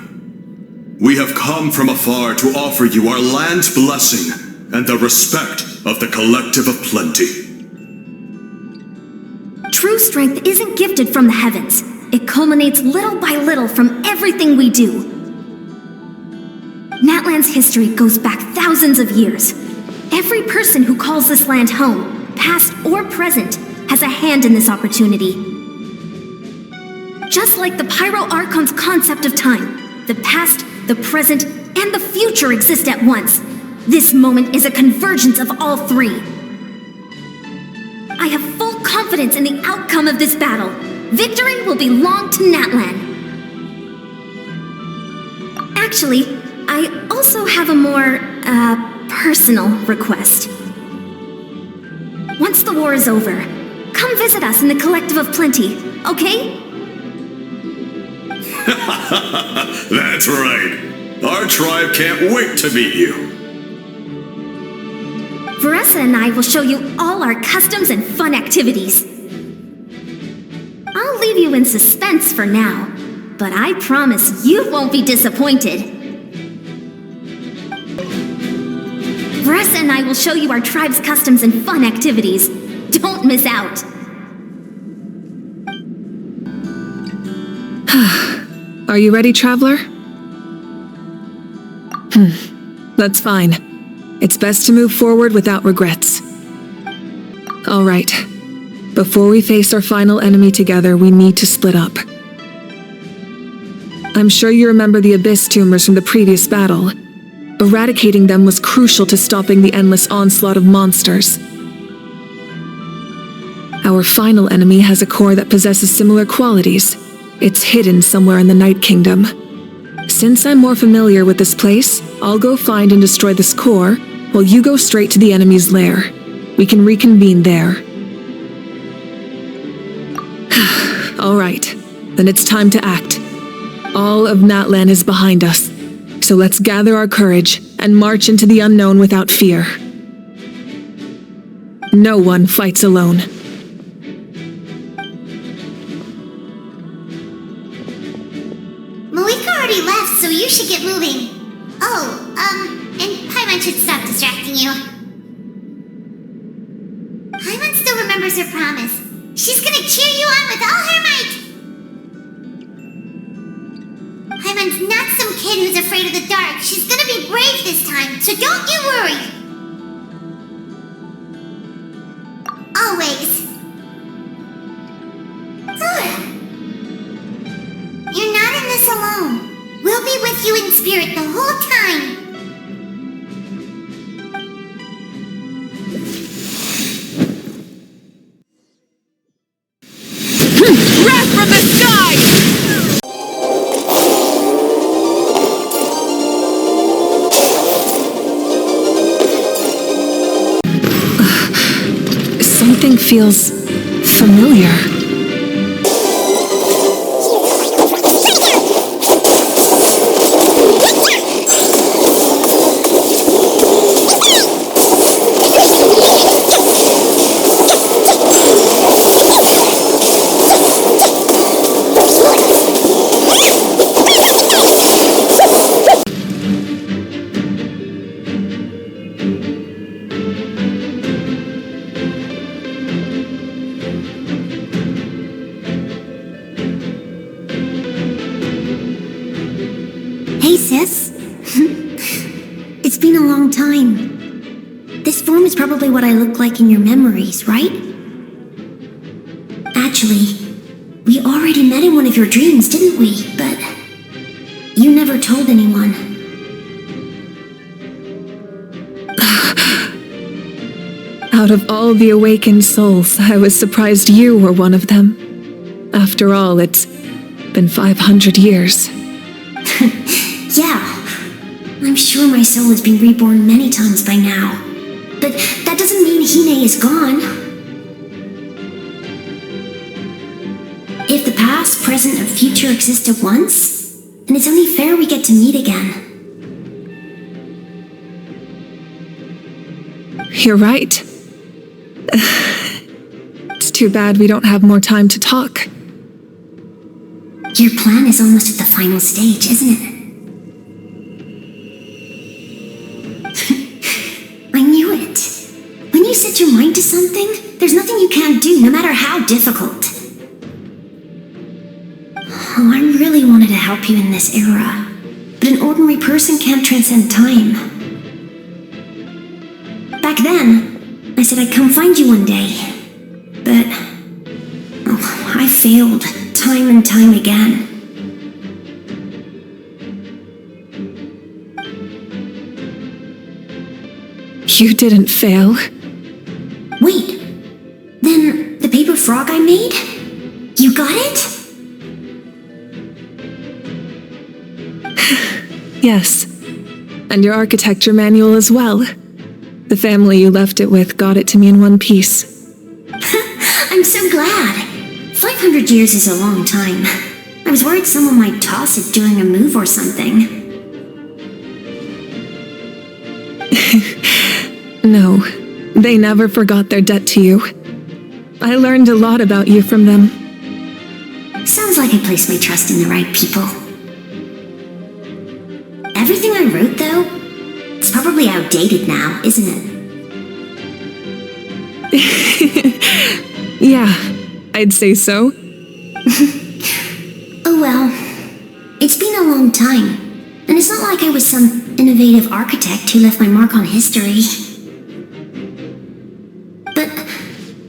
T: We have come from afar to offer you our land's blessing and the respect of the Collective of Plenty.
F: True strength isn't gifted from the heavens. It culminates little by little from everything we do. Natlan's history goes back thousands of years. Every person who calls this land home, past or present, has a hand in this opportunity. Just like the Pyro Archon's concept of time, the past, the present, and the future exist at once. This moment is a convergence of all three. I have full confidence in the outcome of this battle. Victory will belong to Natlan. Actually, I also have a more, personal request. Once the war is over, come visit us in the Collective of Plenty, okay?
T: That's right. Our tribe can't wait to meet you.
F: Veressa and I will show you all our customs and fun activities. I'll leave you in suspense for now, but I promise you won't be disappointed. Veressa and I will show you our tribe's customs and fun activities. Don't miss out.
C: Are you ready, traveler? That's fine. It's best to move forward without regrets. All right. Before we face our final enemy together, we need to split up. I'm sure you remember the Abyss tumors from the previous battle. Eradicating them was crucial to stopping the endless onslaught of monsters. Our final enemy has a core that possesses similar qualities. It's hidden somewhere in the Night Kingdom. Since I'm more familiar with this place, I'll go find and destroy this core, while you go straight to the enemy's lair. We can reconvene there. All right, then it's time to act. All of Natlan is behind us, so let's gather our courage and march into the unknown without fear. No one fights alone.
B: Moika already left, so you should get moving. Oh, and Paimon should stop distracting you. Paimon still remembers her promise. She's gonna cheer you on with all her might! Paimon's not some kid who's afraid of the dark. She's gonna be brave this time, so don't you worry! Always. You're not in this alone. We'll be with you in spirit the whole time.
C: Wrath from the sky! Something feels familiar.
F: Hey, sis. It's been a long time. This form is probably what I look like in your memories, right? Actually, we already met in one of your dreams, didn't we? But you never told anyone.
C: Out of all the awakened souls, I was surprised you were one of them. After all, it's been 500 years.
F: Yeah, I'm sure my soul has been reborn many times by now. But that doesn't mean Hine is gone. If the past, present, and future exist at once, then it's only fair we get to meet again.
C: You're right. It's too bad we don't have more time to talk.
F: Your plan is almost at the final stage, isn't it?
K: you set your mind to something, there's nothing you can't do, no matter how difficult. Oh, I really wanted to help you in this era, but an ordinary person can't transcend time. Back then, I said I'd come find you one day, but I failed time and time again.
C: You didn't fail.
K: Wait, then the paper frog I made? You got it?
C: Yes. And your architecture manual as well. The family you left it with got it to me in one piece.
K: I'm so glad. 500 years is a long time. I was worried someone might toss it during a move or something.
C: No, they never forgot their debt to you. I learned a lot about you from them.
K: Sounds like I placed my trust in the right people. Everything I wrote, though, it's probably outdated now, isn't
C: it? Yeah, I'd say so.
K: Oh well, it's been a long time, and it's not like I was some innovative architect who left my mark on history. But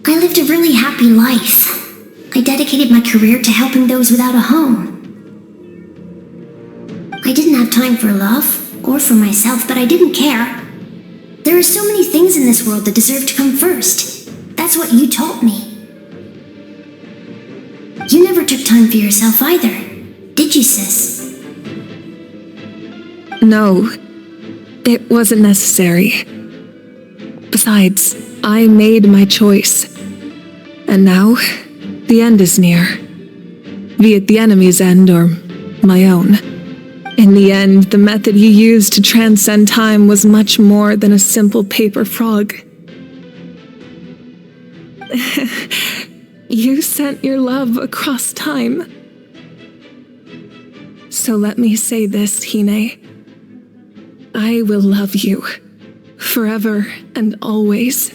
K: I lived a really happy life. I dedicated my career to helping those without a home. I didn't have time for love, or for myself, but I didn't care. There are so many things in this world that deserve to come first. That's what you taught me. You never took time for yourself either, did you, sis?
C: No, it wasn't necessary. Besides, I made my choice. And now, the end is near. Be it the enemy's end or my own. In the end, the method you used to transcend time was much more than a simple paper frog. You sent your love across time. So let me say this, Hine. I will love you. Forever and always.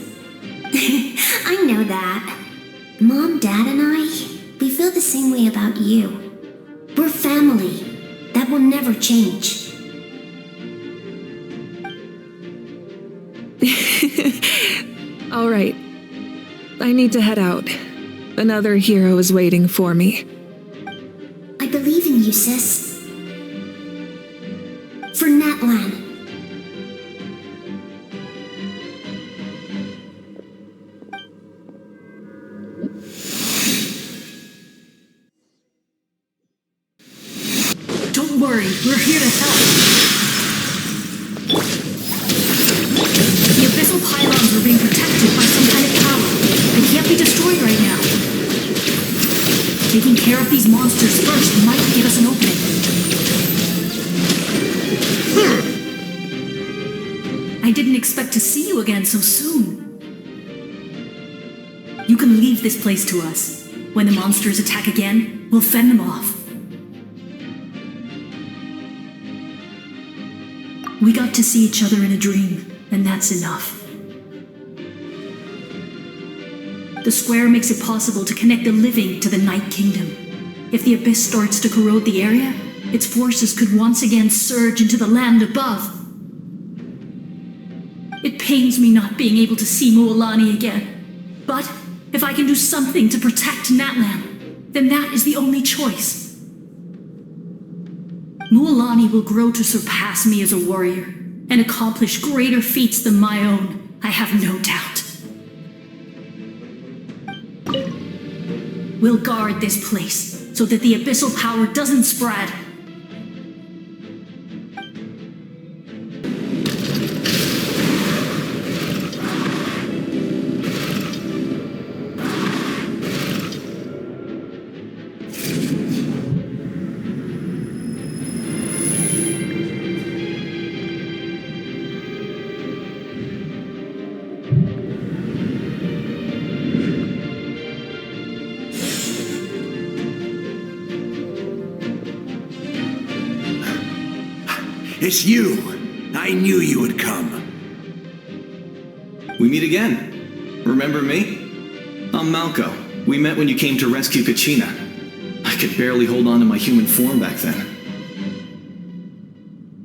K: I know that. Mom, Dad, and I, we feel the same way about you. We're family. That will never change.
C: All right. I need to head out. Another hero is waiting for me.
K: I believe in you, sis. For Natlan.
M: Don't worry, we're here to help. The abyssal pylons are being protected by some kind of power. They can't be destroyed right now. Taking care of these monsters first might give us an opening. I didn't expect to see you again so soon. You can leave this place to us. When the monsters attack again, we'll fend them off. We got to see each other in a dream, and that's enough. The square makes it possible to connect the living to the Night Kingdom. If the abyss starts to corrode the area, its forces could once again surge into the land above. It pains me not being able to see Mualani again. But if I can do something to protect Natlan, then that is the only choice. Mualani will grow to surpass me as a warrior and accomplish greater feats than my own, I have no doubt. We'll guard this place so that the abyssal power doesn't spread.
A: It's you! I knew you would come.
D: We meet again. Remember me? I'm Malco. We met when you came to rescue Kachina. I could barely hold on to my human form back then.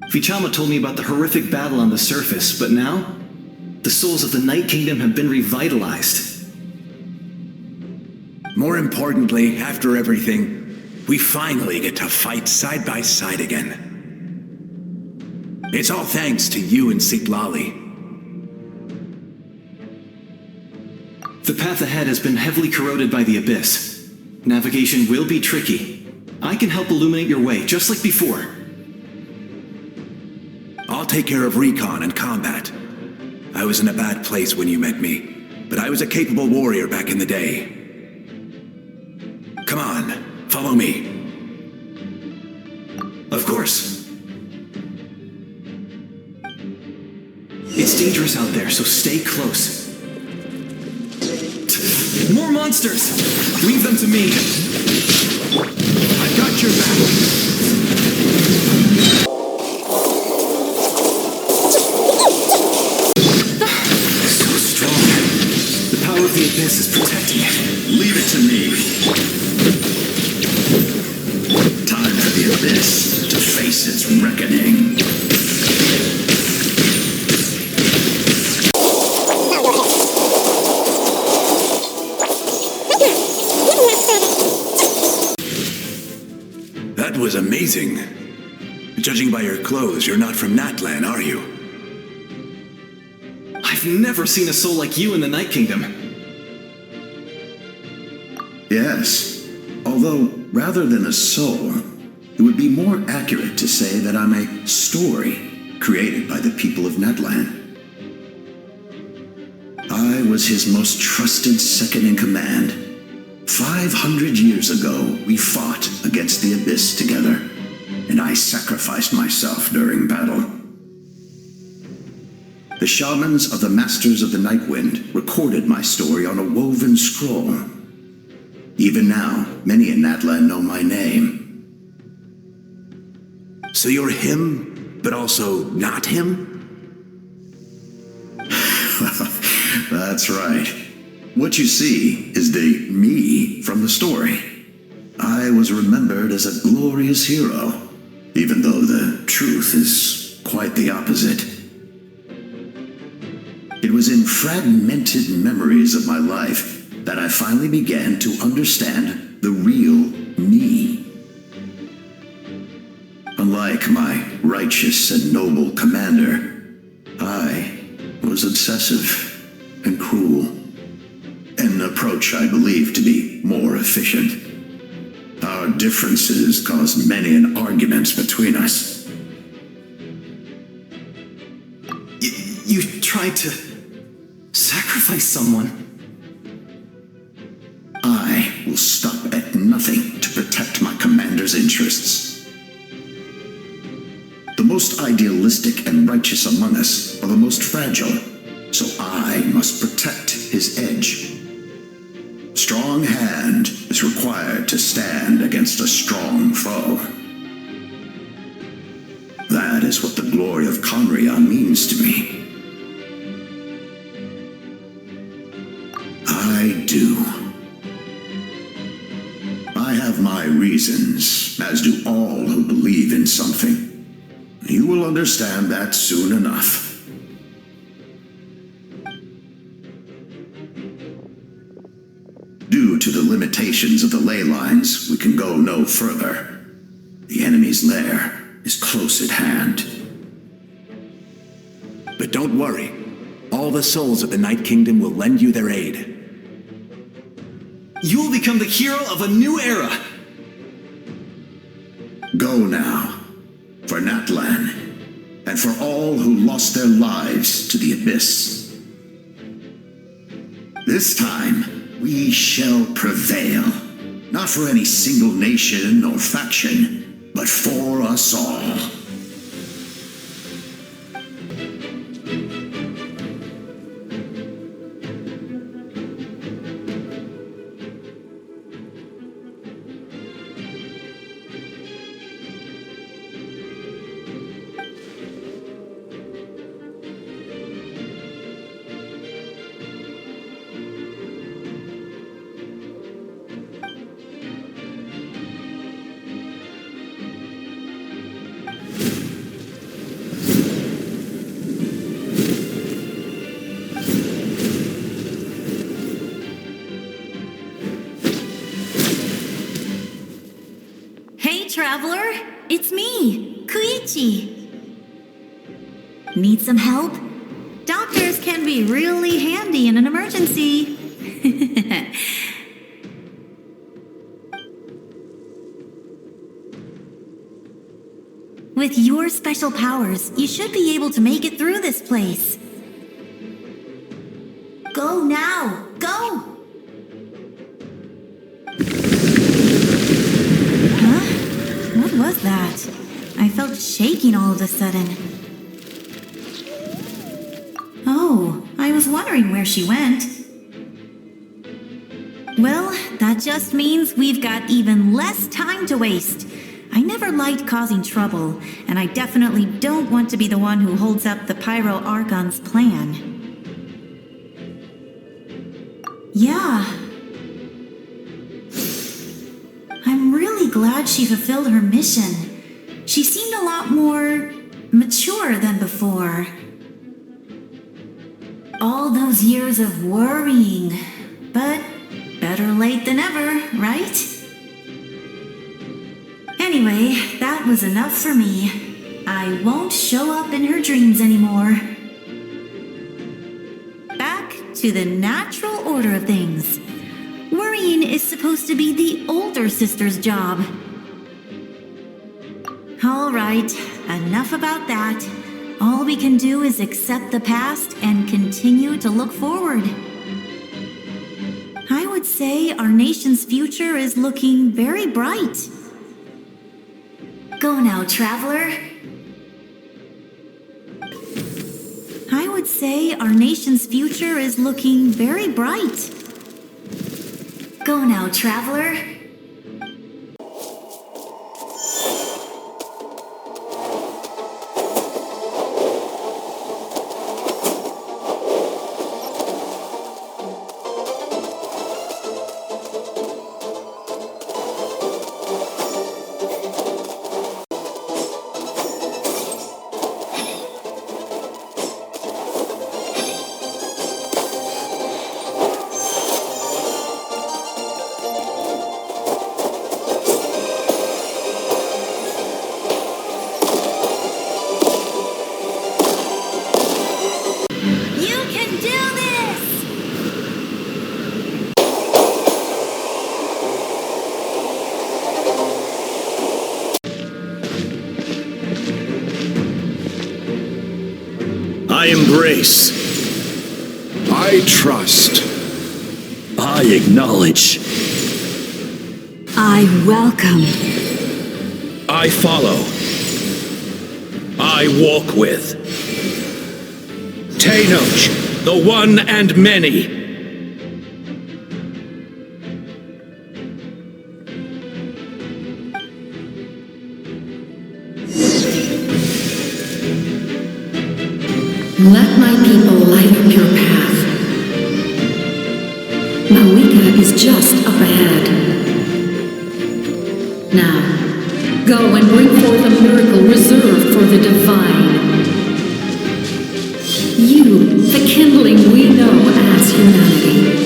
D: Vichama told me about the horrific battle on the surface, but now, the souls of the Night Kingdom have been revitalized.
A: More importantly, after everything, we finally get to fight side by side again. It's all thanks to you and Sitlali.
D: The path ahead has been heavily corroded by the Abyss. Navigation will be tricky. I can help illuminate your way, just like before.
A: I'll take care of recon and combat. I was in a bad place when you met me, but I was a capable warrior back in the day. Come on, follow me.
D: Of course. It's dangerous out there, so stay close. More monsters! Leave them to me.
A: I've got your back.
D: The Abyss is protecting it.
R: Leave it to me. Time for the Abyss to face its reckoning.
A: That was amazing. Judging by your clothes, you're not from Natlan, are you?
D: I've never seen a soul like you in the Night Kingdom.
R: Yes, although rather than a soul, it would be more accurate to say that I'm a story created by the people of Natlan. I was his most trusted second-in-command. 500 years ago, we fought against the Abyss together, and I sacrificed myself during battle. The shamans of the Masters of the Night Wind recorded my story on a woven scroll. Even now, many in Natlan know my name.
A: So you're him, but also not him?
R: That's right. What you see is the me from the story. I was remembered as a glorious hero, even though the truth is quite the opposite. It was in fragmented memories of my life that I finally began to understand the real me. Unlike my righteous and noble commander, I was obsessive and cruel, an approach I believe to be more efficient. Our differences caused many an arguments between us.
D: You tried to sacrifice someone.
R: I will stop at nothing to protect my commander's interests. The most idealistic and righteous among us are the most fragile, so I must protect his edge. Strong hand is required to stand against a strong foe. That is what the glory of Conria means to me. I do. I have my reasons, as do all who believe in something. You will understand that soon enough. Due to the limitations of the ley lines, we can go no further. The enemy's lair is close at hand.
A: But don't worry. All the souls of the Night Kingdom will lend you their aid.
D: You will become the hero of a new era.
R: Go now, for Natlan, and for all who lost their lives to the Abyss. This time, we shall prevail, not for any single nation or faction, but for us all.
K: traveler. It's me, Koichi. Need some help? Doctors can be really handy in an emergency. With your special powers, you should be able to make it through this place. Go now! Go! Huh? What was that? I felt shaking all of a sudden. Oh, I was wondering where she went. Well, that just means we've got even less time to waste. I never liked causing trouble, and I definitely don't want to be the one who holds up the Pyro Archon's plan. Yeah. I'm really glad she fulfilled her mission. She seemed a lot more mature than before. All those years of worrying, but better late than ever, right? Anyway, that was enough for me. I won't show up in her dreams anymore. Back to the natural order of things. Worrying is supposed to be the older sister's job. All right, enough about that. All we can do is accept the past and continue to look forward. I would say our nation's future is looking very bright. Go now, traveler. I would say our nation's future is looking very bright. Go now, traveler.
P: I embrace.
T: I trust.
P: I acknowledge.
F: I welcome.
P: I follow. I walk with. Tenoch, the one and many.
L: Let my people light up your path. Mawika is just up ahead. Now, go and bring forth a miracle reserved for the divine. You, the kindling we know as humanity.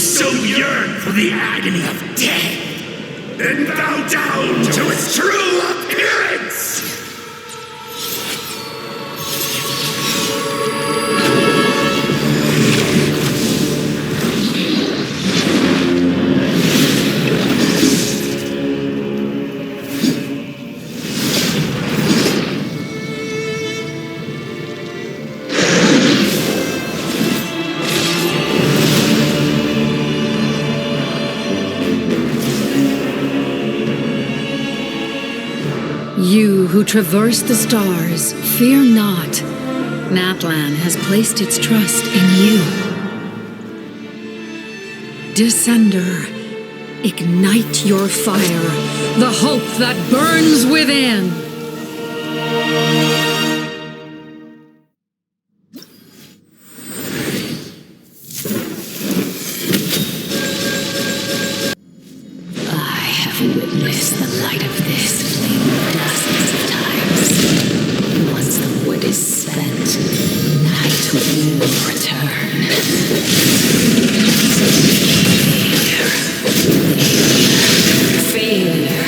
P: so yearn for the agony of death, then bow down to its true appearance!
N: You who traverse the stars, fear not. Natlan has placed its trust in you. Descender, ignite your fire, the hope that burns within. I have witnessed the light of this flame dozens of times. Once the wood is spent, night will return. Failure. Failure.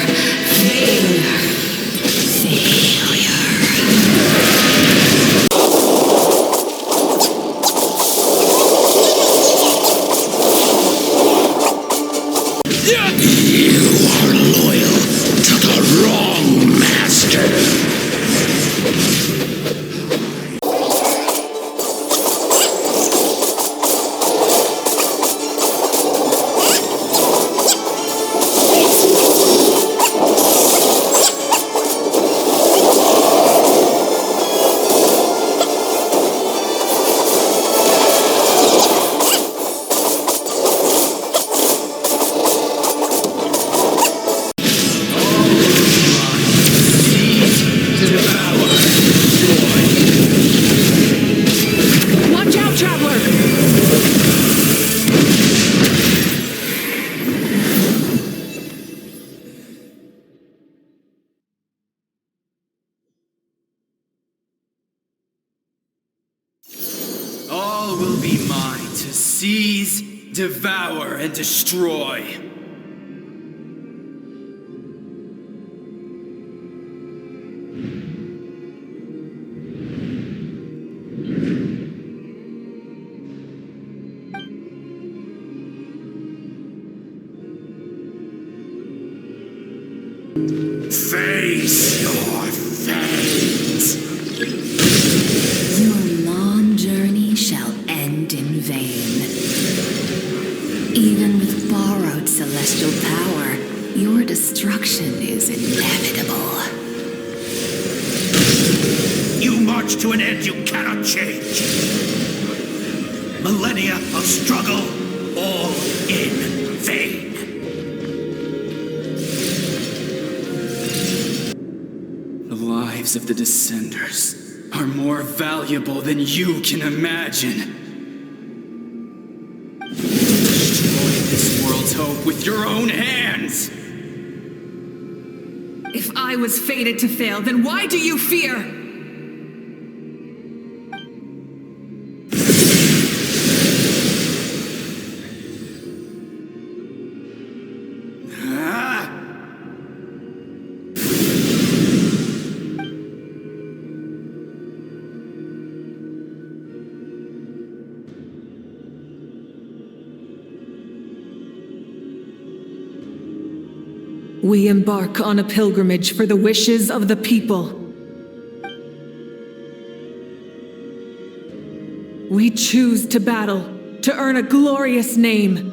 P: You are loyal to the wrong master.
C: Watch out, traveler!
E: All will be mine to seize, devour, and destroy.
P: Face your fate.
F: Your long journey shall end in vain. Even with borrowed celestial power, your destruction is inevitable.
P: You march to an end you cannot change. Millennia of struggle, all in vain.
E: The lives of the Descenders are more valuable than you can imagine. Destroy this world's hope with your own hands!
C: If I was fated to fail, then why do you fear? We embark on a pilgrimage for the wishes of the people. We choose to battle, to earn a glorious name.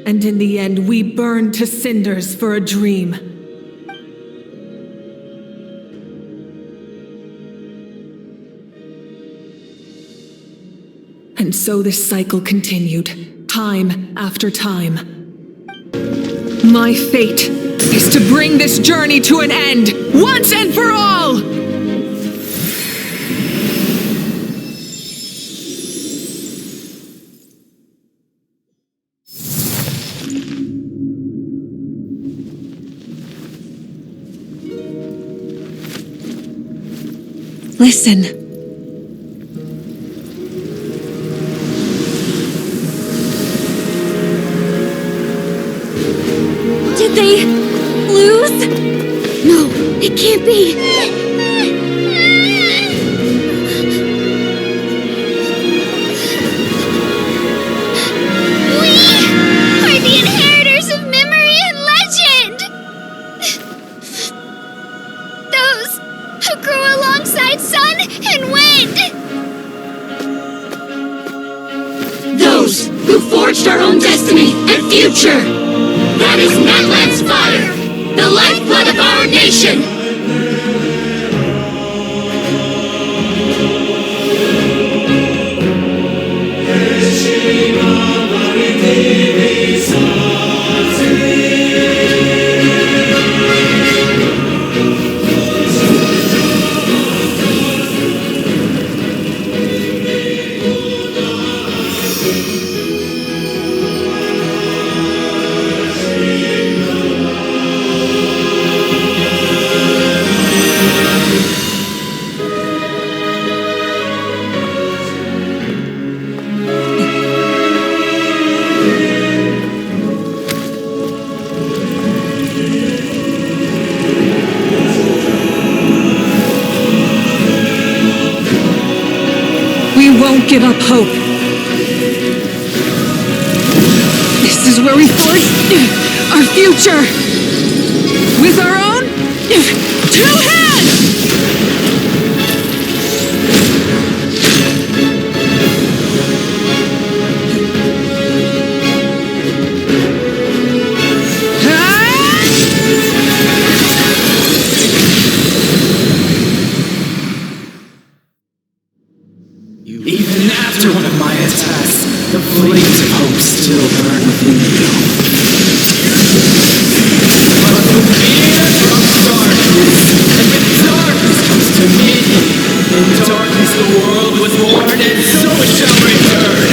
C: And in the end, we burn to cinders for a dream. And so this cycle continued, time after time. My fate is to bring this journey to an end, once and for all! Listen.
F: Did they lose? No, it can't be.
I: Are the inheritors of memory and legend! Those who grew alongside sun and wind!
L: Those who forged our own destiny and future! That is Natlan's fire, the lifeblood of our nation!
C: We won't give up hope. This is where we forge our future. With our own 2 hands!
E: Even after one of my attacks, the flames of hope still burn within you. But the fear of darkness, and when darkness comes to me, in darkness the world was born, and so it shall return.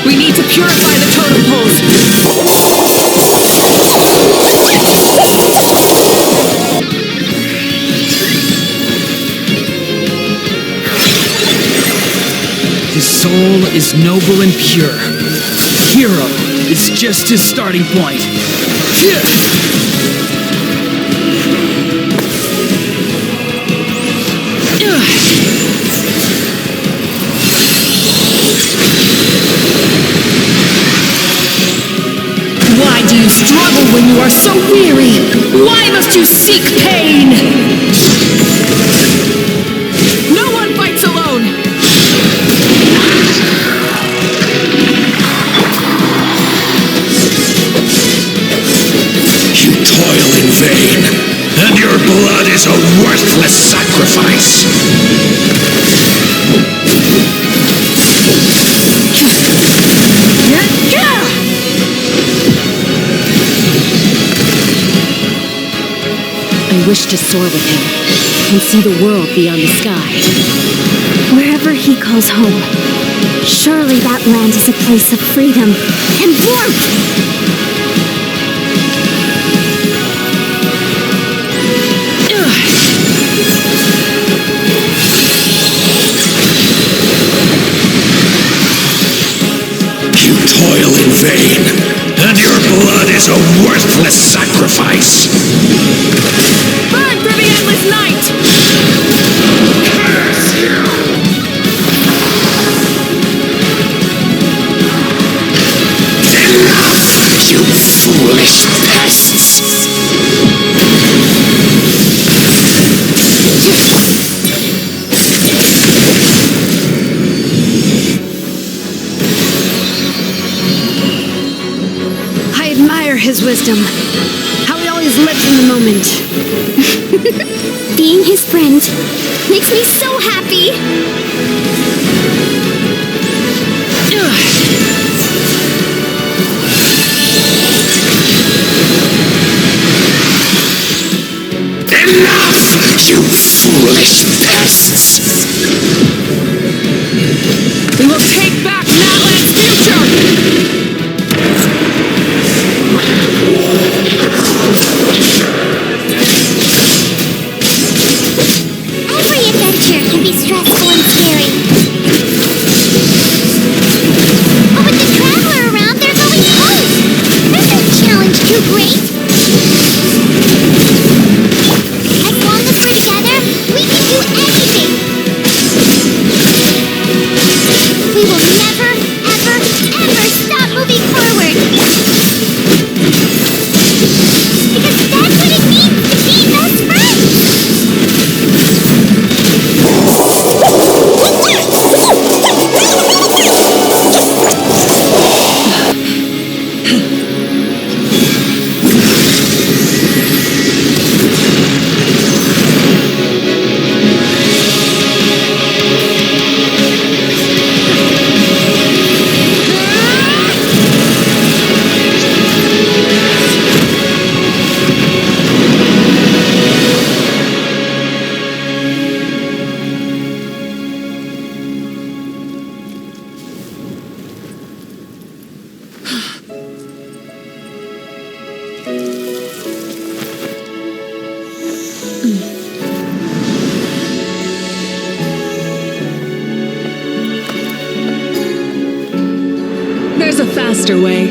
C: We need to purify the totem poles.
J: His soul is noble and pure. Hero is just his starting point.
L: Why do you struggle when you are so weary? Why must you seek pain?
C: No one fights alone!
P: You toil in vain, and your blood is a worthless sacrifice.
N: I wish to soar with him and see the world beyond the sky.
F: Wherever he calls home, surely that land is a place of freedom and warmth.
P: You toil in vain, and your blood is a worthless sacrifice.
C: Burn through the endless night!
P: Curse you!
Q: his wisdom. How he always lives in the moment.
F: Being his friend makes me so happy.
P: Enough, you foolish pests!
C: We will take back Natlan's future!
B: Every adventure can be stressful and scary. But with the Traveler around, there's always hope! There's no challenge too great! As long as we're together, we can do anything! We will never, ever, ever stop moving forward! Because that's what it means to be best friends!
C: There's a faster way.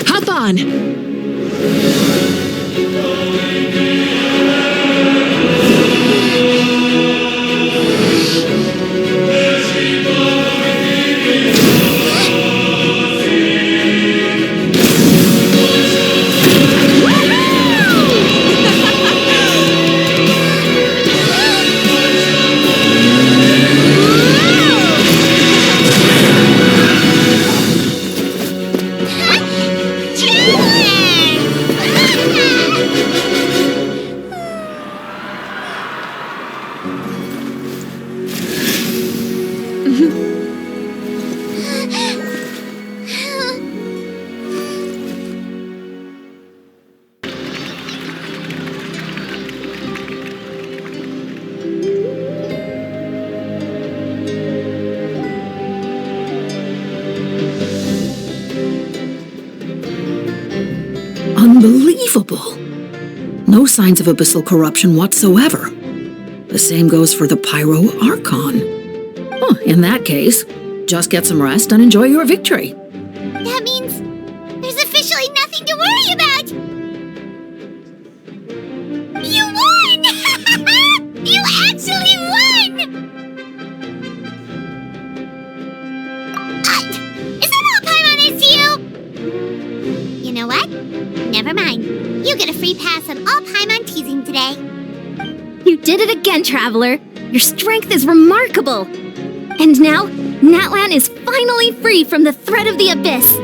C: Hop on!
O: Unbelievable! No signs of abyssal corruption whatsoever. The same goes for the Pyro Archon. Oh, in that case, just get some rest and enjoy your victory.
B: That means there's officially nothing to worry about! You won! You actually won! Is that all Paimon is to you? You know what? Never mind. You get a free pass on all Paimon teasing today.
F: You did it again, Traveler. Your strength is remarkable. And now, Natlan is finally free from the threat of the abyss.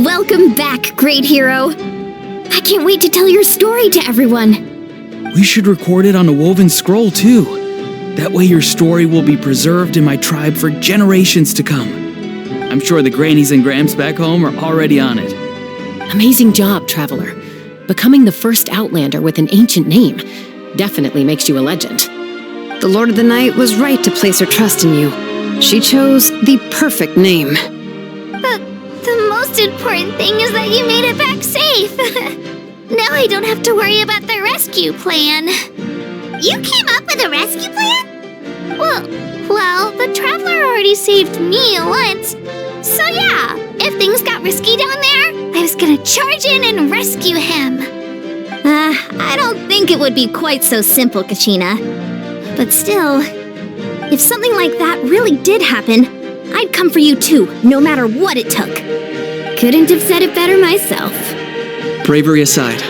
F: Welcome back, great hero. I can't wait to tell your story to everyone.
J: We should record it on a woven scroll, too. That way your story will be preserved in my tribe for generations to come. I'm sure the grannies and gramps back home are already on it.
N: Amazing job, Traveler. Becoming the first Outlander with an ancient name definitely makes you a legend.
Q: The Lord of the Night was right to place her trust in you. She chose the perfect name.
B: The most important thing is that you made it back safe. Now I don't have to worry about the rescue plan. You came up with a rescue plan? Well, the Traveler already saved me once. So yeah, if things got risky down there, I was gonna charge in and rescue him.
F: I don't think it would be quite so simple, Kachina. But still, if something like that really did happen, I'd come for you too, no matter what it took. Couldn't have said it better myself.
G: Bravery aside,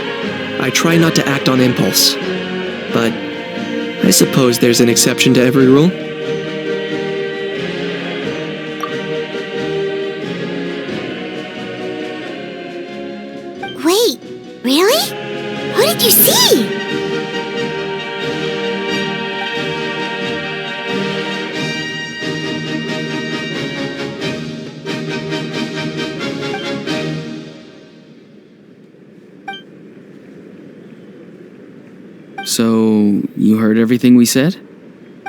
G: I try not to act on impulse. But I suppose there's an exception to every rule.
B: Wait, really? What did you see?
J: So, you heard everything we said?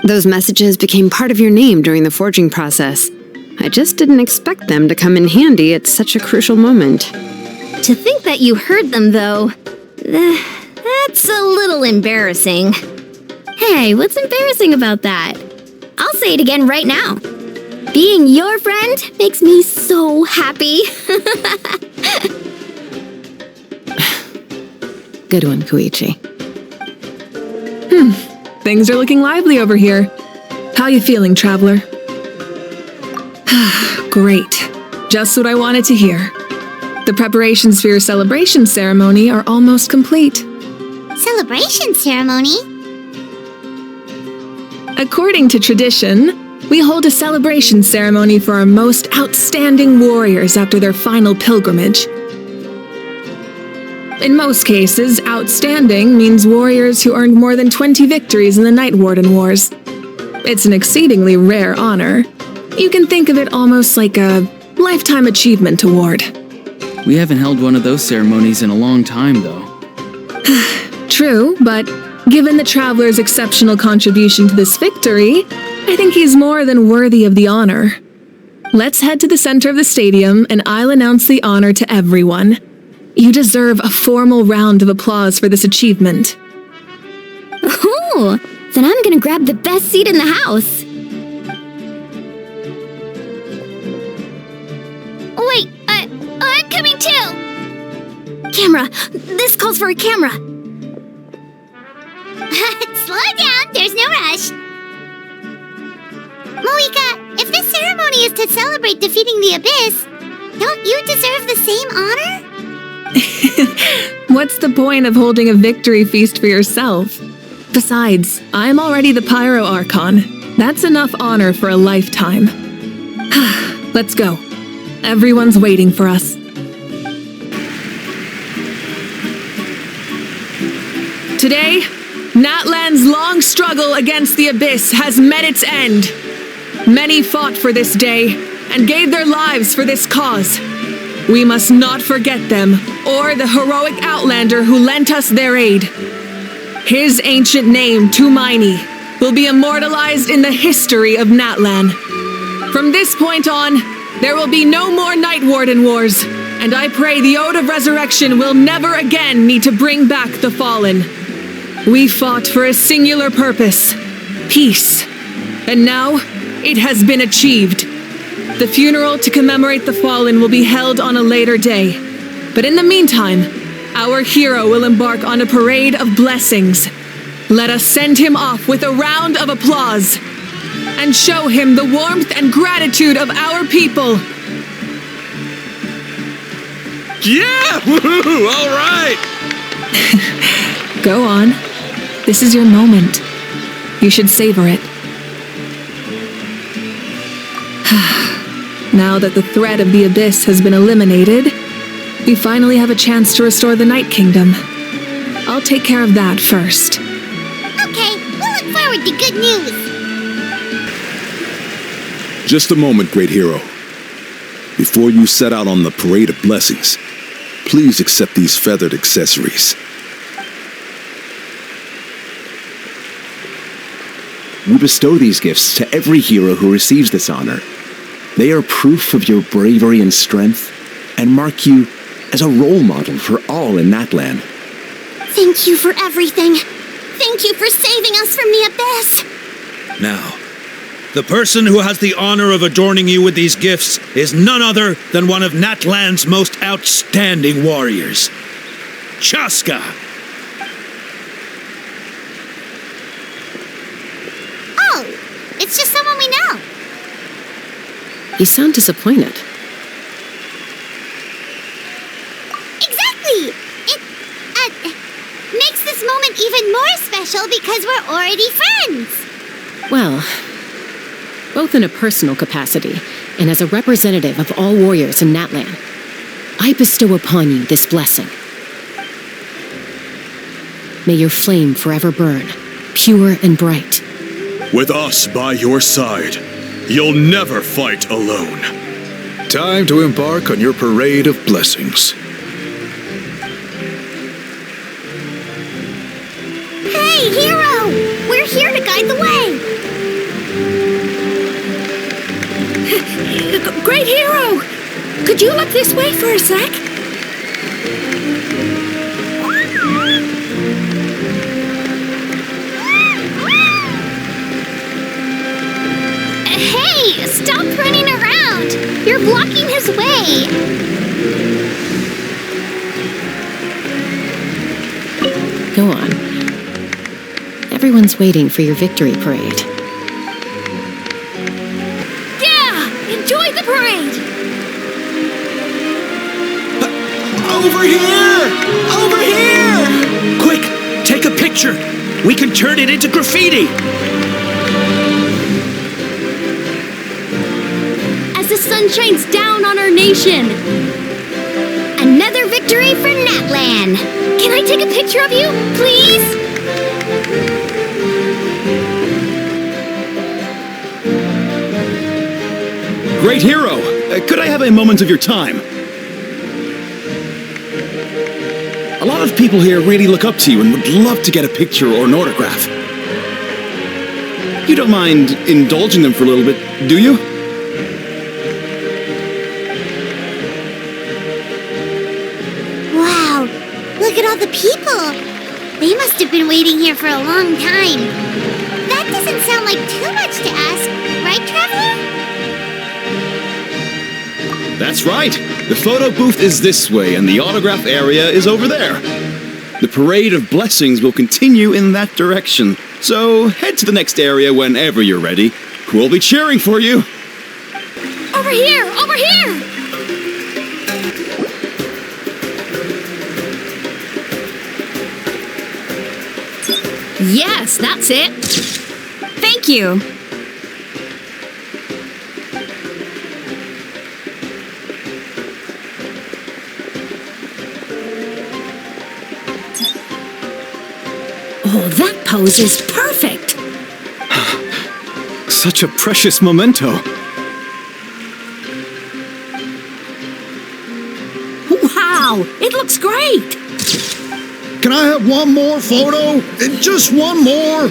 Q: Those messages became part of your name during the forging process. I just didn't expect them to come in handy at such a crucial moment.
F: To think that you heard them, though, that's a little embarrassing. Hey, what's embarrassing about that? I'll say it again right now. Being your friend makes me so happy.
Q: Good one, Koichi.
C: Things are looking lively over here. How you feeling, traveler? Great. Just what I wanted to hear. The preparations for your celebration ceremony are almost complete.
B: Celebration ceremony?
C: According to tradition, we hold a celebration ceremony for our most outstanding warriors after their final pilgrimage. In most cases, outstanding means warriors who earned more than 20 victories in the Night Warden Wars. It's an exceedingly rare honor. You can think of it almost like a lifetime achievement award.
J: We haven't held one of those ceremonies in a long time, though.
C: True, but given the Traveler's exceptional contribution to this victory, I think he's more than worthy of the honor. Let's head to the center of the stadium and I'll announce the honor to everyone. You deserve a formal round of applause for this achievement.
F: Oh, then I'm gonna grab the best seat in the house.
I: Wait, I'm coming too!
F: Camera! This calls for a camera!
B: Slow down, there's no rush. Moika, if this ceremony is to celebrate defeating the Abyss, don't you deserve the same honor?
C: What's the point of holding a victory feast for yourself? Besides, I'm already the Pyro Archon. That's enough honor for a lifetime. Let's go. Everyone's waiting for us. Today, Natlan's long struggle against the Abyss has met its end. Many fought for this day and gave their lives for this cause. We must not forget them, or the heroic Outlander who lent us their aid. His ancient name, Tumaini, will be immortalized in the history of Natlan. From this point on, there will be no more Night Warden Wars, and I pray the Ode of Resurrection will never again need to bring back the Fallen. We fought for a singular purpose, peace, and now it has been achieved. The funeral to commemorate the Fallen will be held on a later day. But in the meantime, our hero will embark on a parade of blessings. Let us send him off with a round of applause and show him the warmth and gratitude of our people.
E: Yeah! Woohoo! All right!
C: Go on. This is your moment. You should savor it. Now that the threat of the Abyss has been eliminated, we finally have a chance to restore the Night Kingdom. I'll take care of that first.
B: Okay, we'll look forward to good news.
T: Just a moment, great hero. Before you set out on the parade of blessings, please accept these feathered accessories.
U: We bestow these gifts to every hero who receives this honor. They are proof of your bravery and strength, and mark you as a role model for all in Natlan.
F: Thank you for everything. Thank you for saving us from the Abyss.
H: Now, the person who has the honor of adorning you with these gifts is none other than one of Natlan's most outstanding warriors, Chaska.
B: Oh, it's just someone we know.
Q: You sound disappointed.
B: even more special because we're already friends.
N: Well, both in a personal capacity and as a representative of all warriors in Natlan, I bestow upon you this blessing. May your flame forever burn, pure and bright.
S: With us by your side, you'll never fight alone.
T: Time to embark on your parade of blessings.
B: Hey, Hero! We're here to guide the way!
O: Great Hero! Could you look this way for a sec?
I: Hey, stop running around! You're blocking his way!
N: Go on. Everyone's waiting for your victory parade.
M: Yeah! Enjoy the parade!
H: Over here! Over here! Quick, take a picture. We can turn it into graffiti.
M: As the sun shines down on our nation.
B: Another victory for Natlan!
M: Can I take a picture of you, please?
D: Great Hero! Could I have a moment of your time? A lot of people here really look up to you and would love to get a picture or an autograph. You don't mind indulging them for a little bit, do you?
B: Wow, look at all the people! They must have been waiting here for a long time. That doesn't sound like too much to ask, right, Traveler?
D: That's right. The photo booth is this way and the autograph area is over there. The parade of blessings will continue in that direction. So head to the next area whenever you're ready. We'll be cheering for you.
M: Over here! Over here!
O: Yes, that's it.
M: Thank you.
O: Oh, that pose is perfect.
D: Such a precious memento.
O: Wow, it looks great.
H: Can I have one more photo? Just one more.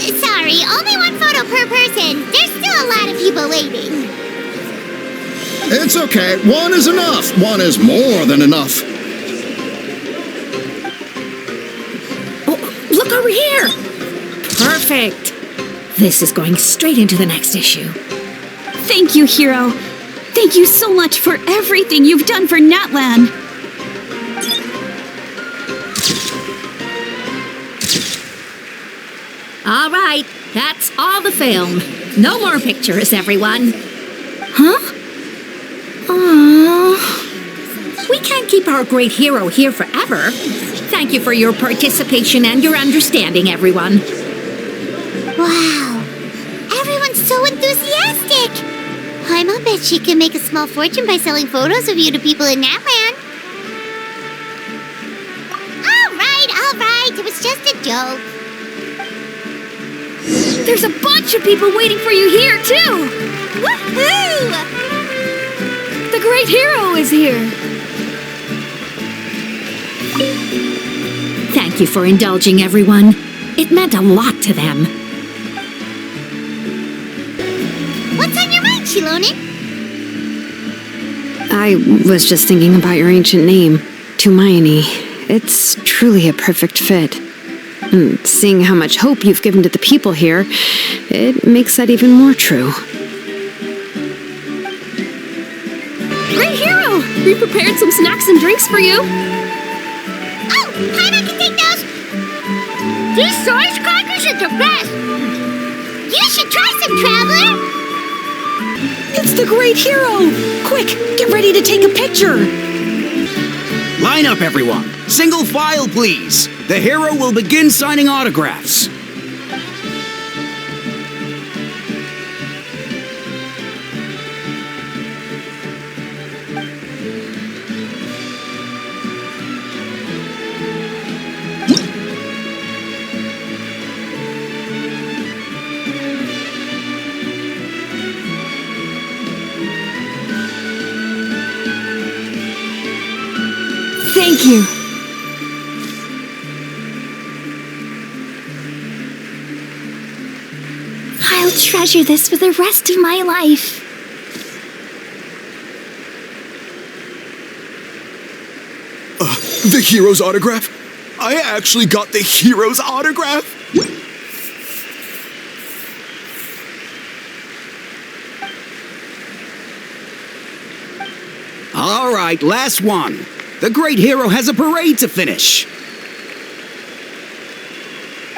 B: Sorry, only one photo per person. There's still a lot of people waiting.
H: It's okay. One is enough. One is more than enough.
O: Oh, look over here. Perfect. This is going straight into the next issue.
M: Thank you, Hero. Thank you so much for everything you've done for Natlan.
O: All right, that's all the film. No more pictures, everyone. Huh? Aww. We can't keep our great hero here forever. Thank you for your participation and your understanding, everyone.
B: Wow, everyone's so enthusiastic. I'll bet she can make a small fortune by selling photos of you to people in Natlan. All right, it was just a joke.
M: There's a bunch of people waiting for you here, too!
B: Woohoo!
M: The great hero is here!
O: Thank you for indulging, everyone. It meant a lot to them.
B: What's on your mind, Shilonen?
Q: I was just thinking about your ancient name, Tumayani. It's truly a perfect fit. And seeing how much hope you've given to the people here, it makes that even more true.
M: Great hero! We prepared some snacks and drinks for you.
B: Oh, Paimon can take those. These source crackers are the best. You should try some, Traveler.
O: It's the great hero! Quick, get ready to take a picture!
A: Line up, everyone. Single file, please. The hero will begin signing autographs.
M: Thank you.
I: I'll treasure this for the rest of my life.
U: The hero's autograph? I actually got the hero's autograph?
A: All right, last one. The great hero has a parade to finish.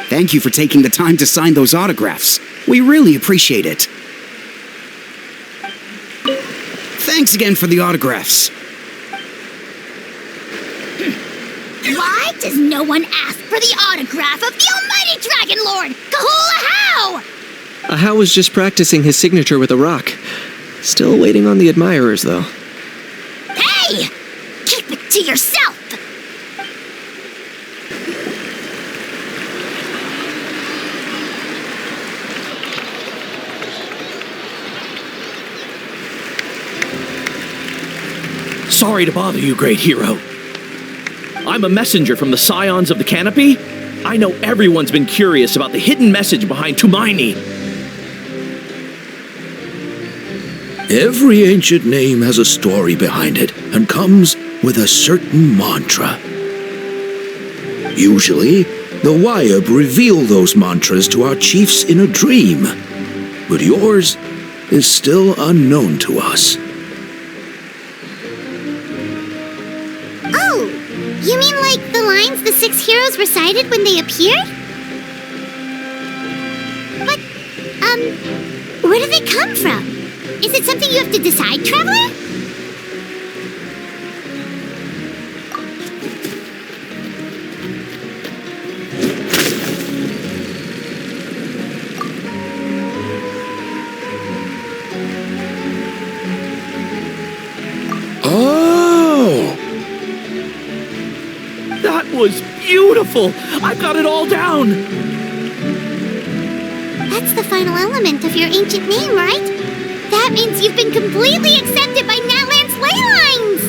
A: Thank you for taking the time to sign those autographs. We really appreciate it. Thanks again for the autographs.
B: Why does no one ask for the autograph of the almighty Dragon Lord, Kahula How?
G: Ahau was just practicing his signature with a rock. Still waiting on the admirers, though.
B: Hey! Keep it to yourself!
E: Sorry to bother you, great hero. I'm a messenger from the Scions of the Canopy. I know everyone's been curious about the hidden message behind Tumaini.
H: Every ancient name has a story behind it and comes with a certain mantra. Usually, the Wayab reveal those mantras to our chiefs in a dream, but yours is still unknown to us.
B: Oh, you mean like the lines the 6 heroes recited when they appeared? But, where do they come from? Is it something you have to decide, Traveler?
H: Oh!
E: That was beautiful! I've got it all down!
B: That's the final element of your ancient name, right? That means you've been completely accepted by Natlan's ley lines!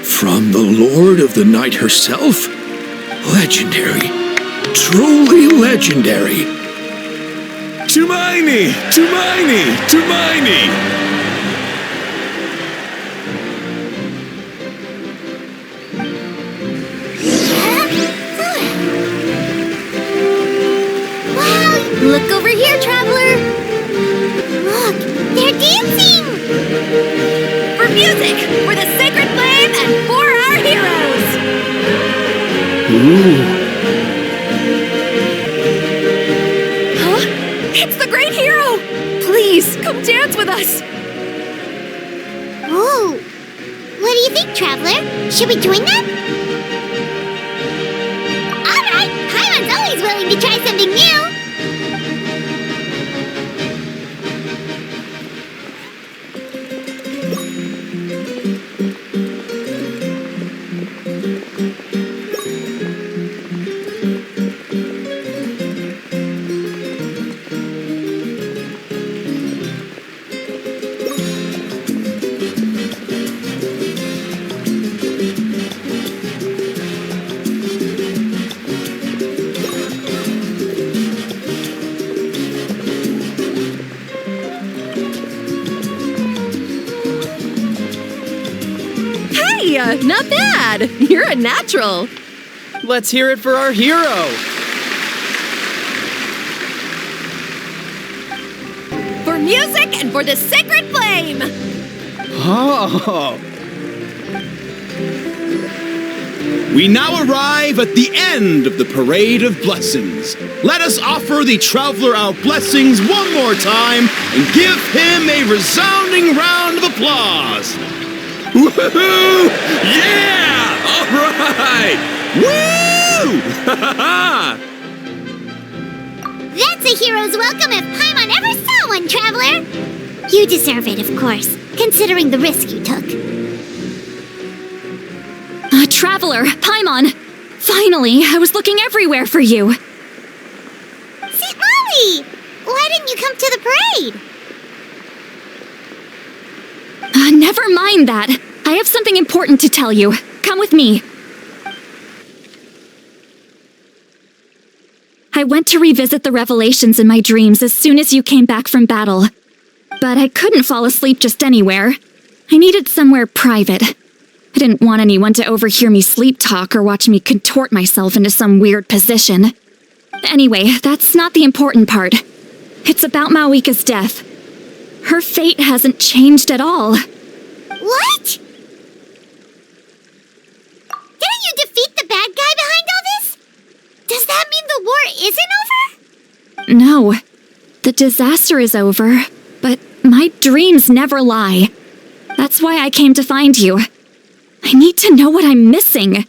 H: From the Lord of the Night herself? Legendary. Truly legendary.
S: Tumaini! Tumaini! Tumaini!
F: Look over here, Traveler!
B: Look, they're dancing!
F: For music, for the sacred flame, and for our heroes!
S: Ooh.
M: Huh? It's the great hero! Please, come dance with us!
B: Oh, what do you think, Traveler? Should we join them? All right, Paimon's always willing to try something new!
M: Not bad! You're a natural!
E: Let's hear it for our hero!
F: For music and for the sacred flame!
A: Oh! We now arrive at the end of the Parade of Blessings. Let us offer the Traveler our blessings one more time and give him a resounding round of applause!
D: Woohoo! Yeah! All right! Woo!
B: That's a hero's welcome if Paimon ever saw one, Traveler! You deserve it, of course, considering the risk you took.
M: Traveler, Paimon! Finally, I was looking everywhere for you!
B: St. Molly! Why didn't you come to the parade?
M: Never mind that. I have something important to tell you. Come with me. I went to revisit the revelations in my dreams as soon as you came back from battle. But I couldn't fall asleep just anywhere. I needed somewhere private. I didn't want anyone to overhear me sleep talk or watch me contort myself into some weird position. Anyway, that's not the important part. It's about Mawika's death. Her fate hasn't changed at all.
B: What? Didn't you defeat the bad guy behind all this? Does that mean the war isn't over?
M: No. The disaster is over, but my dreams never lie. That's why I came to find you. I need to know what I'm missing.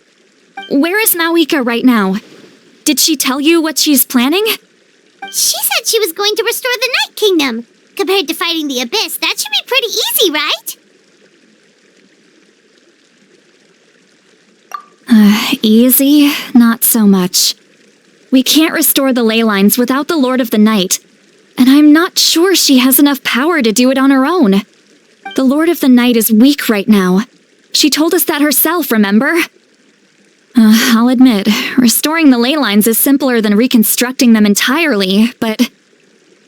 M: Where is Mawika right now? Did she tell you what she's planning?
B: She said she was going to restore the Night Kingdom. Compared to fighting the Abyss, that should be pretty easy, right?
M: Easy? Not so much. We can't restore the ley lines without the Lord of the Night, and I'm not sure she has enough power to do it on her own. The Lord of the Night is weak right now. She told us that herself, remember? I'll admit, restoring the ley lines is simpler than reconstructing them entirely, but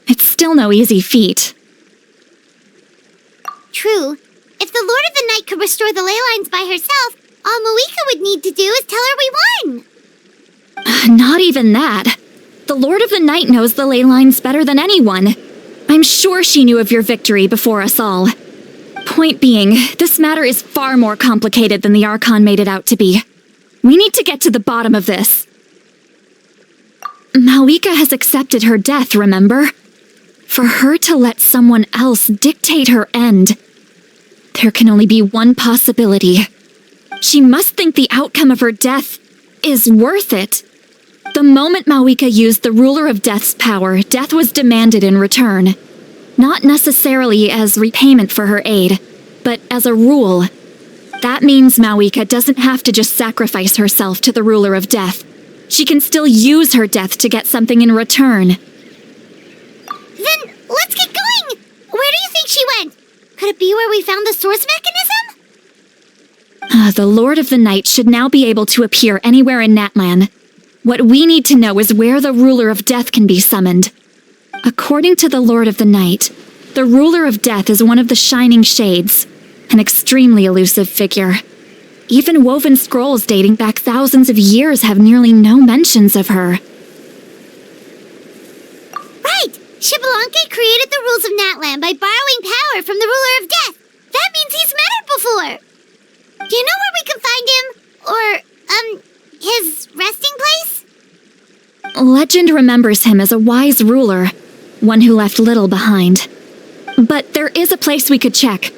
M: it's still no easy feat.
B: True. If the Lord of the Night could restore the ley lines by herself, all Mawika would need to do is tell her we won.
M: Not even that. The Lord of the Night knows the ley lines better than anyone. I'm sure she knew of your victory before us all. Point being, this matter is far more complicated than the Archon made it out to be. We need to get to the bottom of this. Mawika has accepted her death, remember? For her to let someone else dictate her end, there can only be one possibility. She must think the outcome of her death is worth it. The moment Mawika used the Ruler of Death's power, death was demanded in return. Not necessarily as repayment for her aid, but as a rule. That means Mawika doesn't have to just sacrifice herself to the Ruler of Death. She can still use her death to get something in return.
B: Then let's get going! Where do you think she went? Could it be where we found the source mechanism?
M: The Lord of the Night should now be able to appear anywhere in Natlan. What we need to know is where the Ruler of Death can be summoned. According to the Lord of the Night, the Ruler of Death is one of the Shining Shades, an extremely elusive figure. Even woven scrolls dating back thousands of years have nearly no mentions of her.
B: Right! Xbalanque created the rules of Natlan by borrowing power from the Ruler of Death. That means he's met her before. Do you know where we can find him? Or, his resting place?
M: Legend remembers him as a wise ruler, one who left little behind. But there is a place we could check.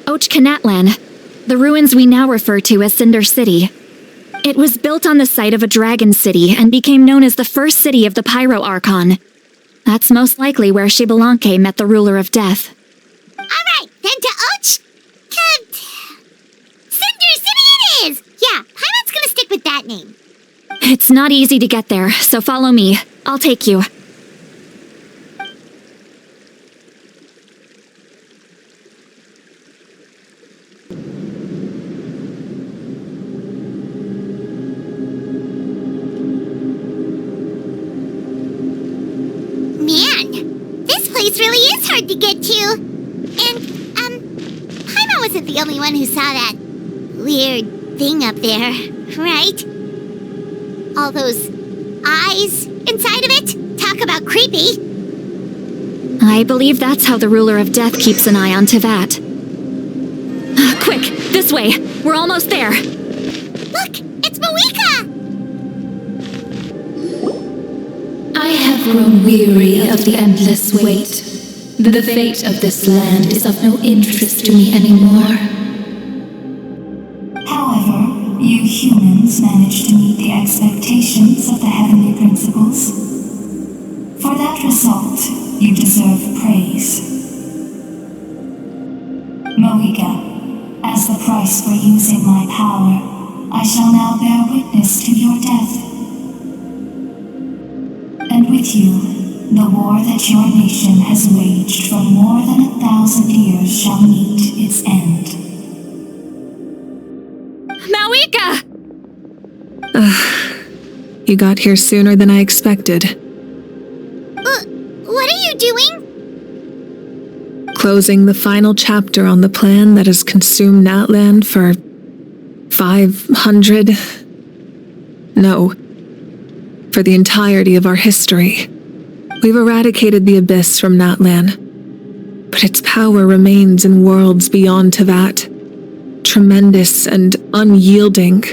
M: Natlan, the ruins we now refer to as Cinder City. It was built on the site of a dragon city and became known as the first city of the Pyro Archon. That's most likely where Xbalanque met the Ruler of Death.
B: Alright, then to Cinder City it is! Yeah, Paimon's gonna stick with that name.
M: It's not easy to get there, so follow me. I'll take you.
B: This really is hard to get to. And, Paimon wasn't the only one who saw that weird thing up there, right? All those eyes inside of it? Talk about creepy.
M: I believe that's how the Ruler of Death keeps an eye on Tevat. Quick, this way. We're almost there.
B: Look, it's Mawika!
R: I have grown weary of the endless wait. The fate of this land is of no interest to me anymore. you humans manage to meet the expectations of the heavenly principles. For that result, you deserve praise. Moika, as the price for using my power, I shall now bear witness to your death. And with you, the war that your nation has waged for more than 1,000 years shall meet its end.
C: Mawika! You got here sooner than I expected.
B: What are you doing?
C: Closing the final chapter on the plan that has consumed Natlan for 500... No, for the entirety of our history. We've eradicated the Abyss from Natlan, but its power remains in worlds beyond Tevat. Tremendous and unyielding.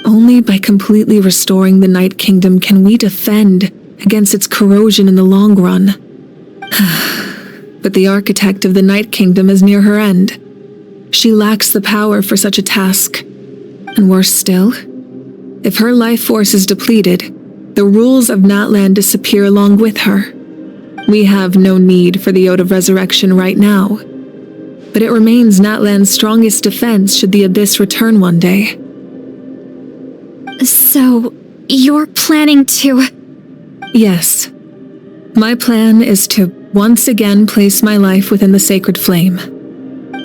C: Only by completely restoring the Night Kingdom can we defend against its corrosion in the long run. But the architect of the Night Kingdom is near her end. She lacks the power for such a task. And worse still, if her life force is depleted, the rules of Natlan disappear along with her. We have no need for the Ode of Resurrection right now, but it remains Natlan's strongest defense should the Abyss return one day.
F: So, you're planning to...
C: Yes. My plan is to once again place my life within the sacred flame.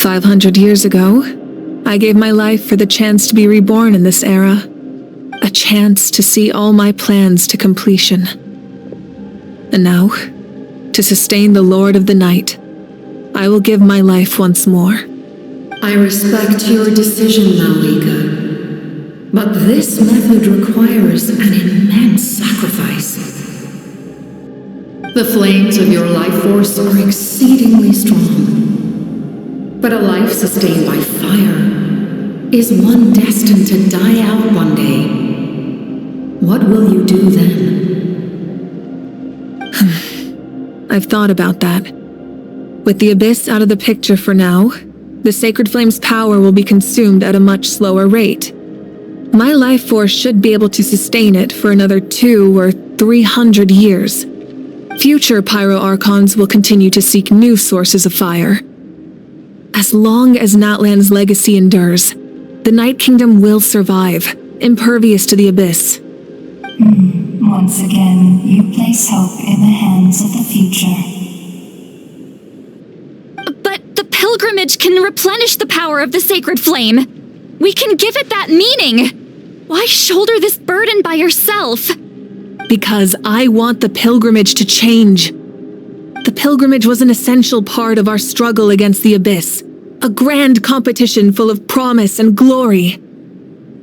C: 500 years ago, I gave my life for the chance to be reborn in this era. A chance to see all my plans to completion. And now, to sustain the Lord of the Night, I will give my life once more.
O: I respect your decision, Mawika. But this method requires an immense sacrifice. The flames of your life force are exceedingly strong. But a life sustained by fire is one destined to die out one day. What will you do then?
C: I've thought about that. With the Abyss out of the picture for now, the Sacred Flame's power will be consumed at a much slower rate. My life force should be able to sustain it for another 200 or 300 years. Future Pyro Archons will continue to seek new sources of fire. As long as Natlan's legacy endures, the Night Kingdom will survive, impervious to the Abyss.
R: Once again, you place hope in the hands of the future.
F: But the pilgrimage can replenish the power of the sacred flame. We can give it that meaning. Why shoulder this burden by yourself?
C: Because I want the pilgrimage to change. The pilgrimage was an essential part of our struggle against the Abyss, a grand competition full of promise and glory.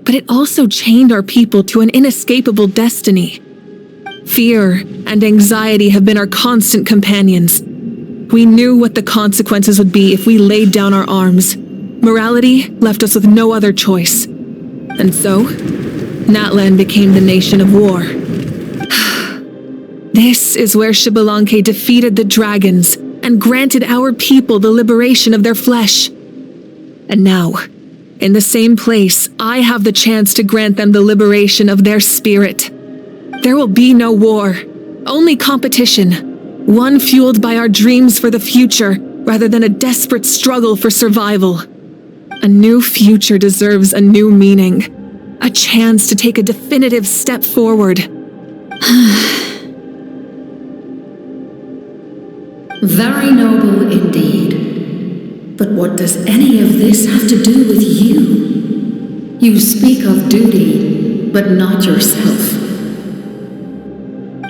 C: But it also chained our people to an inescapable destiny. Fear and anxiety have been our constant companions. We knew what the consequences would be if we laid down our arms. Morality left us with no other choice. And so, Natlan became the nation of war. This is where Xbalanque defeated the dragons and granted our people the liberation of their flesh. And now, in the same place, I have the chance to grant them the liberation of their spirit. There will be no war, only competition, one fueled by our dreams for the future rather than a desperate struggle for survival. A new future deserves a new meaning, a chance to take a definitive step forward.
O: Very noble indeed. But what does any of this have to do with you? You speak of duty, but not yourself.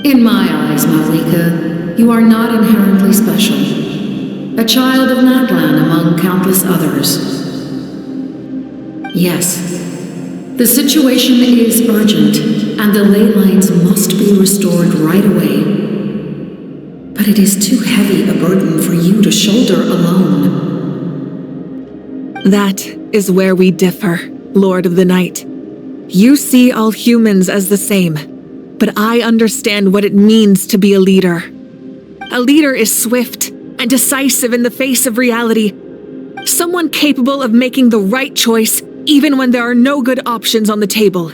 O: In my eyes, Mawika, you are not inherently special. A child of Natlan among countless others. Yes, the situation is urgent, and the ley lines must be restored right away. But it is too heavy a burden for you to shoulder alone.
C: That is where we differ, Lord of the Night. You see all humans as the same, but I understand what it means to be a leader. A leader is swift and decisive in the face of reality. Someone capable of making the right choice even when there are no good options on the table.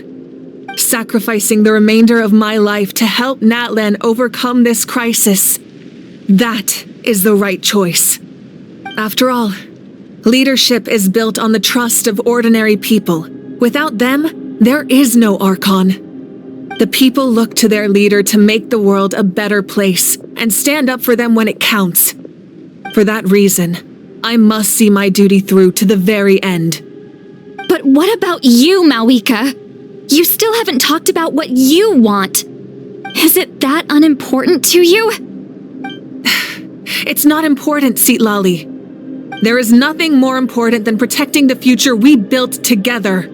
C: Sacrificing the remainder of my life to help Natlan overcome this crisis. That is the right choice. After all, leadership is built on the trust of ordinary people. Without them, there is no Archon. The people look to their leader to make the world a better place and stand up for them when it counts. For that reason, I must see my duty through to the very end.
F: But what about you, Mawika? You still haven't talked about what you want. Is it that unimportant to you?
C: It's not important, Citlali. There is nothing more important than protecting the future we built together.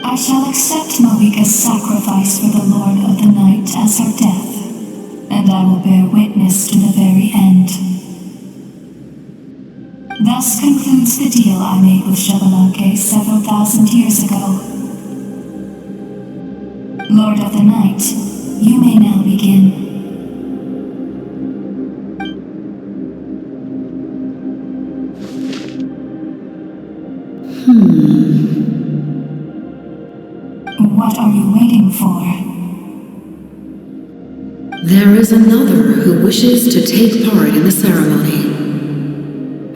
R: I shall accept Mawika's sacrifice for the Lord of the Night as her death, and I will bear witness to the very end. Thus concludes the deal I made with Xbalanque several thousand years ago. Lord of the Night, you may now begin. What are you waiting for?
O: There is another who wishes to take part in the ceremony,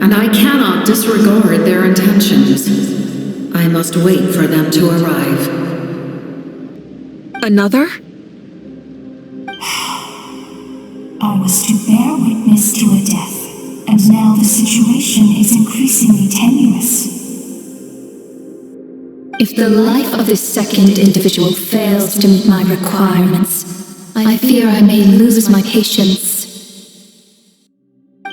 O: and I cannot disregard their intentions. I must wait for them to arrive.
C: Another?
R: I was to bear witness to a death, and now the situation is increasingly tenuous.
K: If the life of this second individual fails to meet my requirements, I fear I may lose my patience.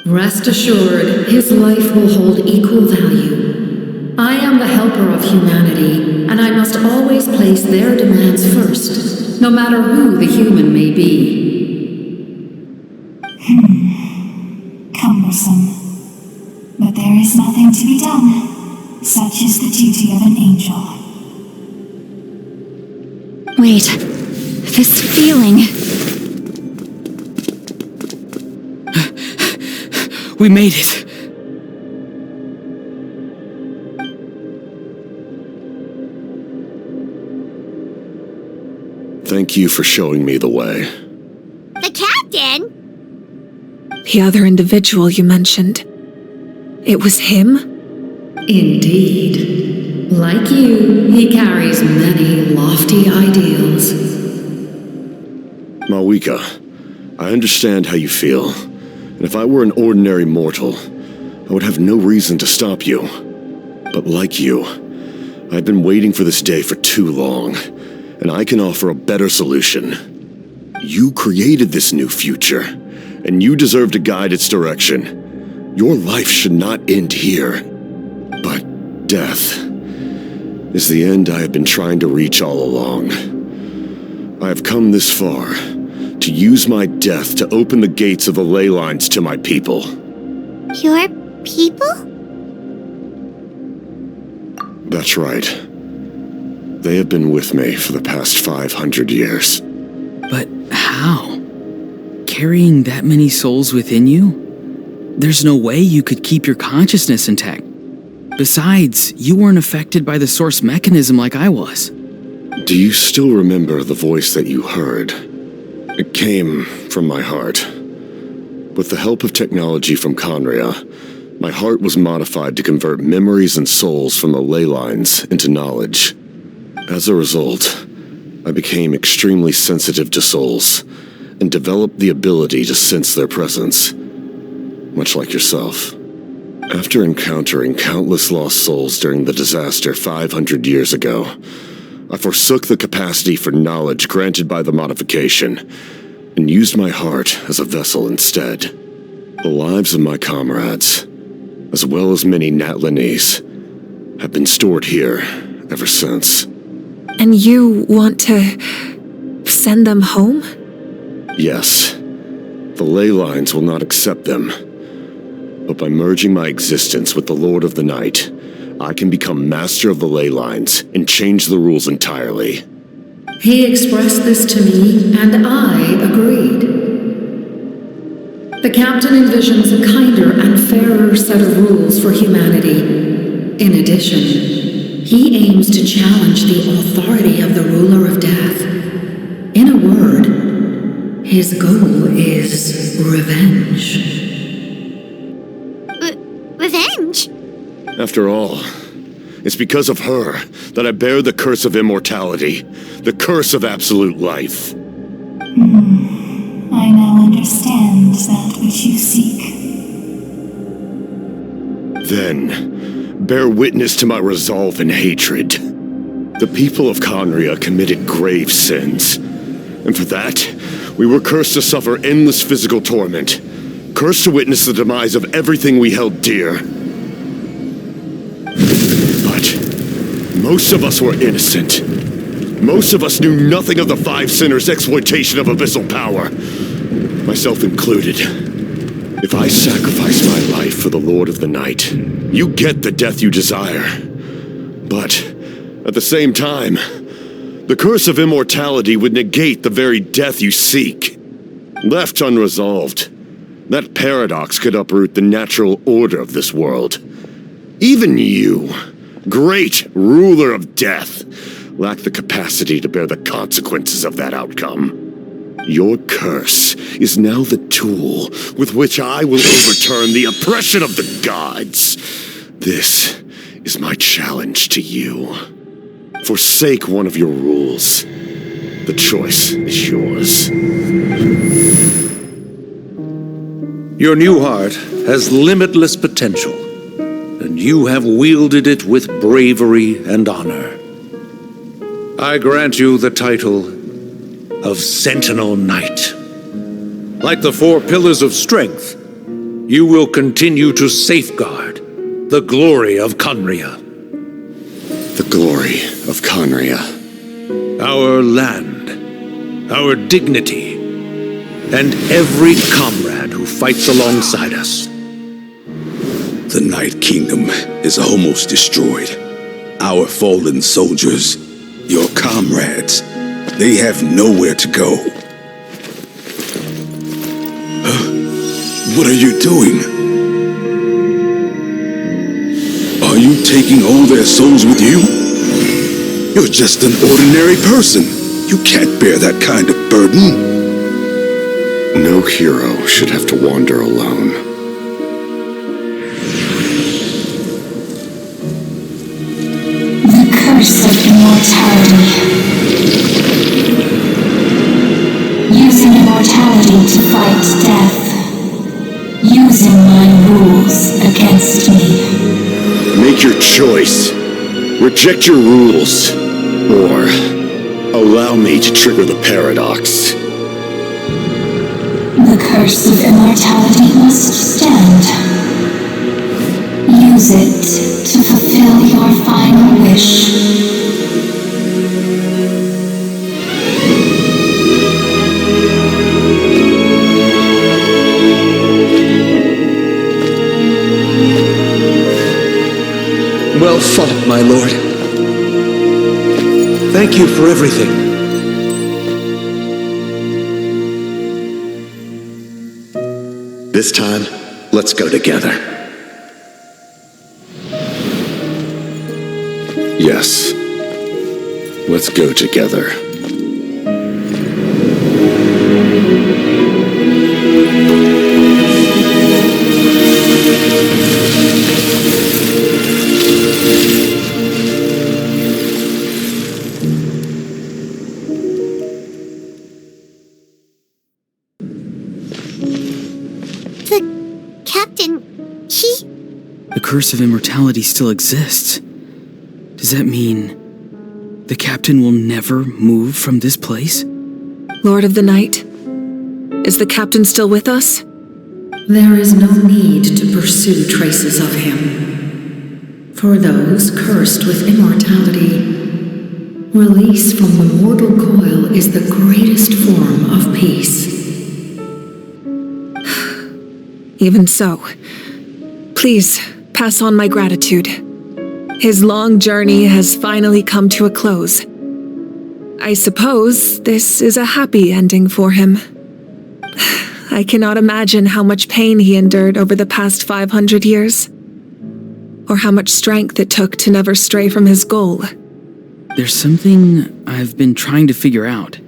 O: Rest assured, his life will hold equal value. I am the helper of humanity, and I must always place their demands first, no matter who the human may be.
R: Cumbersome. But there is nothing to be done. Such is the duty of an angel.
F: Wait, this feeling.
J: We made it.
S: Thank you for showing me the way.
B: The captain?
C: The other individual you mentioned. It was him?
O: Indeed. Like you, he carries many lofty ideals.
S: Mawika, I understand how you feel, and if I were an ordinary mortal, I would have no reason to stop you. But like you, I've been waiting for this day for too long, and I can offer a better solution. You created this new future, and you deserve to guide its direction. Your life should not end here. But death is the end I have been trying to reach all along. I have come this far to use my death to open the gates of the ley lines to my people.
B: Your people?
S: That's right. They have been with me for the past 500 years.
J: But how? Carrying that many souls within you? There's no way you could keep your consciousness intact. Besides, you weren't affected by the source mechanism like I was.
S: Do you still remember the voice that you heard? It came from my heart. With the help of technology from Conria, my heart was modified to convert memories and souls from the ley lines into knowledge. As a result, I became extremely sensitive to souls and developed the ability to sense their presence, much like yourself. After encountering countless lost souls during the disaster 500 years ago, I forsook the capacity for knowledge granted by the modification and used my heart as a vessel instead. The lives of my comrades, as well as many Natlanese, have been stored here ever since.
C: And you want to send them home?
S: Yes. The ley lines will not accept them. But by merging my existence with the Lord of the Night, I can become master of the ley lines and change the rules entirely.
O: He expressed this to me, and I agreed. The captain envisions a kinder and fairer set of rules for humanity. In addition, he aims to challenge the authority of the ruler of death. In a word, his goal is revenge.
B: Revenge?
S: After all, it's because of her that I bear the curse of immortality, the curse of absolute life.
R: I now understand that which you seek.
S: Then, bear witness to my resolve and hatred. The people of Conria committed grave sins, and for that, we were cursed to suffer endless physical torment, cursed to witness the demise of everything we held dear. But most of us were innocent. Most of us knew nothing of the Five Sinners' exploitation of abyssal power, myself included. If I sacrifice my life for the Lord of the Night, you get the death you desire. But at the same time, the curse of immortality would negate the very death you seek. Left unresolved, that paradox could uproot the natural order of this world. Even you, great ruler of death, lack the capacity to bear the consequences of that outcome. Your curse is now the tool with which I will overturn the oppression of the gods. This is my challenge to you. Forsake one of your rules. The choice is yours.
H: Your new heart has limitless potential, and you have wielded it with bravery and honor. I grant you the title of Sentinel Knight. Like the four pillars of strength, you will continue to safeguard the glory of Conria.
S: The glory of Conria.
H: Our land, our dignity, and every comrade who fights alongside us.
T: The Night Kingdom is almost destroyed. Our fallen soldiers, your comrades, they have nowhere to go. What are you doing? Are you taking all their souls with you? You're just an ordinary person. You can't bear that kind of burden.
S: No hero should have to wander alone.
R: The curse of immortality. Using immortality to fight death. Using my rules against me.
S: Make your choice. Reject your rules. Or allow me to trigger the paradox.
R: The curse of immortality must stand. Use it to fulfill your final wish.
H: Well fought, my lord. Thank you for everything.
U: This time, let's go together.
S: Yes. Let's go together.
J: The curse of immortality still exists. Does that mean the captain will never move from this place?
C: Lord of the Night, is the captain still with us?
O: There is no need to pursue traces of him. For those cursed with immortality, Release from the mortal coil is the greatest form of peace.
C: Even so, please pass on my gratitude. His long journey has finally come to a close. I suppose this is a happy ending for him. I cannot imagine how much pain he endured over the past 500 years, or how much strength it took to never stray from his goal.
J: There's something I've been trying to figure out.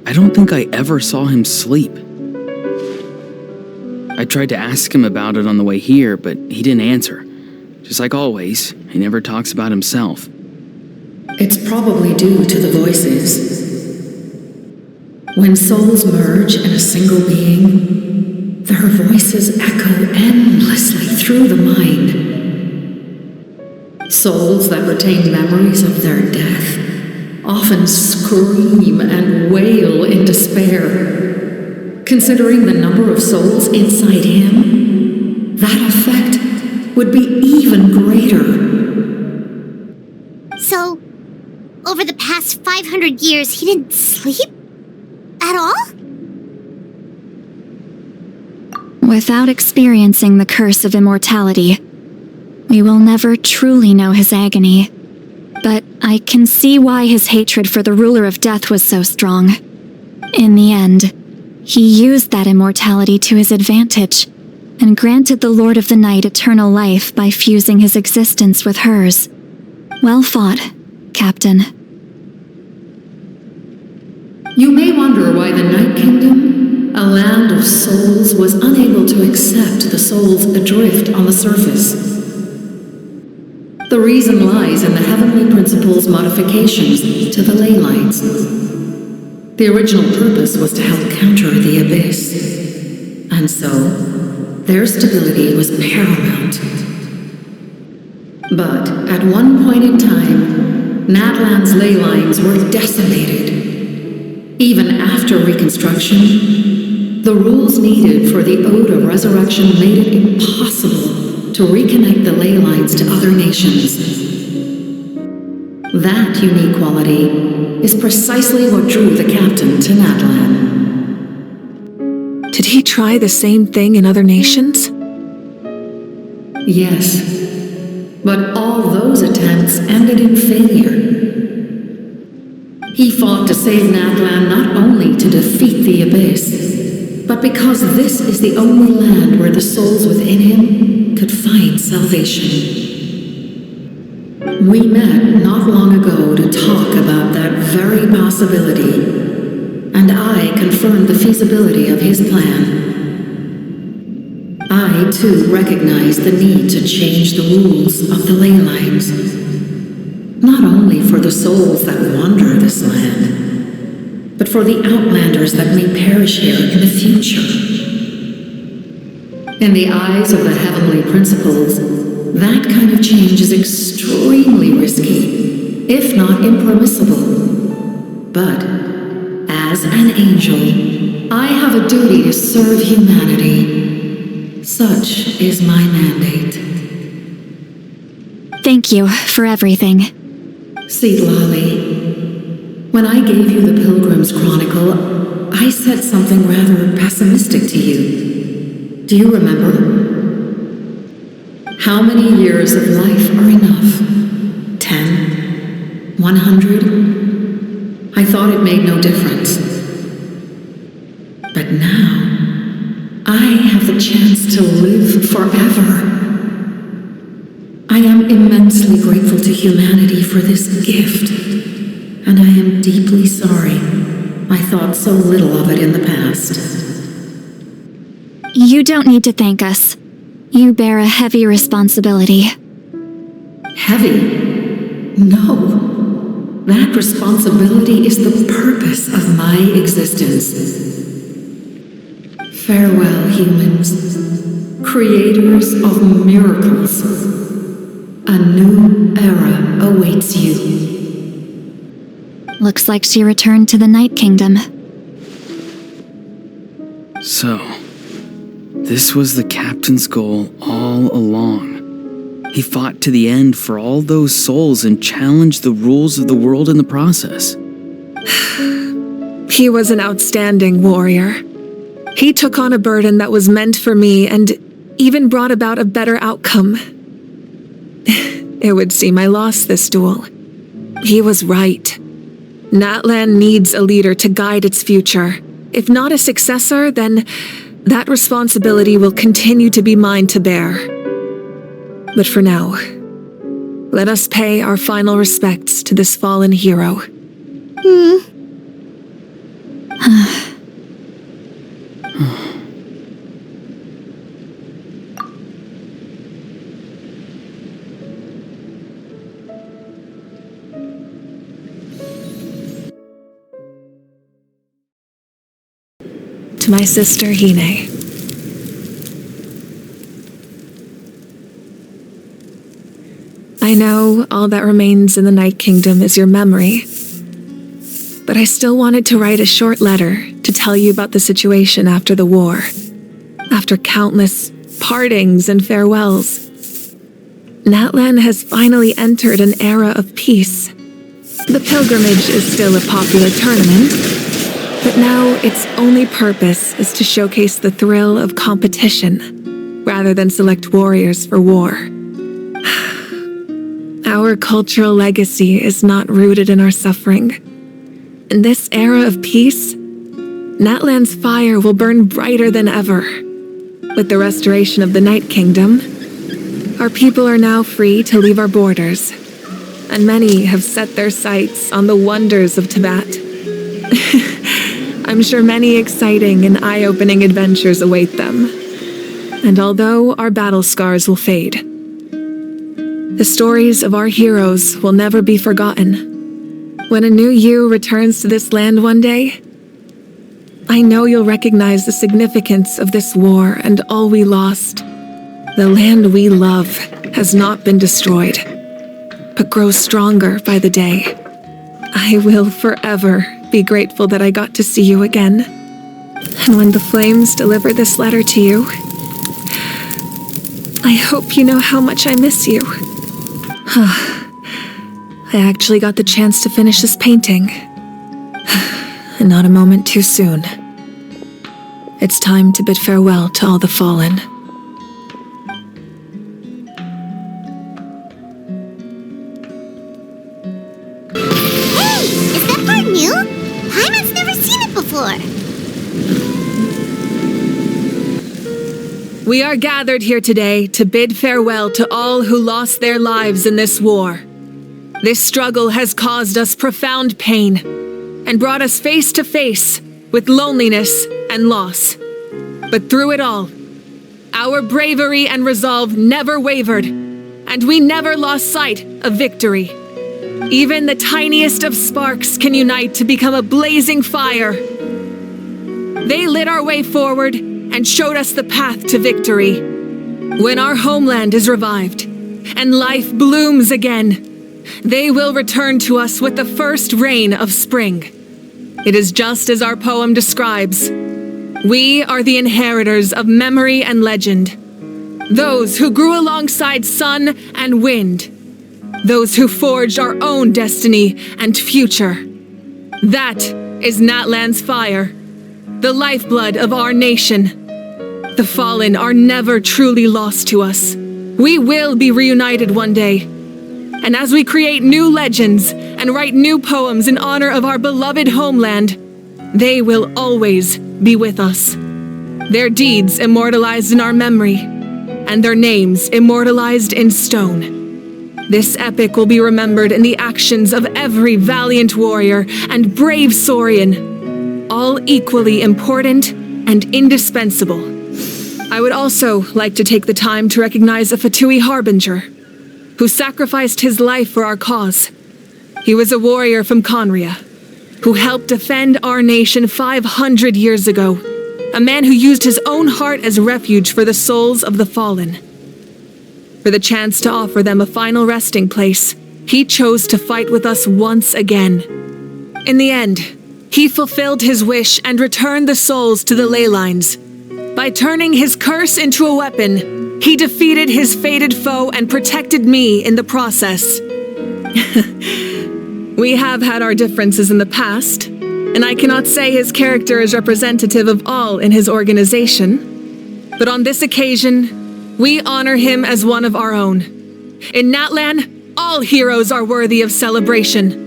J: I don't think I ever saw him sleep. I tried to ask him about it on the way here, but he didn't answer. Just like always, he never talks about himself.
O: It's probably due to the voices. When souls merge in a single being, their voices echo endlessly through the mind. Souls that retain memories of their death often scream and wail in despair. Considering the number of souls inside him, that effect would be even greater.
B: So, over the past 500 years, he didn't sleep? At all?
F: Without experiencing the curse of immortality, we will never truly know his agony. But I can see why his hatred for the ruler of death was so strong. In the end, he used that immortality to his advantage, and granted the Lord of the Night eternal life by fusing his existence with hers. Well fought, Captain.
O: You may wonder why the Night Kingdom, a land of souls, was unable to accept the souls adrift on the surface. The reason lies in the Heavenly Principle's modifications to the ley lines. The original purpose was to help counter the Abyss, and so their stability was paramount. But at one point in time, Natlan's ley lines were decimated. Even after reconstruction, the rules needed for the Ode of Resurrection made it impossible to reconnect the ley lines to other nations. That unique quality is precisely what drew the captain to Natlan.
C: Did he try the same thing in other nations?
O: Yes, but all those attempts ended in failure. He fought to save Natlan not only to defeat the Abyss, but because this is the only land where the souls within him could find salvation. We met not long ago to talk about that very possibility, and I confirmed the feasibility of his plan. I, too, recognize the need to change the rules of the ley lines, not only for the souls that wander this land, but for the outlanders that may perish here in the future. In the eyes of the Heavenly Principles, that kind of change is extremely risky, if not impermissible. But, as an angel, I have a duty to serve humanity. Such is my mandate.
F: Thank you for everything.
O: Lali, when I gave you the Pilgrim's Chronicle, I said something rather pessimistic to you. Do you remember? How many years of life are enough? 10? 100? I thought it made no difference. But now, I have the chance to live forever. I am immensely grateful to humanity for this gift, and I am deeply sorry I thought so little of it in the past.
F: You don't need to thank us. You bear a heavy responsibility.
O: Heavy? No. That responsibility is the purpose of my existence. Farewell, humans, creators of miracles. A new era awaits you.
F: Looks like she returned to the Night Kingdom.
J: So, this was the captain's goal all along. He fought to the end for all those souls and challenged the rules of the world in the process.
C: He was an outstanding warrior. He took on a burden that was meant for me and even brought about a better outcome. It would seem I lost this duel. He was right. Natlan needs a leader to guide its future. If not a successor, then that responsibility will continue to be mine to bear. But for now, let us pay our final respects to this fallen hero. To my sister Hine. I know all that remains in the Night Kingdom is your memory, but I still wanted to write a short letter to tell you about the situation after the war, after countless partings and farewells. Natlan has finally entered an era of peace. The pilgrimage is still a popular tournament, but now its only purpose is to showcase the thrill of competition, rather than select warriors for war. Our cultural legacy is not rooted in our suffering. In this era of peace, Natlan's fire will burn brighter than ever. With the restoration of the Night Kingdom, our people are now free to leave our borders, and many have set their sights on the wonders of Tibet. I'm sure many exciting and eye-opening adventures await them. And although our battle scars will fade, the stories of our heroes will never be forgotten. When a new you returns to this land one day, I know you'll recognize the significance of this war and all we lost. The land we love has not been destroyed, but grows stronger by the day. I will forever be grateful that I got to see you again. And when the flames deliver this letter to you, I hope you know how much I miss you. I actually got the chance to finish this painting. And not a moment too soon. It's time to bid farewell to all the fallen.
B: Hey! Is that part new? Paimon's never seen it before.
C: We are gathered here today to bid farewell to all who lost their lives in this war. This struggle has caused us profound pain and brought us face to face with loneliness and loss. But through it all, our bravery and resolve never wavered, and we never lost sight of victory. Even the tiniest of sparks can unite to become a blazing fire. They lit our way forward and showed us the path to victory. When our homeland is revived and life blooms again, they will return to us with the first rain of spring. It is just as our poem describes. We are the inheritors of memory and legend. Those who grew alongside sun and wind. Those who forged our own destiny and future. That is Natlan's fire, the lifeblood of our nation. The fallen are never truly lost to us. We will be reunited one day. And as we create new legends and write new poems in honor of our beloved homeland, they will always be with us. Their deeds immortalized in our memory, and their names immortalized in stone. This epic will be remembered in the actions of every valiant warrior and brave Saurian, all equally important and indispensable. I would also like to take the time to recognize a Fatui Harbinger, who sacrificed his life for our cause. He was a warrior from Conria, who helped defend our nation 500 years ago, a man who used his own heart as refuge for the souls of the fallen. For the chance to offer them a final resting place, he chose to fight with us once again. In the end, he fulfilled his wish and returned the souls to the ley lines. By turning his curse into a weapon, He defeated his fated foe and protected me in the process. We have had our differences in the past, and I cannot say his character is representative of all in his organization. But on this occasion, we honor him as one of our own. In Natlan, all heroes are worthy of celebration.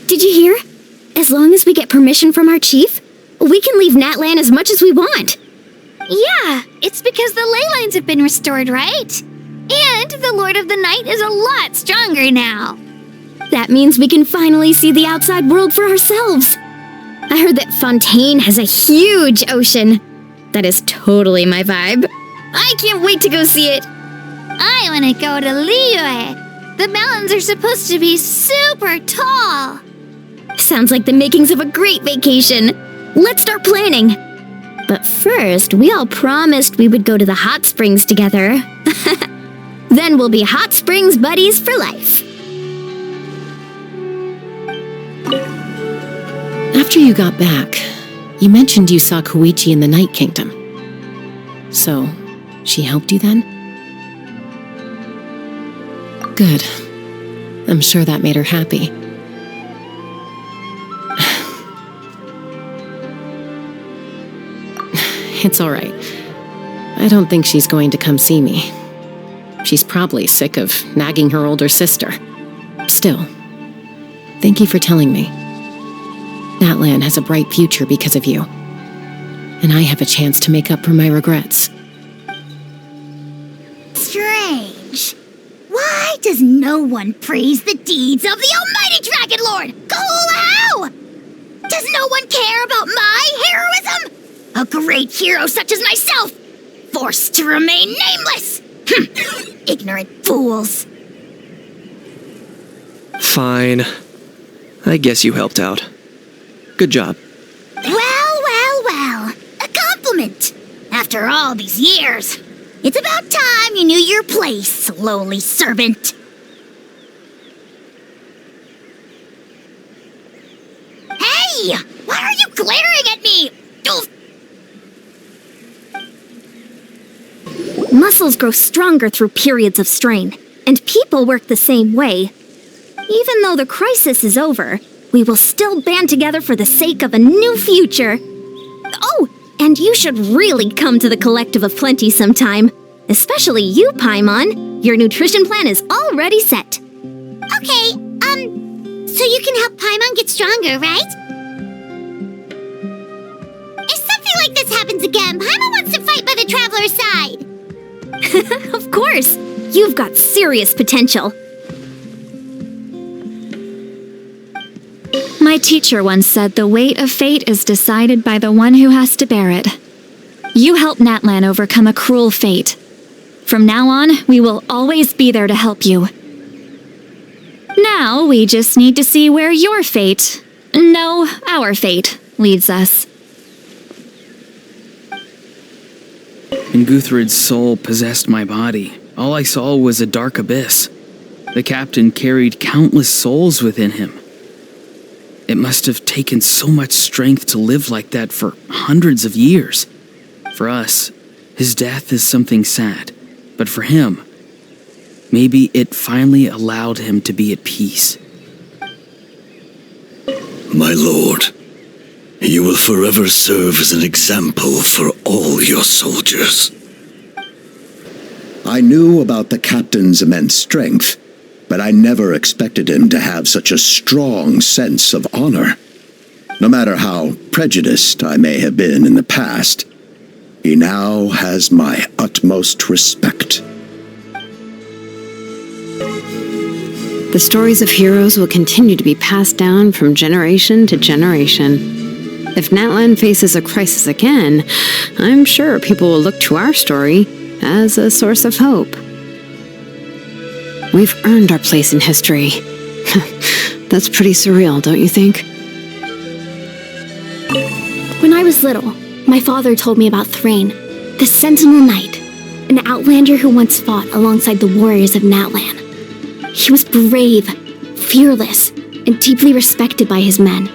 F: Did you hear? As long as we get permission from our chief, we can leave Natlan as much as we want.
I: Yeah, it's because the ley lines have been restored, right? And the Lord of the Night is a lot stronger now.
F: That means we can finally see the outside world for ourselves. I heard that Fontaine has a huge ocean. That is totally my vibe. I can't wait to go see it.
I: I want to go to Liyue. The mountains are supposed to be super tall.
F: Sounds like the makings of a great vacation. Let's start planning. But first, we all promised we would go to the hot springs together. Then we'll be hot springs buddies for life.
N: After you got back, you mentioned you saw Koichi in the Night Kingdom. So, she helped you then? Good. I'm sure that made her happy. It's all right. I don't think she's going to come see me. She's probably sick of nagging her older sister. Still, thank you for telling me. Natlan has a bright future because of you. And I have a chance to make up for my regrets.
B: Strange. Why does no one praise the deeds of the Almighty Dragon Lord, Kahoolahau? Does no one care about my heroism? A great hero such as myself, forced to remain nameless! Ignorant fools.
G: Fine. I guess you helped out. Good job.
B: Well. A compliment. After all these years, it's about time you knew your place, lowly servant. Hey! Why are you glaring at me?
F: Muscles grow stronger through periods of strain, and people work the same way. Even though the crisis is over, we will still band together for the sake of a new future. Oh, and you should really come to the Collective of Plenty sometime. Especially you, Paimon. Your nutrition plan is already set.
B: Okay, so you can help Paimon get stronger, right? If something like this happens again, Paimon wants to fight by the Traveler's side.
F: Of course! You've got serious potential.
L: My teacher once said the weight of fate is decided by the one who has to bear it. You helped Natlan overcome a cruel fate. From now on, we will always be there to help you. Now, we just need to see where your fate, no, our fate, leads us.
J: When Guthred's soul possessed my body, all I saw was a dark abyss. The captain carried countless souls within him. It must have taken so much strength to live like that for hundreds of years. For us, his death is something sad, but for him, maybe it finally allowed him to be at peace.
P: My lord, you will forever serve as an example for all your soldiers.
U: I knew about the captain's immense strength, but I never expected him to have such a strong sense of honor. No matter how prejudiced I may have been in the past, he now has my utmost respect.
Q: The stories of heroes will continue to be passed down from generation to generation. If Natlan faces a crisis again, I'm sure people will look to our story as a source of hope. We've earned our place in history. That's pretty surreal, don't you think?
I: When I was little, my father told me about Thrain, the Sentinel Knight, an outlander who once fought alongside the warriors of Natlan. He was brave, fearless, and deeply respected by his men.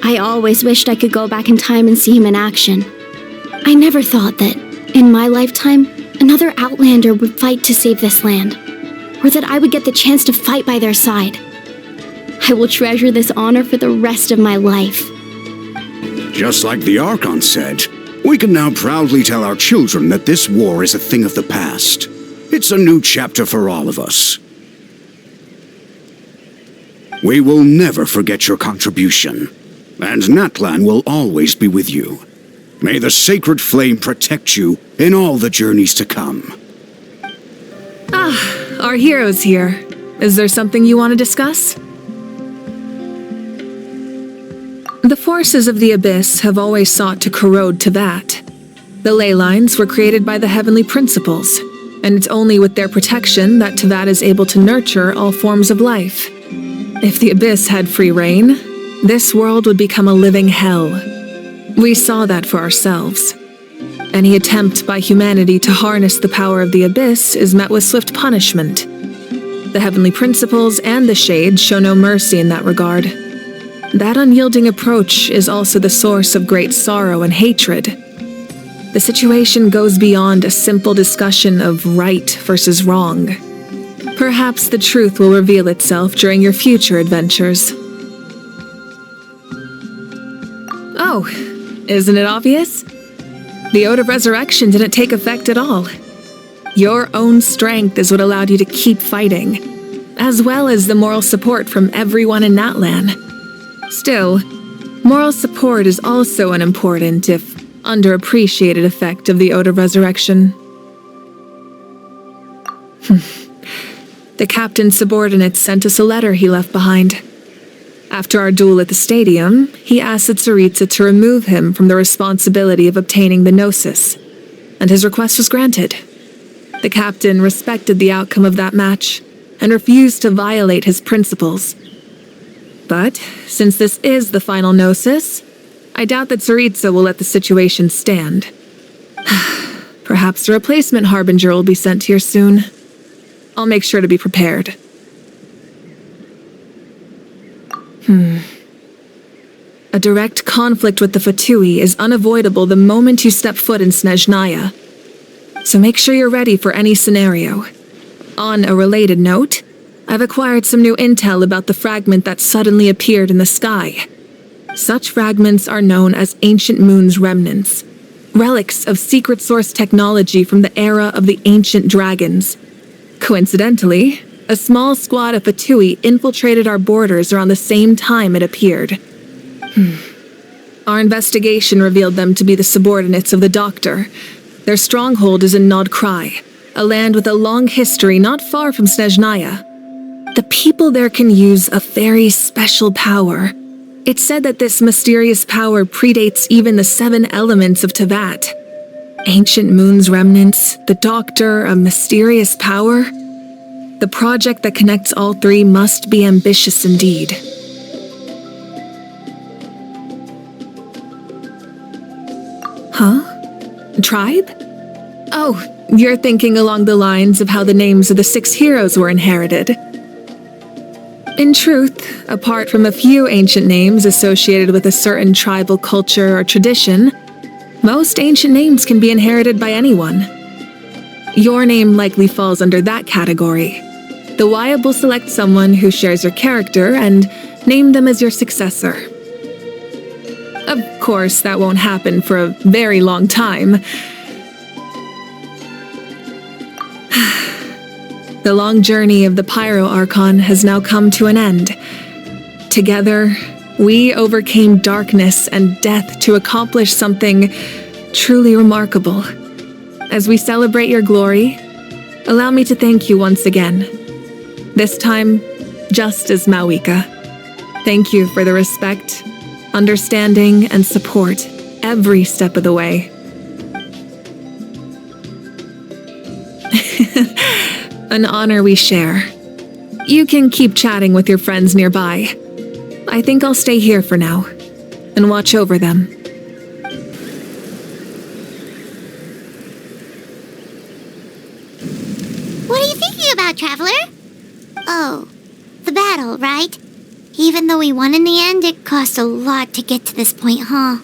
I: I always wished I could go back in time and see him in action. I never thought that, in my lifetime, another outlander would fight to save this land, or that I would get the chance to fight by their side. I will treasure this honor for the rest of my life.
E: Just like the Archon said, we can now proudly tell our children that this war is a thing of the past. It's a new chapter for all of us. We will never forget your contribution, and Natlan will always be with you. May the sacred flame protect you in all the journeys to come.
C: Ah, our hero's here. Is there something you want to discuss? The forces of the Abyss have always sought to corrode Tevat. The ley lines were created by the heavenly principles, and it's only with their protection that Tevat is able to nurture all forms of life. If the Abyss had free reign, this world would become a living hell. We saw that for ourselves. Any attempt by humanity to harness the power of the Abyss is met with swift punishment. The heavenly principles and the Shade show no mercy in that regard. That unyielding approach is also the source of great sorrow and hatred. The situation goes beyond a simple discussion of right versus wrong. Perhaps the truth will reveal itself during your future adventures. Oh, isn't it obvious? The Ode of Resurrection didn't take effect at all. Your own strength is what allowed you to keep fighting, as well as the moral support from everyone in Natlan. Still, moral support is also an important, if underappreciated, effect of the Ode of Resurrection. The captain's subordinates sent us a letter he left behind. After our duel at the stadium, he asked Tsaritsa to remove him from the responsibility of obtaining the Gnosis, and his request was granted. The captain respected the outcome of that match and refused to violate his principles. But, since this is the final Gnosis, I doubt that Tsaritsa will let the situation stand. Perhaps a replacement Harbinger will be sent here soon. I'll make sure to be prepared. A direct conflict with the Fatui is unavoidable the moment you step foot in Snezhnaya. So make sure you're ready for any scenario. On a related note, I've acquired some new intel about the fragment that suddenly appeared in the sky. Such fragments are known as Ancient Moon's remnants, relics of secret source technology from the era of the ancient dragons. Coincidentally, a small squad of Fatui infiltrated our borders around the same time it appeared. Our investigation revealed them to be the subordinates of the Doctor. Their stronghold is in Nod Krai, a land with a long history not far from Snezhnaya. The people there can use a very special power. It's said that this mysterious power predates even the 7 elements of Tevat. Ancient Moon's remnants, the Doctor, a mysterious power. The project that connects all 3 must be ambitious indeed. Huh? Tribe? Oh, you're thinking along the lines of how the names of the 6 heroes were inherited. In truth, apart from a few ancient names associated with a certain tribal culture or tradition, most ancient names can be inherited by anyone. Your name likely falls under that category. The Wyab will select someone who shares your character and name them as your successor. Of course, that won't happen for a very long time. The long journey of the Pyro Archon has now come to an end. Together, we overcame darkness and death to accomplish something truly remarkable. As we celebrate your glory, allow me to thank you once again. This time, just as Mawika. Thank you for the respect, understanding, and support every step of the way. An honor we share. You can keep chatting with your friends nearby. I think I'll stay here for now and watch over them.
B: What are you thinking about, Traveler? Oh, the battle, right? Even though we won in the end, it cost a lot to get to this point, huh?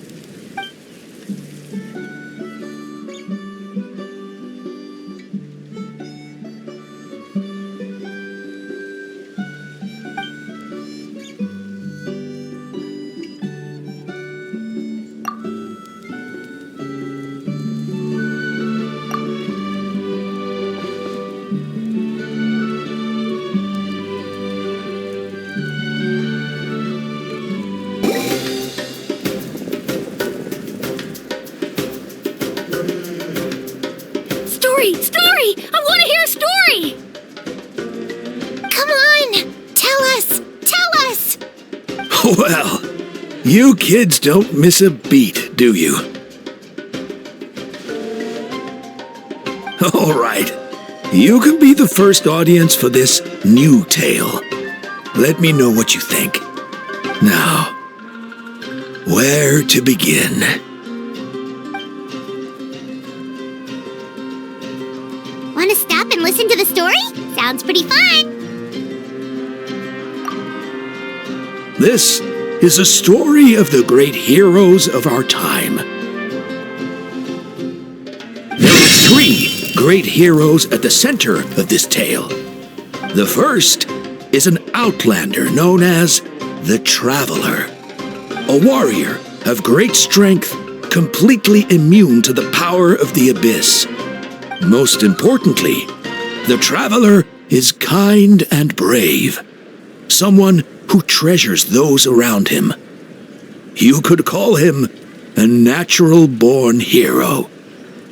M: Story! I want to hear a story!
B: Come on! Tell us! Tell us!
H: Well, you kids don't miss a beat, do you? All right. You can be the first audience for this new tale. Let me know what you think. Now, where to begin?
B: Want to stop and listen to the story? Sounds pretty fun!
H: This is a story of the great heroes of our time. There are 3 great heroes at the center of this tale. The first is an outlander known as the Traveler, a warrior of great strength, completely immune to the power of the Abyss. Most importantly, the Traveler is kind and brave, someone who treasures those around him. You could call him a natural-born hero.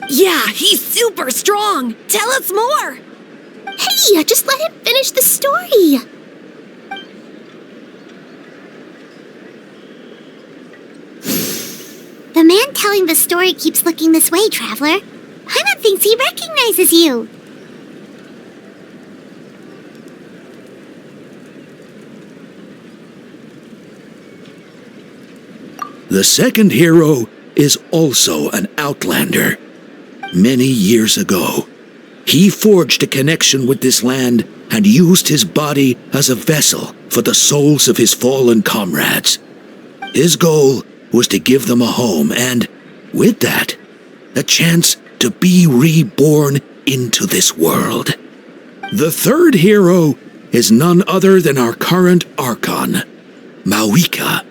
F: Yeah, he's super strong! Tell us more!
B: Hey, just let him finish the story! The man telling the story keeps looking this way, Traveler. Paimon thinks he recognizes you.
H: The second hero is also an outlander. Many years ago, he forged a connection with this land and used his body as a vessel for the souls of his fallen comrades. His goal was to give them a home and, with that, a chance to be reborn into this world. The third hero is none other than our current Archon, Mawika.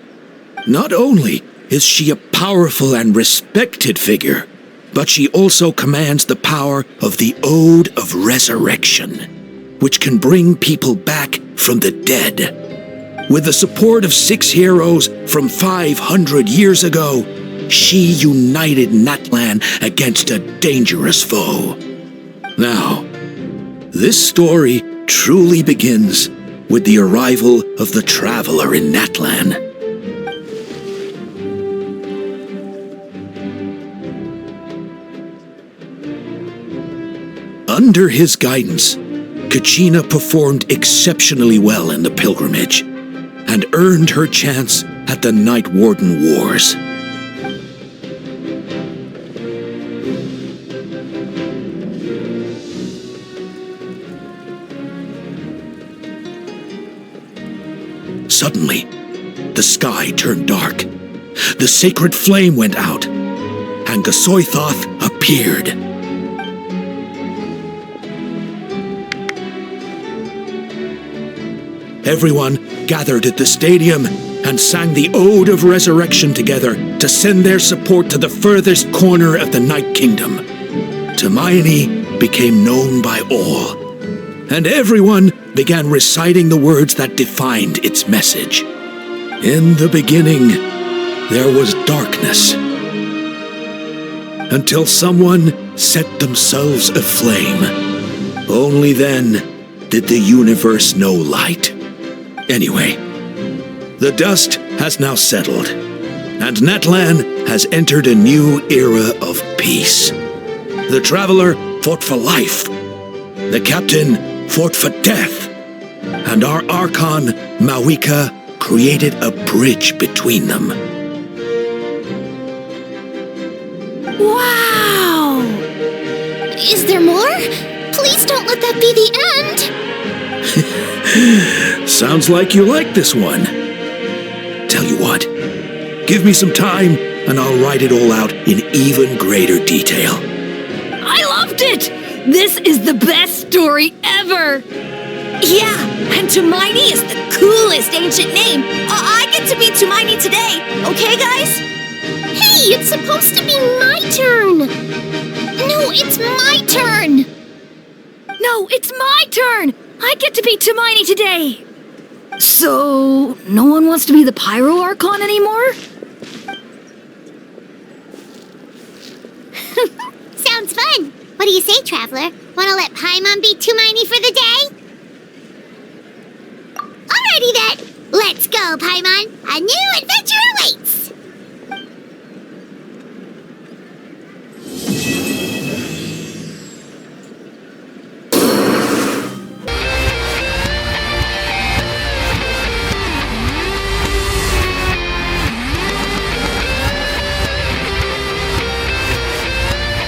H: Not only is she a powerful and respected figure, but she also commands the power of the Ode of Resurrection, which can bring people back from the dead. With the support of 6 heroes from 500 years ago, she united Natlan against a dangerous foe. Now, this story truly begins with the arrival of the Traveler in Natlan. Under his guidance, Kachina performed exceptionally well in the pilgrimage and earned her chance at the Night Warden Wars. Suddenly, the sky turned dark. The sacred flame went out, and Gasoithoth appeared. Everyone gathered at the stadium and sang the Ode of Resurrection together to send their support to the furthest corner of the Night Kingdom. Hermione became known by all, and everyone began reciting the words that defined its message. In the beginning, there was darkness, until someone set themselves aflame. Only then did the universe know light. Anyway, the dust has now settled, and Natlan has entered a new era of peace. The Traveler fought for life. The Captain fought for death. And our Archon, Mawika, created a bridge between them.
B: Wow! Is there more? Please don't let that be the end!
H: Sounds like you like this one. Tell you what, give me some time and I'll write it all out in even greater detail.
M: I loved it! This is the best story ever!
F: Yeah, and Tumaini is the coolest ancient name. I get to be Tumaini today, okay, guys?
B: Hey, it's supposed to be my turn! No, it's my turn!
M: No, it's my turn! I get to be Tumaini today! So, no one wants to be the Pyro Archon anymore?
B: Sounds fun! What do you say, Traveler? Wanna let Paimon be Tumaini for the day? Alrighty then! Let's go, Paimon! A new adventure awaits!